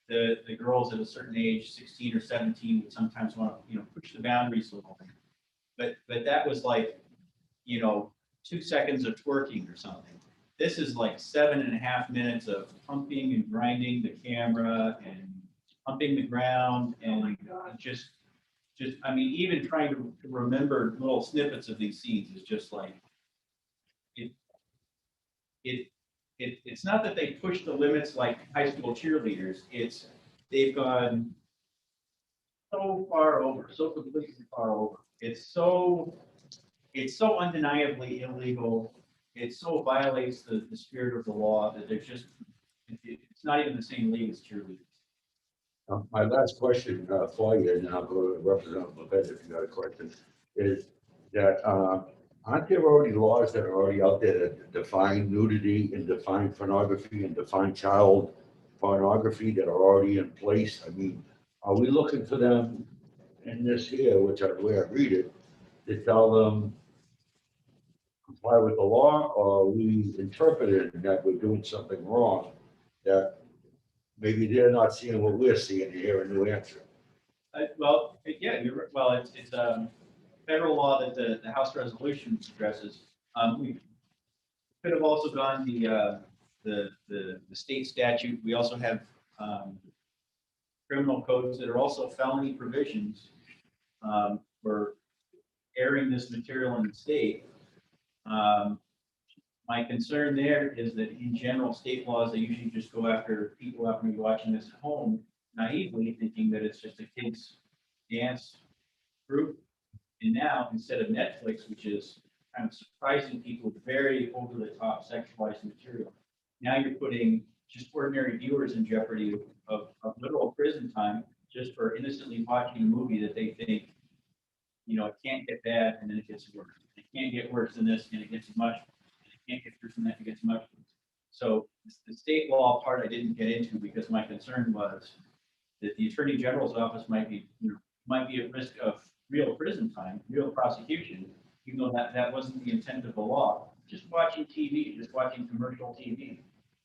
the girls at a certain age, 16 or 17, would sometimes want to, push the boundaries a little bit. But that was like, 2 seconds of twerking or something. This is like 7.5 minutes of pumping and grinding the camera and pumping the ground, and just, I mean, even trying to remember little snippets of these scenes is just like, it's not that they push the limits like high school cheerleaders. They've gone so far over, so completely far over. It's so undeniably illegal. It so violates the spirit of the law that there's just, it's not even the same league as cheerleaders. My last question for you, and then I'll go to Representative Levette if you got a question, is that aren't there already laws that are already out there that define nudity and define pornography and define child pornography that are already in place? I mean, are we looking for them in this here, which the way I read it, to tell them comply with the law, or are we interpreting that we're doing something wrong, that maybe they're not seeing what we're seeing here in New Hampshire? Well, yeah, it's federal law that the House resolution addresses. We could have also gone the state statute. We also have criminal codes that are also felony provisions for airing this material in the state. My concern there is that in general, state laws, they usually just go after people who happen to be watching this at home naively, thinking that it's just a kid's dance group. And now, instead of Netflix, which is kind of surprising people with very over-the-top sexualized material, now you're putting just ordinary viewers in jeopardy of literal prison time just for innocently watching a movie that they think, it can't get bad and then it gets worse. It can't get worse than this and it gets much. It can't get worse than that and it gets much worse. So the state law part I didn't get into because my concern was that the Attorney General's office might be might be at risk of real prison time, real prosecution, even though that wasn't the intent of the law. Just watching TV, just watching commercial TV.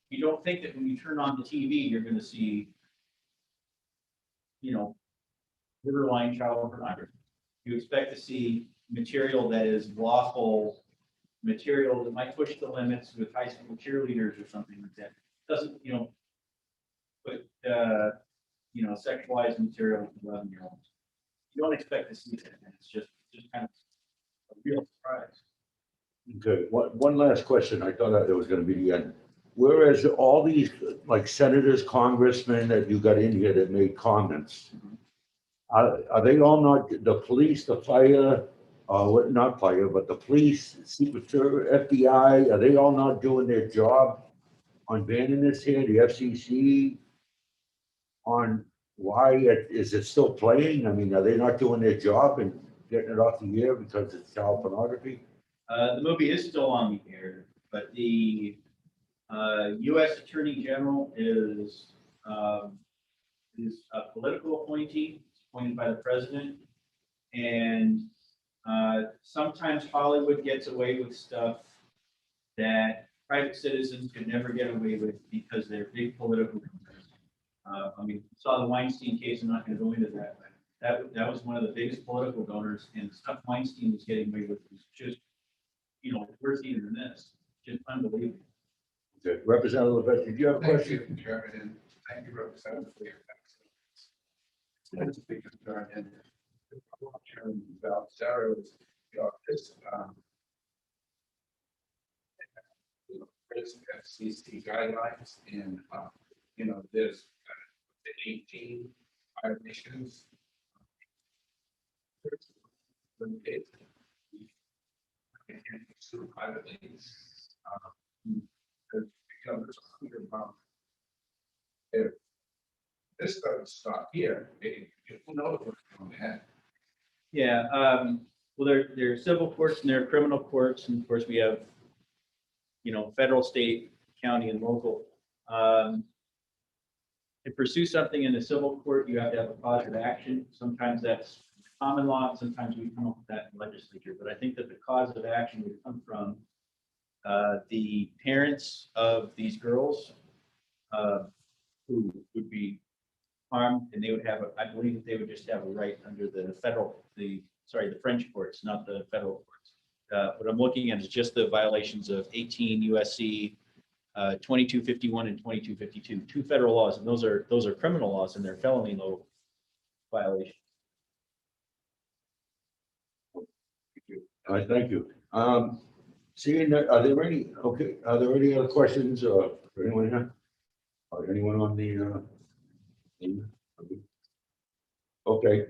You don't think that when you turn on the TV, you're going to see, borderline child pornography. You expect to see material that is lawful, material that might push the limits with high school cheerleaders or something like that. Doesn't, put, sexualized material to 11-year-olds. You don't expect to see that. And it's just kind of a real surprise. Okay, one last question. I thought that it was gonna be the end. Whereas all these, like senators, congressmen that you got in here that made comments, are they all not, the police, the fire, not fire, but the police, Secret Service, FBI, are they all not doing their job on banning this here, the FCC? On why is it still playing? I mean, are they not doing their job and getting it off the air because it's child pornography? The movie is still on the air, but the U.S. Attorney General is a political appointee, appointed by the president, and sometimes Hollywood gets away with stuff that private citizens could never get away with because they're big political donors. We saw the Weinstein case. I'm not going to go into that, but that was one of the biggest political donors, and the stuff Weinstein was getting away with was just, worse even than this. Just unbelievable. Okay. Representative Levesque, did you have a Thank question? you, Chairman, and thank you, Representative, for your excellence. It's a big concern, and Chairman Baldessaro is, this, FCC guidelines, and, there's 18 violations. And sue privately. There's a clear problem. If this doesn't stop here, who knows what's going to happen? Yeah. Well, there are civil courts and there are criminal courts, and of course we have, federal, state, county, and local. To pursue something in the civil court, you have to have a cause of action. Sometimes that's common law, sometimes we come up with that in the legislature, but I think that the cause of action would come from the parents of these girls who would be harmed, and they would have, I believe that they would just have a right under the French courts, not the federal courts. What I'm looking at is just the violations of 18 USC 2251 and 2252, two federal laws, and those are criminal laws, and they're felony law violations. All right, thank you. Seeing that, are there any other questions for anyone here? Or anyone on the? Okay,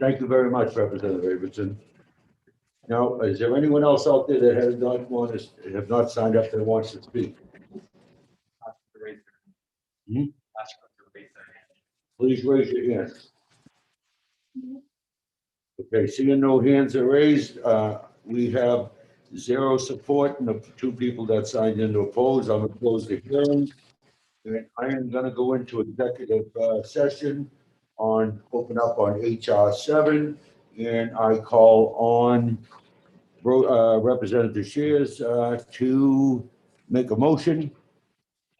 thank you very much, Representative Abramson. Now, is there anyone else out there that have not signed up that wants to speak? Please raise your hand. Okay, seeing no hands are raised, we have 0 support and the 2 people that signed in to oppose. I'm going to close the hearing. And I am going to go into executive session open up on HR 7, and I call on Representative Shears to make a motion.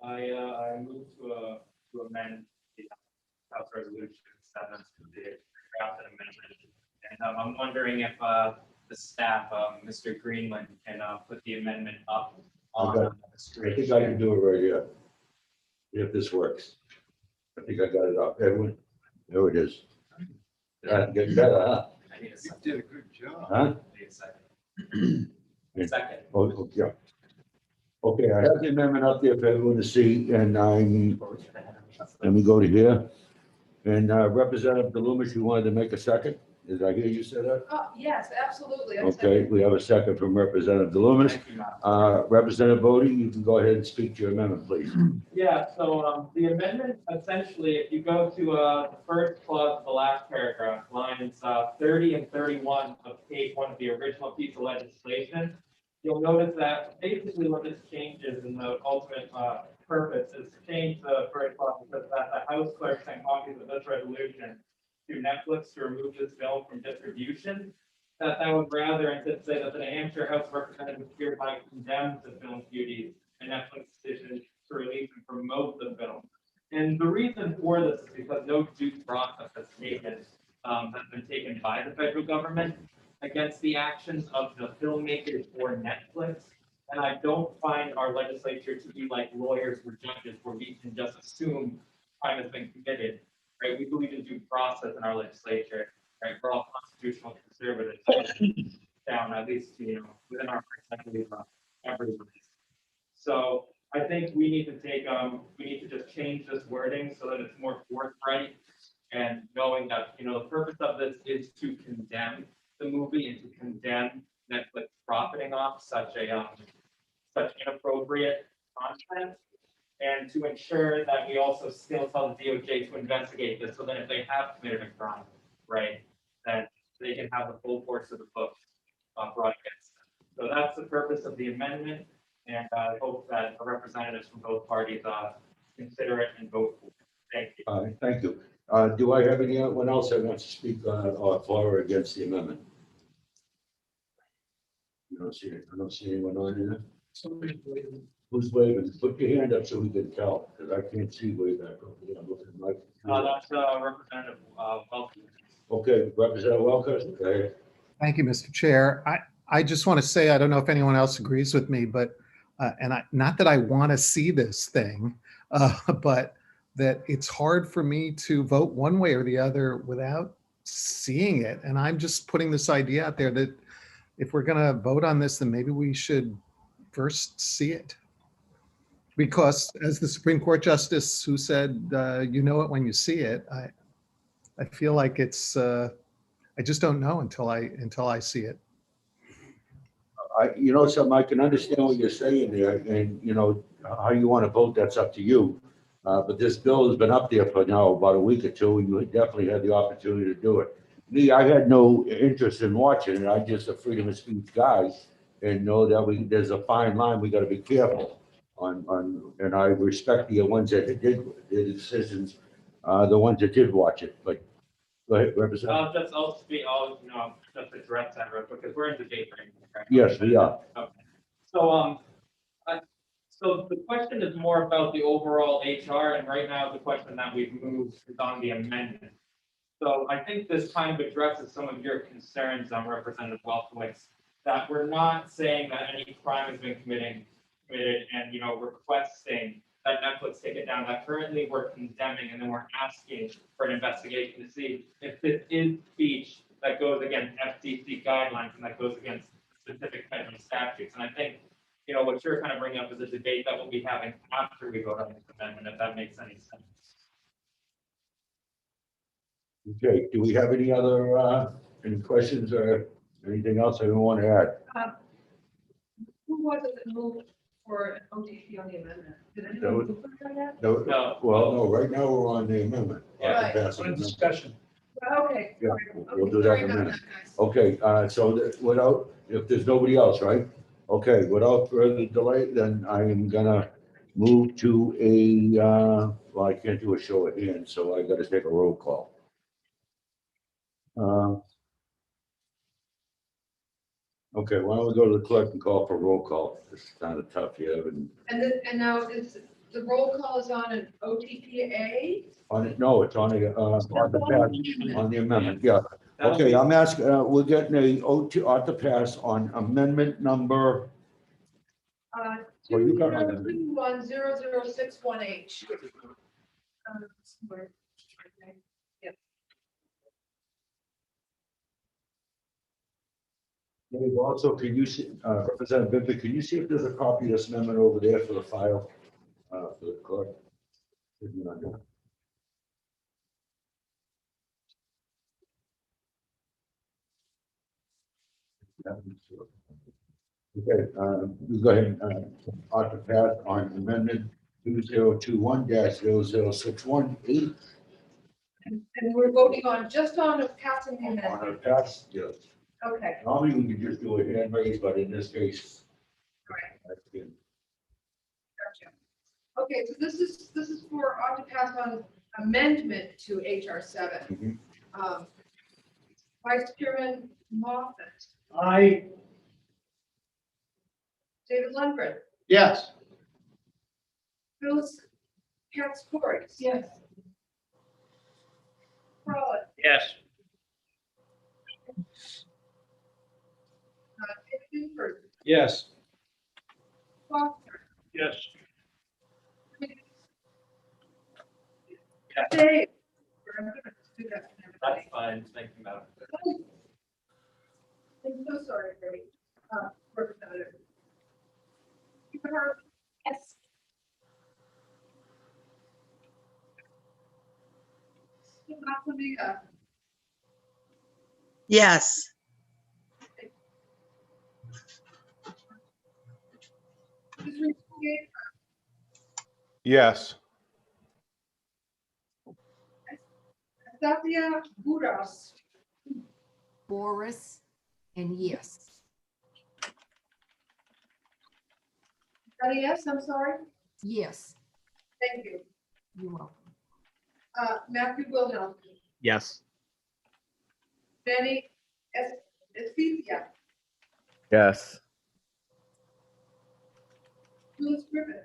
I move to amend the House Resolution 7 to the draft amendment. And I'm wondering if the staff, Mr. Greenland, can put the amendment up on the screen. I think I can do it right here. If this works. I think I got it up. Edwin, there it is. Getting better, huh? I need a You second. did a good job. Huh? I need a second. Second. Oh, yeah. Okay, I have the amendment up there for everyone to see, and let me go to here. And Representative DeLumas, you wanted to make a second? Did I hear you say that? Oh, yes, absolutely. Okay, we have a second from Representative DeLumas. Thank you, Madam. Representative Bodie, you can go ahead and speak to your amendment, please. Yeah, so the amendment, essentially, if you go to the first clause, the last paragraph, lines 30 and 31 of page 1 of the original piece of legislation, you'll notice that basically what this changes in the ultimate purpose is to change the first clause, because that the House clerk sent copies of this resolution to Netflix to remove this film from distribution, that would rather instead say that the New Hampshire House of Representatives hereby condemns the film's beauty and Netflix decision to release and promote the film. And the reason for this is because no due process has been taken by the federal government against the actions of the filmmakers or Netflix. And I don't find our legislature to be like lawyers or judges where we can just assume crime has been committed, right? We believe in due process in our legislature, right? We're all constitutional conservatives down, at least, within our perspective, everybody. So I think we need to just change this wording so that it's more forthright and knowing that, the purpose of this is to condemn the movie and to condemn Netflix profiting off such inappropriate content, and to ensure that we also still tell the DOJ to investigate this so that if they have committed a crime, right, that they can have the full force of the book brought against them. So that's the purpose of the amendment, and I hope that the representatives from both parties consider it and vote for it. Thank you. Thank you. Do I have anyone else that wants to speak for or against the amendment? I don't see anyone on here. Somebody's waiting. Who's waving? Put your hand up so we can tell, because I can't see way back over there. I'm looking at my computer. That's Representative Welke. Okay, Representative Welke, okay. Thank you, Mr. Chair. I just want to say, I don't know if anyone else agrees with me, but, not that I want to see this thing, but that it's hard for me to vote one way or the other without seeing it. And I'm just putting this idea out there that if we're going to vote on this, then maybe we should first see it. Because as the Supreme Court Justice who said, you know it when you see it, I feel like it's, I just don't know until I see it. Something, I can understand what you're saying there, and how you want to vote, that's up to you. But this bill has been up there for now about a week or two, and you definitely had the opportunity to do it. Me, I had no interest in watching it. I'm just a freedom of speech guy, and know that there's a fine line we got to be careful on. And I respect the ones that did the decisions, the ones that did watch it. But go ahead, Representative. Just address that real quick, because we're in debate right now. Right? Yes, we are. Okay. So the question is more about the overall HR, and right now the question that we've moved is on the amendment. So I think this kind of addresses some of your concerns, Representative Welkowitz, that we're not saying that any crime has been committed and requesting that Netflix take it down. That currently we're condemning, and then we're asking for an investigation to see if this is speech that goes against FCC guidelines and that goes against specific federal statutes. And I think, what you're kind of bringing up is a debate that we'll be having after we vote on this amendment, if that makes any sense. Okay, do we have any questions or anything else I want to add? Who was it that moved for an OTP on the amendment? Did That anyone was- move for that? No, well, no, right now we're on the amendment. Right. Pass the On amendment. discussion. Okay. Yeah, sorry. we'll Okay, do that sorry in a about minute. that, guys. Okay, so without, if there's nobody else, right? Okay, without further delay, then I am gonna move to well, I can't do a show of hands, so I gotta take a roll call. Okay, why don't we go to the clerk and call for roll call? It's kind of tough here, and And now the roll call is on an OTPA? on it, no, it's on the on the amendment, yeah. Okay, I'm asking, we're getting a on the pass on amendment number. Well, you got it. 202100618. Dave, also, can you see, Representative Bimby, can you see if there's a copy of this amendment over there for the file, for the clerk? If you're not doing it. Okay, you go ahead, Arthur Pass on amendment 2021-00618. And we're voting on, just on passing the On a amendment. pass, yes. Okay. Normally, we could just do a hand raise, but in this case. Right. That's good. Gotcha. Okay, so this is for ought to pass on amendment to HR 7. Vice Chairman Moffett, Aye. David Lundgren, Yes. Phyllis Katsouris. Yes. Frolic, Yes. David Gifford, Yes. Foster, Yes. Dave. I'm gonna do that for everybody. That's fine, thank you, Madam. I'm so sorry, Greg. Representative. Keep it hard. Yes. Yes. Yes. Dacia Buras. Boris, and yes. Yes, I'm sorry. Yes, Thank you. you're welcome. Matthew Wilhelm, Yes. Benny Especia, Yes. Louis Griffin.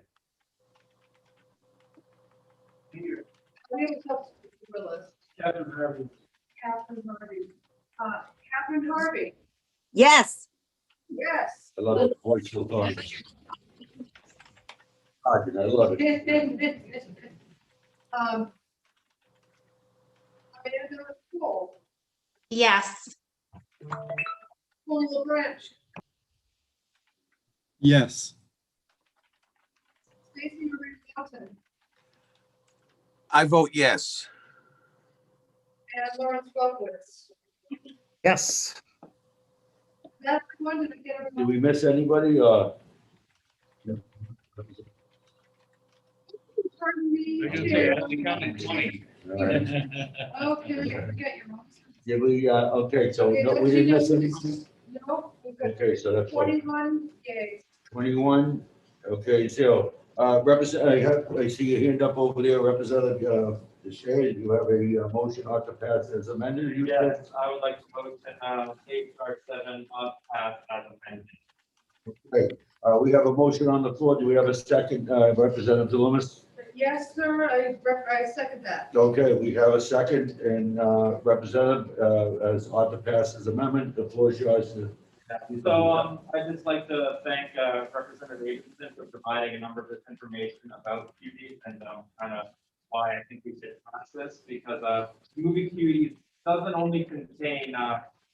Catherine Harvey. Catherine Harvey. Catherine Harvey, Yes. yes. I love the voice of God. I love it. Amanda Cole, Yes. Paul LaBranch, Yes. Stacy Marie Johnson, I vote yes. and Lawrence Bowles. Yes. That's one to get Did everyone. we miss anybody? Pardon me. I guess I only counted 20. All right. Okay, I forget your mom. Did we, okay, so Okay, no, let's we didn't do miss this. anything? No, we've got Okay, so that's like 21 yays. 21. Okay, so, I see your hand up over there, Representative, DeShay, you have a motion not to pass as amended? You said? Yes, I would like to vote HR 7 up pass as amended. Okay, we have a motion on the floor. Do we have a second, Representative Loomis? Yes, sir, I second that. Okay, we have a second and Representative, as ought to pass his amendment. The floor is yours. So I'd just like to thank Representative Aitchison for providing a number of this information about cuties and kind of why I think we should pass this, because movie cuties doesn't only contain,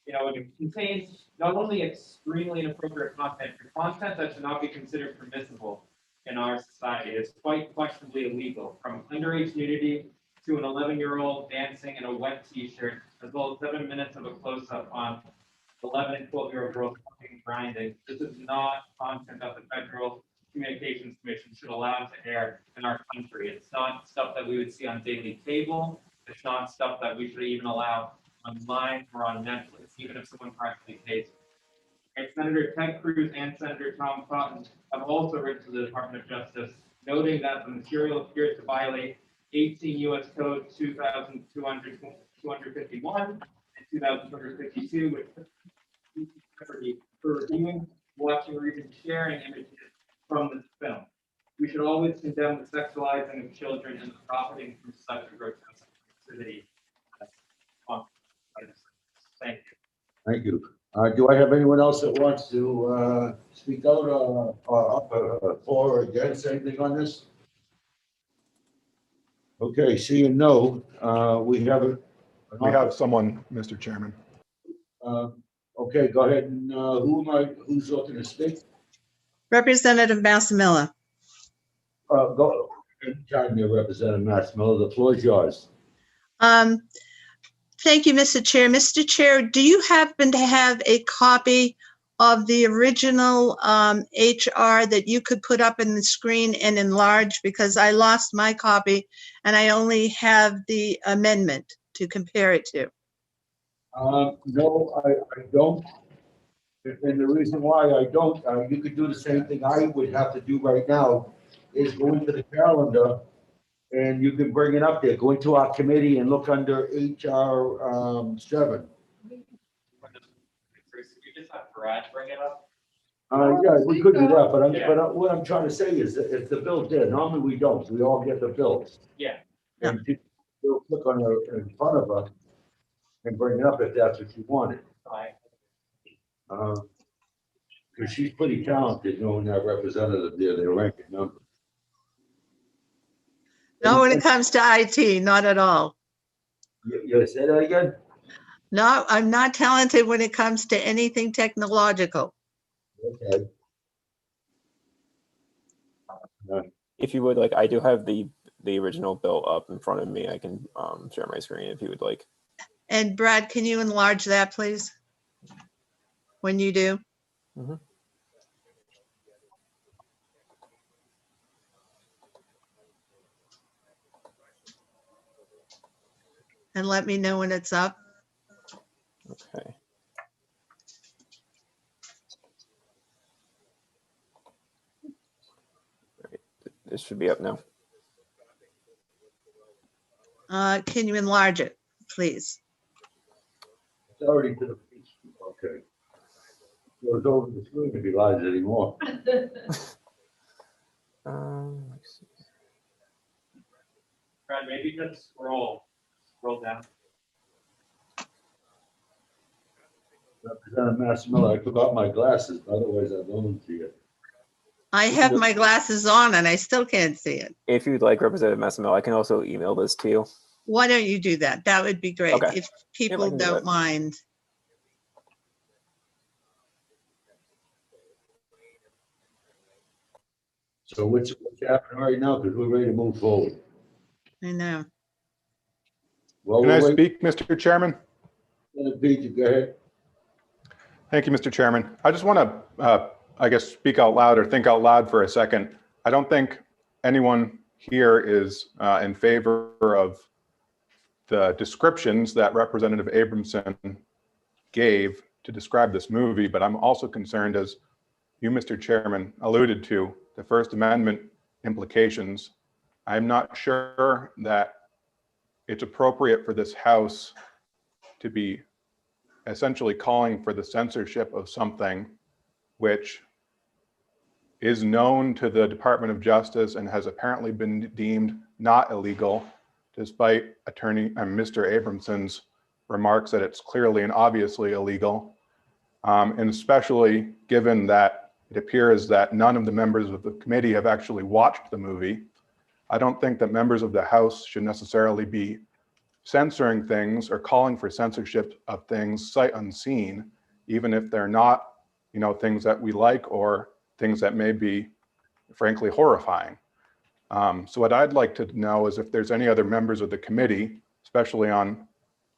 it contains not only extremely inappropriate content, but content that should not be considered permissible in our society. It's quite questionably illegal, from underage nudity to an 11-year-old dancing in a wet t-shirt, as well as 7 minutes of a close-up on 11 and 12-year-old girls fucking and grinding. This is not content that the Federal Communications Commission should allow to air in our country. It's not stuff that we would see on daily cable. It's not stuff that we should even allow online or on Netflix, even if someone correctly pays. And Senator Ted Cruz and Senator Tom Cotton have also written to the Department of Justice, noting that the material appears to violate 18 U.S. Code 2,251 and 2,252, which for reviewing, watching, or even sharing images from this film. We should always condemn the sexualizing of children and the profiting from such a grotesque activity. Thank you. Thank you. Do I have anyone else that wants to speak out for or against anything on this? Okay, seeing no, we have someone, Mr. Chairman. Okay, go ahead and who's looking to speak? Representative Massimilla. Go, chime in, Representative Massimilla, the floor is yours. Thank you, Mr. Chair. Mr. Chair, do you happen to have a copy of the original HR that you could put up in the screen and enlarge? Because I lost my copy and I only have the amendment to compare it to. No, I don't. And the reason why I don't, you could do the same thing I would have to do right now, is go into the calendar And you can bring it up there, go into our committee and look under HR 7. You just have Brad bring it up. Yeah, we could do that, but Yeah. what I'm trying to say is that if the bill's there, normally we don't, we all get the bills. Yeah. And you'll click on it in front of us and bring it up if that's what you wanted. Fine. Because she's pretty talented, knowing that representative there, their ranking number. Not when it comes to IT, not at all. You say that again? No, I'm not talented when it comes to anything technological. Okay. If you would like, I do have the original bill up in front of me. I can share my screen if you would like. And Brad, can you enlarge that, please? When you do? Mhm. And let me know when it's up. Okay. Right. This should be up now. Can you enlarge it, please? It's already to the, okay. Goes over the screen if he lies anymore. Let's see. Brad, maybe just scroll down. Representative Massimilla, I forgot my glasses, otherwise I'd loan them to you. I have my glasses on and I still can't see it. If you'd like, Representative Massimil, I can also email this to you. Why don't you do that? That would be great, Okay. if people can do don't that. mind. So what's happening right now? Because we're ready to move forward. I know. Well, Can I we'll wait. speak, Mr. Chairman? Pete, go ahead. Thank you, Mr. Chairman. I just want to, I guess, speak out loud or think out loud for a second. I don't think anyone here is in favor of the descriptions that Representative Abramson gave to describe this movie, but I'm also concerned, as you, Mr. Chairman, alluded to, the First Amendment implications. I'm not sure that it's appropriate for this House to be essentially calling for the censorship of something which is known to the Department of Justice and has apparently been deemed not illegal, despite Mr. Abramson's remarks that it's clearly and obviously illegal. And especially given that it appears that none of the members of the committee have actually watched the movie. I don't think that members of the House should necessarily be censoring things or calling for censorship of things sight unseen, even if they're not, things that we like or things that may be, frankly, horrifying. So what I'd like to know is if there's any other members of the committee, especially on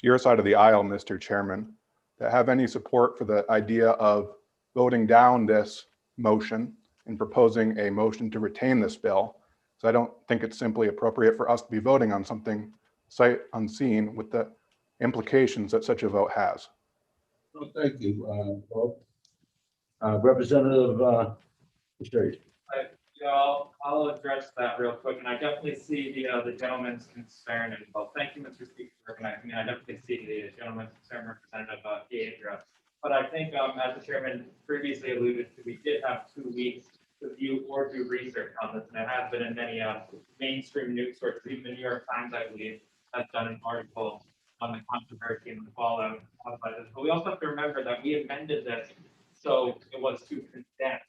your side of the aisle, Mr. Chairman, that have any support for the idea of voting down this motion and proposing a motion to retain this bill. So I don't think it's simply appropriate for us to be voting on something sight unseen with the implications that such a vote has. Well, thank you, Bob. Representative Shea. I'll address that real quick, and I definitely see the gentleman's concern, and well, thank you, Mr. Speaker, for recognizing me. I definitely see the gentleman's concern, Representative Gabriel. But I think, as the chairman previously alluded to, we did have 2 weeks to view or do research on this, and it has been in many mainstream news sources. Even the New York Times, I believe, has done an article on the controversy and the fallout caused by this. But we also have to remember that we amended this so it was to condemn,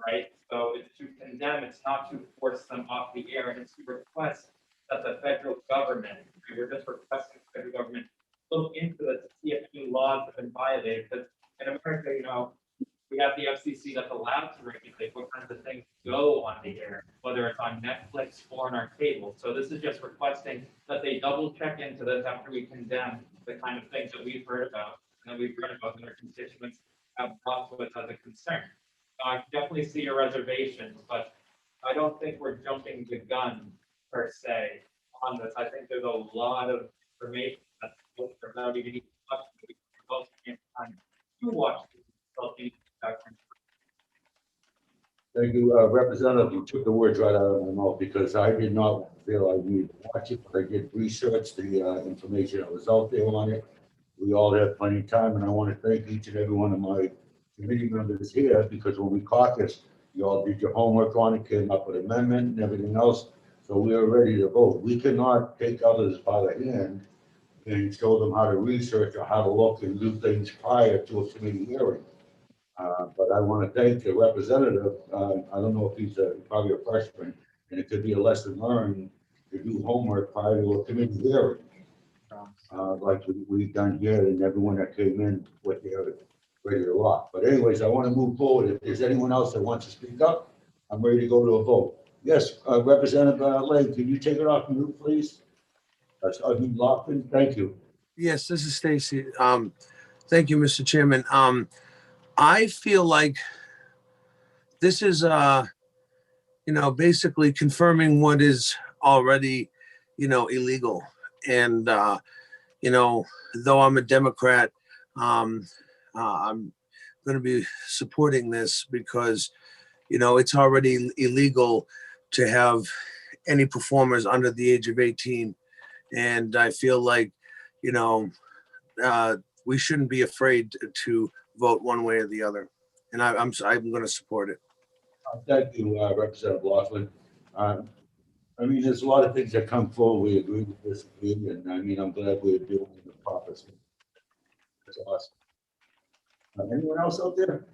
right? So it's to condemn, it's not to force them off the air, and it's to request that the federal government, we're just requesting the federal government look into this to see if any laws have been violated. Because in America, we have the FCC that's allowed to regulate what kinds of things go on the air, whether it's on Netflix or on our cable. So this is just requesting that they double check into this after we condemn the kind of things that we've heard about and that we've read about that our constituents have brought to us as a concern. I definitely see your reservations, but I don't think we're jumping the gun per se on this. I think there's a lot of information that's without even time to watch Thank you, Representative. You took the words right out of my mouth because I did not feel I needed to watch it, but I did research the information that was out there on it. We all had plenty of time, and I want to thank each and every one of my committee members here because when we caucused, you all did your homework on it, came up with amendment and everything else. So we are ready to vote. We cannot take others by the hand and show them how to research or how to look and do things prior to a committee hearing. But I want to thank the representative. I don't know if he's probably a freshman, and it could be a lesson learned to do homework prior to a committee hearing. Like we've done here, and everyone that came in, what they are ready to rock. But anyways, I want to move forward. If there's anyone else that wants to speak up, I'm ready to go to a vote. Yes, Representative Lane, can you take it off mute, please? Lofton, thank you. Yes, this is Stacy. Thank you, Mr. Chairman. I feel like this is, basically confirming what is already, illegal. And, though I'm a Democrat, I'm going to be supporting this because, it's already illegal to have any performers under the age of 18. And I feel like, we shouldn't be afraid to vote one way or the other. And I'm going to support it. Thank you, Representative Laughlin. There's a lot of things that come forward. We agree with this, and I'm glad we're doing the proper thing. That's awesome. Anyone else out there?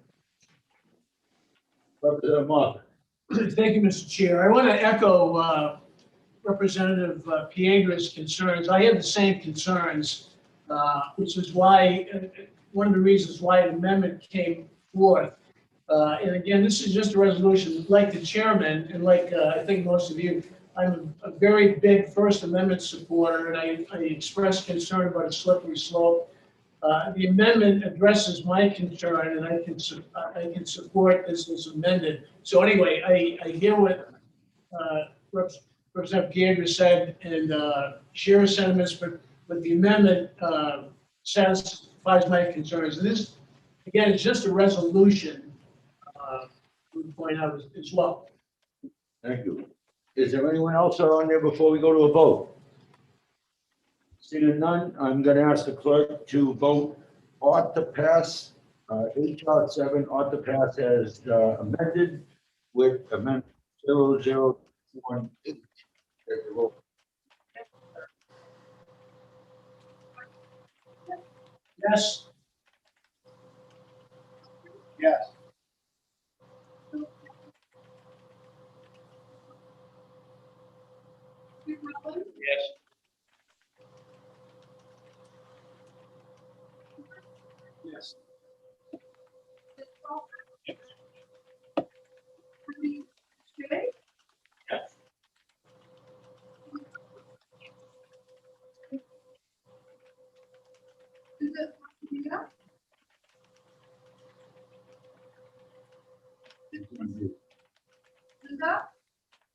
Representative Martin. Thank you, Mr. Chair. I want to echo Representative Piegra's concerns. I have the same concerns, which is why, one of the reasons why an amendment came forth. And again, this is just a resolution. Like the chairman, and like I think most of you, I'm a very big First Amendment supporter, and I express concern about a slippery slope. The amendment addresses my concern, and I can support this as amended. So anyway, I hear what Representative Piegra said and share his sentiments, but the amendment satisfies my concerns. And this, again, it's just a resolution. We point out as well. Thank you. Is there anyone else on there before we go to a vote? Seeing none, I'm going to ask the clerk to vote ought to pass, HR 7 ought to pass as amended with amendment 0018. Yes. Yes. Yes. Yes.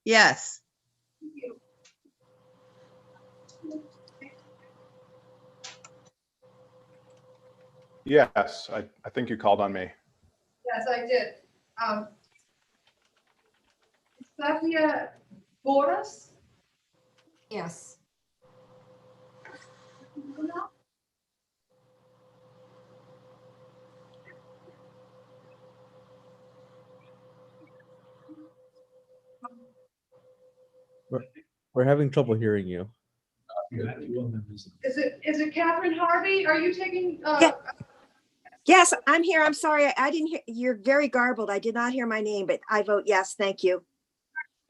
Yes. Yes, I think you called on me. Yes, I did. Slavia Boris? Yes. We're having trouble hearing you. Is it Catherine Harvey? Are you taking? Yeah. Yes, I'm here. I'm sorry. I didn't hear. You're very garbled. I did not hear my name, but I vote yes. Thank you.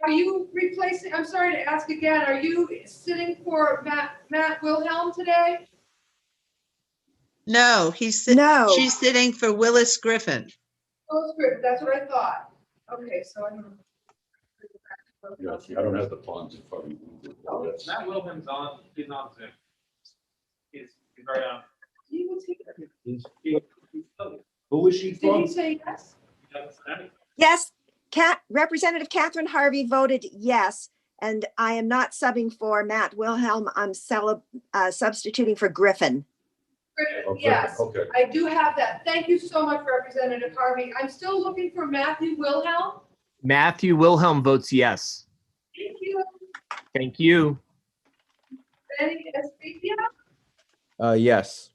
Are you replacing? I'm sorry to ask again. Are you sitting for Matt Wilhelm today? No, she's sitting for Willis Griffin. Oh, script. That's what I thought. Okay, so I don't. Yes, I don't have the funds in front of me. Matt Wilhelm's on, he's on Zoom. He's right on. He will take it. Who is she Did from? he say yes? Yes, Representative Catherine Harvey voted yes, and I am not subbing for Matt Wilhelm. I'm substituting for Griffin. Yes, okay. I do have that. Thank you so much, Representative Harvey. I'm still looking for Matthew Wilhelm. Matthew Wilhelm votes yes. Thank you. Thank you. Benny Esposito, Yes.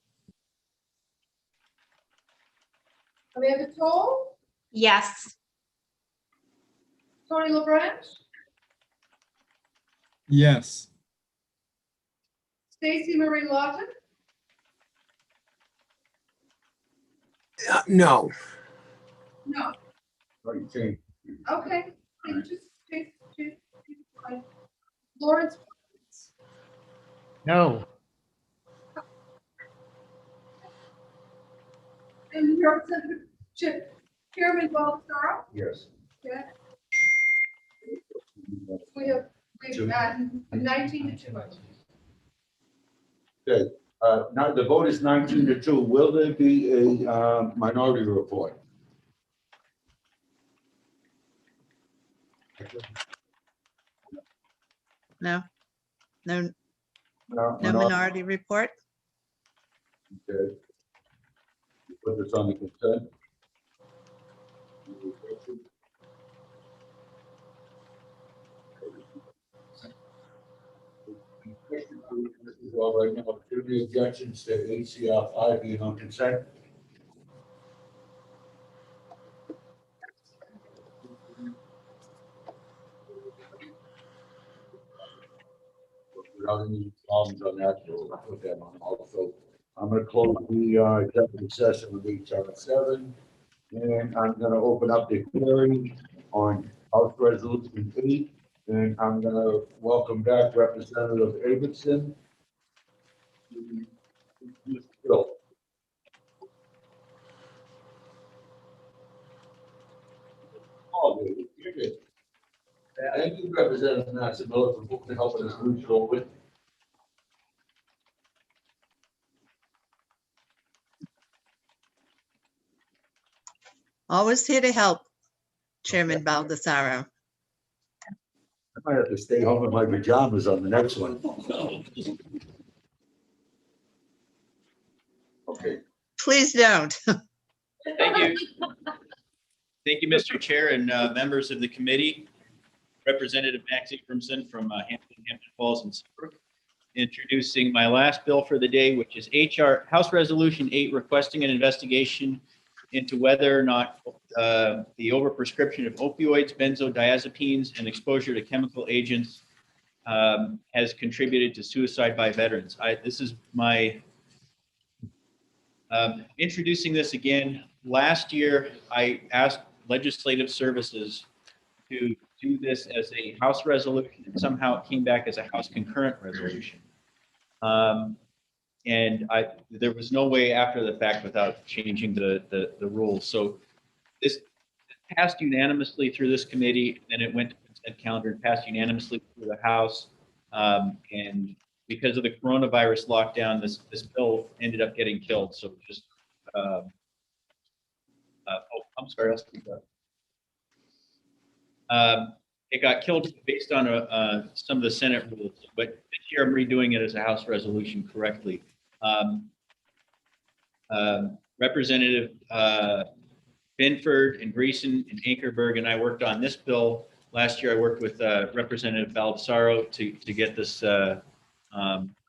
Amanda Toll, Yes. Tony LaBranche, Yes. Stacy Marie Lawton, No. no, Okay. okay, fine. Lawrence, No. and Representative Chairman Baldessaro. Yes. Okay. We've 19 to 2. Okay, now the vote is 19-2. Will there be a minority report? No, no, No, no minority. minority report. Okay. Put this on the consent. This is all right now. Do the objections to HCR 5 being on consent? Without any problems on that, we'll put that on also. I'm gonna close the executive session with HR 7. And I'm gonna open up the hearing on House Resolution 8. And I'm gonna welcome back Representative Davidson. Bill. Oh, David, you're good. Thank you, Representative Massimo, for helping us move forward. Always here to help, Chairman Baldessaro. I might have to stay home in my pajamas on the next one. Okay. Please don't. Thank you. Thank you, Mr. Chair and members of the committee. Representative Max Abramson from Hampton Falls and Seabrook. Introducing my last bill for the day, which is House Resolution 8, requesting an investigation into whether or not the overprescription of opioids, benzodiazepines, and exposure to chemical agents has contributed to suicide by veterans. This is my introducing this again. Last year, I asked Legislative Services to do this as a House resolution, and somehow it came back as a House concurrent resolution. And there was no way after the fact without changing the rules. So this passed unanimously through this committee, and it went to consent calendar and passed unanimously through the House. And because of the coronavirus lockdown, this bill ended up getting killed. So just, oh, I'm sorry, I'll speak up. It got killed based on some of the Senate rules, but this year I'm redoing it as a House resolution correctly. Representative Binford and Greason and Ankerberg and I worked on this bill. Last year I worked with Representative Baldessaro to get this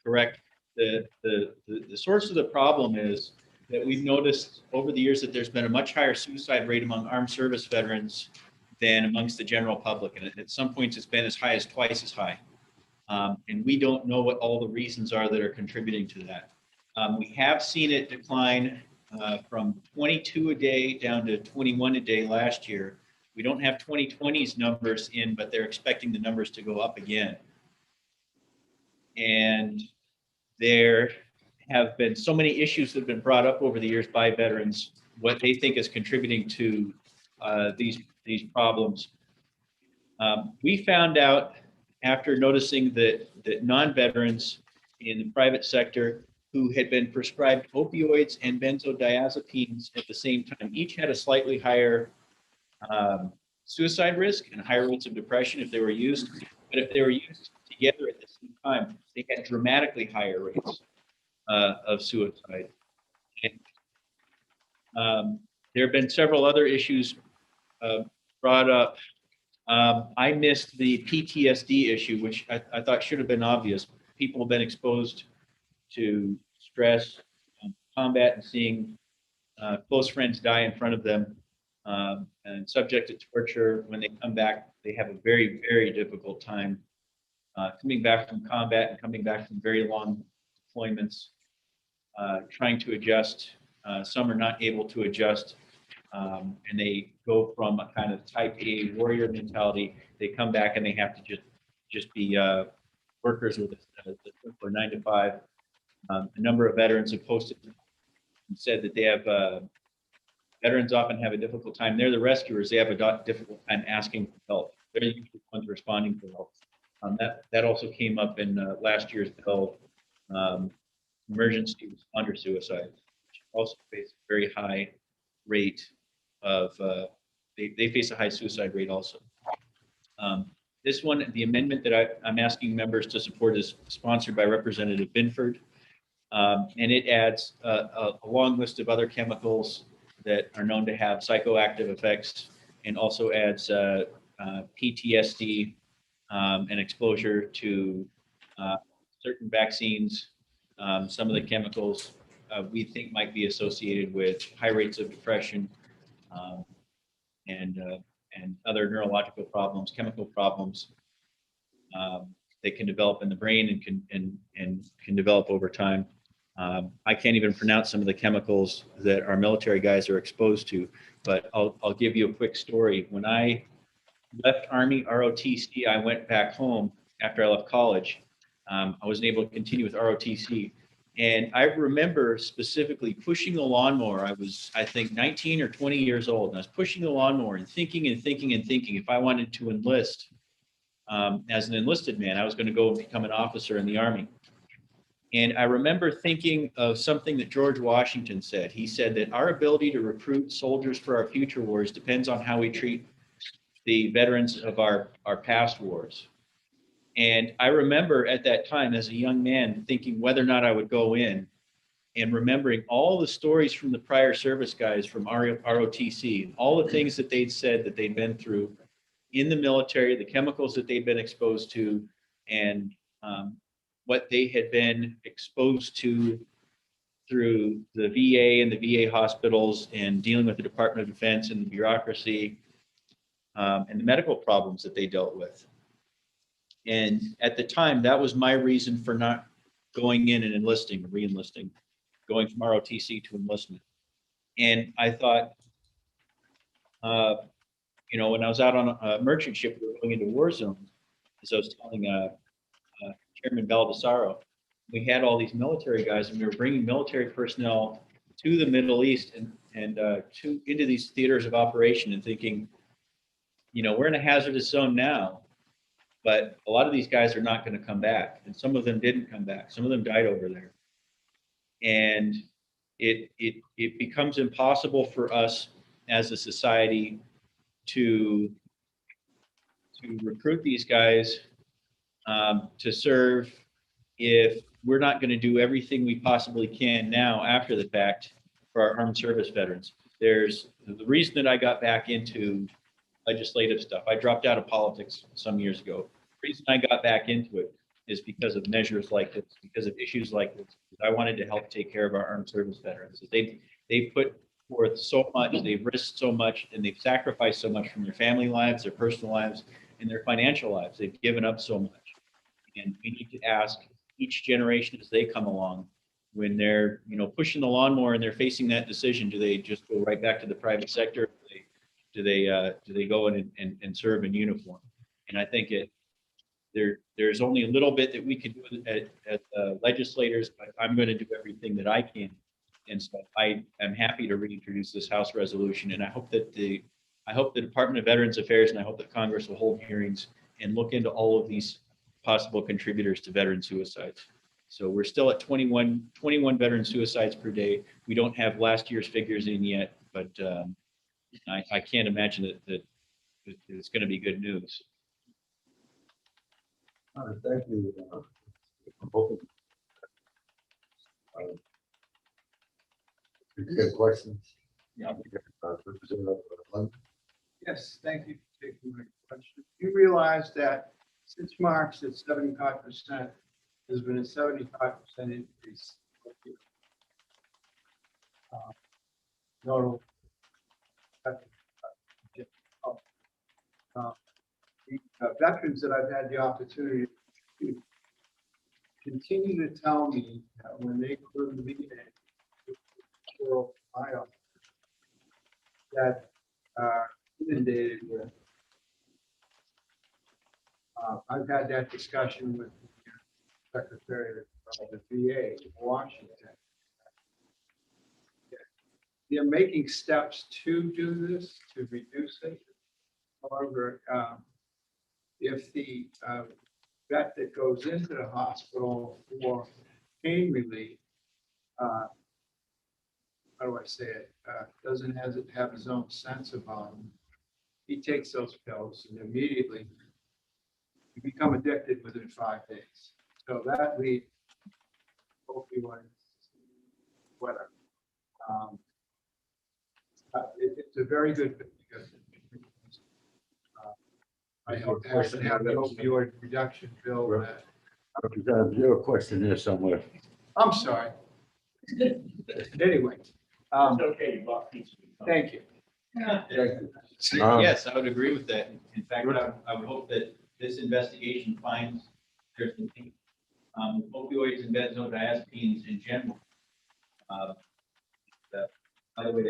correct. The source of the problem is that we've noticed over the years that there's been a much higher suicide rate among armed service veterans than amongst the general public. And at some points, it's been as high as twice as high. And we don't know what all the reasons are that are contributing to that. We have seen it decline from 22 a day down to 21 a day last year. We don't have 2020's numbers in, but they're expecting the numbers to go up again. And there have been so many issues that have been brought up over the years by veterans, what they think is contributing to these problems. We found out after noticing that non-veterans in the private sector who had been prescribed opioids and benzodiazepines at the same time, each had a slightly higher suicide risk and higher rates of depression if they were used. But if they were used together at the same time, they had dramatically higher rates of suicide. And, there have been several other issues brought up I missed the PTSD issue, which I thought should have been obvious. People have been exposed to stress, combat, and seeing close friends die in front of them, and subject to torture. When they come back, they have a very, very difficult time coming back from combat and coming back from very long deployments, trying to adjust. Some are not able to adjust, and they go from a kind of type A warrior mentality. They come back and they have to just be workers with a simpler 9 to 5. A number of veterans have posted and said that they have veterans often have a difficult time. They're the rescuers. They have a difficult time asking for help. They're usually the ones responding for help. That also came up in last year's bill, emergency responder suicide, which also face a very high rate of, they face a high suicide rate also. This one, the amendment that I'm asking members to support is sponsored by Representative Binford. And it adds a long list of other chemicals that are known to have psychoactive effects, and also adds PTSD and exposure to certain vaccines. Some of the chemicals we think might be associated with high rates of depression and other neurological problems, chemical problems that can develop in the brain and can develop over time. I can't even pronounce some of the chemicals that our military guys are exposed to, but I'll give you a quick story. When I left Army ROTC, I went back home after I left college. I wasn't able to continue with ROTC. And I remember specifically pushing the lawnmower. I was, I think, 19 or 20 years old. And I was pushing the lawnmower and thinking if I wanted to enlist as an enlisted man, I was going to go and become an officer in the Army. And I remember thinking of something that George Washington said. He said that our ability to recruit soldiers for our future wars depends on how we treat the veterans of our past wars. And I remember at that time as a young man thinking whether or not I would go in, and remembering all the stories from the prior service guys from ROTC, all the things that they'd said that they'd been through in the military, the chemicals that they'd been exposed to, and what they had been exposed to through the VA and the VA hospitals, and dealing with the Department of Defense and the bureaucracy, and the medical problems that they dealt with. And at the time, that was my reason for not going in and enlisting, re-enlisting, going from ROTC to enlistment. And I thought, you know, when I was out on a merchant ship, we were going into war zones, as I was telling Chairman Baldessaro, we had all these military guys, and we were bringing military personnel to the Middle East and into these theaters of operation, and thinking, you know, we're in a hazardous zone now, but a lot of these guys are not going to come back, and some of them didn't come back. Some of them died over there, and it becomes impossible for us as a society to recruit these guys to serve if we're not going to do everything we possibly can now after the fact for our armed service veterans. There's the reason that I got back into legislative stuff. I dropped out of politics some years ago. The reason I got back into it is because of measures like this, because of issues like this. I wanted to help take care of our armed service veterans. They put forth so much, they've risked so much, and they've sacrificed so much from their family lives, their personal lives, and their financial lives. They've given up so much. And we need to ask each generation as they come along, when they're, you know, pushing the lawnmower and they're facing that decision, do they just go right back to the private sector? Do they go in and serve in uniform? And I think there's only a little bit that we can do as legislators, but I'm going to do everything that I can. And so I am happy to reintroduce this House resolution, and I hope that the Department of Veterans Affairs and I hope that Congress will hold hearings and look into all of these possible contributors to veteran suicides. So we're still at 21 veteran suicides per day. We don't have last year's figures in yet, but I can't imagine that it's going to be good news. All right, thank you. If you have questions? Yeah. Representative Lund. Yes, thank you for taking my question. realize that since March, that 75%, there's been a 75% increase. No. The veterans that I've had the opportunity to continue to tell me that when they go to the VA, that inundated with. I've had that discussion with the Secretary of the VA in Washington. They're making steps to do this, to reduce it. However, if the vet that goes into the hospital for pain relief, how do I say it, doesn't have his own sense about him, he takes those pills and immediately you become addicted within 5 days. So that leads opioids, whatever. It's a very good thing because I hope to have the opioid reduction bill. Representative, you have a question there somewhere. I'm sorry. Anyway. It's okay, Bob. Thank you. Yes, I would agree with that. In fact, I would hope that this investigation finds there's something, opioids and benzodiazepines in general. By the way,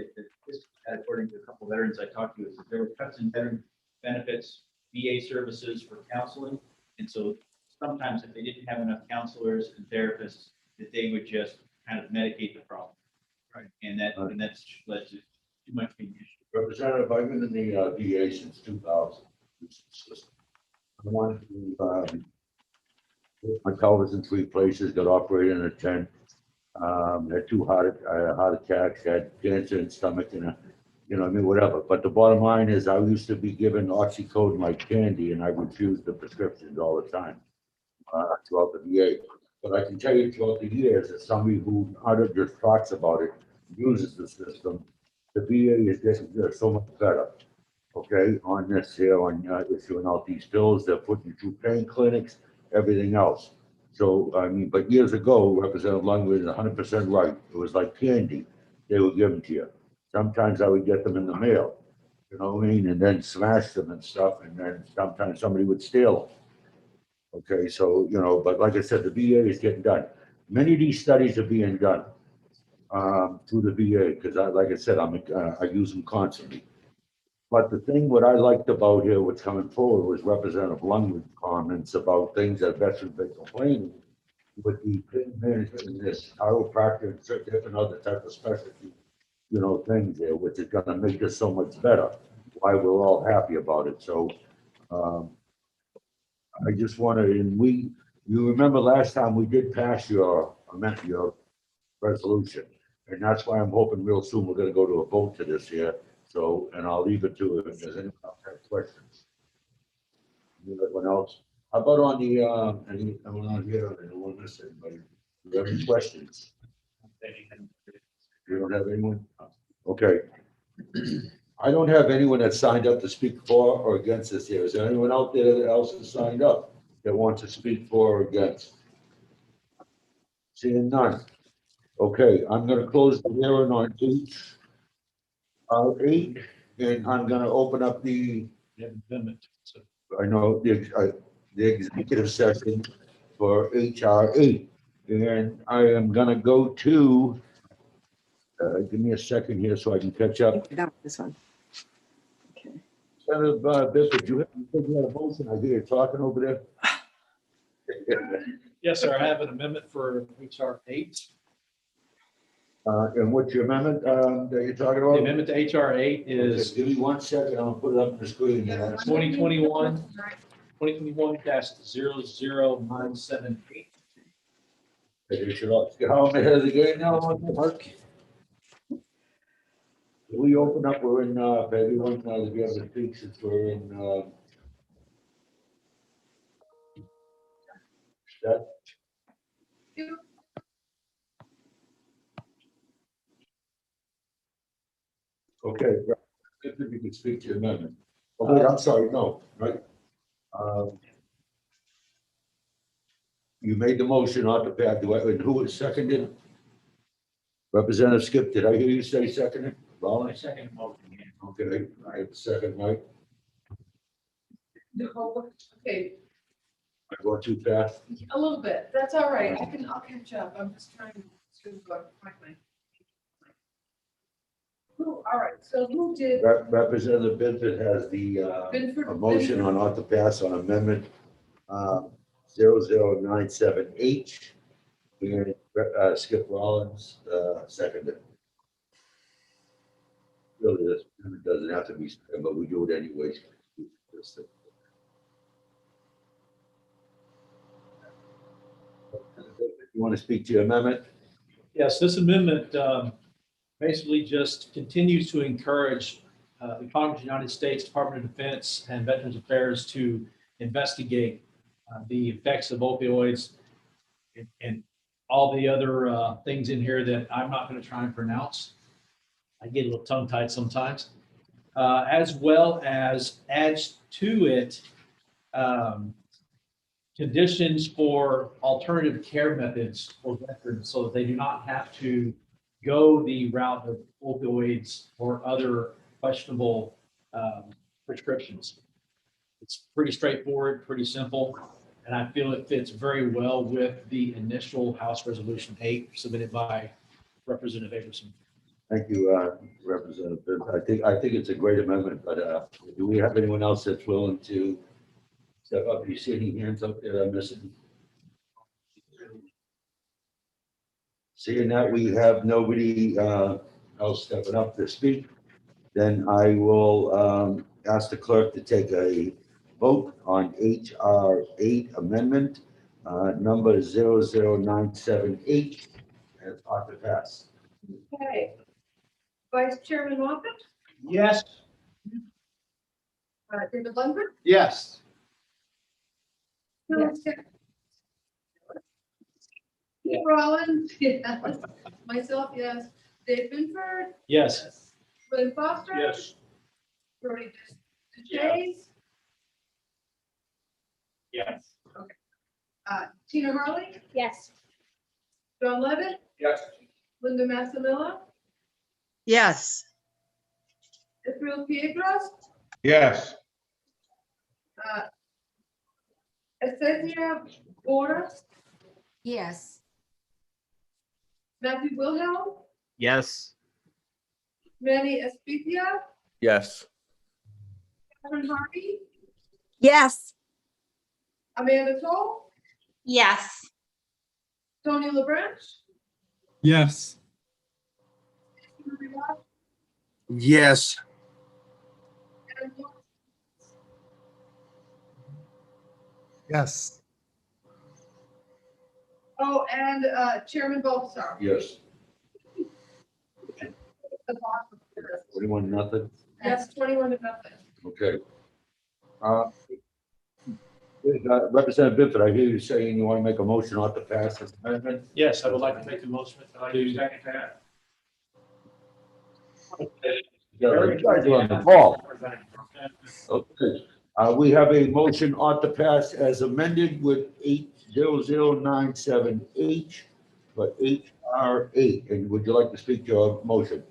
this, according to a couple of veterans I talked to, is that there were cuts in veteran benefits, VA services for counseling. And so sometimes if they didn't have enough counselors and therapists, that they would just kind of medicate the problem. Right. And that's led to too much being issued. Representative, I've been in the VA since 2000. I wanted to, my pelvis in 3 places, got operated in a tent. Had 2 heart attacks, had cancer in stomach, and whatever. But the bottom line is, I used to be given oxycodone like candy, and I refused the prescriptions all the time throughout the VA. But I can tell you, throughout the years, as somebody who either just talks about it, uses the system, the VA is getting so much better. Okay, on this here, on issuing out these pills, they're putting you through pain clinics, everything else. So, I mean, but years ago, Representative Lundgren is 100% right. It was like candy. They were given to you. Sometimes I would get them in the mail, you know what I mean? And then smash them and stuff. And then sometimes somebody would steal them. Okay, so, but like I said, the VA is getting done. Many of these studies are being done through the VA because, like I said, I use them constantly. But the thing what I liked about here, what's coming forward, was Representative Lundgren's comments about things that veterans been complaining with the pain management and this chiropractor and certain different other type of specialty, things there, which is going to make this so much better. Why we're all happy about it. So I just want to, you remember last time we did pass your resolution, and that's why I'm hoping real soon we're going to go to a vote to this here. So, and I'll leave it to it if there's anyone else have questions. Anyone else? How about on the, anyone on here? I don't want to miss anybody. Do you have any questions? You don't have anyone? Okay. I don't have anyone that signed up to speak for or against this here. Is there anyone out there that else has signed up that wants to speak for or against? Seeing none. Okay, I'm going to close the hearing on 8, and I'm going to open up the executive session for HR 8, and I am going to go to. Give me a second here so I can catch up. This one. Okay. Senator Bifford, you had a motion. I hear you talking over there. Yes, sir. I have an amendment for HR 8. And what's your amendment that you're talking about? The amendment to HR 8 is. Okay, give me 1 second. I'll put it up on the screen. 2021-00978. You should all get home ahead of the game now. Mark. We open up, we're in, everyone, to be able to speak since we're in, that. Okay, if you could speak to your amendment. Oh, wait, I'm sorry, no, right? You made the motion on the path. And who was seconded? Representative Skip, did I hear you say seconded? Rollins? Second motion. Okay, I have a second, Mike. Okay, I go too fast. a little bit. That's all right. I'll catch up. I'm just trying to find my. All right, so who did? Representative Binford has the, Binford- a motion on ought to pass on amendment, 0097H. And, Skip Rollins, seconded. Really, this doesn't have to be, seconded, but we do it anyways. You want to speak to your amendment? Yes, this amendment basically just continues to encourage the Congress of the United States, Department of Defense, and Veterans Affairs to investigate the effects of opioids and all the other things in here that I'm not going to try and pronounce. I get a little tongue-tied sometimes, as well as adds to it conditions for alternative care methods for veterans so that they do not have to go the route of opioids or other questionable prescriptions. It's pretty straightforward, pretty simple, and I feel it fits very well with the initial House Resolution 8 submitted by Representative Aberson. Thank you, Representative Binford. I think it's a great amendment, but do we have anyone else that's willing to step up? Do you see any hands up there I'm missing? Seeing that we have nobody else stepping up to speak, then I will ask the clerk to take a vote on HR 8 amendment, number 0097H, as ought to pass. Okay. Vice Chairman Moffett, Yes. David Lundberg, Yes. Phil Skip, Keith Rollins, yes. Myself, yes. Dave Binford, Yes. William Foster. Yes. Brody DeShays, Yes. Tina Hurley, Yes. John Levitt, Yes. Linda Massimilla, Yes. Israel Piedros, Yes. Esthesia Boras, Yes. Matthew Wilhelm, Yes. Manny Espitia, Yes. Catherine Harvey, Yes. Amanda Toll, Yes. Tony LaBranch, Yes. Yes. Yes. Oh, and Chairman Balthazar. Yes. The bottom. 21, nothing? Yes, 21 to nothing. Okay. Representative Binford, I hear you saying you want to make a motion on to pass this amendment. Yes, I would like to make a motion to Second that. Yeah, you guys are on the ball. Okay, we have a motion on to pass as amended with 80097H, but HR 8. And would you like to speak to your motion?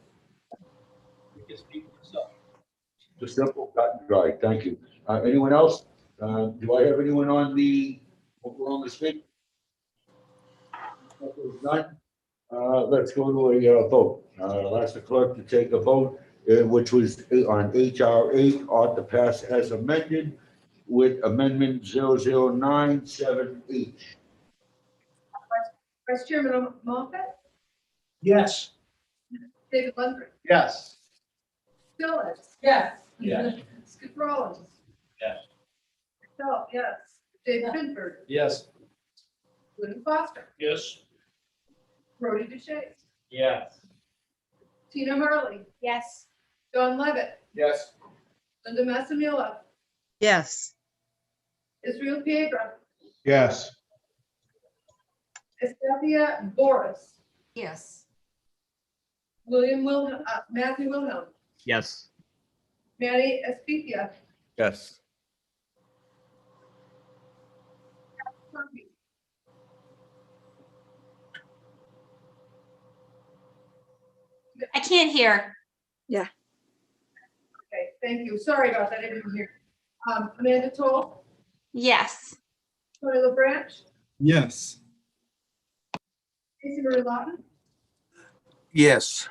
Just simple, cut and dry. Thank you. Anyone else? Do I have anyone on the speak? None. Let's go to a vote. I'll ask the clerk to take a vote, which was on HR 8, ought to pass as amended with amendment 0097H. Vice Chairman Moffett, Yes. David Lundberg, Yes. Phyllis. Yes. Yes. Skip Rollins. Yes. Myself, yes. David Binford, Yes. William Foster, Yes. Brody DeShays, Yes. Tina Hurley, Yes. John Levitt, Yes. Linda Massimilla, Yes. Israel Piedra, Yes. Esthesia Boras, Yes. Matthew Wilhelm, Yes. Manny Espitia, Yes. can't hear. Yeah. Okay, thank you. Sorry about that. I didn't hear. Amanda Toll, Yes. Tony LaBranch, Yes. Casey Marie Lawton, Yes.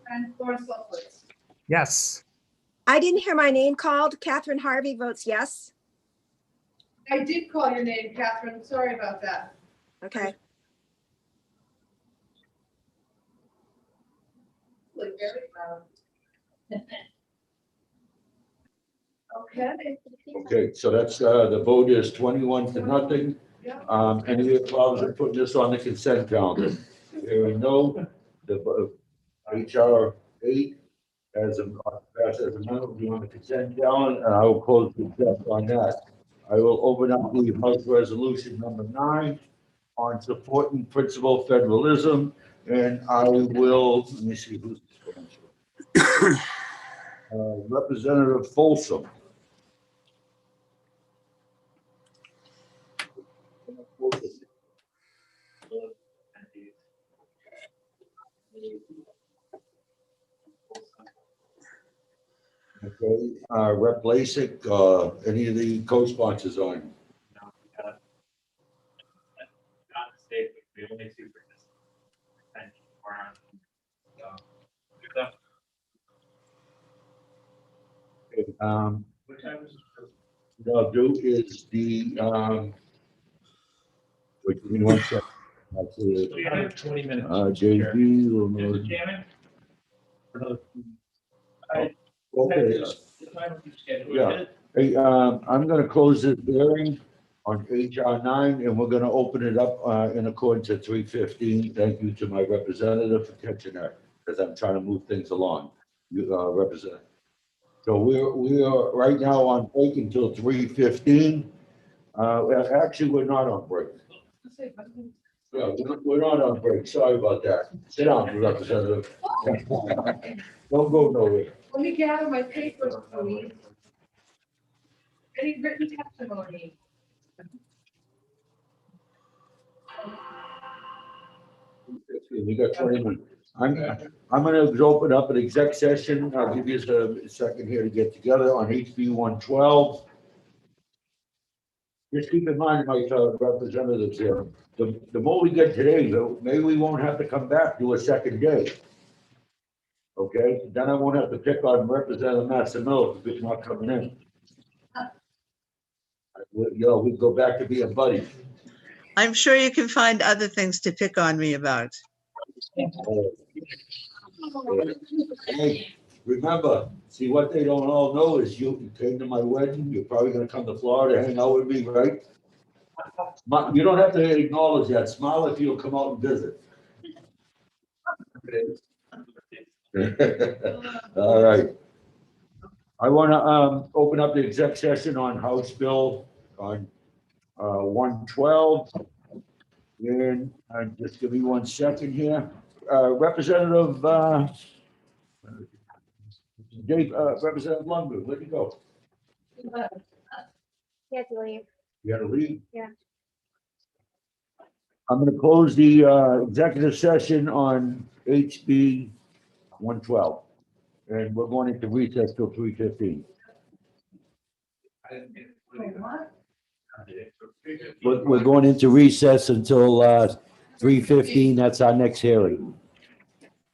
and Lawrence Lefferts. Yes. I didn't hear my name called. Catherine Harvey votes yes. I did call your name, Catherine. Sorry about that. Okay. Like very loud. Okay. Okay, so that's, the vote is 21-0. Any problems with putting this on the consent calendar? There are no, the HR 8 as a, passed as a member, be on the consent calendar, and I will close the check on that. I will open up the House Resolution number 9 on supporting principal federalism, and I will, let me see who's Representative Folsom. Okay, Rep. Lasik, any of the co-sponsors on? Not the state, the only two participants. Thank you for, good stuff. What time is it? What I'll do is the, wait, give me 1 second. That's it. We have 20 minutes. JP, Mr. Chairman? okay. The time will be scheduled. Yeah. Hey, I'm gonna close this hearing on HR 9, and we're gonna open it up, in accordance to 3:15. Thank you to my representative for catching that, because I'm trying to move things along. You, Representative. So we are right now on break until 3:15. Actually, we're not on break. Yeah, we're not on break. Sorry about that. Sit down, Representative. Don't go nowhere. Let me gather my papers, please. Any written testimony? We got 20 minutes. I'm gonna open up an exec session. I'll give you a second here to get together on HB 112. Just keep in mind, my representatives here, the more we get today, maybe we won't have to come back to a second day. Okay, then I won't have to pick on Representative Massimillo if it's not coming in. We go back to being buddies. I'm sure you can find other things to pick on me about. Hey, remember, see, what they don't all know is you came to my wedding, you're probably gonna come to Florida, hang out with me, right? You don't have to acknowledge that. Smile if you'll come out and visit. All right. I want to open up the exec session on House Bill on 112. And just give me 1 second here. Representative Representative Lundberg, where'd you go? Yeah, to leave. You had to leave? Yeah. I'm going to close the executive session on HB 112. And we're going into recess till 3:15. We're going into recess until 3:15. That's our next hearing.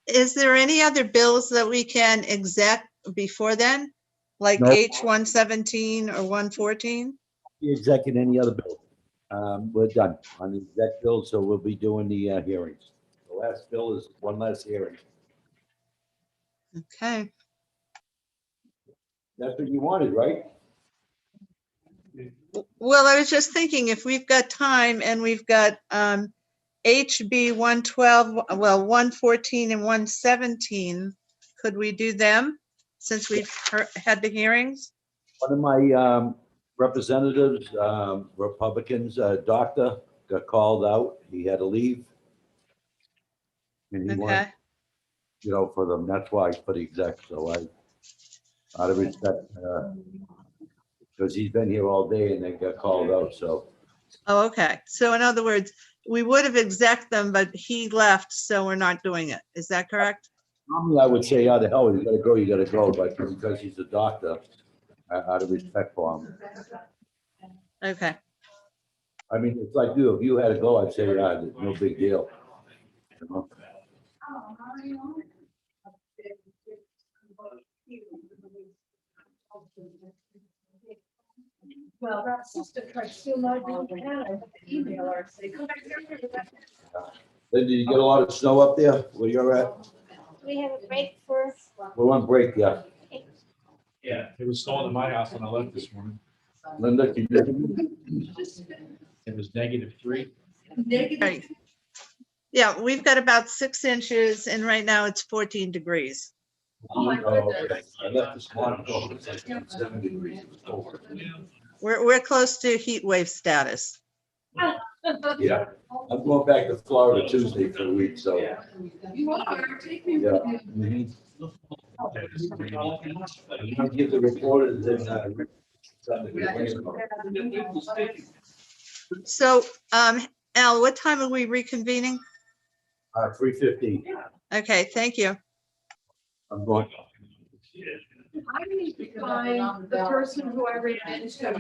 Is there any other bills that we can exec before then? Like No. H 117 or 114? Exec in any other bill. We're done on the exec bill, so we'll be doing the hearings. The last bill is one last hearing. Okay. That's what you wanted, right? Well, I was just thinking if we've got time and we've got HB 112, well, 114 and 117, could we do them since we've had the hearings? One of my representatives, Republicans, doctor, got called out. He had to leave. And he wanted, for them. That's why I put exec. So out of respect, because he's been here all day and they got called out. So. Oh, okay. So in other words, we would have exec them, but he left, so we're not doing it. Is that correct? Normally, I would say, yeah, the hell, you gotta go, but because he's a doctor, out of respect for him. Okay. I mean, it's like you, if you had to go, I'd say, yeah, no big deal. You know? Well, that sister tried to steal my bill, and I had to email her, say, come back here. Then, did you get a lot of snow up there where you're at? We have a break for. We're on break, yeah. Yeah, it was snowing in my house when I left this morning. Linda, can you? It was -3. Right. Yeah, we've got about 6 inches and right now it's 14 degrees. Oh, my goodness. I left this morning, oh, it's like 7 degrees. It was cold. We're close to heat wave status. Yeah, I'm going back to Florida Tuesday for a week, so. You are, take me Yeah. with you. I'm gonna give the reporters and, something to worry about. So, Al, what time are we reconvening? 3:15, Okay, thank you. I'm going. I need to find the person who I ran into.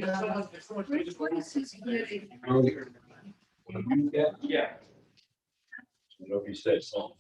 What is his committee? Yeah. I don't know if you said so.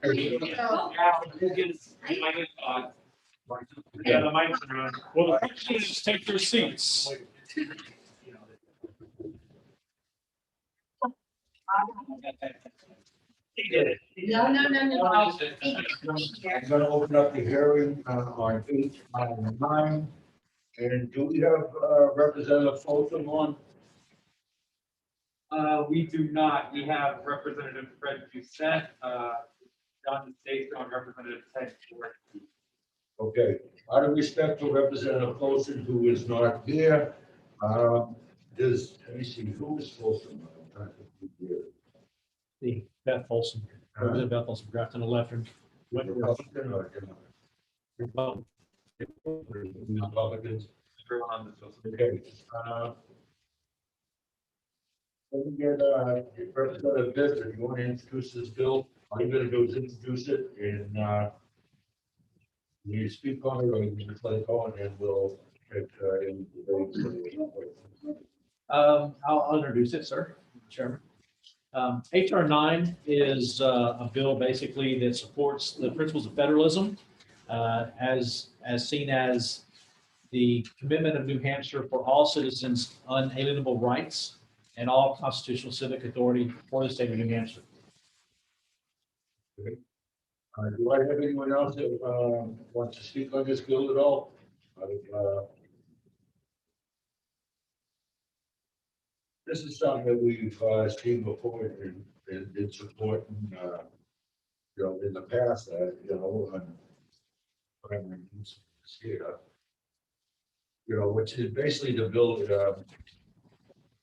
Yeah, the mic's around. Well, the representatives take their seats. He did it. No. I'm gonna open up the hearing on 8/9. And do we have Representative Folsom on? We do not. We have Representative Fred Doucette, John Stacy, and Representative Ted Short. Okay, out of respect for Representative Folsom, who is not here, let me see, who is Folsom? I'm trying to think who it is. The Beth Folsom, Representative Beth Folsom, Grafton and Lefton. Republican or Democrat? Republicans. Everyone on this was. Okay. Let me get Representative Bisbee, you want to introduce this bill? All you're gonna do is introduce it and you speak on it or you just let it go and then we'll get in the I'll introduce it, sir, Chairman. HR 9 is a bill basically that supports the principles of federalism as seen as the commitment of New Hampshire for all citizens' unalienable rights and all constitutional civic authority for the state of New Hampshire. Do I have anyone else that wants to speak on this bill at all? This is something that we've seen before and did support in the past, on primary use here. Which is basically the bill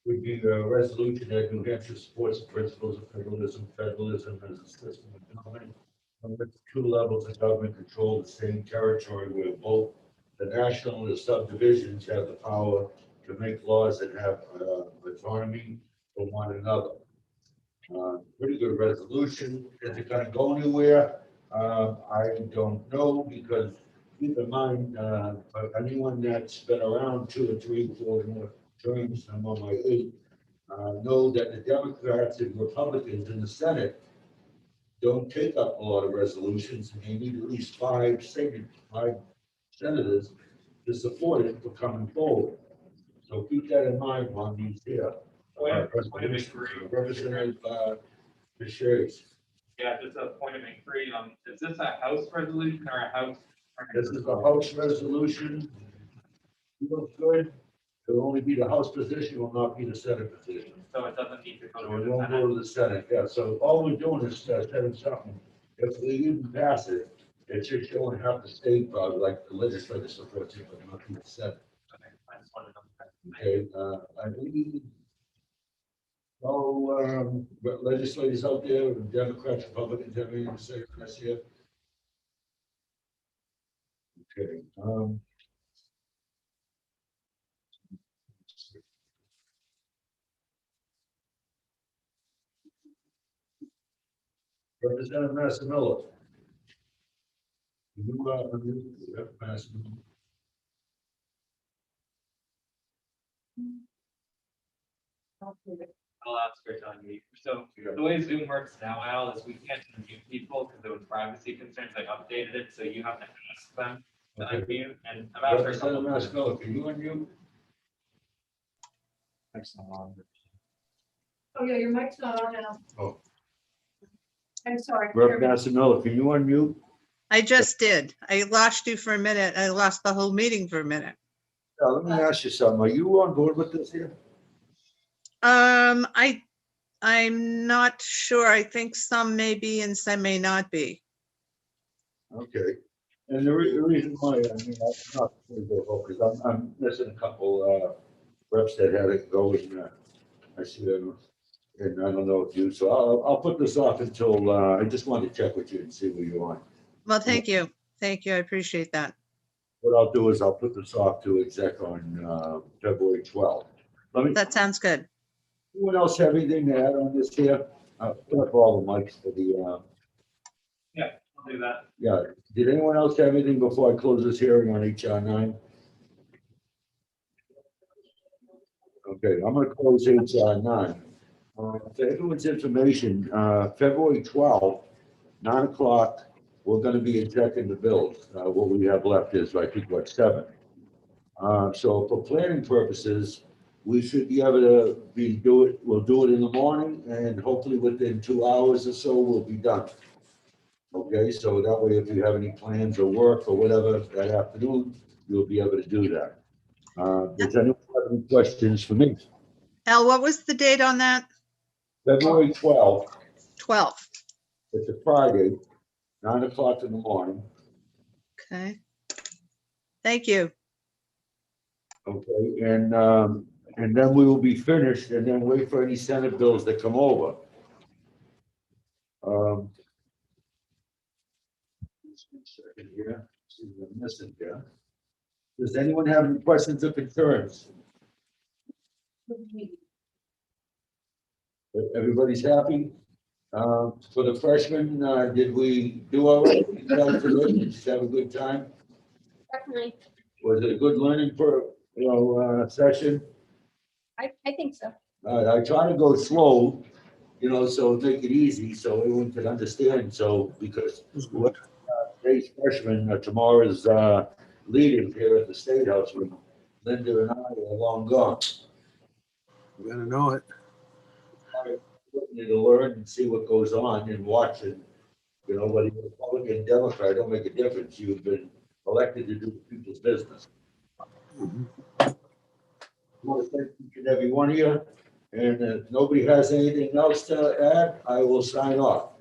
would be a resolution that New Hampshire supports the principles of federalism. Federalism as a system of government on which two levels of government control the same territory, where both the national and the subdivisions have the power to make laws that have autonomy from one another. Pretty good resolution. Is it going to go anywhere? I don't know, because keep in mind, anyone that's been around 2 or 3, 4 more terms, I'm on my 8, know that the Democrats and Republicans in the Senate don't take up a lot of resolutions, and they need at least 5 senators to support it for coming forward. So keep that in mind on these here. Representative Deshays. Yeah, just a point of inquiry. Is this a House resolution or a House? This is a House resolution. Looks good. It'll only be the House position, will not be the Senate position. So it doesn't need to go So to it the won't Senate. go to the Senate, yeah. So all we're doing is setting something. If we didn't pass it, it's just showing half the state, probably like the legislature supports it, but not the Senate. Okay, I just wanted to know that. Okay, I believe. Legislators out there, Democrats, Republicans, have anything to say on this here? Okay, Representative Massimilla. You, Massimilla. I'll ask her on mute. So the way Zoom works now, Al, is we can't unmute people because there was privacy concerns. I updated it, so you have to ask them to unmute. And I'm after Representative Massimilla, can you unmute? Oh, yeah, your mic's not on now. Oh. I'm sorry. Representative Massimilla, can you unmute? I just did. I lost you for a minute. I lost the whole meeting for a minute. Let me ask you something. Are you on board with this here? I'm not sure. I think some may be and some may not be. Okay. And the reason why, I mean, I'm not going to go vote because I'm missing a couple reps that had it go and I see them. And I don't know if you, so I'll put this off until, I just wanted to check with you and see where you're on. Well, thank you. Thank you. I appreciate that. What I'll do is I'll put this off to exec on February 12th. That sounds good. Anyone else have anything to add on this here? Put up all the mics for the, Yeah, I'll do that. yeah. Did anyone else have anything before I close this hearing on HR 9? Okay, I'm gonna close HR 9. For everyone's information, February 12th, 9 o'clock, we're gonna be checking the bills. What we have left is, I think, what, 7. So for planning purposes, we should be able to we'll do it in the morning, and hopefully within 2 hours or so, we'll be done. Okay, so that way, if you have any plans or work or whatever that afternoon, you'll be able to do that. Does anyone have any questions for me? Al, what was the date on that? February 12th, 12th. it's a Friday, 9 o'clock in the morning. Okay. Thank you. Okay, and then we will be finished and then wait for any Senate bills that come over. Just one second here, see what I'm missing here. Does anyone have any questions or concerns? Everybody's happy? For the freshmen, did we do all right? Did you have a good time? Definitely. Was it a good learning session? I think so. I try to go slow, so make it easy so everyone can understand. So because today's freshmen, tomorrow's leaders here at the State House, when Linda and I are long gone. We're gonna know it. To learn and see what goes on and watch it. Whether you're Republican, Democrat, don't make a difference. You've been elected to do people's business. I want to thank each and every one of you. And if nobody has anything else to add, I will sign off.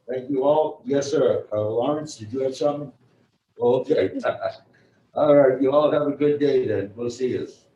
Thank you all. Yes, sir. Lawrence, did you have something? Okay. All right. You all have a good day then. We'll see you.